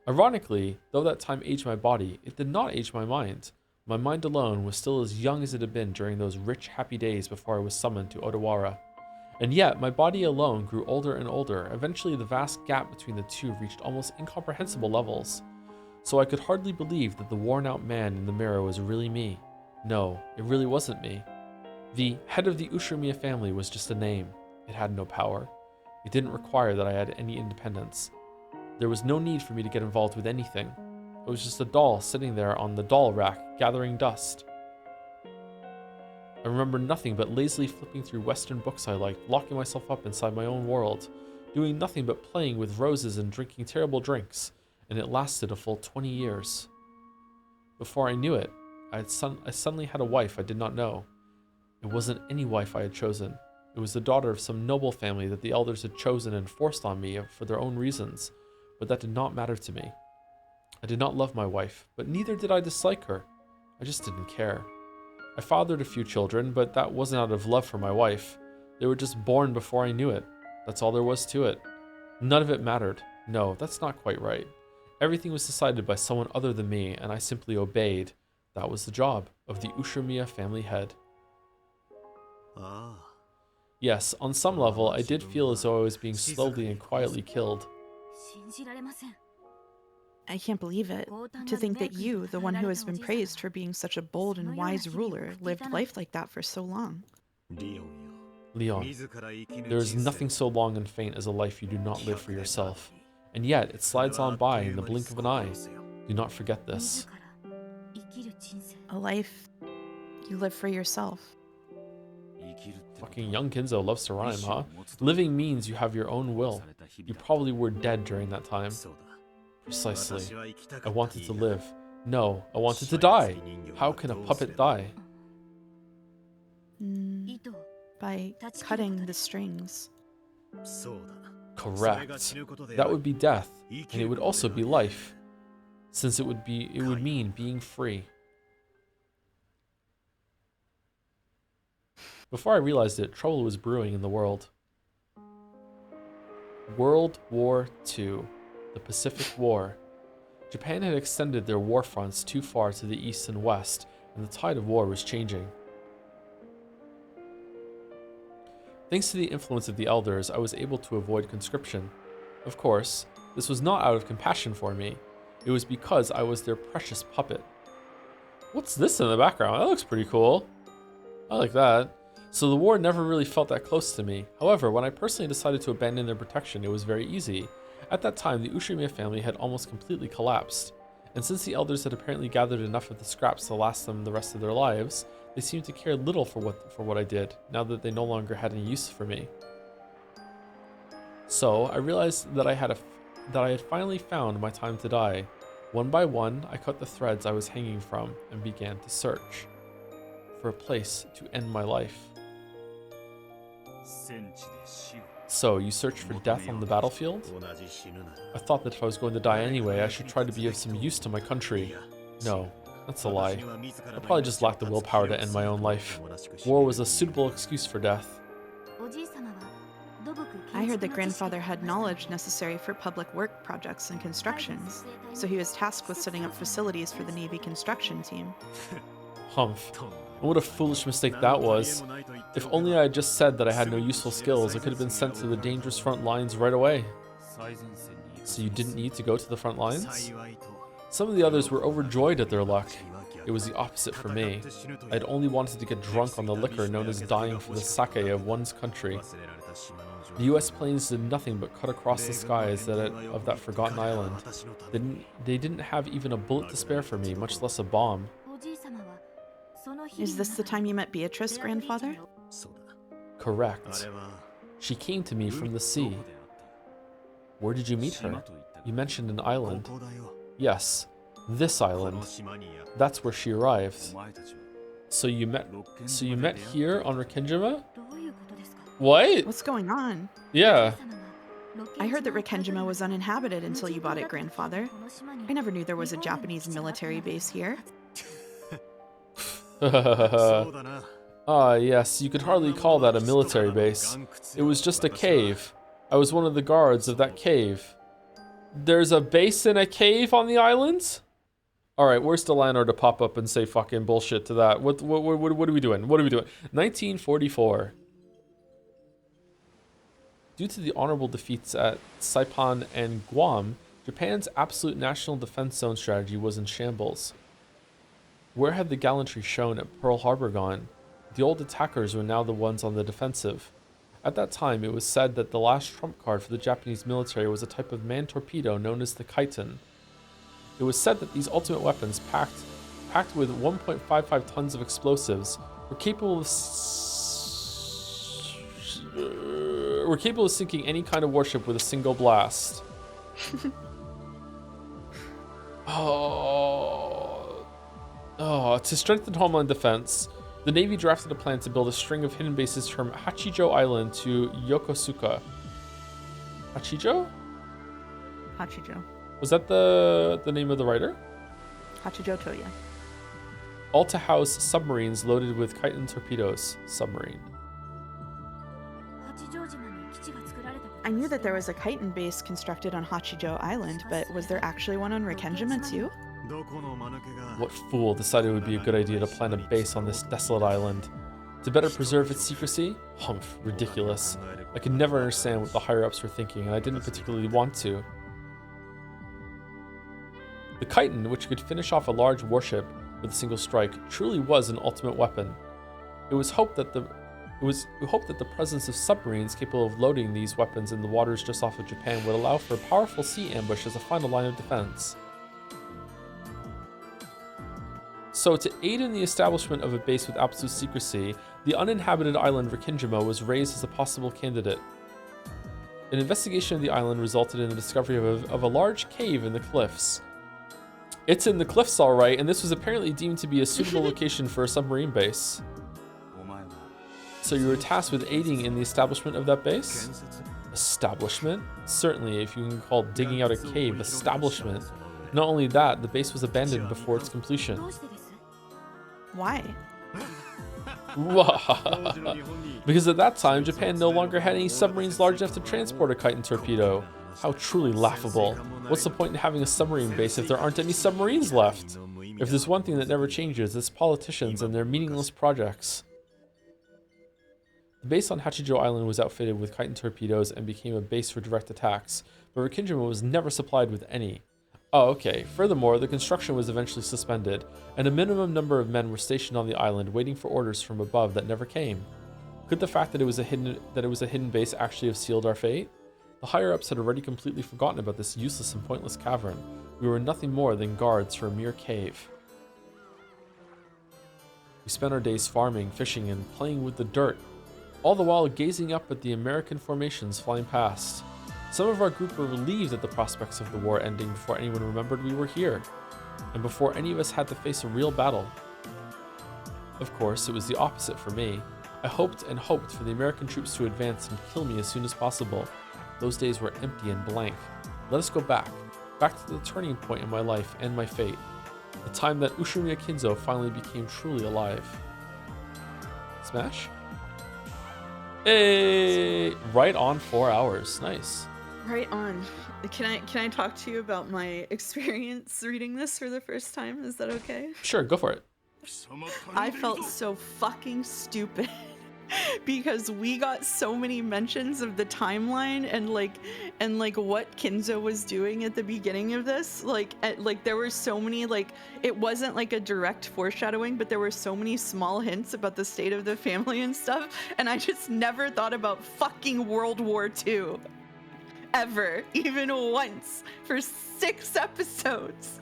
Ironically, though that time aged my body, it did not age my mind. My mind alone was still as young as it had been during those rich, happy days before I was summoned to Odawara. And yet, my body alone grew older and older. Eventually, the vast gap between the two reached almost incomprehensible levels. So I could hardly believe that the worn-out man in the mirror was really me. No, it really wasn't me. The head of the Ushimiya family was just a name. It had no power. It didn't require that I had any independence. There was no need for me to get involved with anything. I was just a doll sitting there on the doll rack, gathering dust. I remember nothing but lazily flipping through Western books I liked, locking myself up inside my own world, doing nothing but playing with roses and drinking terrible drinks, and it lasted a full 20 years. Before I knew it, I suddenly had a wife I did not know. It wasn't any wife I had chosen. It was the daughter of some noble family that the elders had chosen and forced on me for their own reasons, but that did not matter to me. I did not love my wife, but neither did I dislike her. I just didn't care. I fathered a few children, but that wasn't out of love for my wife. They were just born before I knew it. That's all there was to it. None of it mattered. No, that's not quite right. Everything was decided by someone other than me, and I simply obeyed. That was the job of the Ushimiya family head. Yes, on some level, I did feel as though I was being slowly and quietly killed. I can't believe it. To think that you, the one who has been praised for being such a bold and wise ruler, lived life like that for so long. Leon, there is nothing so long and faint as a life you do not live for yourself. And yet, it slides on by in the blink of an eye. Do not forget this. A life you live for yourself. Fucking young Kinzo loves to rhyme, huh? Living means you have your own will. You probably were dead during that time. Precisely. I wanted to live. No, I wanted to die. How can a puppet die? by cutting the strings. Correct. That would be death, and it would also be life, since it would mean being free. Before I realized it, trouble was brewing in the world. World War II, the Pacific War. Japan had extended their war fronts too far to the east and west, and the tide of war was changing. Thanks to the influence of the elders, I was able to avoid conscription. Of course, this was not out of compassion for me. It was because I was their precious puppet. What's this in the background? That looks pretty cool. I like that. So the war never really felt that close to me. However, when I personally decided to abandon their protection, it was very easy. At that time, the Ushimiya family had almost completely collapsed. And since the elders had apparently gathered enough of the scraps to last them the rest of their lives, they seemed to care little for what I did, now that they no longer had any use for me. So I realized that I had finally found my time to die. One by one, I cut the threads I was hanging from and began to search for a place to end my life. So, you searched for death on the battlefield? I thought that if I was going to die anyway, I should try to be of some use to my country. No, that's a lie. I probably just lacked the willpower to end my own life. War was a suitable excuse for death. I heard that grandfather had knowledge necessary for public work projects and constructions, so he was tasked with setting up facilities for the Navy construction team. Humph. And what a foolish mistake that was. If only I had just said that I had no useful skills, I could have been sent to the dangerous front lines right away. So you didn't need to go to the front lines? Some of the others were overjoyed at their luck. It was the opposite for me. I'd only wanted to get drunk on the liquor known as dying for the sake of one's country. The US planes did nothing but cut across the skies of that forgotten island. They didn't have even a bullet to spare for me, much less a bomb. Is this the time you met Beatrice, grandfather? Correct. She came to me from the sea. Where did you meet her? You mentioned an island. Yes, this island. That's where she arrived. So you met here on Rikenjima? What? What's going on? Yeah. I heard that Rikenjima was uninhabited until you bought it, grandfather. I never knew there was a Japanese military base here. Ah, yes, you could hardly call that a military base. It was just a cave. I was one of the guards of that cave. There's a base in a cave on the islands? Alright, where's the landlord to pop up and say fucking bullshit to that? What are we doing? What are we doing? 1944. Due to the honorable defeats at Saipan and Guam, Japan's absolute national defense zone strategy was in shambles. Where had the gallantry shown at Pearl Harbor gone? The old attackers were now the ones on the defensive. At that time, it was said that the last trump card for the Japanese military was a type of man torpedo known as the Kaiten. It was said that these ultimate weapons, packed with 1.55 tons of explosives, were capable of sinking any kind of warship with a single blast. To strengthen homeland defense, the Navy drafted a plan to build a string of hidden bases from Hachijo Island to Yokosuka. Hachijo? Hachijo. Was that the name of the writer? Hachijo Toya. All to house submarines loaded with Kaiten torpedoes. Submarine. I knew that there was a Kaiten base constructed on Hachijo Island, but was there actually one on Rikenjima too? What fool decided it would be a good idea to plant a base on this desolate island? To better preserve its secrecy? Humph, ridiculous. I could never understand what the higher-ups were thinking, and I didn't particularly want to. The Kaiten, which could finish off a large warship with a single strike, truly was an ultimate weapon. It was hoped that the presence of submarines capable of loading these weapons in the waters just off of Japan would allow for a powerful sea ambush as a final line of defense. So, to aid in the establishment of a base with absolute secrecy, the uninhabited island Rikenjima was raised as a possible candidate. An investigation of the island resulted in the discovery of a large cave in the cliffs. It's in the cliffs, alright, and this was apparently deemed to be a suitable location for a submarine base. So you were tasked with aiding in the establishment of that base? Establishment? Certainly, if you can call digging out a cave establishment. Not only that, the base was abandoned before its completion. Why? Because at that time, Japan no longer had any submarines large enough to transport a Chitin torpedo. How truly laughable. What's the point in having a submarine base if there aren't any submarines left? If there's one thing that never changes, it's politicians and their meaningless projects. The base on Hachijo Island was outfitted with Chitin torpedoes and became a base for direct attacks, but Rikindrima was never supplied with any. Oh, okay. Furthermore, the construction was eventually suspended, and a minimum number of men were stationed on the island waiting for orders from above that never came. Could the fact that it was a hidden base actually have sealed our fate? The higher-ups had already completely forgotten about this useless and pointless cavern. We were nothing more than guards for a mere cave. We spent our days farming, fishing, and playing with the dirt, all the while gazing up at the American formations flying past. Some of our group were relieved at the prospects of the war ending before anyone remembered we were here, and before any of us had to face a real battle. Of course, it was the opposite for me. I hoped and hoped for the American troops to advance and kill me as soon as possible. Those days were empty and blank. Let us go back to the turning point in my life and my fate, the time that Ushumiya Kinzo finally became truly alive. Smash? Hey! Right on 4 hours. Nice. Right on. Can I talk to you about my experience reading this for the first time? Is that okay? Sure, go for it. I felt so fucking stupid because we got so many mentions of the timeline and what Kinzo was doing at the beginning of this. Like there were so many, like, it wasn't like a direct foreshadowing, but there were so many small hints about the state of the family and stuff, and I just never thought about fucking World War II. Ever, even once, for 6 episodes.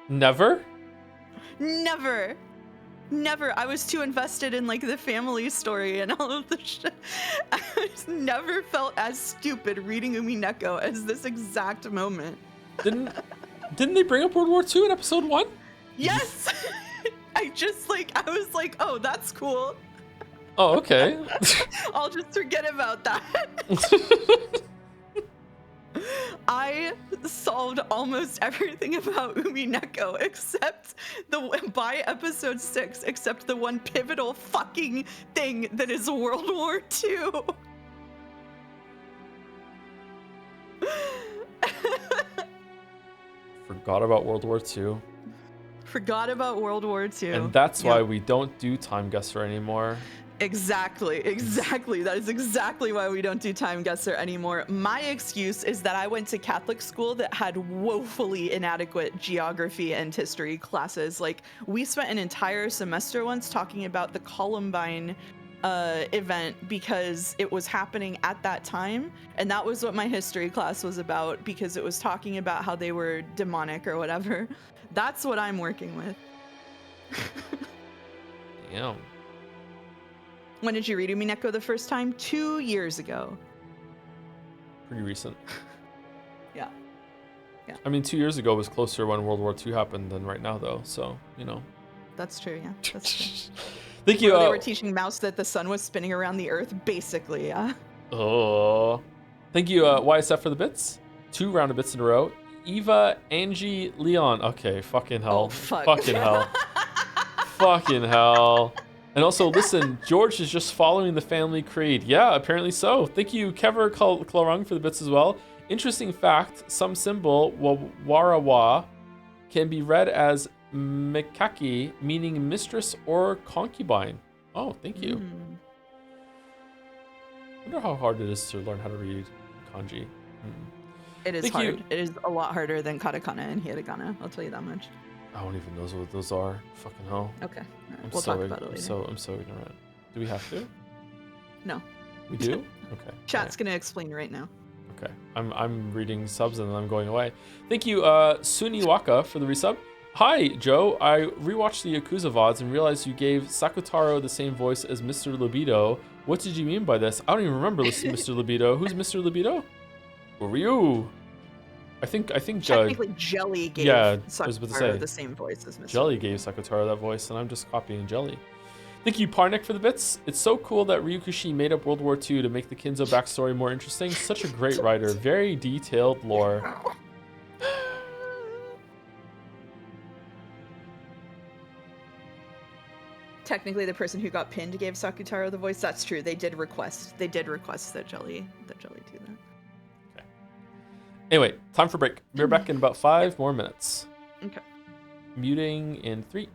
Never? Never. I was too invested in like the family story and all of the shit. I just never felt as stupid reading Umineko as this exact moment. Didn't they bring up World War II in episode 1? Yes. I was like, oh, that's cool. Oh, okay. I'll just forget about that. I solved almost everything about Umineko except by episode 6, except the one pivotal fucking thing that is World War II. Forgot about World War II. Forgot about World War II. And that's why we don't do Time Guesser anymore. Exactly. That is exactly why we don't do Time Guesser anymore. My excuse is that I went to Catholic school that had woefully inadequate geography and history classes. Like, we spent an entire semester once talking about the Columbine event because it was happening at that time, and that was what my history class was about, because it was talking about how they were demonic or whatever. That's what I'm working with. Damn. When did you read Umineko the first time? 2 years ago. Pretty recent. Yeah. I mean, 2 years ago was closer when World War II happened than right now, though. So, you know. That's true, yeah. That's true. Thank you. They were teaching Mouse that the sun was spinning around the earth, basically, yeah. Oh. Thank you, YSF, for the bits. 2 rounded bits in a row. Eva, Angie, Leon. Okay, fucking hell. Oh, fuck. Fucking hell. Fucking hell. And also, listen, George is just following the family creed. Yeah, apparently so. Thank you, Kever Klarung, for the bits as well. Interesting fact, some symbol, warawa, can be read as mekaki, meaning mistress or concubine. Oh, thank you. I wonder how hard it is to learn how to read kanji. It is Thank hard. you. It is a lot harder than katakana and hiragana, I'll tell you that much. I don't even know what those are. Fucking hell. Okay. All right. I'm We'll so talk about it later. I'm so ignorant. Do we have to? No. We do? Okay. Chat's gonna explain right now. Okay. I'm reading subs and then I'm going away. Thank you, Suniwaka, for the resub. Hi, Joe. I rewatched the Yakuza VODs and realized you gave Sakutaro the same voice as Mr. Libido. What did you mean by this? I don't even remember listening to Mr. Libido. Who's Mr. Libido? Who were you? I think Technically, Jelly gave I was about to say, the same voice as Mr. Jelly gave Sakutaro that voice, and I'm just copying Jelly. Thank you, Parnik, for the bits. It's so cool that Ryukushi made up World War II to make the Kinzo backstory more interesting. Such a great writer. Very detailed lore. Technically, the person who got pinned gave Sakutaro the voice. That's true. They did request. They did request that Jelly do that. Anyway, time for break. We're back in about 5 more minutes. Okay. Muting in 3.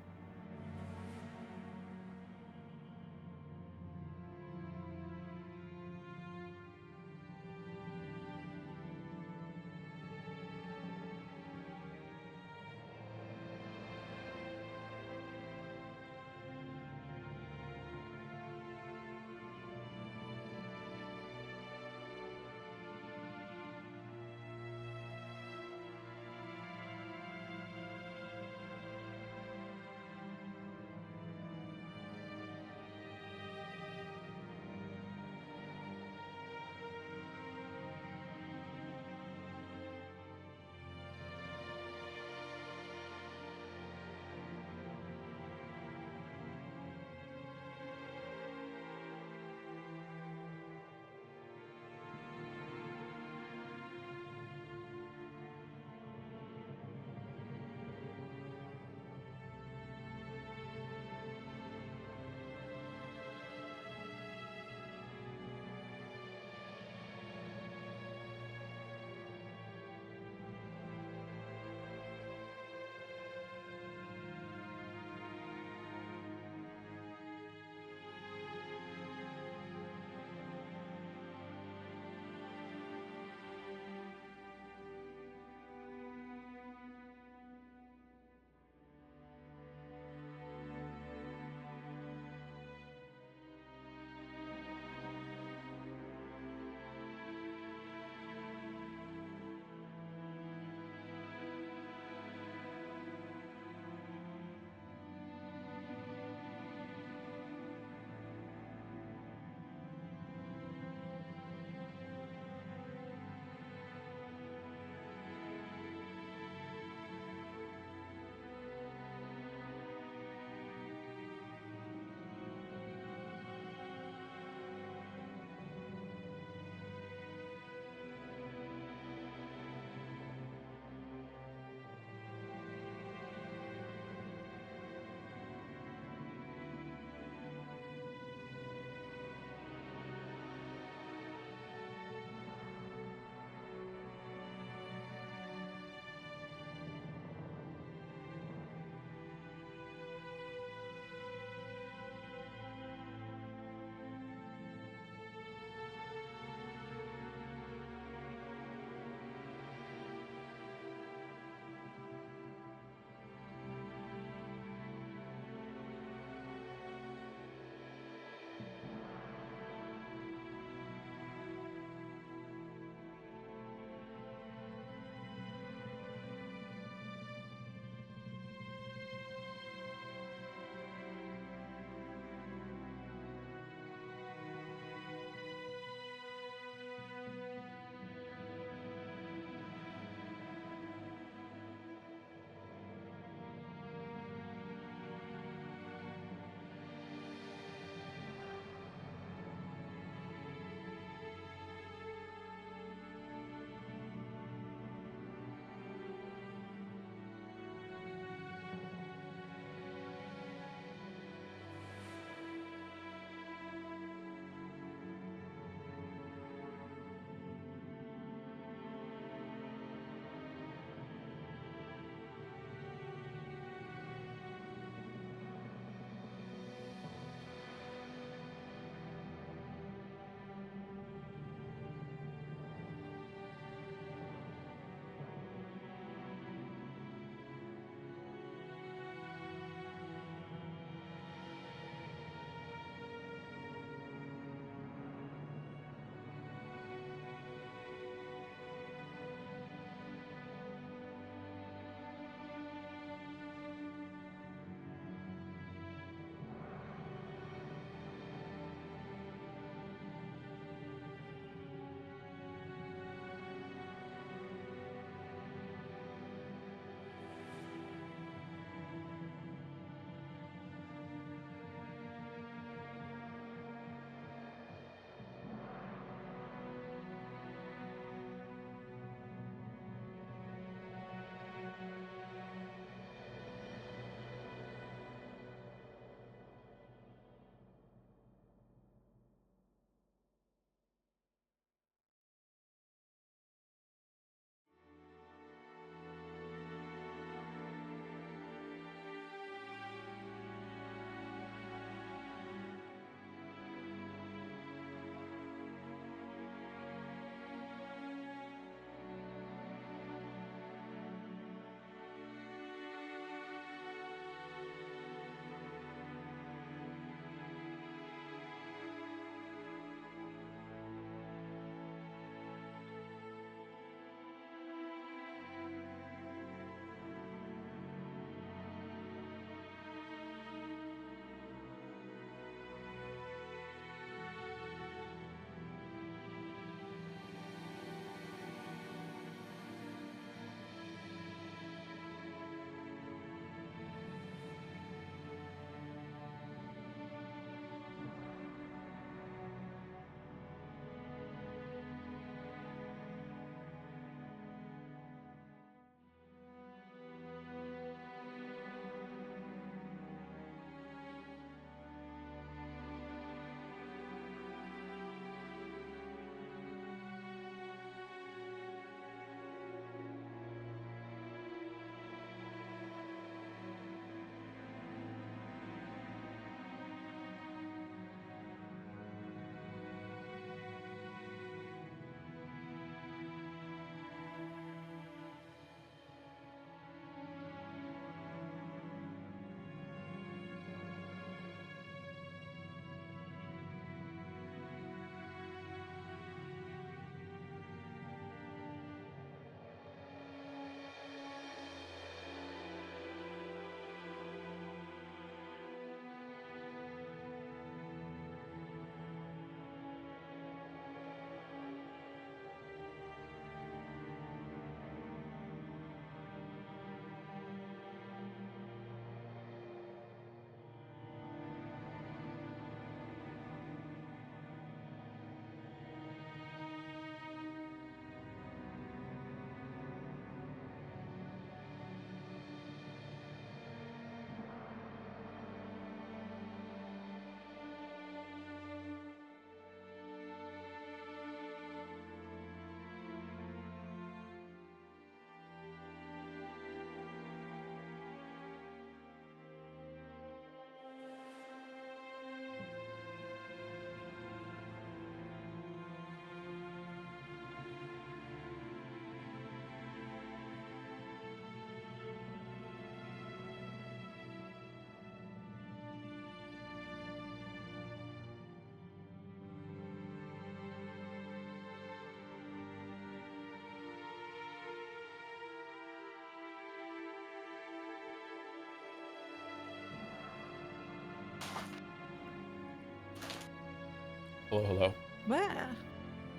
Hello, hello. Wah.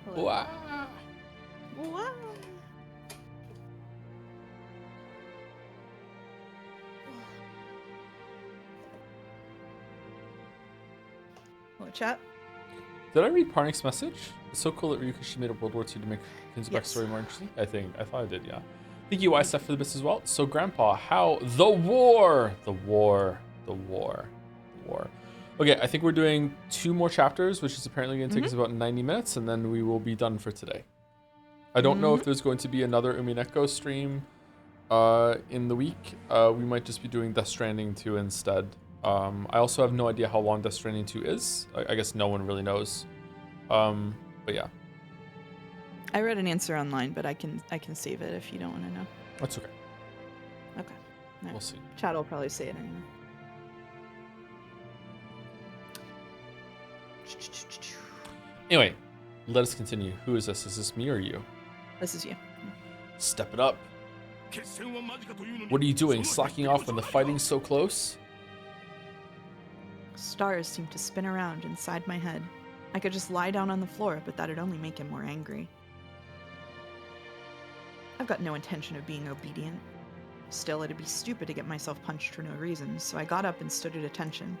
Hello. Wow. Wah. Hello, chat. Did I read Parnik's message? It's so cool that Ryukishi made a World War II to make Kin's Yes. backstory more interesting. I thought I did, yeah. Thank you, Steph, for the bits as well. So, Grandpa, how the war. Okay, I think we're doing 2 more chapters, which is apparently going to take us about 90 minutes, and then we will be done for today. I don't know if there's going to be another Umineko stream in the week. We might just be doing Death Stranding 2 instead. I also have no idea how long Death Stranding 2 is. I guess no one really knows. But yeah, I read an answer online, but I can save it if you don't want to know. that's okay. Okay. No. We'll see. Chat will probably say it anyway. Anyway, let us continue. Who is this? Is this me or you? This is you. Step it up. What are you doing? Slacking off when the fighting's so close? Stars seemed to spin around inside my head. I could just lie down on the floor, but that'd only make him more angry. I've got no intention of being obedient. Still, it'd be stupid to get myself punched for no reason, so I got up and stood at attention.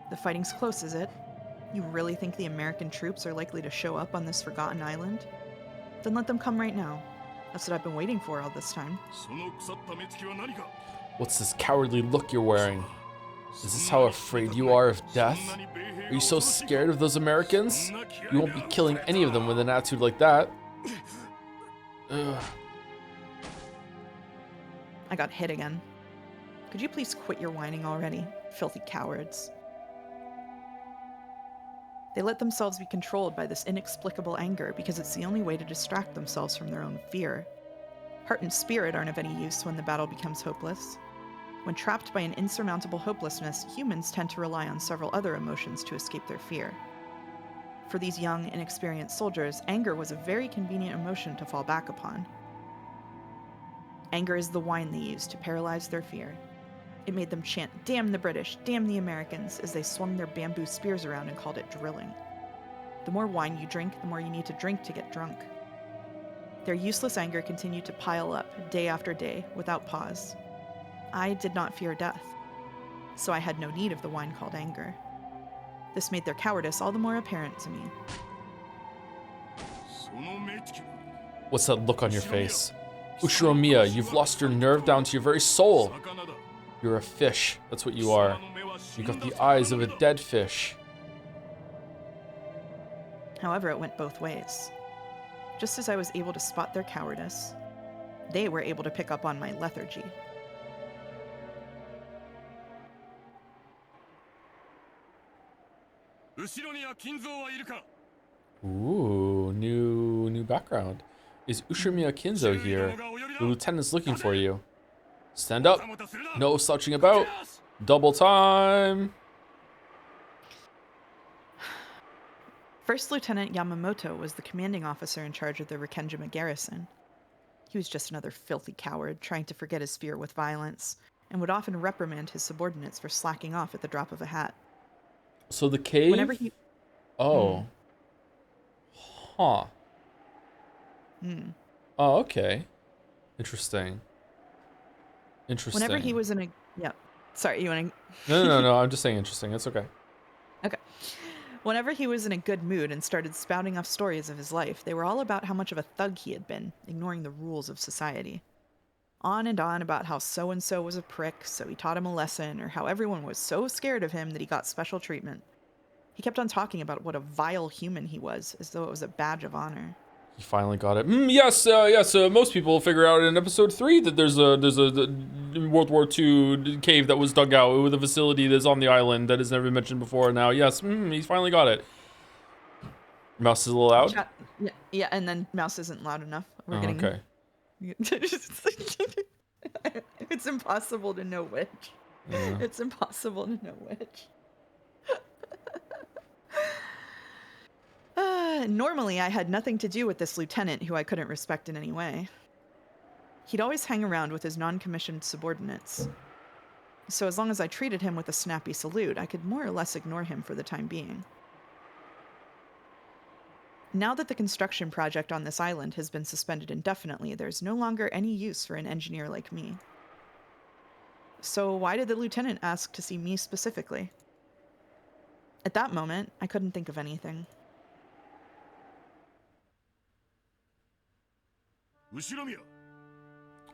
The fighting's close, is it? You really think the American troops are likely to show up on this forgotten island? Then let them come right now. That's what I've been waiting for all this time. What's this cowardly look you're wearing? Is this how afraid you are of death? Are you so scared of those Americans? You won't be killing any of them with an attitude like that. Ugh. I got hit again. Could you please quit your whining already, filthy cowards? They let themselves be controlled by this inexplicable anger because it's the only way to distract themselves from their own fear. Heart and spirit aren't of any use when the battle becomes hopeless. When trapped by an insurmountable hopelessness, humans tend to rely on several other emotions to escape their fear. For these young, inexperienced soldiers, anger was a very convenient emotion to fall back upon. Anger is the wine they used to paralyze their fear. It made them chant, "Damn the British, damn the Americans," as they swung their bamboo spears around and called it drilling. The more wine you drink, the more you need to drink to get drunk. Their useless anger continued to pile up, day after day, without pause. I did not fear death, so I had no need of the wine called anger. This made their cowardice all the more apparent to me. What's that look on your face? Ushiromiya, you've lost your nerve down to your very soul. You're a fish, that's what you are. You got the eyes of a dead fish. However, it went both ways. Just as I was able to spot their cowardice, they were able to pick up on my lethargy. Ooh, new background. Is Ushimiya Kinzo here? The lieutenant's looking for you. Stand up. No slouching about. Double time. First Lieutenant Yamamoto was the commanding officer in charge of the Rikenjima garrison. He was just another filthy coward trying to forget his fear with violence, and would often reprimand his subordinates for slacking off at the drop of a hat. So the cave? Whenever he... Oh. Huh. Oh, okay. Interesting. Whenever he was in a... Yeah. Sorry, you want to... No. I'm just saying interesting. It's okay. Okay. Whenever he was in a good mood and started spouting off stories of his life, they were all about how much of a thug he had been, ignoring the rules of society. On and on about how so-and-so was a prick, so he taught him a lesson, or how everyone was so scared of him that he got special treatment. He kept on talking about what a vile human he was, as though it was a badge of honor. He finally got it. Yes. Most people figure out in episode 3 that there's a World War II cave that was dug out with a facility that's on the island that has never been mentioned before. Now, yes, he's finally got it. Mouse is a little loud. Yeah, and then Mouse isn't loud enough. We're getting... Okay. It's impossible to know which. Yeah. It's impossible to know which. Normally, I had nothing to do with this lieutenant who I couldn't respect in any way. He'd always hang around with his non-commissioned subordinates. So as long as I treated him with a snappy salute, I could more or less ignore him for the time being. Now that the construction project on this island has been suspended indefinitely, there's no longer any use for an engineer like me. So why did the lieutenant ask to see me specifically? At that moment, I couldn't think of anything.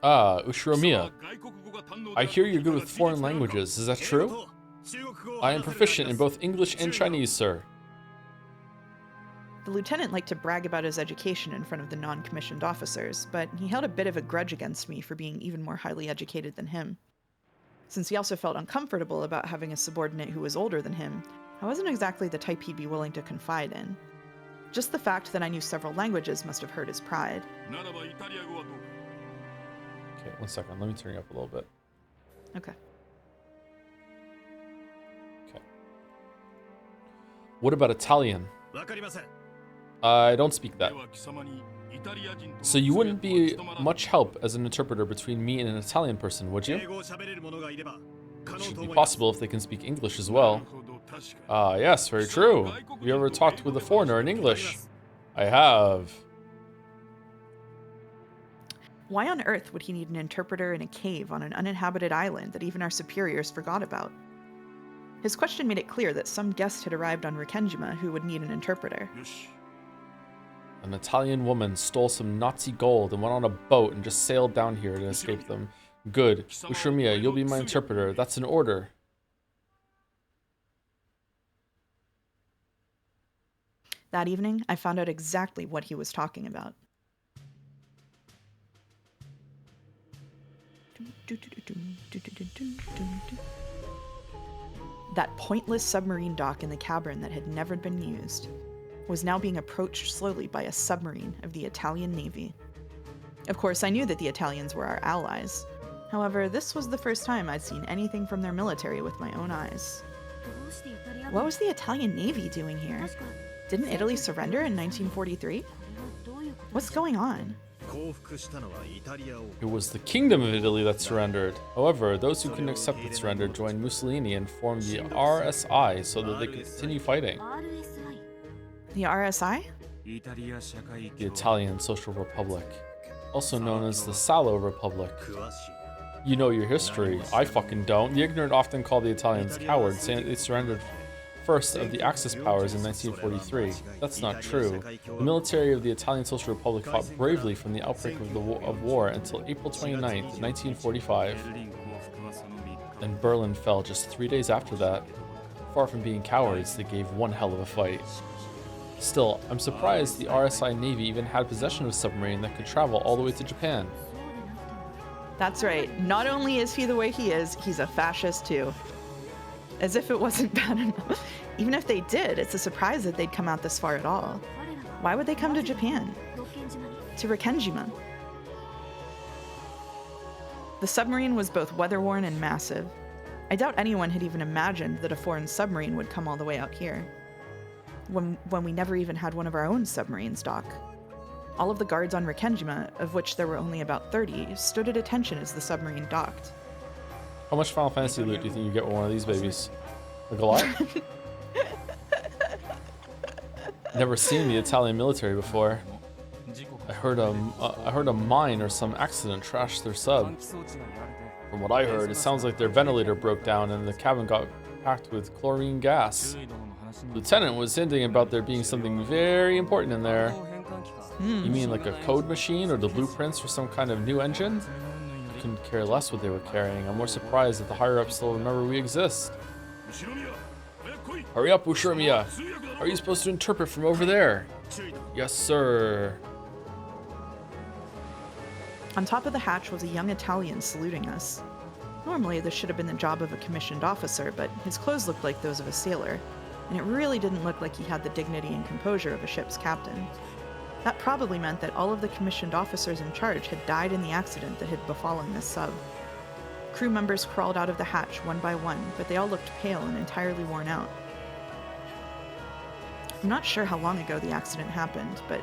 Ah, Ushiromiya. I hear you're good with foreign languages. Is that true? I am proficient in both English and Chinese, sir. The lieutenant liked to brag about his education in front of the non-commissioned officers, but he held a bit of a grudge against me for being even more highly educated than him. Since he also felt uncomfortable about having a subordinate who was older than him, I wasn't exactly the type he'd be willing to confide in. Just the fact that I knew several languages must have hurt his pride. Okay, 1 second. Let me turn you up a little bit. Okay. Okay. What about Italian? I don't speak that. So you wouldn't be much help as an interpreter between me and an Italian person, would you? It should be possible if they can speak English as well. Ah, yes, very true. Have you ever talked with a foreigner in English? I have. Why on earth would he need an interpreter in a cave on an uninhabited island that even our superiors forgot about? His question made it clear that some guest had arrived on Rikkenjima who would need an interpreter. An Italian woman stole some Nazi gold and went on a boat and just sailed down here to escape them. Good. Ushiromiya, you'll be my interpreter. That's an order. That evening, I found out exactly what he was talking about. That pointless submarine dock in the cavern that had never been used was now being approached slowly by a submarine of the Italian Navy. Of course, I knew that the Italians were our allies. However, this was the first time I'd seen anything from their military with my own eyes. What was the Italian Navy doing here? Didn't Italy surrender in 1943? What's going on? It was the Kingdom of Italy that surrendered. However, those who couldn't accept the surrender joined Mussolini and formed the RSI so that they could continue fighting. The RSI? The Italian Social Republic, also known as the Salo Republic. You know your history. I fucking don't. The ignorant often call the Italians cowards, saying that they surrendered first of the Axis powers in 1943. That's not true. The military of the Italian Social Republic fought bravely from the outbreak of war until April 29th, 1945. And Berlin fell just 3 days after that. Far from being cowards, they gave one hell of a fight. Still, I'm surprised the RSI Navy even had possession of a submarine that could travel all the way to Japan. That's right. Not only is he the way he is, he's a fascist too. As if it wasn't bad enough. Even if they did, it's a surprise that they'd come out this far at all. Why would they come to Japan? To Rikkenjima? The submarine was both weather-worn and massive. I doubt anyone had even imagined that a foreign submarine would come all the way out here. When we never even had one of our own submarines dock. All of the guards on Rikkenjima, of which there were only about 30, stood at attention as the submarine docked. How much Final Fantasy loot do you think you get with one of these babies? Like a lot? Never seen the Italian military before. I heard a mine or some accident trashed their sub. From what I heard, it sounds like their ventilator broke down and the cabin got packed with chlorine gas. The lieutenant was hinting about there being something very important in there. You mean like a code machine or the blueprints for some kind of new engine? I couldn't care less what they were carrying. I'm more surprised that the higher-ups still remember we exist. Hurry up, Ushiromiya! Are you supposed to interpret from over there? Yes, sir. On top of the hatch was a young Italian saluting us. Normally, this should have been the job of a commissioned officer, but his clothes looked like those of a sailor, and it really didn't look like he had the dignity and composure of a ship's captain. That probably meant that all of the commissioned officers in charge had died in the accident that had befallen this sub. Crew members crawled out of the hatch one by one, but they all looked pale and entirely worn out. I'm not sure how long ago the accident happened, but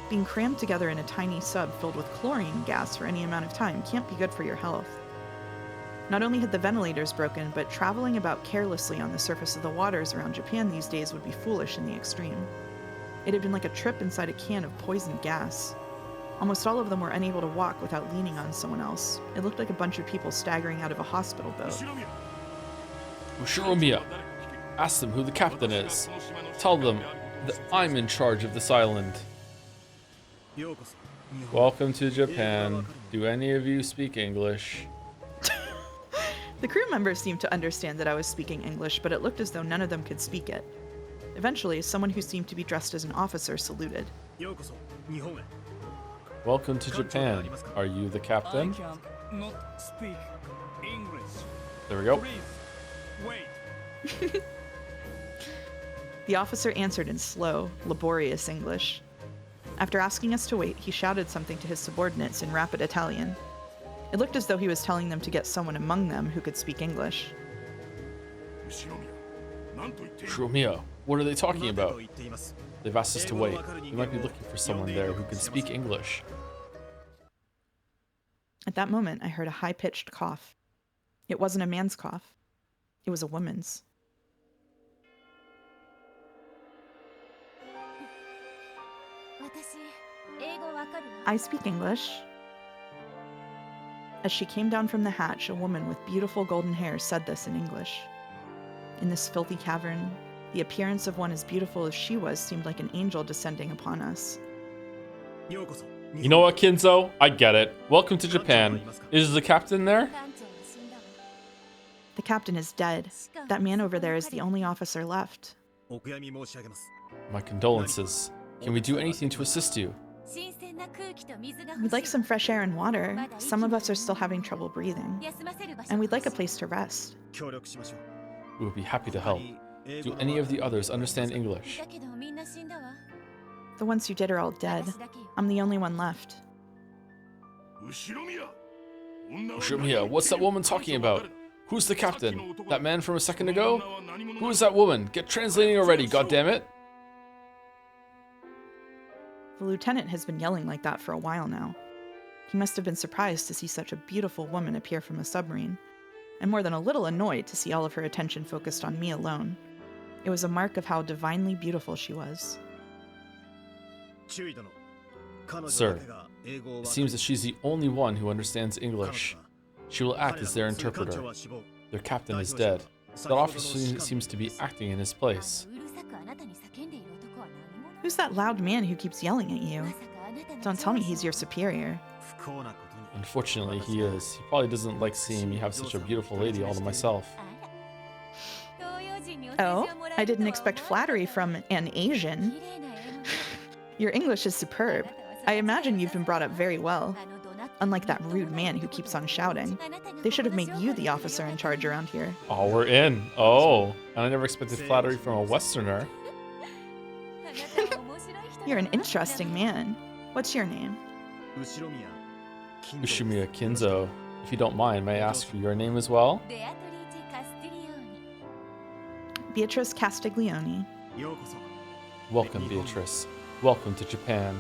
being crammed together in a tiny sub filled with chlorine gas for any amount of time can't be good for your health. Not only had the ventilators broken, but traveling about carelessly on the surface of the waters around Japan these days would be foolish in the extreme. It had been like a trip inside a can of poison gas. Almost all of them were unable to walk without leaning on someone else. It looked like a bunch of people staggering out of a hospital boat. Ushiromiya, ask them who the captain is. Tell them that I'm in charge of this island. Welcome to Japan. Do any of you speak English? The crew members seemed to understand that I was speaking English, but it looked as though none of them could speak it. Eventually, someone who seemed to be dressed as an officer saluted. Welcome to Japan. Are you the captain? Cannot speak English. There we go. Please, wait. The officer answered in slow, laborious English. After asking us to wait, he shouted something to his subordinates in rapid Italian. It looked as though he was telling them to get someone among them who could speak English. Ushiromiya, what are they talking about? They've asked us to wait. You might be looking for someone there who can speak English. At that moment, I heard a high-pitched cough. It wasn't a man's cough. It was a woman's. I speak English. As she came down from the hatch, a woman with beautiful golden hair said this in English. In this filthy cavern, the appearance of one as beautiful as she was seemed like an angel descending upon us. You know what, Kinzo? I get it. Welcome to Japan. Is the captain there? The captain is dead. That man over there is the only officer left. My condolences. Can we do anything to assist you? We'd like some fresh air and water. Some of us are still having trouble breathing. And we'd like a place to rest. We would be happy to help. Do any of the others understand English? The ones who did are all dead. I'm the only one left. Ushiromiya, what's that woman talking about? Who's the captain? That man from a second ago? Who is that woman? Get translating already, goddammit! The lieutenant has been yelling like that for a while now. He must have been surprised to see such a beautiful woman appear from a submarine, and more than a little annoyed to see all of her attention focused on me alone. It was a mark of how divinely beautiful she was. Sir, it seems that she's the only one who understands English. She will act as their interpreter. Their captain is dead. That officer seems to be acting in his place. Who's that loud man who keeps yelling at you? Don't tell me he's your superior. Unfortunately, he is. He probably doesn't like seeing me have such a beautiful lady all to myself. Oh, I didn't expect flattery from an Asian. Your English is superb. I imagine you've been brought up very well. Unlike that rude man who keeps on shouting. They should have made you the officer in charge around here. Oh, we're in. Oh, and I never expected flattery from a Westerner. You're an interesting man. What's your name? Ushiromiya Kinzo. If you don't mind, may I ask for your name as well? Beatrice Castiglione. Welcome, Beatrice. Welcome to Japan.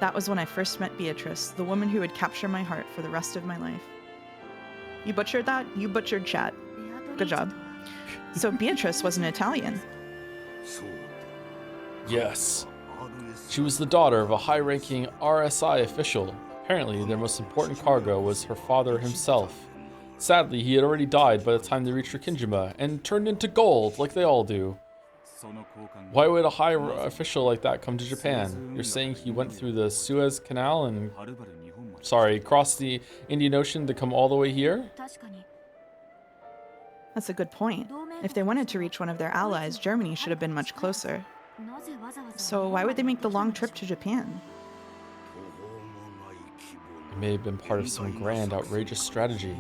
That was when I first met Beatrice, the woman who would capture my heart for the rest of my life. You butchered that? You butchered chat. Good job. So Beatrice was an Italian. Yes. She was the daughter of a high-ranking RSI official. Apparently, their most important cargo was her father himself. Sadly, he had already died by the time they reached Rikijima and turned into gold like they all do. Why would a high official like that come to Japan? You're saying he went through the Suez Canal and... crossed the Indian Ocean to come all the way here? That's a good point. If they wanted to reach one of their allies, Germany should have been much closer. So why would they make the long trip to Japan? It may have been part of some grand, outrageous strategy.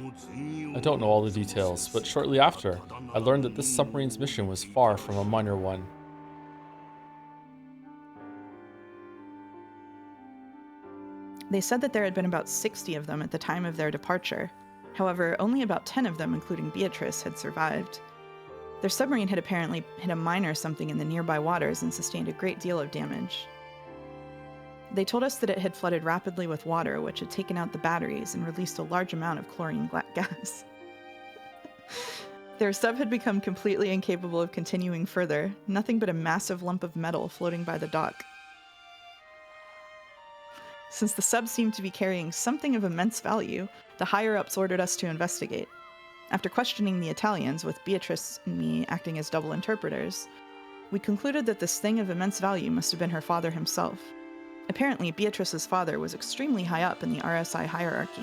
I don't know all the details, but shortly after, I learned that this submarine's mission was far from a minor one. They said that there had been about 60 of them at the time of their departure. However, only about 10 of them, including Beatrice, had survived. Their submarine had apparently hit a mine or something in the nearby waters and sustained a great deal of damage. They told us that it had flooded rapidly with water, which had taken out the batteries and released a large amount of chlorine gas. Their sub had become completely incapable of continuing further, nothing but a massive lump of metal floating by the dock. Since the sub seemed to be carrying something of immense value, the higher-ups ordered us to investigate. After questioning the Italians, with Beatrice and me acting as double interpreters, we concluded that this thing of immense value must have been her father himself. Apparently, Beatrice's father was extremely high up in the RSI hierarchy,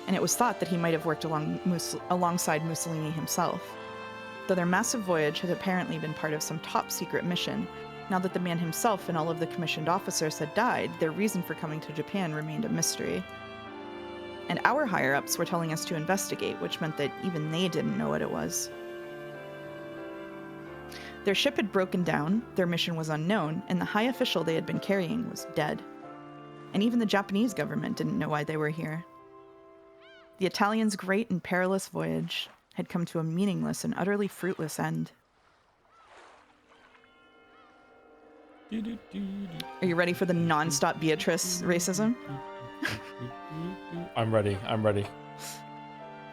and it was thought that he might have worked alongside Mussolini himself. Though their massive voyage had apparently been part of some top-secret mission, now that the man himself and all of the commissioned officers had died, their reason for coming to Japan remained a mystery. And our higher-ups were telling us to investigate, which meant that even they didn't know what it was. Their ship had broken down, their mission was unknown, and the high official they had been carrying was dead. And even the Japanese government didn't know why they were here. The Italians' great and perilous voyage had come to a meaningless and utterly fruitless end. Are you ready for the non-stop Beatrice racism? I'm ready. I'm ready.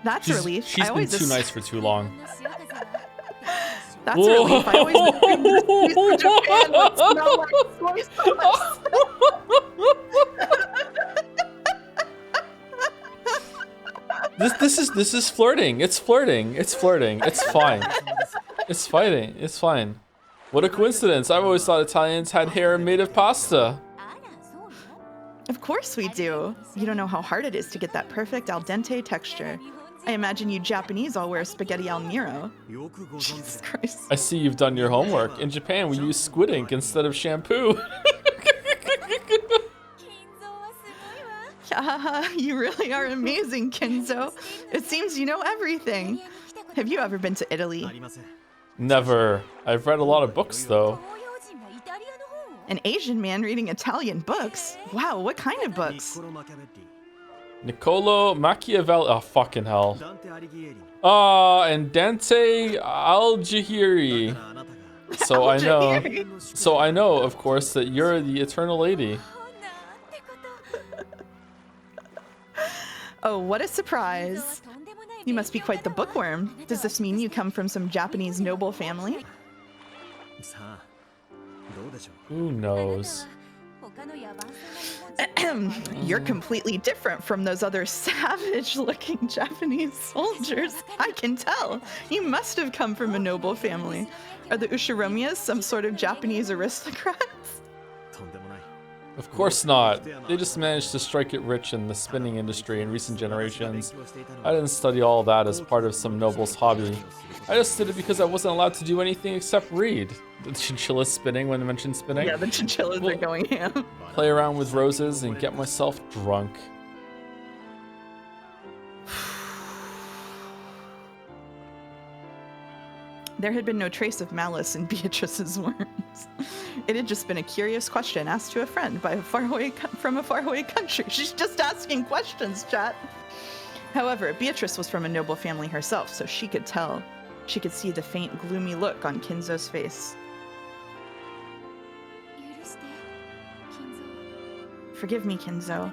That's a relief. She's been too nice for too long. That's a relief. I always assumed that Japan would smell like soy sauce. This is flirting. It's flirting. It's flirting. It's fine. It's fighting. It's fine. What a coincidence. I've always thought Italians had hair made of pasta. Of course we do. You don't know how hard it is to get that perfect al dente texture. I imagine you Japanese all wear spaghetti al nero. Jesus Christ. I see you've done your homework. In Japan, we use squid ink instead of shampoo. You really are amazing, Kenzo. It seems you know everything. Have you ever been to Italy? Never. I've read a lot of books, though. An Asian man reading Italian books? Wow, what kind of books? Niccolo Machiavelli. Oh, fucking hell. And Dante Alighieri. So I know, of course, that you're the eternal lady. Oh, what a surprise. You must be quite the bookworm. Does this mean you come from some Japanese noble family? Who knows? You're completely different from those other savage-looking Japanese soldiers. I can tell. You must have come from a noble family. Are the Ushiromias some sort of Japanese aristocrats? Of course not. They just managed to strike it rich in the spinning industry in recent generations. I didn't study all that as part of some noble's hobby. I just did it because I wasn't allowed to do anything except read. The chinchillas spinning when I mentioned spinning. Yeah, the chinchillas are going ham. Play around with roses and get myself drunk. There had been no trace of malice in Beatrice's words. It had just been a curious question asked to a friend from a faraway country. She's just asking questions, chat. However, Beatrice was from a noble family herself, so she could tell. She could see the faint, gloomy look on Kinzo's face. Forgive me, Kinzo.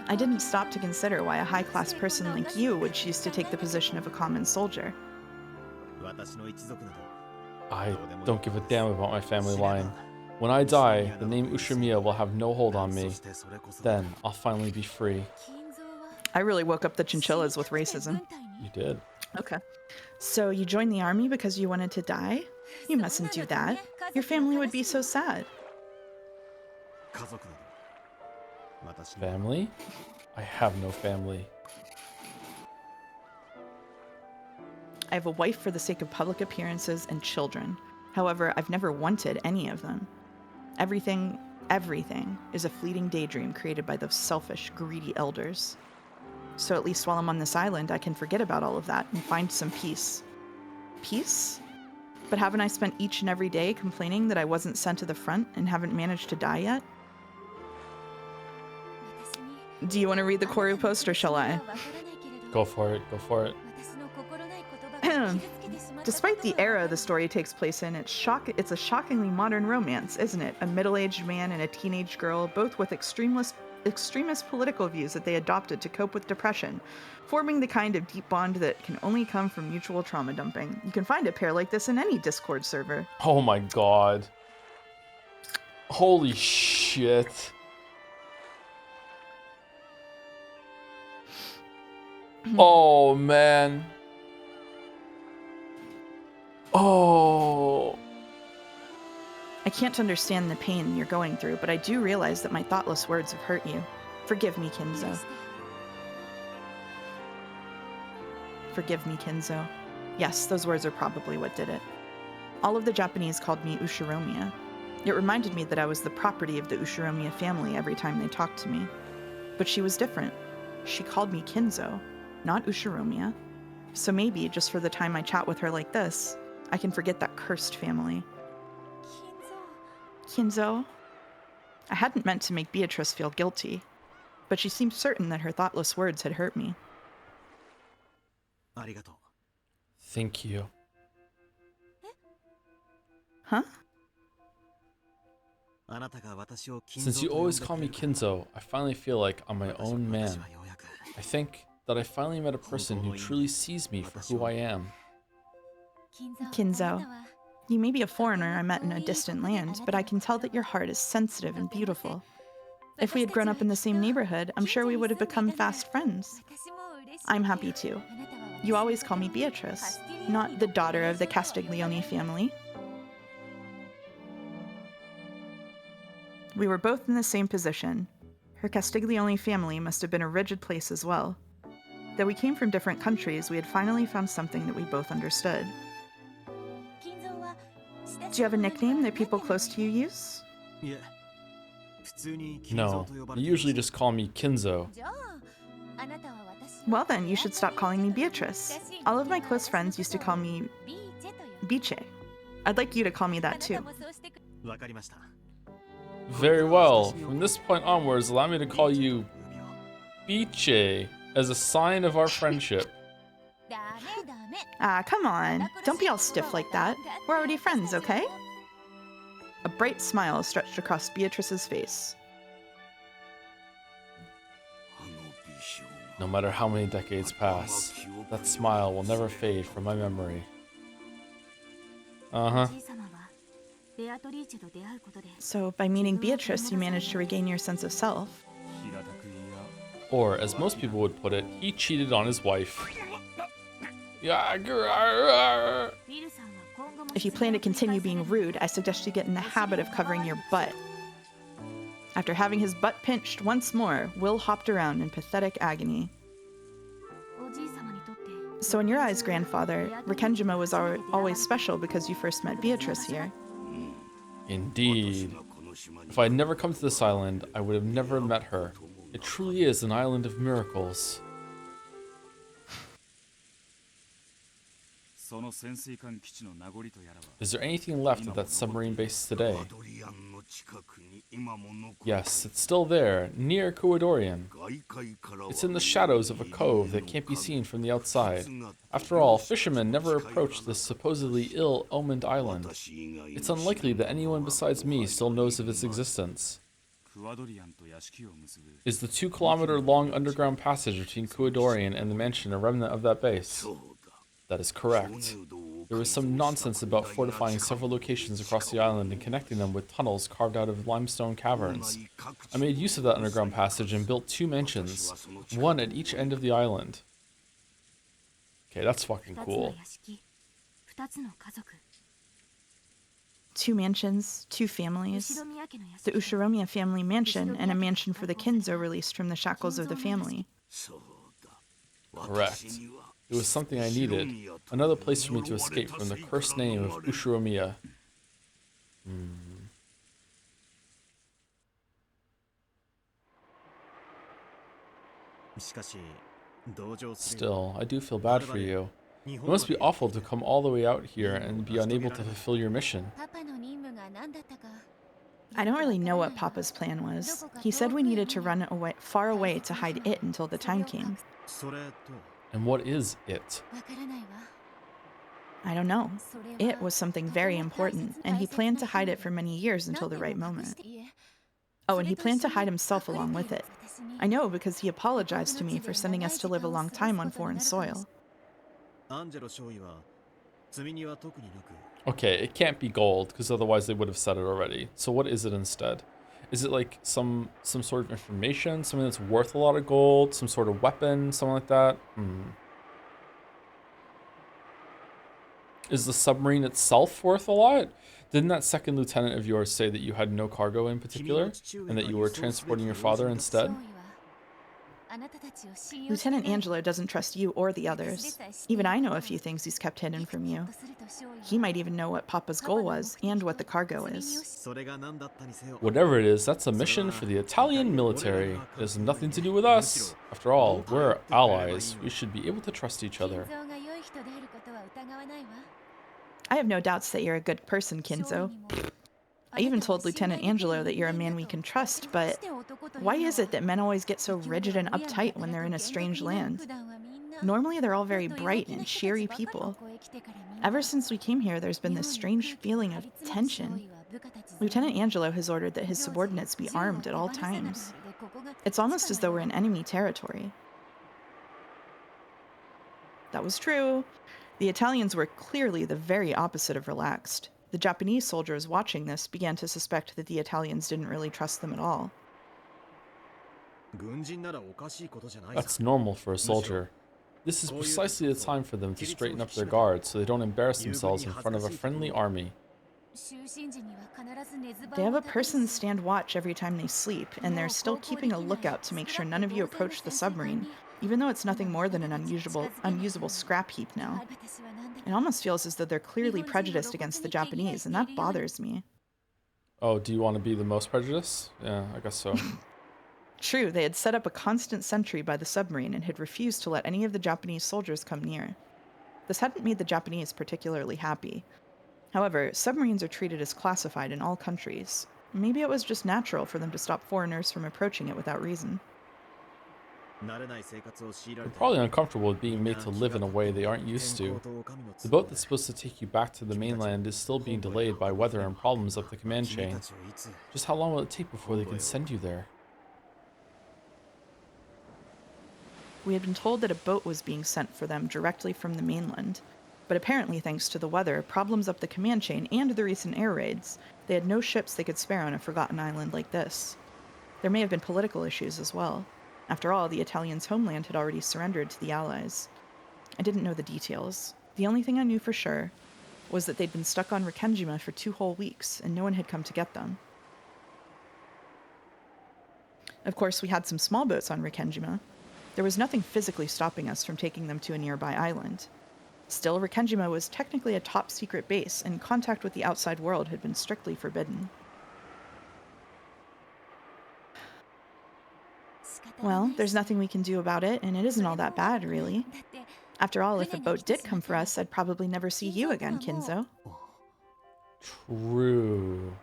I didn't stop to consider why a high-class person like you would choose to take the position of a common soldier. I don't give a damn about my family line. When I die, the name Ushimiya will have no hold on me. Then I'll finally be free. I really woke up the chinchillas with racism. You did. Okay. So you joined the army because you wanted to die? You mustn't do that. Your family would be so sad. Family? I have no family. I have a wife for the sake of public appearances and children. However, I've never wanted any of them. Everything is a fleeting daydream created by those selfish, greedy elders. So at least while I'm on this island, I can forget about all of that and find some peace. Peace? But haven't I spent each and every day complaining that I wasn't sent to the front and haven't managed to die yet? Do you want to read the Koru post or shall I? Go for it. Go for it. Despite the era the story takes place in, it's a shockingly modern romance, isn't it? A middle-aged man and a teenage girl, both with extremist political views that they adopted to cope with depression, forming the kind of deep bond that can only come from mutual trauma dumping. You can find a pair like this in any Discord server. Oh my god. Holy shit. Oh man. Oh. I can't understand the pain you're going through, but I do realize that my thoughtless words have hurt you. Forgive me, Kinzo. Forgive me, Kinzo. Yes, those words are probably what did it. All of the Japanese called me Ushiromiya. It reminded me that I was the property of the Ushiromiya family every time they talked to me. But she was different. She called me Kinzo, not Ushiromiya. So maybe, just for the time I chat with her like this, I can forget that cursed family. Kinzo? I hadn't meant to make Beatrice feel guilty, but she seemed certain that her thoughtless words had hurt me. Thank you. Huh? Since you always call me Kinzo, I finally feel like I'm my own man. I think that I finally met a person who truly sees me for who I am. Kinzo, you may be a foreigner I met in a distant land, but I can tell that your heart is sensitive and beautiful. If we had grown up in the same neighborhood, I'm sure we would have become fast friends. I'm happy too. You always call me Beatrice, not the daughter of the Castiglione family. We were both in the same position. Her Castiglione family must have been a rigid place as well. Though we came from different countries, we had finally found something that we both understood. Do you have a nickname that people close to you use? No, they usually just call me Kinzo. Well then, you should stop calling me Beatrice. All of my close friends used to call me Biche. I'd like you to call me that too. Very well. From this point onwards, allow me to call you Biche as a sign of our friendship. Ah, come on. Don't be all stiff like that. We're already friends, okay? A bright smile stretched across Beatrice's face. No matter how many decades pass, that smile will never fade from my memory. Uh-huh. So, by meeting Beatrice, you managed to regain your sense of self. Or, as most people would put it, he cheated on his wife. If you plan to continue being rude, I suggest you get in the habit of covering your butt. After having his butt pinched once more, Will hopped around in pathetic agony. So in your eyes, grandfather, Rikenjima was always special because you first met Beatrice here. Indeed. If I had never come to this island, I would have never met her. It truly is an island of miracles. Is there anything left of that submarine base today? Yes, it's still there, near Kuwadorian. It's in the shadows of a cove that can't be seen from the outside. After all, fishermen never approach this supposedly ill-omened island. It's unlikely that anyone besides me still knows of its existence. Is the 2-kilometer-long underground passage between Kuwadorian and the mansion a remnant of that base? That is correct. There was some nonsense about fortifying several locations across the island and connecting them with tunnels carved out of limestone caverns. I made use of that underground passage and built 2 mansions, one at each end of the island. Okay, that's fucking cool. 2 mansions, 2 families. The Ushiromiya family mansion and a mansion for the Kinzo released from the shackles of the family. Correct. It was something I needed. Another place for me to escape from the cursed name of Ushiromiya. Still, I do feel bad for you. It must be awful to come all the way out here and be unable to fulfill your mission. I don't really know what Papa's plan was. He said we needed to run far away to hide it until the time came. And what is it? I don't know. It was something very important, and he planned to hide it for many years until the right moment. Oh, and he planned to hide himself along with it. I know because he apologized to me for sending us to live a long time on foreign soil. Okay, it can't be gold, because otherwise they would have said it already. So what is it instead? Is it like some sort of information, something that's worth a lot of gold, some sort of weapon, something like that? Is the submarine itself worth a lot? Didn't that second lieutenant of yours say that you had no cargo in particular, and that you were transporting your father instead? Lieutenant Angelo doesn't trust you or the others. Even I know a few things he's kept hidden from you. He might even know what Papa's goal was and what the cargo is. Whatever it is, that's a mission for the Italian military. It has nothing to do with us. After all, we're allies. We should be able to trust each other. I have no doubts that you're a good person, Kinzo. I even told Lieutenant Angelo that you're a man we can trust, but why is it that men always get so rigid and uptight when they're in a strange land? Normally, they're all very bright and cheery people. Ever since we came here, there's been this strange feeling of tension. Lieutenant Angelo has ordered that his subordinates be armed at all times. It's almost as though we're in enemy territory. That was true. The Italians were clearly the very opposite of relaxed. The Japanese soldiers watching this began to suspect that the Italians didn't really trust them at all. That's normal for a soldier. This is precisely the time for them to straighten up their guard so they don't embarrass themselves in front of a friendly army. They have a person stand watch every time they sleep, and they're still keeping a lookout to make sure none of you approach the submarine, even though it's nothing more than an unusable scrap heap now. It almost feels as though they're clearly prejudiced against the Japanese, and that bothers me. Oh, do you want to be the most prejudiced? Yeah, I guess so. True, they had set up a constant sentry by the submarine and had refused to let any of the Japanese soldiers come near. This hadn't made the Japanese particularly happy. However, submarines are treated as classified in all countries. Maybe it was just natural for them to stop foreigners from approaching it without reason. They're probably uncomfortable with being made to live in a way they aren't used to. The boat that's supposed to take you back to the mainland is still being delayed by weather and problems up the command chain. Just how long will it take before they can send you there? We had been told that a boat was being sent for them directly from the mainland. But apparently, thanks to the weather, problems up the command chain, and the recent air raids, they had no ships they could spare on a forgotten island like this. There may have been political issues as well. After all, the Italians' homeland had already surrendered to the Allies. I didn't know the details. The only thing I knew for sure was that they'd been stuck on Rikkenjima for 2 whole weeks, and no one had come to get them. Of course, we had some small boats on Rikkenjima. There was nothing physically stopping us from taking them to a nearby island. Still, Rikkenjima was technically a top-secret base, and contact with the outside world had been strictly forbidden. Well, there's nothing we can do about it, and it isn't all that bad, really. After all, if a boat did come for us, I'd probably never see you again, Kinzo. True.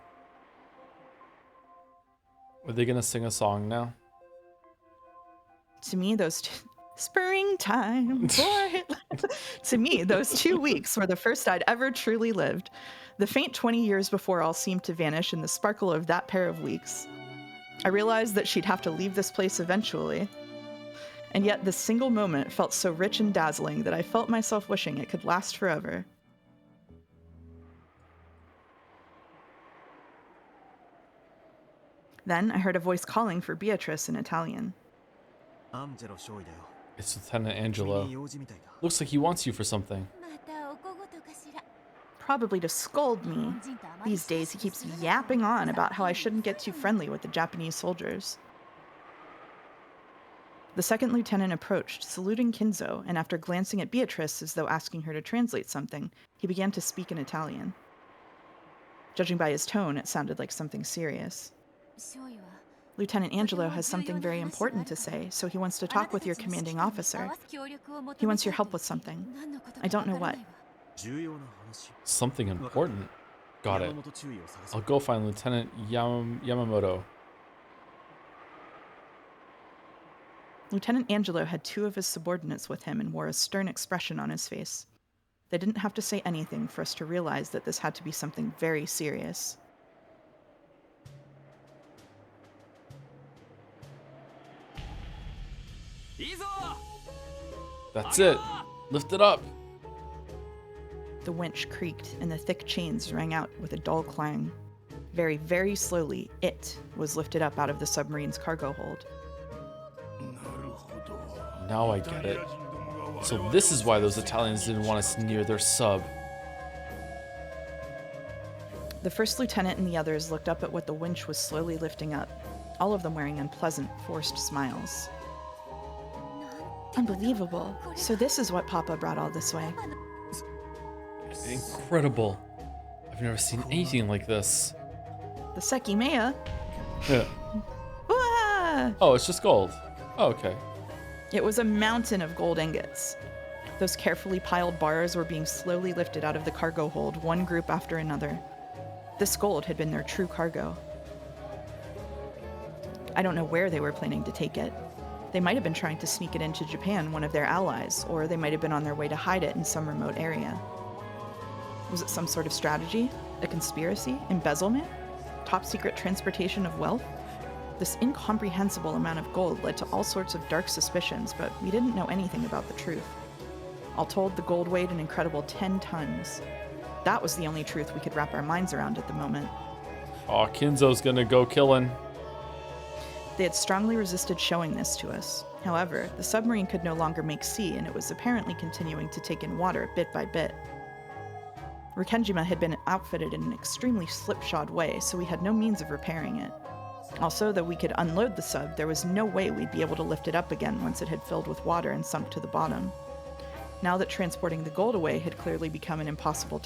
Are they gonna sing a song now? To me, springtime, boy. To me, those 2 weeks were the first I'd ever truly lived. The faint 20 years before all seemed to vanish in the sparkle of that pair of weeks. I realized that she'd have to leave this place eventually. And yet this single moment felt so rich and dazzling that I felt myself wishing it could last forever. Then I heard a voice calling for Beatrice in Italian. It's Lieutenant Angelo. Looks like he wants you for something. Probably to scold me. These days he keeps yapping on about how I shouldn't get too friendly with the Japanese soldiers. The second lieutenant approached, saluting Kinzo, and after glancing at Beatrice as though asking her to translate something, he began to speak in Italian. Judging by his tone, it sounded like something serious. Lieutenant Angelo has something very important to say, so he wants to talk with your commanding officer. He wants your help with something. I don't know what. Something important. Got it. I'll go find Lieutenant Yamamoto. Lieutenant Angelo had 2 of his subordinates with him and wore a stern expression on his face. They didn't have to say anything for us to realize that this had to be something very serious. That's it. Lift it up. The winch creaked, and the thick chains rang out with a dull clang. Very, very slowly, it was lifted up out of the submarine's cargo hold. Now I get it. So this is why those Italians didn't want us near their sub. The first lieutenant and the others looked up at what the winch was slowly lifting up, all of them wearing unpleasant, forced smiles. Unbelievable. So this is what Papa brought all this way. Incredible. I've never seen anything like this. The Sekimea? Yeah. Wah! Oh, it's just gold. Oh, okay. It was a mountain of gold ingots. Those carefully piled bars were being slowly lifted out of the cargo hold, one group after another. This gold had been their true cargo. I don't know where they were planning to take it. They might have been trying to sneak it into Japan, one of their allies, or they might have been on their way to hide it in some remote area. Was it some sort of strategy? A conspiracy? Embezzlement? Top secret transportation of wealth? This incomprehensible amount of gold led to all sorts of dark suspicions, but we didn't know anything about the truth. All told, the gold weighed an incredible 10 tons. That was the only truth we could wrap our minds around at the moment. Oh, Kinzo's gonna go killing. They had strongly resisted showing this to us. However, the submarine could no longer make sea, and it was apparently continuing to take in water bit by bit. Rikenjima had been outfitted in an extremely slipshod way, so we had no means of repairing it. Also, though we could unload the sub, there was no way we'd be able to lift it up again once it had filled with water and sunk to the bottom. Now that transporting the gold away had clearly become an impossible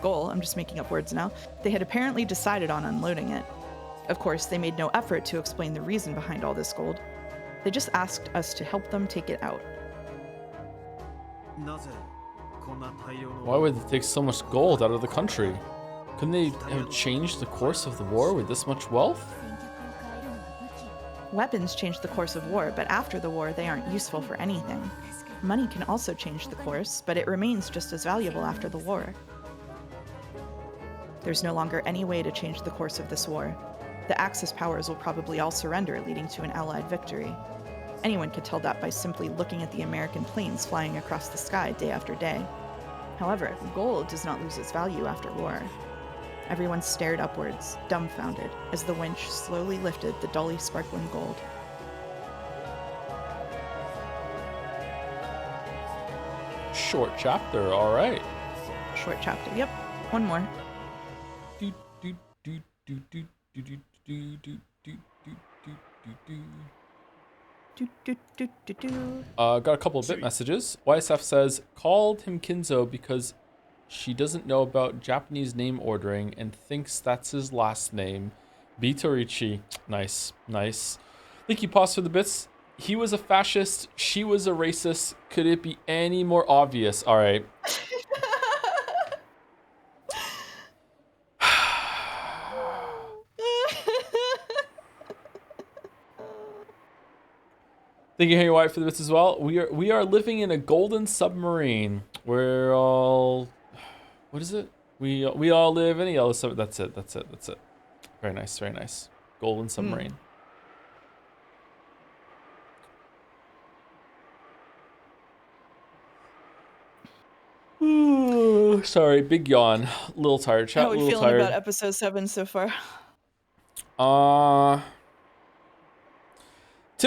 goal, I'm just making up words now, they had apparently decided on unloading it. Of course, they made no effort to explain the reason behind all this gold. They just asked us to help them take it out. Why would they take so much gold out of the country? Couldn't they have changed the course of the war with this much wealth? Weapons change the course of war, but after the war, they aren't useful for anything. Money can also change the course, but it remains just as valuable after the war. There's no longer any way to change the course of this war. The Axis powers will probably all surrender, leading to an Allied victory. Anyone could tell that by simply looking at the American planes flying across the sky day after day. However, gold does not lose its value after war. Everyone stared upwards, dumbfounded, as the winch slowly lifted the dully sparkling gold. Short chapter, all right. Short chapter, yep. One more. Got a couple of bit messages. YSF says, called him Kinzo because she doesn't know about Japanese name ordering and thinks that's his last name. Bitorichi. Nice, nice. Thank you, Pause for the bits. He was a fascist. She was a racist. Could it be any more obvious? All right. Thank you, Henry White, for the bits as well. We are living in a golden submarine. We're all, what is it? We all live in a yellow submarine. That's it. That's it. That's it. Very nice. Very nice. Golden submarine. Ooh, sorry, big yawn. A little tired. Chat. How are we feeling about episode 7 so far? To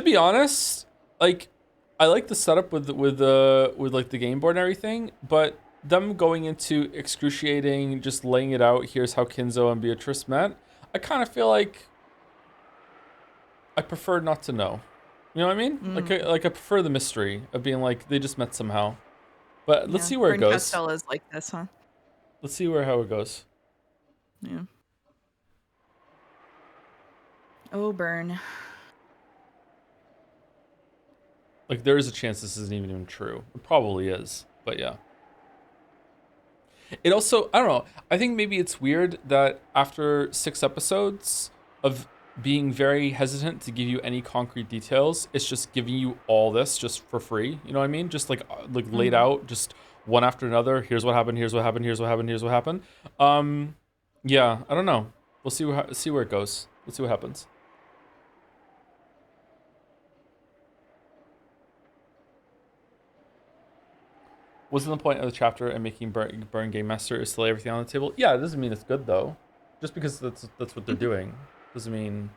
be honest, like, I like the setup with like the game board and everything, but them going into excruciating, just laying it out. Here's how Kinzo and Beatrice met. I kind of feel like I prefer not to know. You know what I mean? Like I prefer the mystery of being like they just met somehow. But let's see where it goes. Castell is like this, huh? Let's see how it goes. Yeah. Oh, burn. Like, there is a chance this isn't even true. It probably is, but yeah. It also, I don't know. I think maybe it's weird that after 6 episodes of being very hesitant to give you any concrete details, it's just giving you all this just for free. You know what I mean? Just like laid out, just one after another. Here's what happened. Here's what happened. Here's what happened. Here's what happened. Yeah, I don't know. We'll see where it goes. Let's see what happens. Wasn't the point of the chapter and making Burn Game Master is to lay everything on the table? Yeah, it doesn't mean it's good though. Just because that's what they're doing doesn't mean,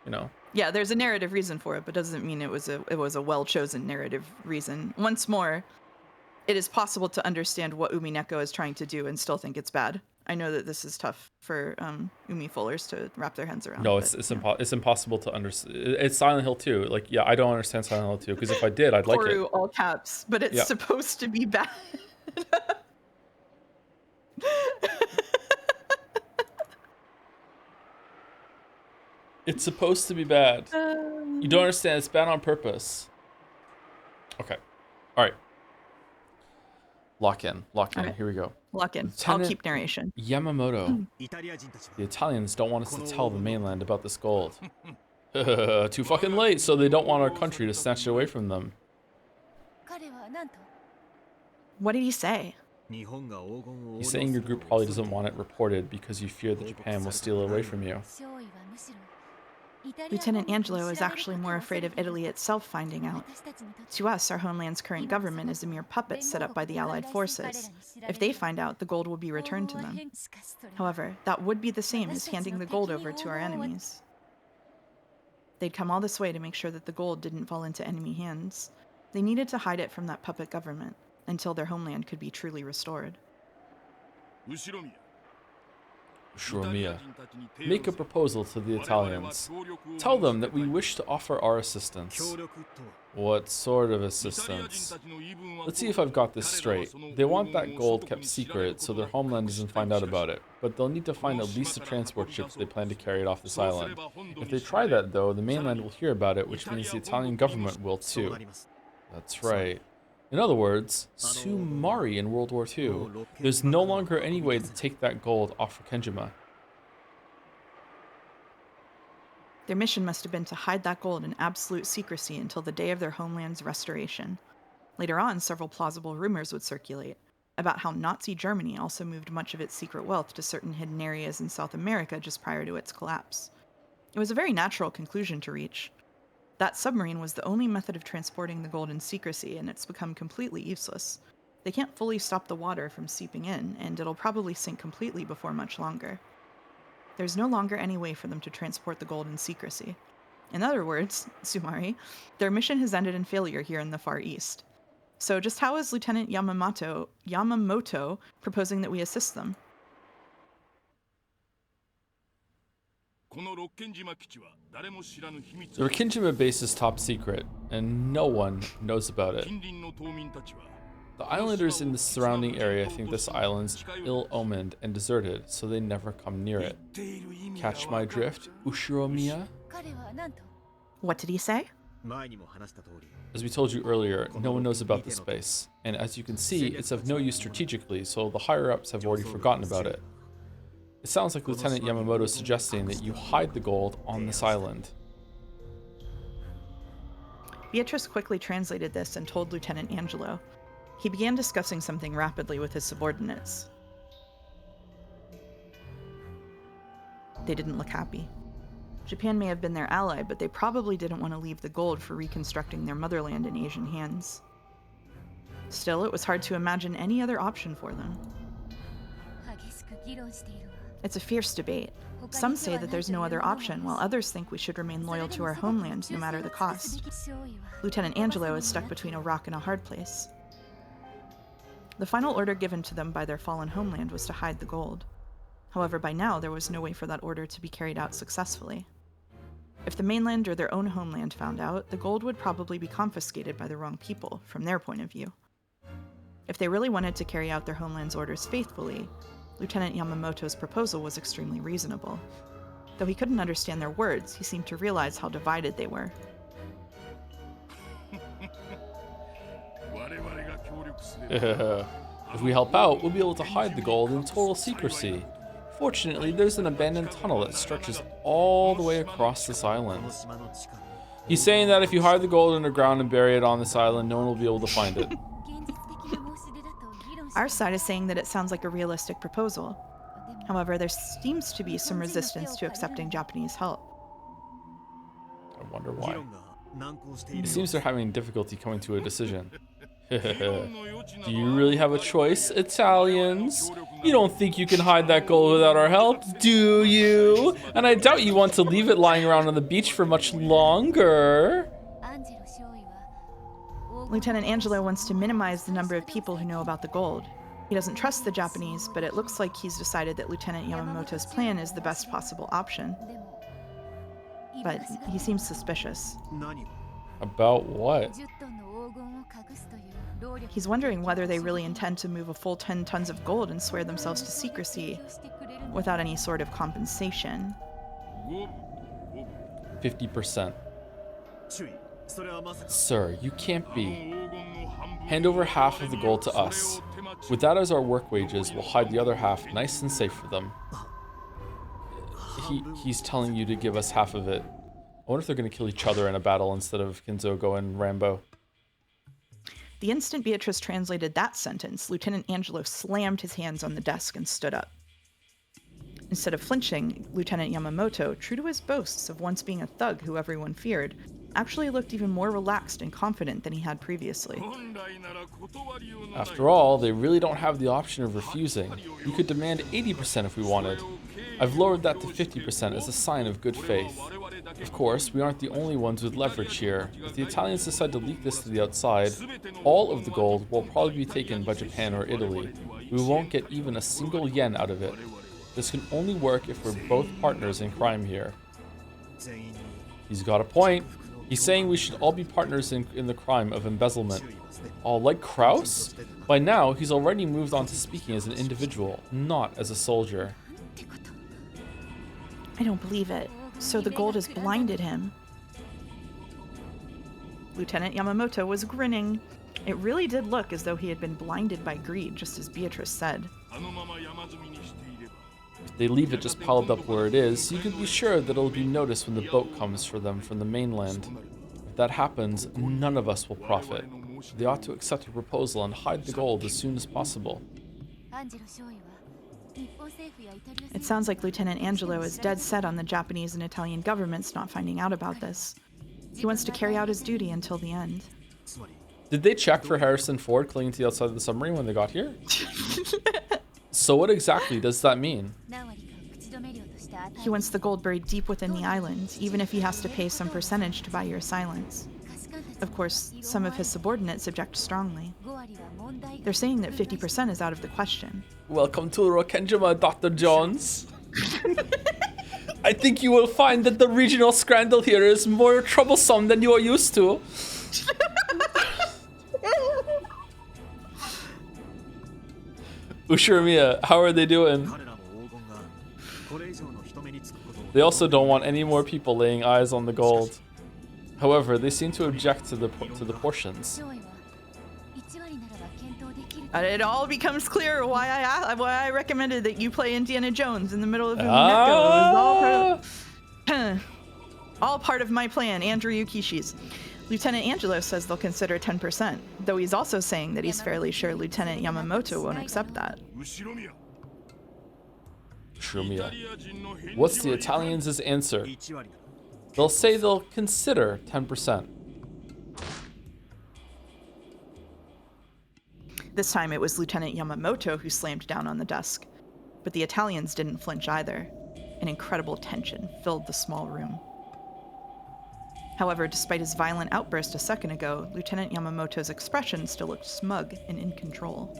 you know. Yeah, there's a narrative reason for it, but doesn't mean it was a well-chosen narrative reason. Once more, it is possible to understand what Umineko is trying to do and still think it's bad. I know that this is tough for Umi Fullers to wrap their heads around. No, it's impossible to understand. It's Silent Hill 2. Like, yeah, I don't understand Silent Hill 2 because if I did, I'd like it. All caps, but it's supposed to be bad. It's supposed to be bad. You don't understand. It's bad on purpose. Okay. All right. Lock in. Right. Here we go. Lock in. Lieutenant I'll keep narration. Yamamoto. The Italians don't want us to tell the mainland about this gold. Too fucking late, so they don't want our country to snatch it away from them. What did he say? He's saying your group probably doesn't want it reported because you fear that Japan will steal it away from you. Lieutenant Angelo is actually more afraid of Italy itself finding out. To us, our homeland's current government is a mere puppet set up by the Allied forces. If they find out, the gold will be returned to them. However, that would be the same as handing the gold over to our enemies. They'd come all this way to make sure that the gold didn't fall into enemy hands. They needed to hide it from that puppet government until their homeland could be truly restored. Shuramiya, make a proposal to the Italians. Tell them that we wish to offer our assistance. What sort of assistance? Let's see if I've got this straight. They want that gold kept secret so their homeland doesn't find out about it, but they'll need to find at least the transport ships they plan to carry it off this island. If they try that though, the mainland will hear about it, which means the Italian government will too. That's right. In other words, Sumari in World War II. There's no longer any way to take that gold off for Kenjima. Their mission must have been to hide that gold in absolute secrecy until the day of their homeland's restoration. Later on, several plausible rumors would circulate about how Nazi Germany also moved much of its secret wealth to certain hidden areas in South America just prior to its collapse. It was a very natural conclusion to reach. That submarine was the only method of transporting the gold in secrecy, and it's become completely useless. They can't fully stop the water from seeping in, and it'll probably sink completely before much longer. There's no longer any way for them to transport the gold in secrecy. In other words, Sumari, their mission has ended in failure here in the Far East. So just how is Lieutenant Yamamoto proposing that we assist them? The Rokkenjima base is top secret, and no one knows about it. The islanders in the surrounding area think this island's ill-omened and deserted, so they never come near it. Catch my drift, Ushiromiya? What did he say? As we told you earlier, no one knows about this base, and as you can see, it's of no use strategically, so the higher-ups have already forgotten about it. It sounds like Lieutenant Yamamoto is suggesting that you hide the gold on this island. Beatrice quickly translated this and told Lieutenant Angelo. He began discussing something rapidly with his subordinates. They didn't look happy. Japan may have been their ally, but they probably didn't want to leave the gold for reconstructing their motherland in Asian hands. Still, it was hard to imagine any other option for them. It's a fierce debate. Some say that there's no other option, while others think we should remain loyal to our homeland no matter the cost. Lieutenant Angelo is stuck between a rock and a hard place. The final order given to them by their fallen homeland was to hide the gold. However, by now there was no way for that order to be carried out successfully. If the mainland or their own homeland found out, the gold would probably be confiscated by the wrong people, from their point of view. If they really wanted to carry out their homeland's orders faithfully, Lieutenant Yamamoto's proposal was extremely reasonable. Though he couldn't understand their words, he seemed to realize how divided they were. If we help out, we'll be able to hide the gold in total secrecy. Fortunately, there's an abandoned tunnel that stretches all the way across this island. He's saying that if you hide the gold underground and bury it on this island, no one will be able to find it. Our side is saying that it sounds like a realistic proposal. However, there seems to be some resistance to accepting Japanese help. I wonder why. It seems they're having difficulty coming to a decision. Do you really have a choice, Italians? You don't think you can hide that gold without our help, do you? And I doubt you want to leave it lying around on the beach for much longer. Lieutenant Angelo wants to minimize the number of people who know about the gold. He doesn't trust the Japanese, but it looks like he's decided that Lieutenant Yamamoto's plan is the best possible option. But he seems suspicious. About what? He's wondering whether they really intend to move a full 10 tons of gold and swear themselves to secrecy without any sort of compensation. 50%. Sir, you can't be. Hand over half of the gold to us. With that as our work wages, we'll hide the other half nice and safe for them. He's telling you to give us half of it. I wonder if they're going to kill each other in a battle instead of Kinzogo and Rambo. The instant Beatrice translated that sentence, Lieutenant Angelo slammed his hands on the desk and stood up. Instead of flinching, Lieutenant Yamamoto, true to his boasts of once being a thug who everyone feared, actually looked even more relaxed and confident than he had previously. After all, they really don't have the option of refusing. You could demand 80% if we wanted. I've lowered that to 50% as a sign of good faith. Of course, we aren't the only ones with leverage here. If the Italians decide to leak this to the outside, all of the gold will probably be taken by Japan or Italy. We won't get even a single yen out of it. This can only work if we're both partners in crime here. He's got a point. He's saying we should all be partners in the crime of embezzlement. Oh, like Kraus? By now, he's already moved on to speaking as an individual, not as a soldier. I don't believe it. So the gold has blinded him. Lieutenant Yamamoto was grinning. It really did look as though he had been blinded by greed, just as Beatrice said. If they leave it just piled up where it is, you can be sure that it'll be noticed when the boat comes for them from the mainland. If that happens, none of us will profit. They ought to accept a proposal and hide the gold as soon as possible. It sounds like Lieutenant Angelo is dead set on the Japanese and Italian governments not finding out about this. He wants to carry out his duty until the end. Did they check for Harrison Ford clinging to the outside of the submarine when they got here? So what exactly does that mean? He wants the gold buried deep within the island, even if he has to pay some percentage to buy your silence. Of course, some of his subordinates object strongly. They're saying that 50% is out of the question. Welcome to Rokenjima, Dr. Jones. I think you will find that the regional scandal here is more troublesome than you are used to. Ushirimiya, how are they doing? They also don't want any more people laying eyes on the gold. However, they seem to object to the portions. It all becomes clear why I recommended that you play Indiana Jones in the middle of Umineko. It was all part of my plan, Andrew Yukishi's. Lieutenant Angelo says they'll consider 10%, though he's also saying that he's fairly sure Lieutenant Yamamoto won't accept that. Ushirimiya. What's the Italians' answer? They'll say they'll consider 10%. This time it was Lieutenant Yamamoto who slammed down on the desk, but the Italians didn't flinch either. An incredible tension filled the small room. However, despite his violent outburst a second ago, Lieutenant Yamamoto's expression still looked smug and in control.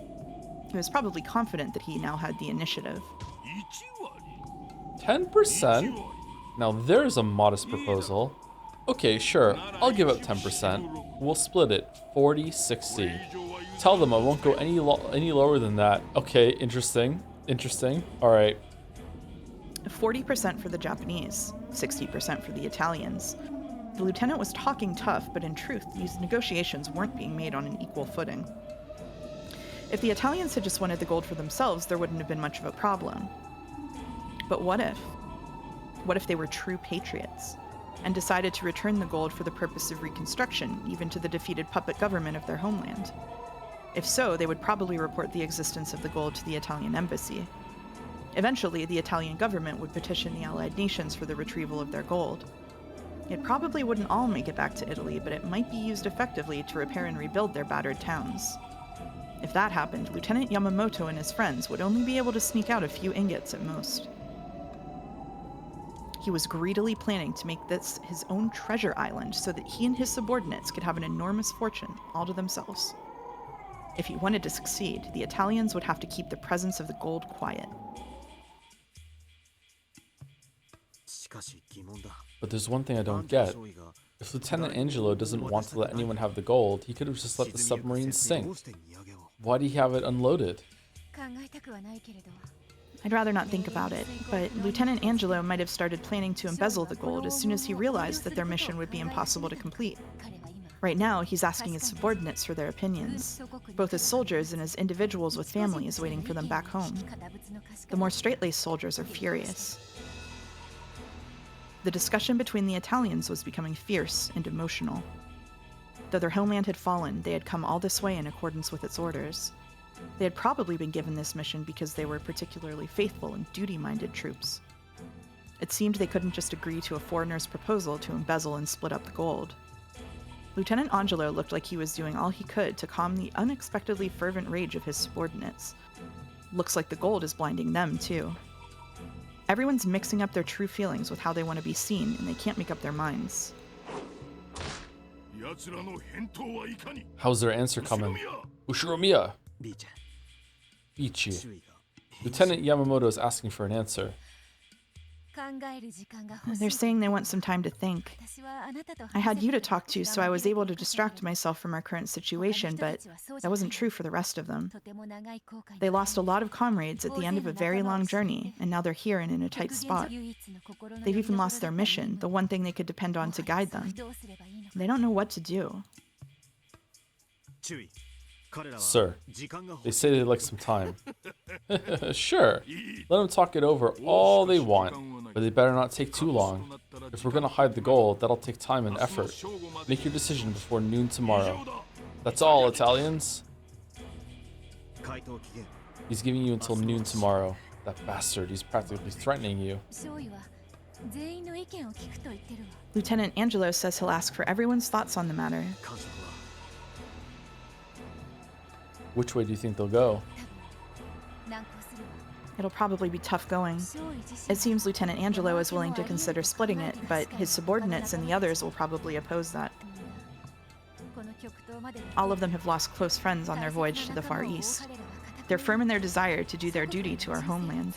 He was probably confident that he now had the initiative. 10%? Now there's a modest proposal. Okay, sure, I'll give up 10%. We'll split it, 40-60. Tell them I won't go any lower than that. Okay, interesting. All right. 40% for the Japanese, 60% for the Italians. The lieutenant was talking tough, but in truth, these negotiations weren't being made on an equal footing. If the Italians had just wanted the gold for themselves, there wouldn't have been much of a problem. But what if? What if they were true patriots and decided to return the gold for the purpose of reconstruction, even to the defeated puppet government of their homeland? If so, they would probably report the existence of the gold to the Italian embassy. Eventually, the Italian government would petition the Allied nations for the retrieval of their gold. It probably wouldn't all make it back to Italy, but it might be used effectively to repair and rebuild their battered towns. If that happened, Lieutenant Yamamoto and his friends would only be able to sneak out a few ingots at most. He was greedily planning to make this his own treasure island so that he and his subordinates could have an enormous fortune all to themselves. If he wanted to succeed, the Italians would have to keep the presence of the gold quiet. But there's one thing I don't get. If Lieutenant Angelo doesn't want to let anyone have the gold, he could have just let the submarine sink. Why do you have it unloaded? I'd rather not think about it, but Lieutenant Angelo might have started planning to embezzle the gold as soon as he realized that their mission would be impossible to complete. Right now, he's asking his subordinates for their opinions, both as soldiers and as individuals with families waiting for them back home. The more straight-laced soldiers are furious. The discussion between the Italians was becoming fierce and emotional. Though their homeland had fallen, they had come all this way in accordance with its orders. They had probably been given this mission because they were particularly faithful and duty-minded troops. It seemed they couldn't just agree to a foreigner's proposal to embezzle and split up the gold. Lieutenant Angelo looked like he was doing all he could to calm the unexpectedly fervent rage of his subordinates. Looks like the gold is blinding them, too. Everyone's mixing up their true feelings with how they want to be seen, and they can't make up their minds. How's their answer coming? Ushiromiya! Bichi. Lieutenant Yamamoto is asking for an answer. They're saying they want some time to think. I had you to talk to, so I was able to distract myself from our current situation, but that wasn't true for the rest of them. They lost a lot of comrades at the end of a very long journey, and now they're here and in a tight spot. They've even lost their mission, the one thing they could depend on to guide them. They don't know what to do. Sir, they say they'd like some time. Sure, let them talk it over all they want, but they better not take too long. If we're gonna hide the gold, that'll take time and effort. Make your decision before noon tomorrow. That's all, Italians. He's giving you until noon tomorrow. That bastard, he's practically threatening you. Lieutenant Angelo says he'll ask for everyone's thoughts on the matter. Which way do you think they'll go? It'll probably be tough going. It seems Lieutenant Angelo is willing to consider splitting it, but his subordinates and the others will probably oppose that. All of them have lost close friends on their voyage to the Far East. They're firm in their desire to do their duty to our homeland.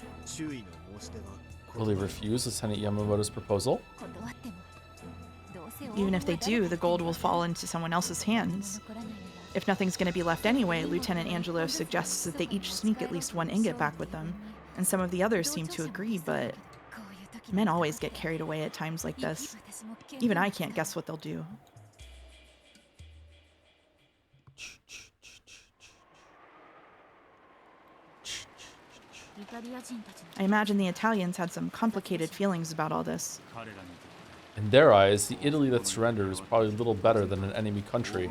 Will they refuse Lieutenant Yamamoto's proposal? Even if they do, the gold will fall into someone else's hands. If nothing's going to be left anyway, Lieutenant Angelo suggests that they each sneak at least one ingot back with them, and some of the others seem to agree, but men always get carried away at times like this. Even I can't guess what they'll do. I imagine the Italians had some complicated feelings about all this. In their eyes, the Italy that surrendered was probably little better than an enemy country.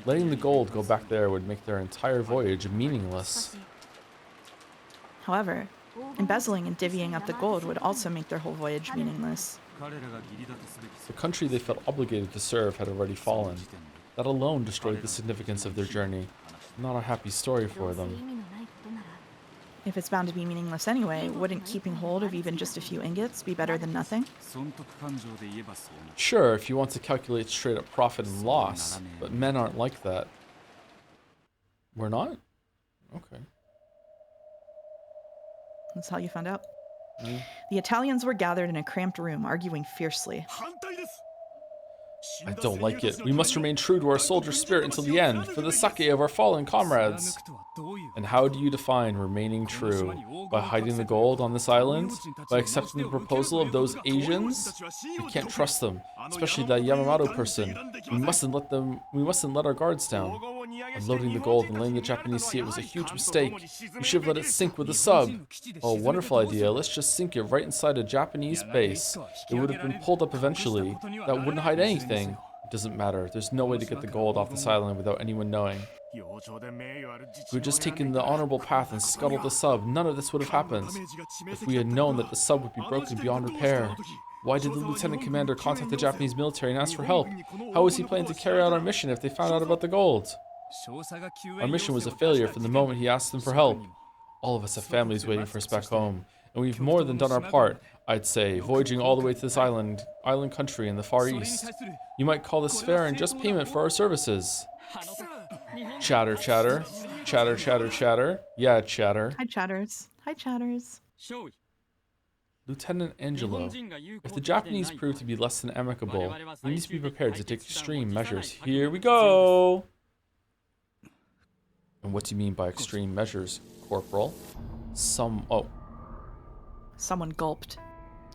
Letting the gold go back there would make their entire voyage meaningless. However, embezzling and divvying up the gold would also make their whole voyage meaningless. The country they felt obligated to serve had already fallen. That alone destroyed the significance of their journey. Not a happy story for them. If it's bound to be meaningless anyway, wouldn't keeping hold of even just a few ingots be better than nothing? Sure, if you want to calculate straight up profit and loss, but men aren't like that. We're not? Okay. That's how you found out. The Italians were gathered in a cramped room, arguing fiercely. I don't like it. We must remain true to our soldier spirit until the end, for the sake of our fallen comrades. And how do you define remaining true? By hiding the gold on this island? By accepting the proposal of those Asians? We can't trust them, especially that Yamamoto person. We mustn't let our guards down. Unloading the gold and letting the Japanese see it was a huge mistake. We should have let it sink with the sub. Oh, wonderful idea. Let's just sink it right inside a Japanese base. It would have been pulled up eventually. That wouldn't hide anything. Doesn't matter. There's no way to get the gold off this island without anyone knowing. If we had just taken the honorable path and scuttled the sub, none of this would have happened. If we had known that the sub would be broken beyond repair, why did the lieutenant commander contact the Japanese military and ask for help? How was he planning to carry out our mission if they found out about the gold? Our mission was a failure from the moment he asked them for help. All of us have families waiting for us back home, and we've more than done our part, I'd say, voyaging all the way to this island country in the Far East. You might call this fair and just payment for our services. Chatter, chatter. Chatter, chatter, chatter. Yeah, chatter. Hi, chatters. Hi, chatters. Lieutenant Angelo, if the Japanese prove to be less than amicable, we need to be prepared to take extreme measures. Here we go! And what do you mean by extreme measures, Corporal? Someone gulped.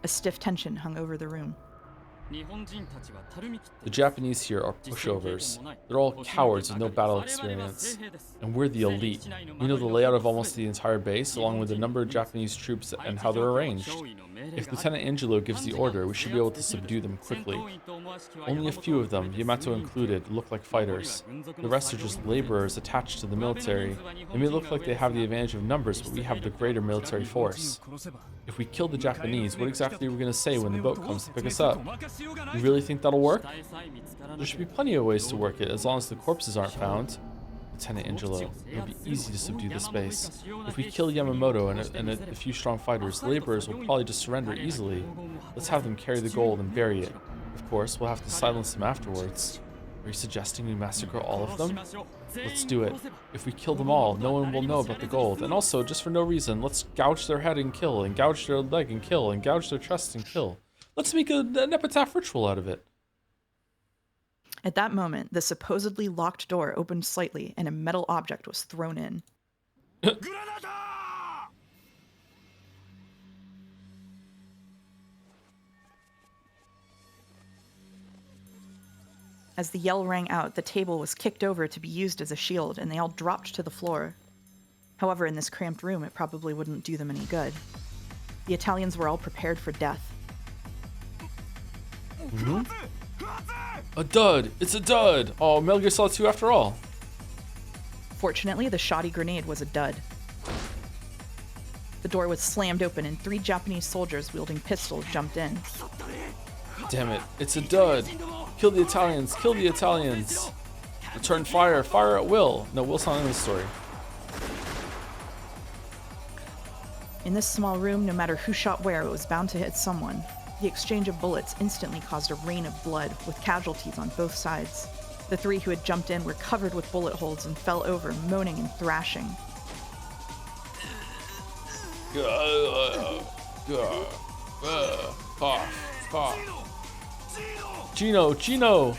A stiff tension hung over the room. The Japanese here are pushovers. They're all cowards with no battle experience. And we're the elite. We know the layout of almost the entire base, along with the number of Japanese troops and how they're arranged. If Lieutenant Angelo gives the order, we should be able to subdue them quickly. Only a few of them, Yamato included, look like fighters. The rest are just laborers attached to the military. They may look like they have the advantage of numbers, but we have the greater military force. If we kill the Japanese, what exactly are we going to say when the boat comes to pick us up? You really think that'll work? There should be plenty of ways to work it, as long as the corpses aren't found. Lieutenant Angelo, it'll be easy to subdue this base. If we kill Yamamoto and a few strong fighters, laborers will probably just surrender easily. Let's have them carry the gold and bury it. Of course, we'll have to silence them afterwards. Are you suggesting we massacre all of them? Let's do it. If we kill them all, no one will know about the gold. And also, just for no reason, let's gouge their head and kill, and gouge their leg and kill, and gouge their chest and kill. Let's make an epitaph ritual out of it. At that moment, the supposedly locked door opened slightly and a metal object was thrown in. As the yell rang out, the table was kicked over to be used as a shield, and they all dropped to the floor. However, in this cramped room, it probably wouldn't do them any good. The Italians were all prepared for death. Mm-hmm. A dud! It's a dud! Oh, Metal Gear Solid 2 after all. Fortunately, the shoddy grenade was a dud. The door was slammed open and 3 Japanese soldiers wielding pistols jumped in. Damn it, it's a dud. Kill the Italians, kill the Italians. Return fire, fire at will. No, Will's not in this story. In this small room, no matter who shot where, it was bound to hit someone. The exchange of bullets instantly caused a rain of blood, with casualties on both sides. The 3 who had jumped in were covered with bullet holes and fell over, moaning and thrashing. Cough. Gino!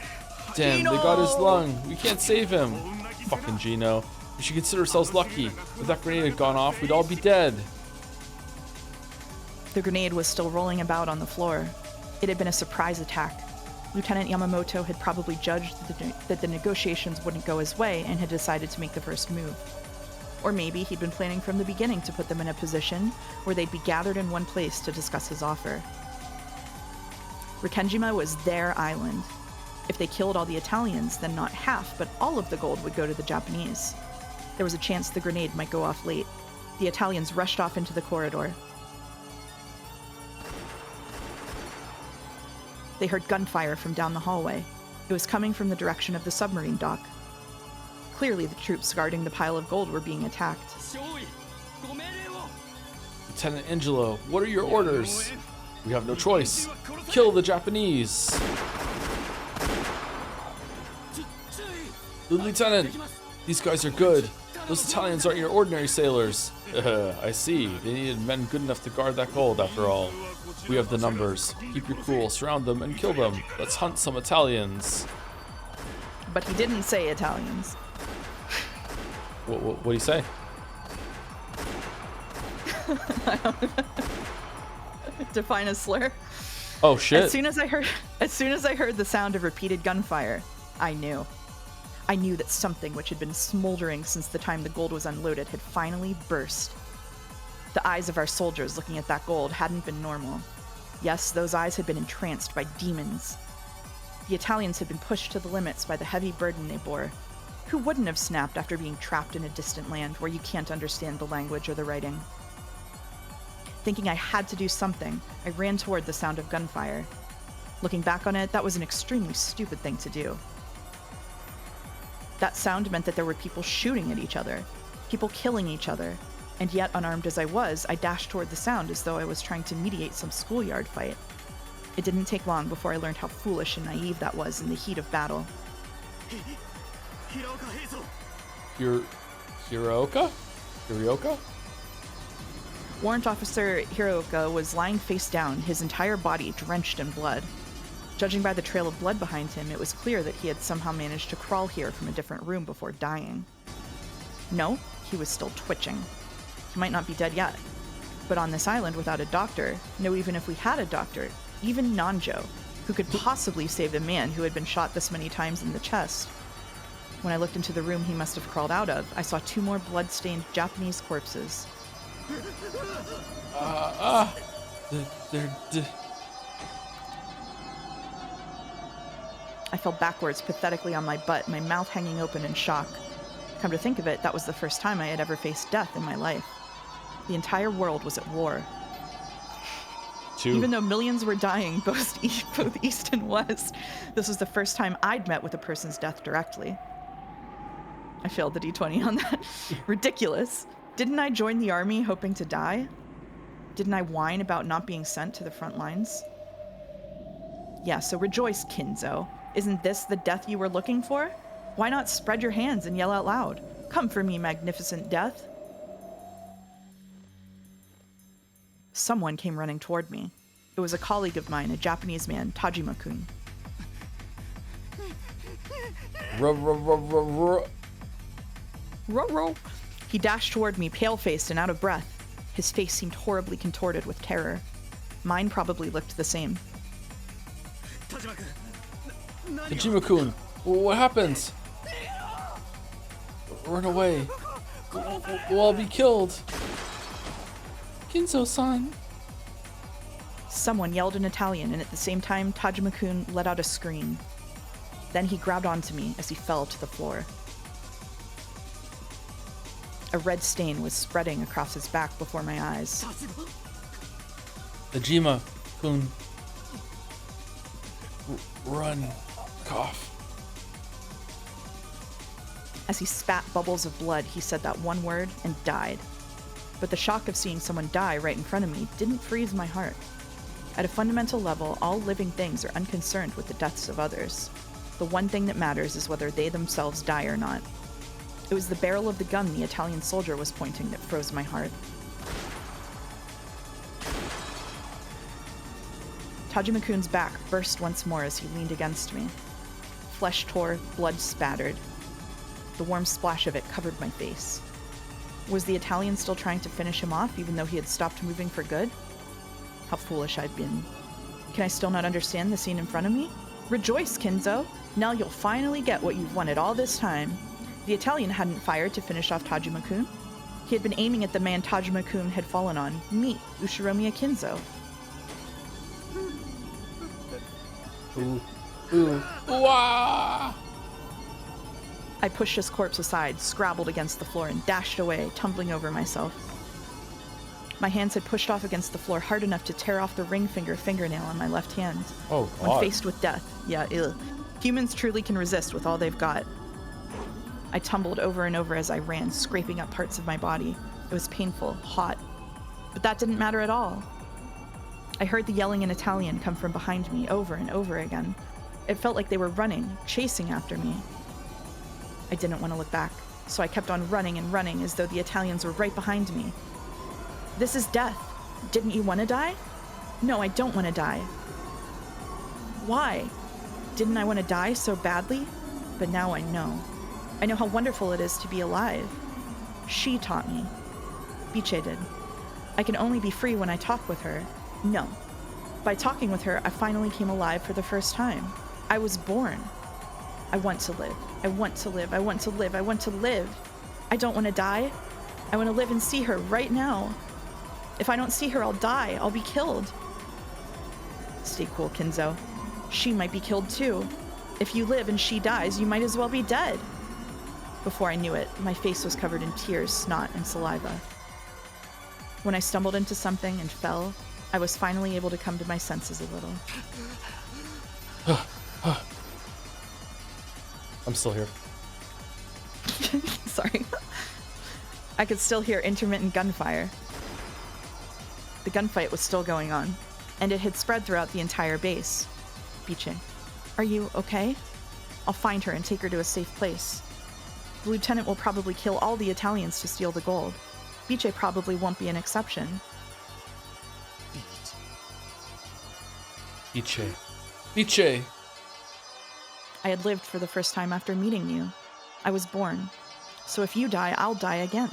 Damn, they got his lung. We can't save him. Fucking Gino. We should consider ourselves lucky. If that grenade had gone off, we'd all be dead. The grenade was still rolling about on the floor. It had been a surprise attack. Lieutenant Yamamoto had probably judged that the negotiations wouldn't go his way and had decided to make the first move. Or maybe he'd been planning from the beginning to put them in a position where they'd be gathered in one place to discuss his offer. Rikkenjima was their island. If they killed all the Italians, then not half, but all of the gold would go to the Japanese. There was a chance the grenade might go off late. The Italians rushed off into the corridor. They heard gunfire from down the hallway. It was coming from the direction of the submarine dock. Clearly, the troops guarding the pile of gold were being attacked. Lieutenant Angelo, what are your orders? We have no choice. Kill the Japanese. The Lieutenant, these guys are good. Those Italians aren't your ordinary sailors. I see. They needed men good enough to guard that gold after all. We have the numbers. Keep your cool, surround them, and kill them. Let's hunt some Italians. But he didn't say Italians. What do you say? Define a slur. Oh shit. As soon as I heard the sound of repeated gunfire, I knew that something which had been smoldering since the time the gold was unloaded had finally burst. The eyes of our soldiers looking at that gold hadn't been normal. Yes, those eyes had been entranced by demons. The Italians had been pushed to the limits by the heavy burden they bore. Who wouldn't have snapped after being trapped in a distant land where you can't understand the language or the writing? Thinking I had to do something, I ran toward the sound of gunfire. Looking back on it, that was an extremely stupid thing to do. That sound meant that there were people shooting at each other, people killing each other, and yet, unarmed as I was, I dashed toward the sound as though I was trying to mediate some schoolyard fight. It didn't take long before I learned how foolish and naive that was in the heat of battle. Hiroka? Warrant Officer Hiroka was lying face down, his entire body drenched in blood. Judging by the trail of blood behind him, it was clear that he had somehow managed to crawl here from a different room before dying. No, he was still twitching. He might not be dead yet. But on this island without a doctor, no, even if we had a doctor, even Nanjo, who could possibly save a man who had been shot this many times in the chest. When I looked into the room he must have crawled out of, I saw 2 more blood-stained Japanese corpses. I fell backwards pathetically on my butt, my mouth hanging open in shock. Come to think of it, that was the first time I had ever faced death in my life. The entire world was at war. Even though millions were dying, both East and West, this was the first time I'd met with a person's death directly. I failed the D20 on that. Ridiculous. Didn't I join the army hoping to die? Didn't I whine about not being sent to the front lines? Yeah, so rejoice, Kinzo. Isn't this the death you were looking for? Why not spread your hands and yell out loud? Come for me, magnificent death. Someone came running toward me. It was a colleague of mine, a Japanese man, Tajima-kun. Ruh-roh. He dashed toward me, pale-faced and out of breath. His face seemed horribly contorted with terror. Mine probably looked the same. Tajima-kun, what happens? Run away. We'll all be killed. Kinzo-san. Someone yelled in Italian, and at the same time, Tajima-kun let out a scream. Then he grabbed onto me as he fell to the floor. A red stain was spreading across his back before my eyes. Tajima-kun. Run. Cough. As he spat bubbles of blood, he said that one word and died. But the shock of seeing someone die right in front of me didn't freeze my heart. At a fundamental level, all living things are unconcerned with the deaths of others. The one thing that matters is whether they themselves die or not. It was the barrel of the gun the Italian soldier was pointing that froze my heart. Tajima-kun's back burst once more as he leaned against me. Flesh tore, blood spattered. The warm splash of it covered my face. Was the Italian still trying to finish him off even though he had stopped moving for good? How foolish I'd been. Can I still not understand the scene in front of me? Rejoice, Kinzo! Now you'll finally get what you've wanted all this time. The Italian hadn't fired to finish off Tajima-kun. He had been aiming at the man Tajima-kun had fallen on, me, Ushiromiya Kinzo. Wah! I pushed his corpse aside, scrabbled against the floor, and dashed away, tumbling over myself. My hands had pushed off against the floor hard enough to tear off the ring finger fingernail on my left hand. Oh, God. When faced with death. Yeah, ew. Humans truly can resist with all they've got. I tumbled over and over as I ran, scraping up parts of my body. It was painful, hot. But that didn't matter at all. I heard the yelling in Italian come from behind me over and over again. It felt like they were running, chasing after me. I didn't want to look back, so I kept on running and running as though the Italians were right behind me. This is death. Didn't you want to die? No, I don't want to die. Why? Didn't I want to die so badly? But now I know. I know how wonderful it is to be alive. She taught me. Biche did. I can only be free when I talk with her. No. By talking with her, I finally came alive for the first time. I was born. I want to live. I want to live. I want to live. I want to live. I don't want to die. I want to live and see her right now. If I don't see her, I'll die. I'll be killed. Stay cool, Kinzo. She might be killed too. If you live and she dies, you might as well be dead. Before I knew it, my face was covered in tears, snot, and saliva. When I stumbled into something and fell, I was finally able to come to my senses a little. I'm still here. Sorry. I could still hear intermittent gunfire. The gunfight was still going on, and it had spread throughout the entire base. Biche, are you okay? I'll find her and take her to a safe place. The lieutenant will probably kill all the Italians to steal the gold. Biche probably won't be an exception. Biche. Biche! I had lived for the first time after meeting you. I was born. So if you die, I'll die again.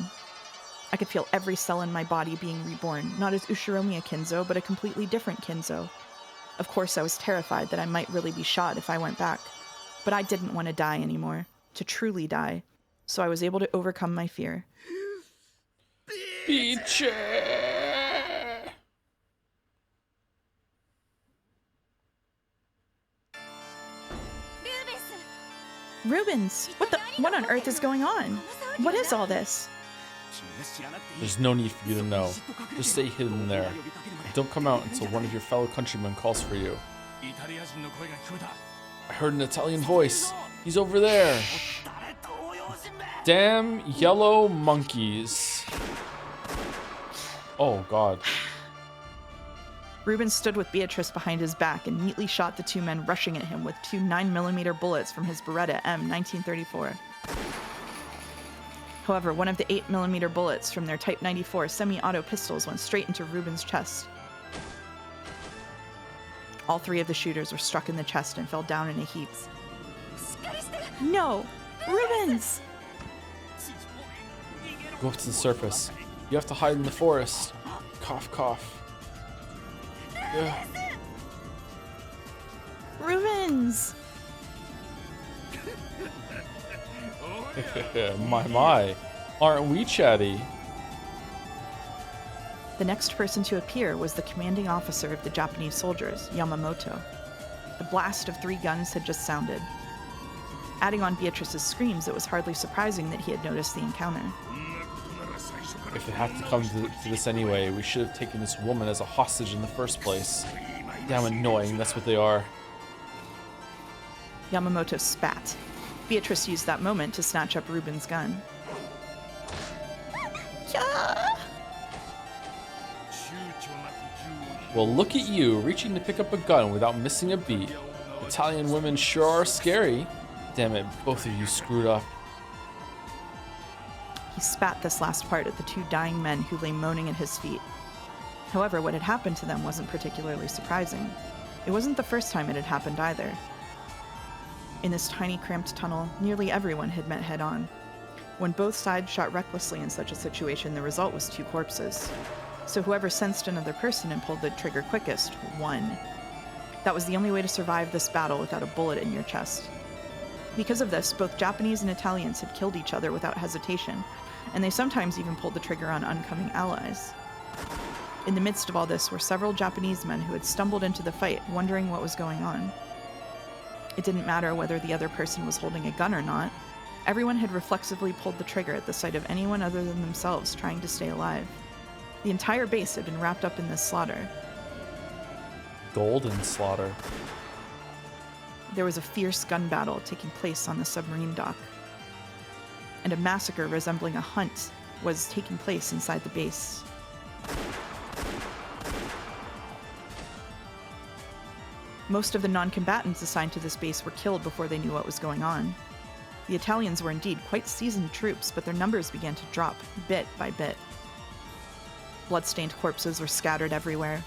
I could feel every cell in my body being reborn, not as Ushiromiya Kinzo, but a completely different Kinzo. Of course, I was terrified that I might really be shot if I went back. But I didn't want to die anymore, to truly die. So I was able to overcome my fear. Biche! Rubens! What on earth is going on? What is all this? There's no need for you to know. Just stay hidden there. Don't come out until one of your fellow countrymen calls for you. I heard an Italian voice. He's over there. Damn yellow monkeys. Oh, God. Rubens stood with Beatrice behind his back and neatly shot the two men rushing at him with two 9mm bullets from his Beretta M 1934. However, one of the 8mm bullets from their Type 94 semi-auto pistols went straight into Rubens' chest. All three of the shooters were struck in the chest and fell down in a heap. No! Rubens! Go up to the surface. You have to hide in the forest. Cough, cough. Yeah. Rubens! My. Aren't we chatty? The next person to appear was the commanding officer of the Japanese soldiers, Yamamoto. The blast of 3 guns had just sounded. Adding on Beatrice's screams, it was hardly surprising that he had noticed the encounter. If it had to come to this anyway, we should have taken this woman as a hostage in the first place. Damn annoying, that's what they are. Yamamoto spat. Beatrice used that moment to snatch up Rubens' gun. Yeah! Well, look at you, reaching to pick up a gun without missing a beat. Italian women sure are scary. Damn it, both of you screwed up. He spat this last part at the 2 dying men who lay moaning at his feet. However, what had happened to them wasn't particularly surprising. It wasn't the first time it had happened either. In this tiny, cramped tunnel, nearly everyone had met head-on. When both sides shot recklessly in such a situation, the result was 2 corpses. So whoever sensed another person and pulled the trigger quickest won. That was the only way to survive this battle without a bullet in your chest. Because of this, both Japanese and Italians had killed each other without hesitation, and they sometimes even pulled the trigger on oncoming allies. In the midst of all this were several Japanese men who had stumbled into the fight, wondering what was going on. It didn't matter whether the other person was holding a gun or not. Everyone had reflexively pulled the trigger at the sight of anyone other than themselves trying to stay alive. The entire base had been wrapped up in this slaughter. Golden slaughter. There was a fierce gun battle taking place on the submarine dock. And a massacre resembling a hunt was taking place inside the base. Most of the non-combatants assigned to this base were killed before they knew what was going on. The Italians were indeed quite seasoned troops, but their numbers began to drop bit by bit. Blood-stained corpses were scattered everywhere.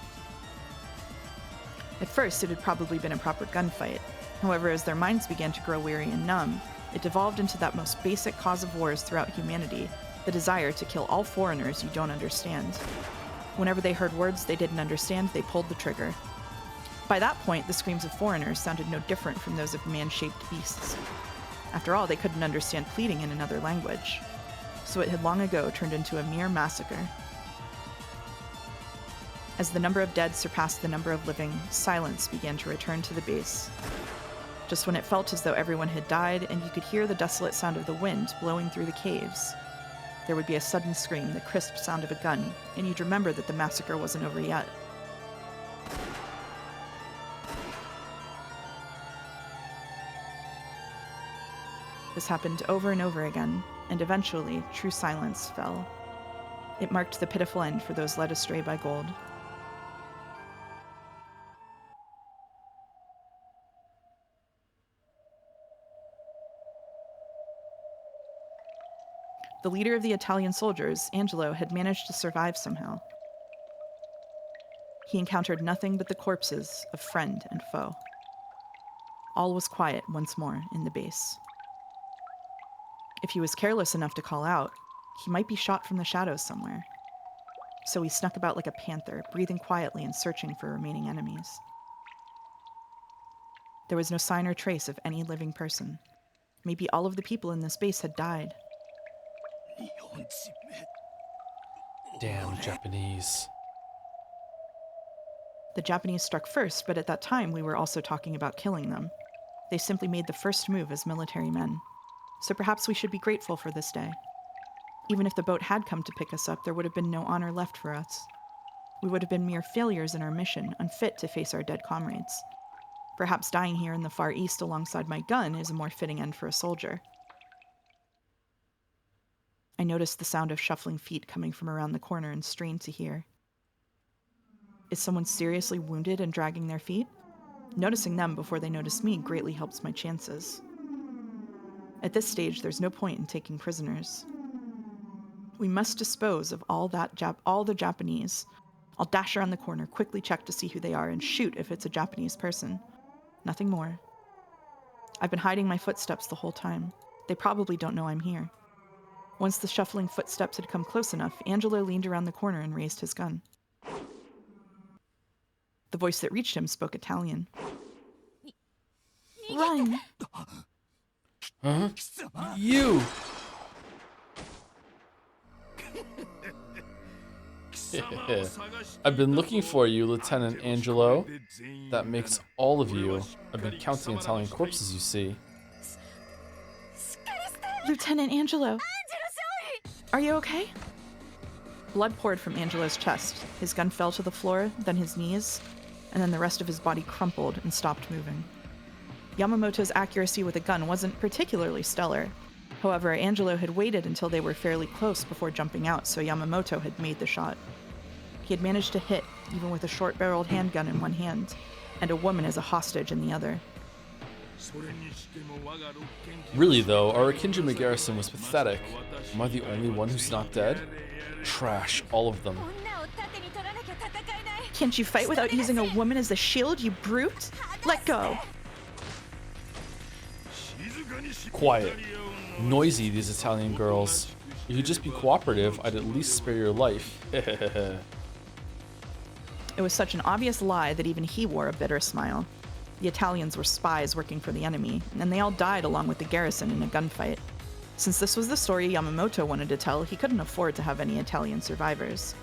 At first, it had probably been a proper gunfight. However, as their minds began to grow weary and numb, it devolved into that most basic cause of wars throughout humanity, the desire to kill all foreigners you don't understand. Whenever they heard words they didn't understand, they pulled the trigger. By that point, the screams of foreigners sounded no different from those of man-shaped beasts. After all, they couldn't understand pleading in another language. So it had long ago turned into a mere massacre. As the number of dead surpassed the number of living, silence began to return to the base. Just when it felt as though everyone had died and you could hear the desolate sound of the wind blowing through the caves, there would be a sudden scream, the crisp sound of a gun, and you'd remember that the massacre wasn't over yet. This happened over and over again, and eventually, true silence fell. It marked the pitiful end for those led astray by gold. The leader of the Italian soldiers, Angelo, had managed to survive somehow. He encountered nothing but the corpses of friend and foe. All was quiet once more in the base. If he was careless enough to call out, he might be shot from the shadows somewhere. So he snuck about like a panther, breathing quietly and searching for remaining enemies. There was no sign or trace of any living person. Maybe all of the people in this base had died. Damn Japanese. The Japanese struck first, but at that time we were also talking about killing them. They simply made the first move as military men. So perhaps we should be grateful for this day. Even if the boat had come to pick us up, there would have been no honor left for us. We would have been mere failures in our mission, unfit to face our dead comrades. Perhaps dying here in the Far East alongside my gun is a more fitting end for a soldier. I noticed the sound of shuffling feet coming from around the corner and strained to hear. Is someone seriously wounded and dragging their feet? Noticing them before they notice me greatly helps my chances. At this stage, there's no point in taking prisoners. We must dispose of all the Japanese. I'll dash around the corner, quickly check to see who they are, and shoot if it's a Japanese person. Nothing more. I've been hiding my footsteps the whole time. They probably don't know I'm here. Once the shuffling footsteps had come close enough, Angelo leaned around the corner and raised his gun. The voice that reached him spoke Italian. Run! Huh? You! I've been looking for you, Lieutenant Angelo. That makes all of you. I've been counting Italian corpses, you see. Lieutenant Angelo! Are you okay? Blood poured from Angelo's chest. His gun fell to the floor, then his knees, and then the rest of his body crumpled and stopped moving. Yamamoto's accuracy with a gun wasn't particularly stellar. However, Angelo had waited until they were fairly close before jumping out, so Yamamoto had made the shot. He had managed to hit, even with a short-barreled handgun in one hand, and a woman as a hostage in the other. Really though, our Akinjima garrison was pathetic. Am I the only one who's not dead? Trash, all of them. Can't you fight without using a woman as a shield, you brute? Let go! Quiet. Noisy, these Italian girls. If you'd just be cooperative, I'd at least spare your life. It was such an obvious lie that even he wore a bitter smile. The Italians were spies working for the enemy, and they all died along with the garrison in a gunfight. Since this was the story Yamamoto wanted to tell, he couldn't afford to have any Italian survivors.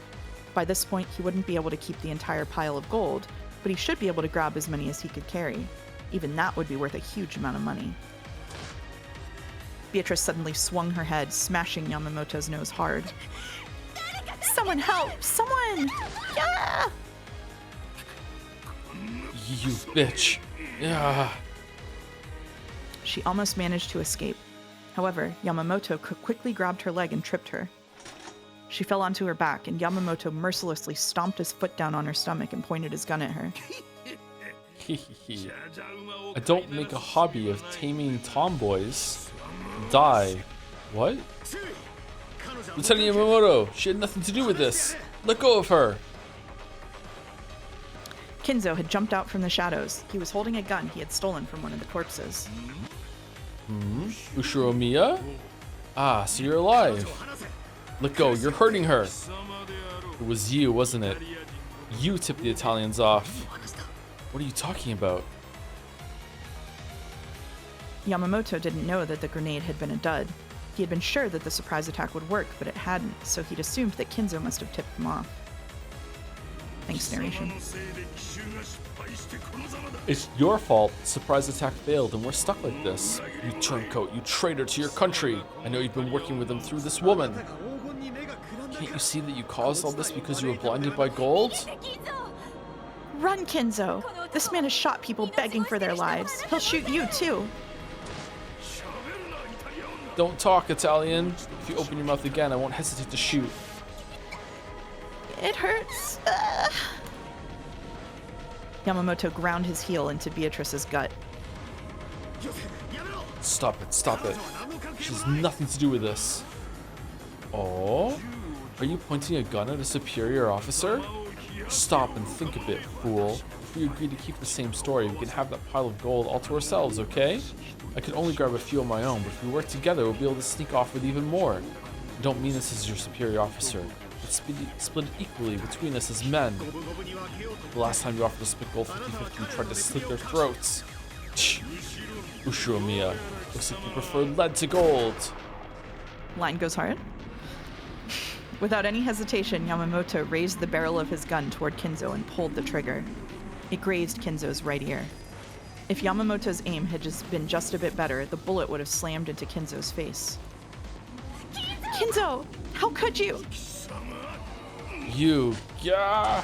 By this point, he wouldn't be able to keep the entire pile of gold, but he should be able to grab as many as he could carry. Even that would be worth a huge amount of money. Beatrice suddenly swung her head, smashing Yamamoto's nose hard. Someone help! Someone! Yeah! You bitch. Yeah. She almost managed to escape. However, Yamamoto quickly grabbed her leg and tripped her. She fell onto her back, and Yamamoto mercilessly stomped his foot down on her stomach and pointed his gun at her. I don't make a hobby of taming tomboys. Die. What? Lieutenant Yamamoto, she had nothing to do with this. Let go of her. Kinzo had jumped out from the shadows. He was holding a gun he had stolen from one of the corpses. Ushiromiya? Ah, so you're alive. Let go, you're hurting her. It was you, wasn't it? You tipped the Italians off. What are you talking about? Yamamoto didn't know that the grenade had been a dud. He had been sure that the surprise attack would work, but it hadn't, so he'd assumed that Kinzo must have tipped them off. Thanks, narration. It's your fault. Surprise attack failed, and we're stuck like this. You turncoat, you traitor to your country. I know you've been working with them through this woman. Can't you see that you caused all this because you were blinded by gold? Run, Kinzo! This man has shot people begging for their lives. He'll shoot you, too. Don't talk, Italian. If you open your mouth again, I won't hesitate to shoot. It hurts. Yamamoto ground his heel into Beatrice's gut. Stop it, stop it. She has nothing to do with this. Oh? Are you pointing a gun at a superior officer? Stop and think a bit, fool. If we agree to keep the same story, we can have that pile of gold all to ourselves, okay? I could only grab a few of my own, but if we work together, we'll be able to sneak off with even more. I don't mean this as your superior officer. Let's split it equally between us as men. The last time you offered to split gold 50-50, you tried to slit their throats. Ushiromiya, looks like you prefer lead to gold. Line goes hard. Without any hesitation, Yamamoto raised the barrel of his gun toward Kinzo and pulled the trigger. It grazed Kinzo's right ear. If Yamamoto's aim had been just a bit better, the bullet would have slammed into Kinzo's face. Kinzo! How could you? Yeah!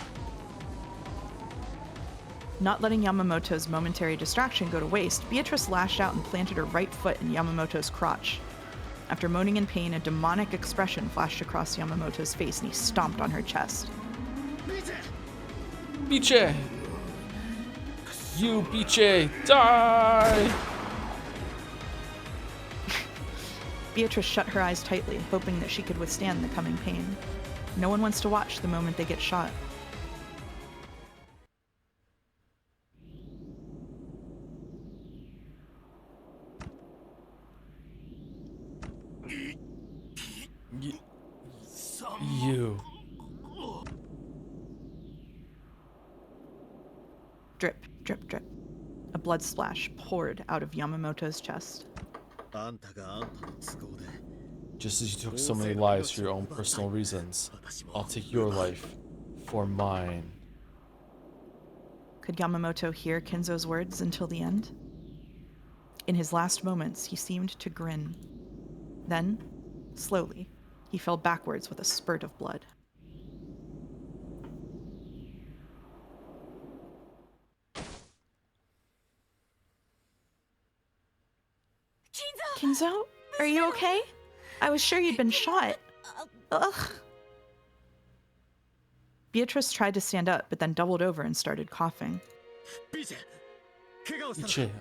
Not letting Yamamoto's momentary distraction go to waste, Beatrice lashed out and planted her right foot in Yamamoto's crotch. After moaning in pain, a demonic expression flashed across Yamamoto's face and he stomped on her chest. Biche! You, Biche, die! Beatrice shut her eyes tightly, hoping that she could withstand the coming pain. No one wants to watch the moment they get shot. You. Drip, drip, drip. A blood splash poured out of Yamamoto's chest. Just as you took so many lives for your own personal reasons, I'll take your life for mine. Could Yamamoto hear Kinzo's words until the end? In his last moments, he seemed to grin. Then, slowly, he fell backwards with a spurt of blood. Kinzo? Are you okay? I was sure you'd been shot. Ugh. Beatrice tried to stand up, but then doubled over and started coughing. Biche,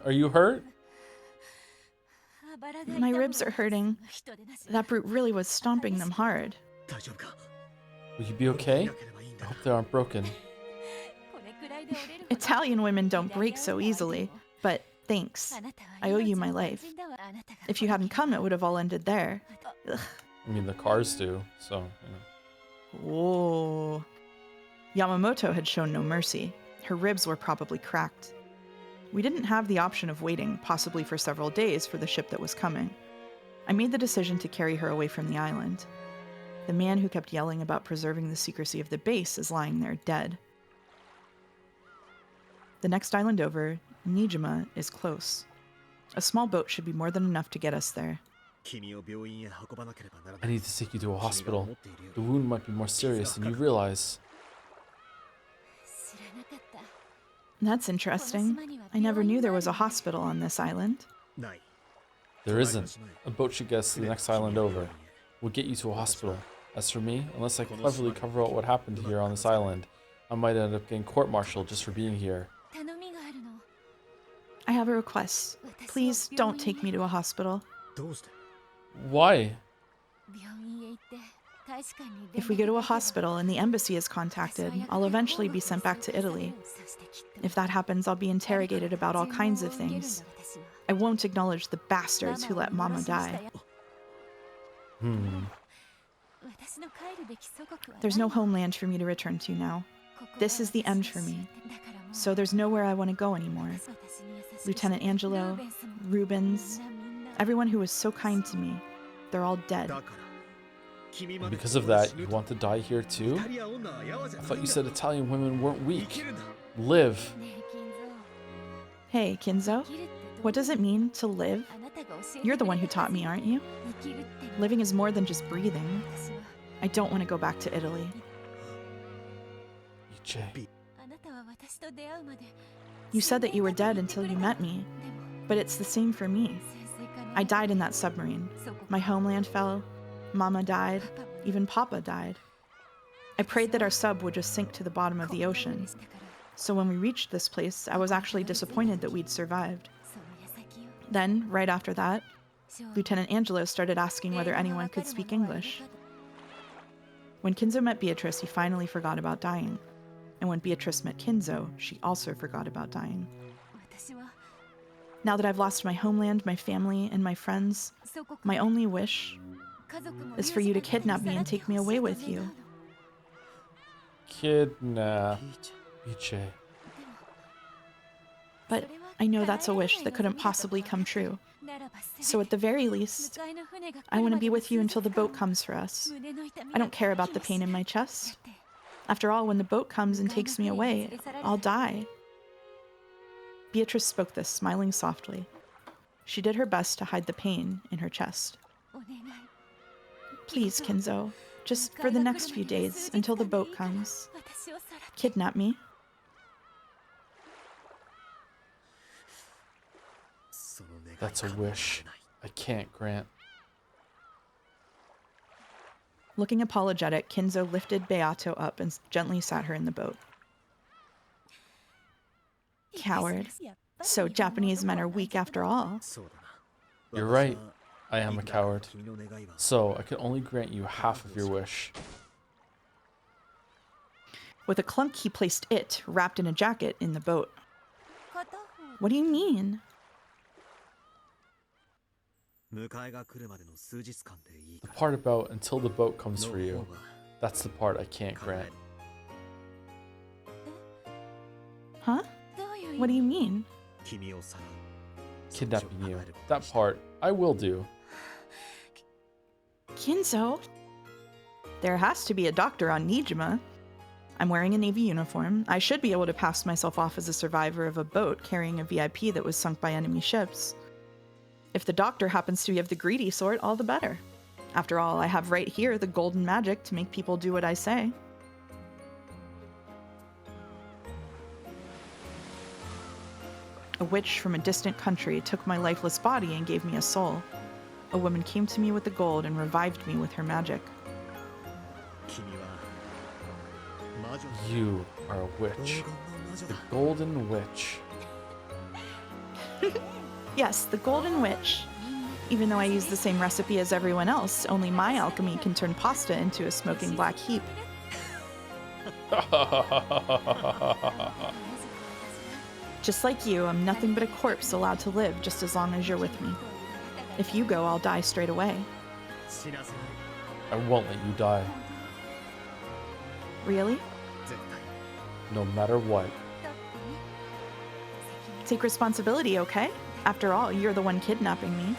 are you hurt? My ribs are hurting. That brute really was stomping them hard. Will you be okay? I hope they aren't broken. Italian women don't break so easily, but thanks. I owe you my life. If you hadn't come, it would have all ended there. Ugh. I mean, the cars do, so, you know. Whoa. Yamamoto had shown no mercy. Her ribs were probably cracked. We didn't have the option of waiting, possibly for several days, for the ship that was coming. I made the decision to carry her away from the island. The man who kept yelling about preserving the secrecy of the base is lying there dead. The next island over, Nijima, is close. A small boat should be more than enough to get us there. I need to take you to a hospital. The wound might be more serious than you realize. That's interesting. I never knew there was a hospital on this island. There isn't. A boat should get us to the next island over. We'll get you to a hospital. As for me, unless I cleverly cover up what happened here on this island, I might end up getting court-martialed just for being here. I have a request. Please don't take me to a hospital. Why? If we go to a hospital and the embassy is contacted, I'll eventually be sent back to Italy. If that happens, I'll be interrogated about all kinds of things. I won't acknowledge the bastards who let Mama die. There's no homeland for me to return to now. This is the end for me. So there's nowhere I want to go anymore. Lieutenant Angelo, Rubens, everyone who was so kind to me, they're all dead. And because of that, you want to die here too? I thought you said Italian women weren't weak. Live. Hey, Kinzo. What does it mean to live? You're the one who taught me, aren't you? Living is more than just breathing. I don't want to go back to Italy. Ichie. You said that you were dead until you met me, but it's the same for me. I died in that submarine. My homeland fell, Mama died, even Papa died. I prayed that our sub would just sink to the bottom of the ocean. So when we reached this place, I was actually disappointed that we'd survived. Then, right after that, Lieutenant Angelo started asking whether anyone could speak English. When Kinzo met Beatrice, he finally forgot about dying. And when Beatrice met Kinzo, she also forgot about dying. Now that I've lost my homeland, my family, and my friends, my only wish is for you to kidnap me and take me away with you. Kidnap. Ichie. But I know that's a wish that couldn't possibly come true. So at the very least, I want to be with you until the boat comes for us. I don't care about the pain in my chest. After all, when the boat comes and takes me away, I'll die. Beatrice spoke this, smiling softly. She did her best to hide the pain in her chest. Please, Kinzo, just for the next few days, until the boat comes. Kidnap me. That's a wish I can't grant. Looking apologetic, Kinzo lifted Beato up and gently sat her in the boat. Coward. So Japanese men are weak after all. You're right. I am a coward. So I can only grant you half of your wish. With a clunk, he placed it, wrapped in a jacket, in the boat. What do you mean? The part about until the boat comes for you, that's the part I can't grant. Huh? What do you mean? Kidnapping you. That part, I will do. Kinzo? There has to be a doctor on Nijima. I'm wearing a Navy uniform. I should be able to pass myself off as a survivor of a boat carrying a VIP that was sunk by enemy ships. If the doctor happens to be of the greedy sort, all the better. After all, I have right here the golden magic to make people do what I say. A witch from a distant country took my lifeless body and gave me a soul. A woman came to me with the gold and revived me with her magic. You are a witch. The Golden Witch. Yes, the Golden Witch. Even though I use the same recipe as everyone else, only my alchemy can turn pasta into a smoking black heap. Just like you, I'm nothing but a corpse allowed to live just as long as you're with me. If you go, I'll die straight away. I won't let you die, Really? no matter what. Take responsibility, okay? After all, you're the one kidnapping me.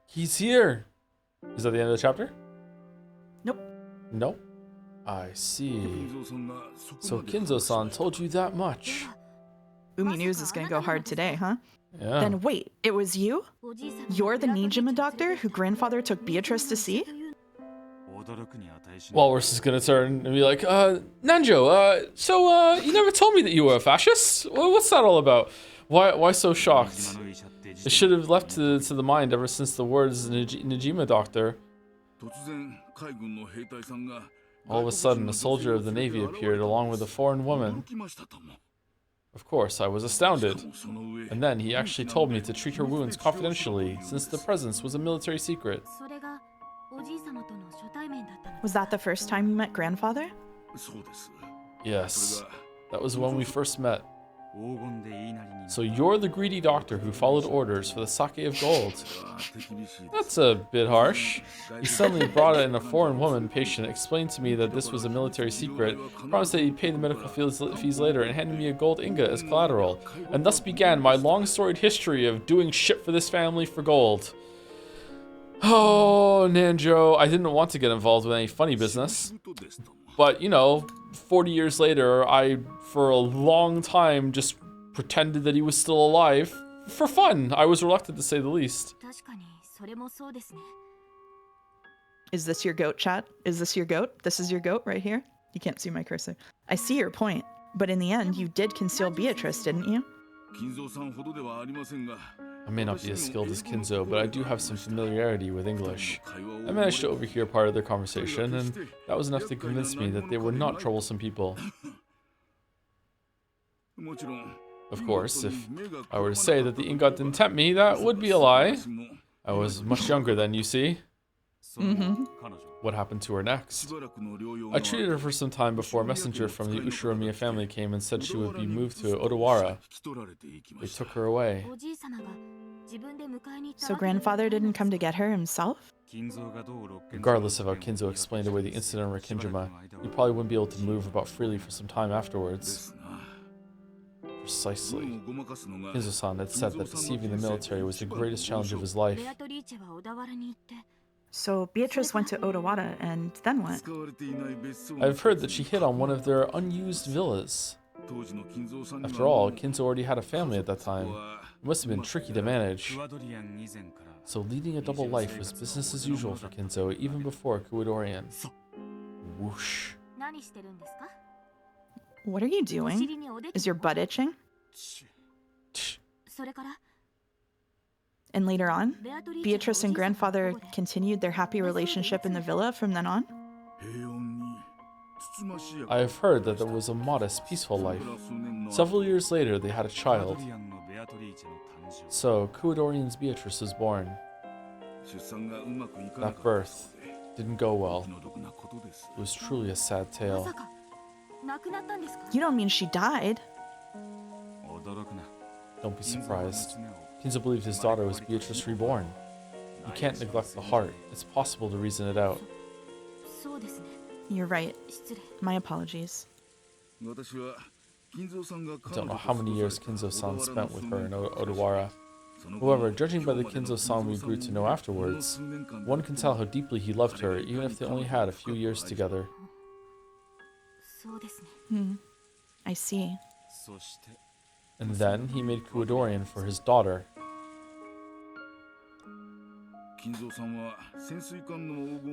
He's here. Is that the end of the chapter? Nope. Nope. I see. So Kinzo-san told you that much. Umi News is gonna go hard today, huh? Yeah. Then wait, it was you? You're the Nijima doctor who grandfather took Beatrice to see? Walrus is gonna turn and be like, Nanjo, so you never told me that you were a fascist? Well, what's that all about? Why so shocked? It should have left to the mind ever since the words Nijima doctor. All of a sudden, a soldier of the Navy appeared along with a foreign woman. Of course, I was astounded. And then he actually told me to treat her wounds confidentially, since the presence was a military secret. Was that the first time you met grandfather? Yes, that was when we first met. So you're the greedy doctor who followed orders for the sake of gold. That's a bit harsh. He suddenly brought in a foreign woman patient, explained to me that this was a military secret, promised that he'd pay the medical fees later, and handed me a gold ingot as collateral. And thus began my long storied history of doing shit for this family for gold. Oh, Nanjo, I didn't want to get involved with any funny business. But, you know, 40 years later, I, for a long time, just pretended that he was still alive. For fun. I was reluctant to say the least. Is this your goat, chat? Is this your goat? This is your goat right here? You can't see my cursor. I see your point. But in the end, you did conceal Beatrice, didn't you? I may not be as skilled as Kinzo, but I do have some familiarity with English. I managed to overhear part of their conversation, and that was enough to convince me that they were not troublesome people. Of course, if I were to say that the ingot didn't tempt me, that would be a lie. I was much younger then, you see. What happened to her next? I treated her for some time before a messenger from the Ushiromiya family came and said she would be moved to Odawara. They took her away. So grandfather didn't come to get her himself? Regardless of how Kinzo explained away the incident in Rikkinjima, he probably wouldn't be able to move about freely for some time afterwards. Precisely. Kinzo-san had said that deceiving the military was the greatest challenge of his life. So Beatrice went to Odawara, and then what? I've heard that she hid on one of their unused villas. After all, Kinzo already had a family at that time. It must have been tricky to manage. So leading a double life was business as usual for Kinzo, even before Kuwadorian. Whoosh. What are you doing? Is your butt itching? And later on, Beatrice and grandfather continued their happy relationship in the villa from then on? I have heard that there was a modest, peaceful life. Several years later, they had a child. So, Kuwadorian's Beatrice was born. That birth didn't go well. It was truly a sad tale. You don't mean she died? Don't be surprised. Kinzo believed his daughter was Beatrice reborn. You can't neglect the heart. It's possible to reason it out. You're right. My apologies. I don't know how many years Kinzo-san spent with her in Odawara. However, judging by the Kinzo-san we grew to know afterwards, one can tell how deeply he loved her, even if they only had a few years together. I see. And then he made Kuwadorian for his daughter.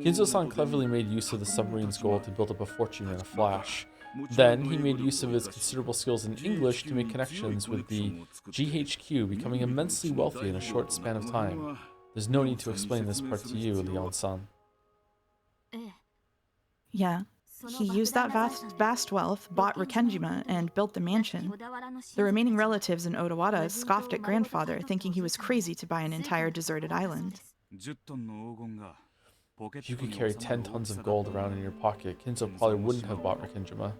Kinzo-san cleverly made use of the submarine's gold to build up a fortune in a flash. Then he made use of his considerable skills in English to make connections with the GHQ, becoming immensely wealthy in a short span of time. There's no need to explain this part to you, Leon-san. Yeah. He used that vast wealth, bought Rikkinjima, and built the mansion. The remaining relatives in Odawara scoffed at grandfather, thinking he was crazy to buy an entire deserted island. If you could carry 10 tons of gold around in your pocket, Kinzo probably wouldn't have bought Rikkinjima.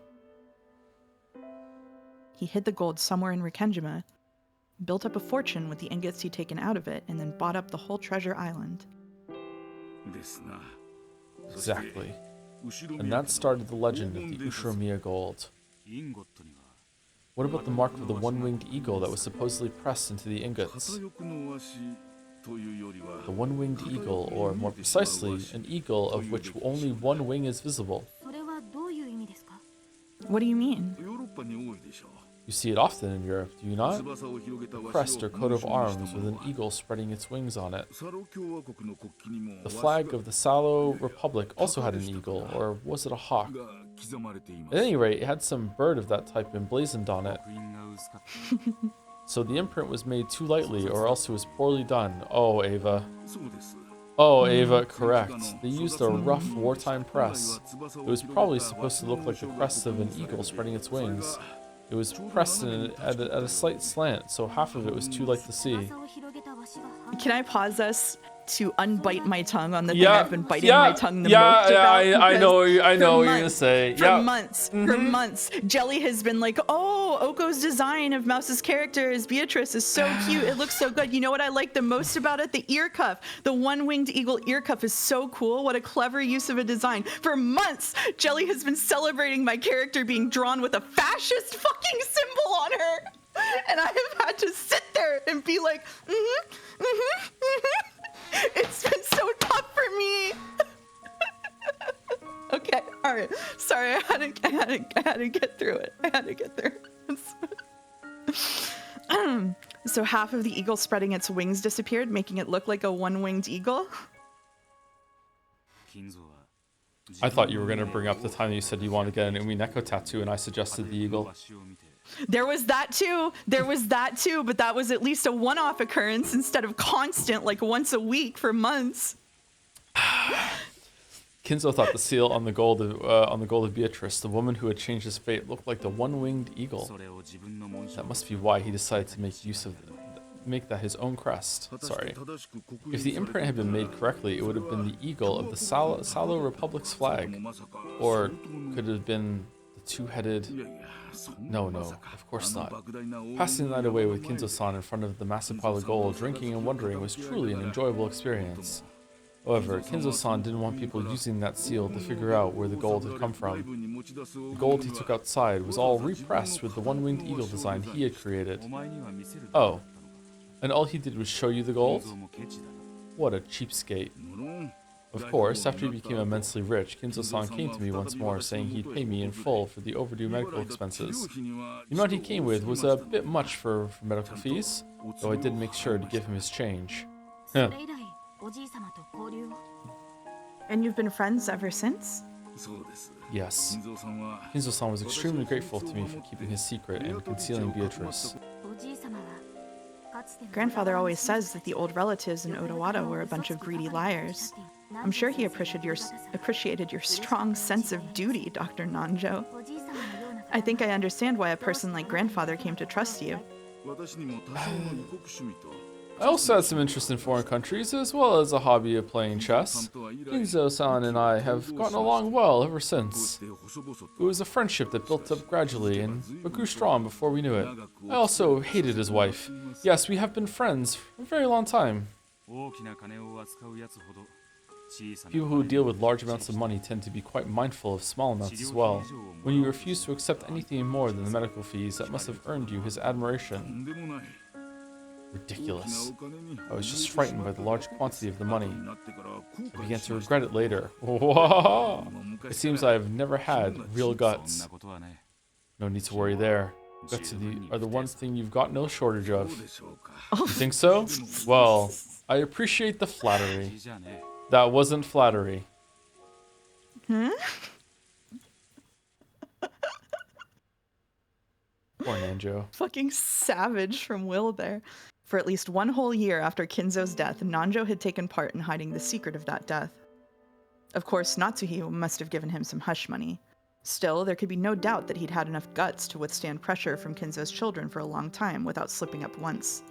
He hid the gold somewhere in Rikkinjima, built up a fortune with the ingots he'd taken out of it, and then bought up the whole treasure island. Exactly. And that started the legend of the Ushiromiya gold. What about the mark of the one-winged eagle that was supposedly pressed into the ingots? The one-winged eagle, or more precisely, an eagle of which only one wing is visible. What do you mean? You see it often in Europe, do you not? A crest or coat of arms with an eagle spreading its wings on it. The flag of the Salo Republic also had an eagle, or was it a hawk? At any rate, it had some bird of that type emblazoned on it. So the imprint was made too lightly, or else it was poorly done. Oh, Ava. Oh, Ava, correct. They used a rough wartime press. It was probably supposed to look like the crest of an eagle spreading its wings. It was pressed at a slight slant, so half of it was too light to see. Can I pause us to unbite my tongue on the thing I've been biting my tongue the most about. I know what you're gonna say. For months, Jelly has been like, oh, Oko's design of Mouse's character as Beatrice is so cute. It looks so good. You know what I like the most about it? The ear cuff. The one-winged eagle ear cuff is so cool. What a clever use of a design. For months, Jelly has been celebrating my character being drawn with a fascist fucking symbol on her. And I have had to sit there and be like, It's been so tough for me. Okay, all right. Sorry, I had to get through it. I had to get through it. So half of the eagle spreading its wings disappeared, making it look like a one-winged eagle. I thought you were gonna bring up the time that you said you wanted to get an Umineko tattoo, and I suggested the eagle. There was that too, but that was at least a one-off occurrence instead of constant, like once a week for months. Kinzo thought the seal on the gold of Beatrice, the woman who had changed his fate, looked like the one-winged eagle. That must be why he decided to make that his own crest. Sorry. If the imprint had been made correctly, it would have been the eagle of the Salo Republic's flag. Or could it have been the two-headed... No, of course not. Passing the night away with Kinzo-san in front of the massive pile of gold, drinking and wondering was truly an enjoyable experience. However, Kinzo-san didn't want people using that seal to figure out where the gold had come from. The gold he took outside was all repressed with the one-winged eagle design he had created. Oh, and all he did was show you the gold? What a cheapskate. Of course, after he became immensely rich, Kinzo-san came to me once more, saying he'd pay me in full for the overdue medical expenses. The amount he came with was a bit much for medical fees, though I did make sure to give him his change. And you've been friends ever since? Yes. Kinzo-san was extremely grateful to me for keeping his secret and concealing Beatrice. Grandfather always says that the old relatives in Odawada were a bunch of greedy liars. I'm sure he appreciated your strong sense of duty, Dr. Nanjo. I think I understand why a person like Grandfather came to trust you. I also had some interest in foreign countries, as well as a hobby of playing chess. Kinzo-san and I have gotten along well ever since. It was a friendship that built up gradually, but grew strong before we knew it. I also hated his wife. Yes, we have been friends for a very long time. People who deal with large amounts of money tend to be quite mindful of small amounts as well. When you refuse to accept anything more than the medical fees, that must have earned you his admiration. Ridiculous. I was just frightened by the large quantity of the money. I began to regret it later. Whoa! It seems I have never had real guts. No need to worry there. Guts are the one thing you've got no shortage of. You think so? Well, I appreciate the flattery. That wasn't flattery. Poor Nanjo. Fucking savage from Will there. For at least one whole year after Kinzo's death, Nanjo had taken part in hiding the secret of that death. Of course, Natsuhi must have given him some hush money. Still, there could be no doubt that he'd had enough guts to withstand pressure from Kinzo's children for a long time without slipping up once.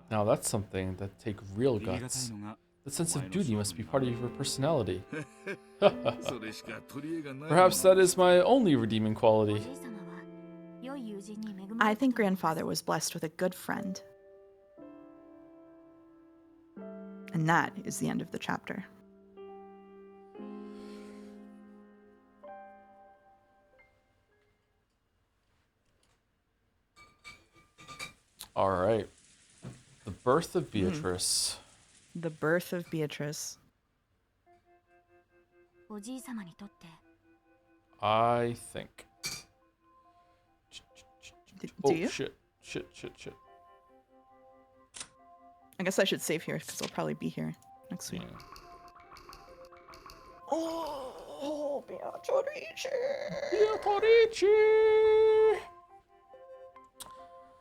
Now that's something that take real guts. The sense of duty must be part of your personality. Perhaps that is my only redeeming quality. I think Grandfather was blessed with a good friend. And that is the end of the chapter. All right. The birth of Beatrice. The birth of Beatrice. I think. Do you? Shit. I guess I should save here because I'll probably be here next week. Yeah. Oh, Beatrice.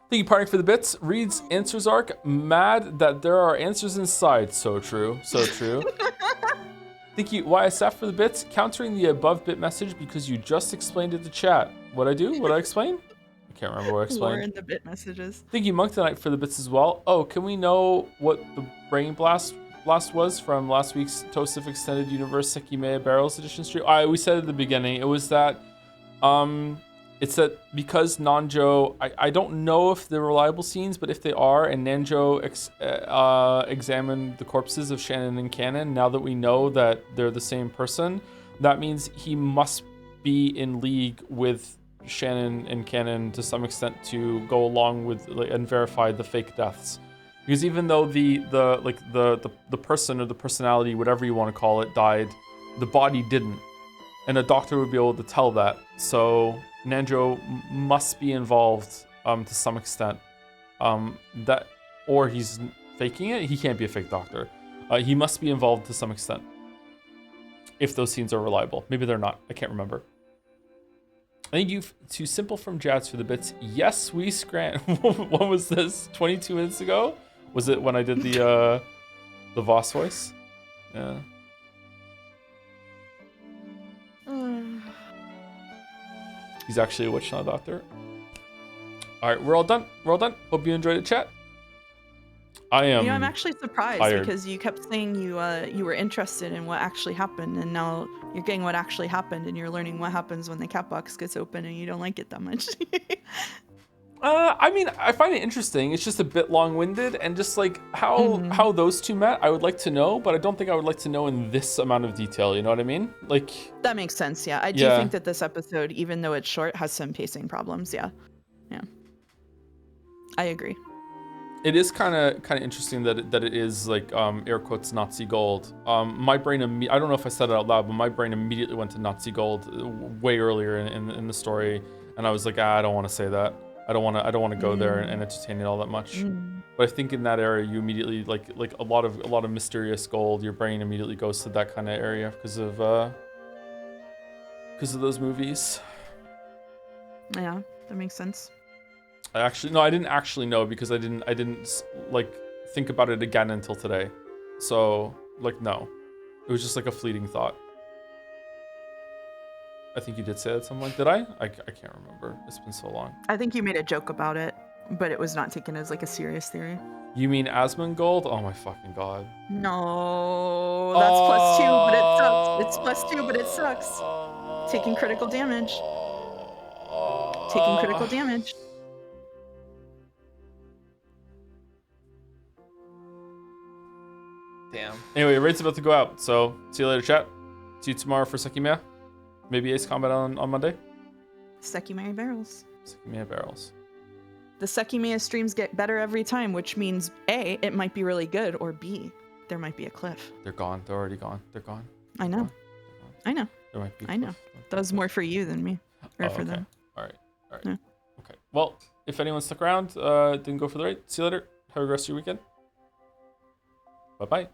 Thank you, Parting for the Bits. Reads Answers Arc. Mad that there are answers inside. So true. Thank you, YSF, for the bits. Countering the above bit message because you just explained it to chat. What'd I do? What'd I explain? I can't remember what I Lore explained. in the bit messages. Thank you, Monk Tonight, for the bits as well. Oh, can we know what the Brain Blast was from last week's Tosif Extended Universe Sekimea Barrels Edition stream? We said at the beginning, it was that it's that because Nanjo, I don't know if they're reliable scenes, but if they are, and Nanjo examined the corpses of Shannon and Cannon, now that we know that they're the same person, that means he must be in league with Shannon and Cannon to some extent to go along with and verify the fake deaths. Because even though the person or the personality, whatever you want to call it, died, the body didn't. And a doctor would be able to tell that. So Nanjo must be involved to some extent. That, or he's faking it. He can't be a fake doctor. He must be involved to some extent. If those scenes are reliable. Maybe they're not. I can't remember. Thank you to Simple from Jazz for the bits. Yes, we scran. What was this? 22 minutes ago? Was it when I did the Voss voice? Yeah. He's actually a witch, not a doctor. All right, we're all done. We're all done. Hope you enjoyed the chat. I am. I'm actually surprised tired. because you kept saying you were interested in what actually happened, and now you're getting what actually happened, and you're learning what happens when the cat box gets open, and you don't like it that much. I mean, I find it interesting. It's just a bit long-winded, and just like how those two met, I would like to know, but I don't think I would like to know in this amount of detail. You know what I mean? Like That makes sense. Yeah, I do think that this episode, even though it's short, has some pacing problems. Yeah. I agree. it is kind of interesting that it is like air quotes Nazi gold. My brain I don't know if I said it out loud, but my brain immediately went to Nazi gold way earlier in the story, and I was like, I don't want to say that. I don't want to go there and entertain it all that much. But I think in that area, you immediately like a lot of mysterious gold. Your brain immediately goes to that kind of area because of those movies. Yeah, that makes sense. I didn't actually know because I didn't like think about it again until today. So like no, it was just like a fleeting thought. I think you did say that something. Did I? I can't remember. It's been so long. I think you made a joke about it, but it was not taken as like a serious theory. You mean Asmongold? Oh my fucking god. No, that's +2, but it sucks. It's +2, but it sucks. Taking critical damage. Taking critical damage. Damn. Anyway, raid's about to go out, so see you later, chat. See you tomorrow for Sekimea. Maybe Ace Combat on Monday. Sekimea barrels. Sekimea barrels. The Sekimea streams get better every time, which means A, it might be really good, or B, there might be a cliff. They're gone. They're already gone. They're gone. I know. I know. There might be. I know. That was more for you than me, or for okay. them. All right. Yeah. Okay. Well, if anyone stuck around, didn't go for the raid. See you later. Have a good rest of your weekend. Bye bye.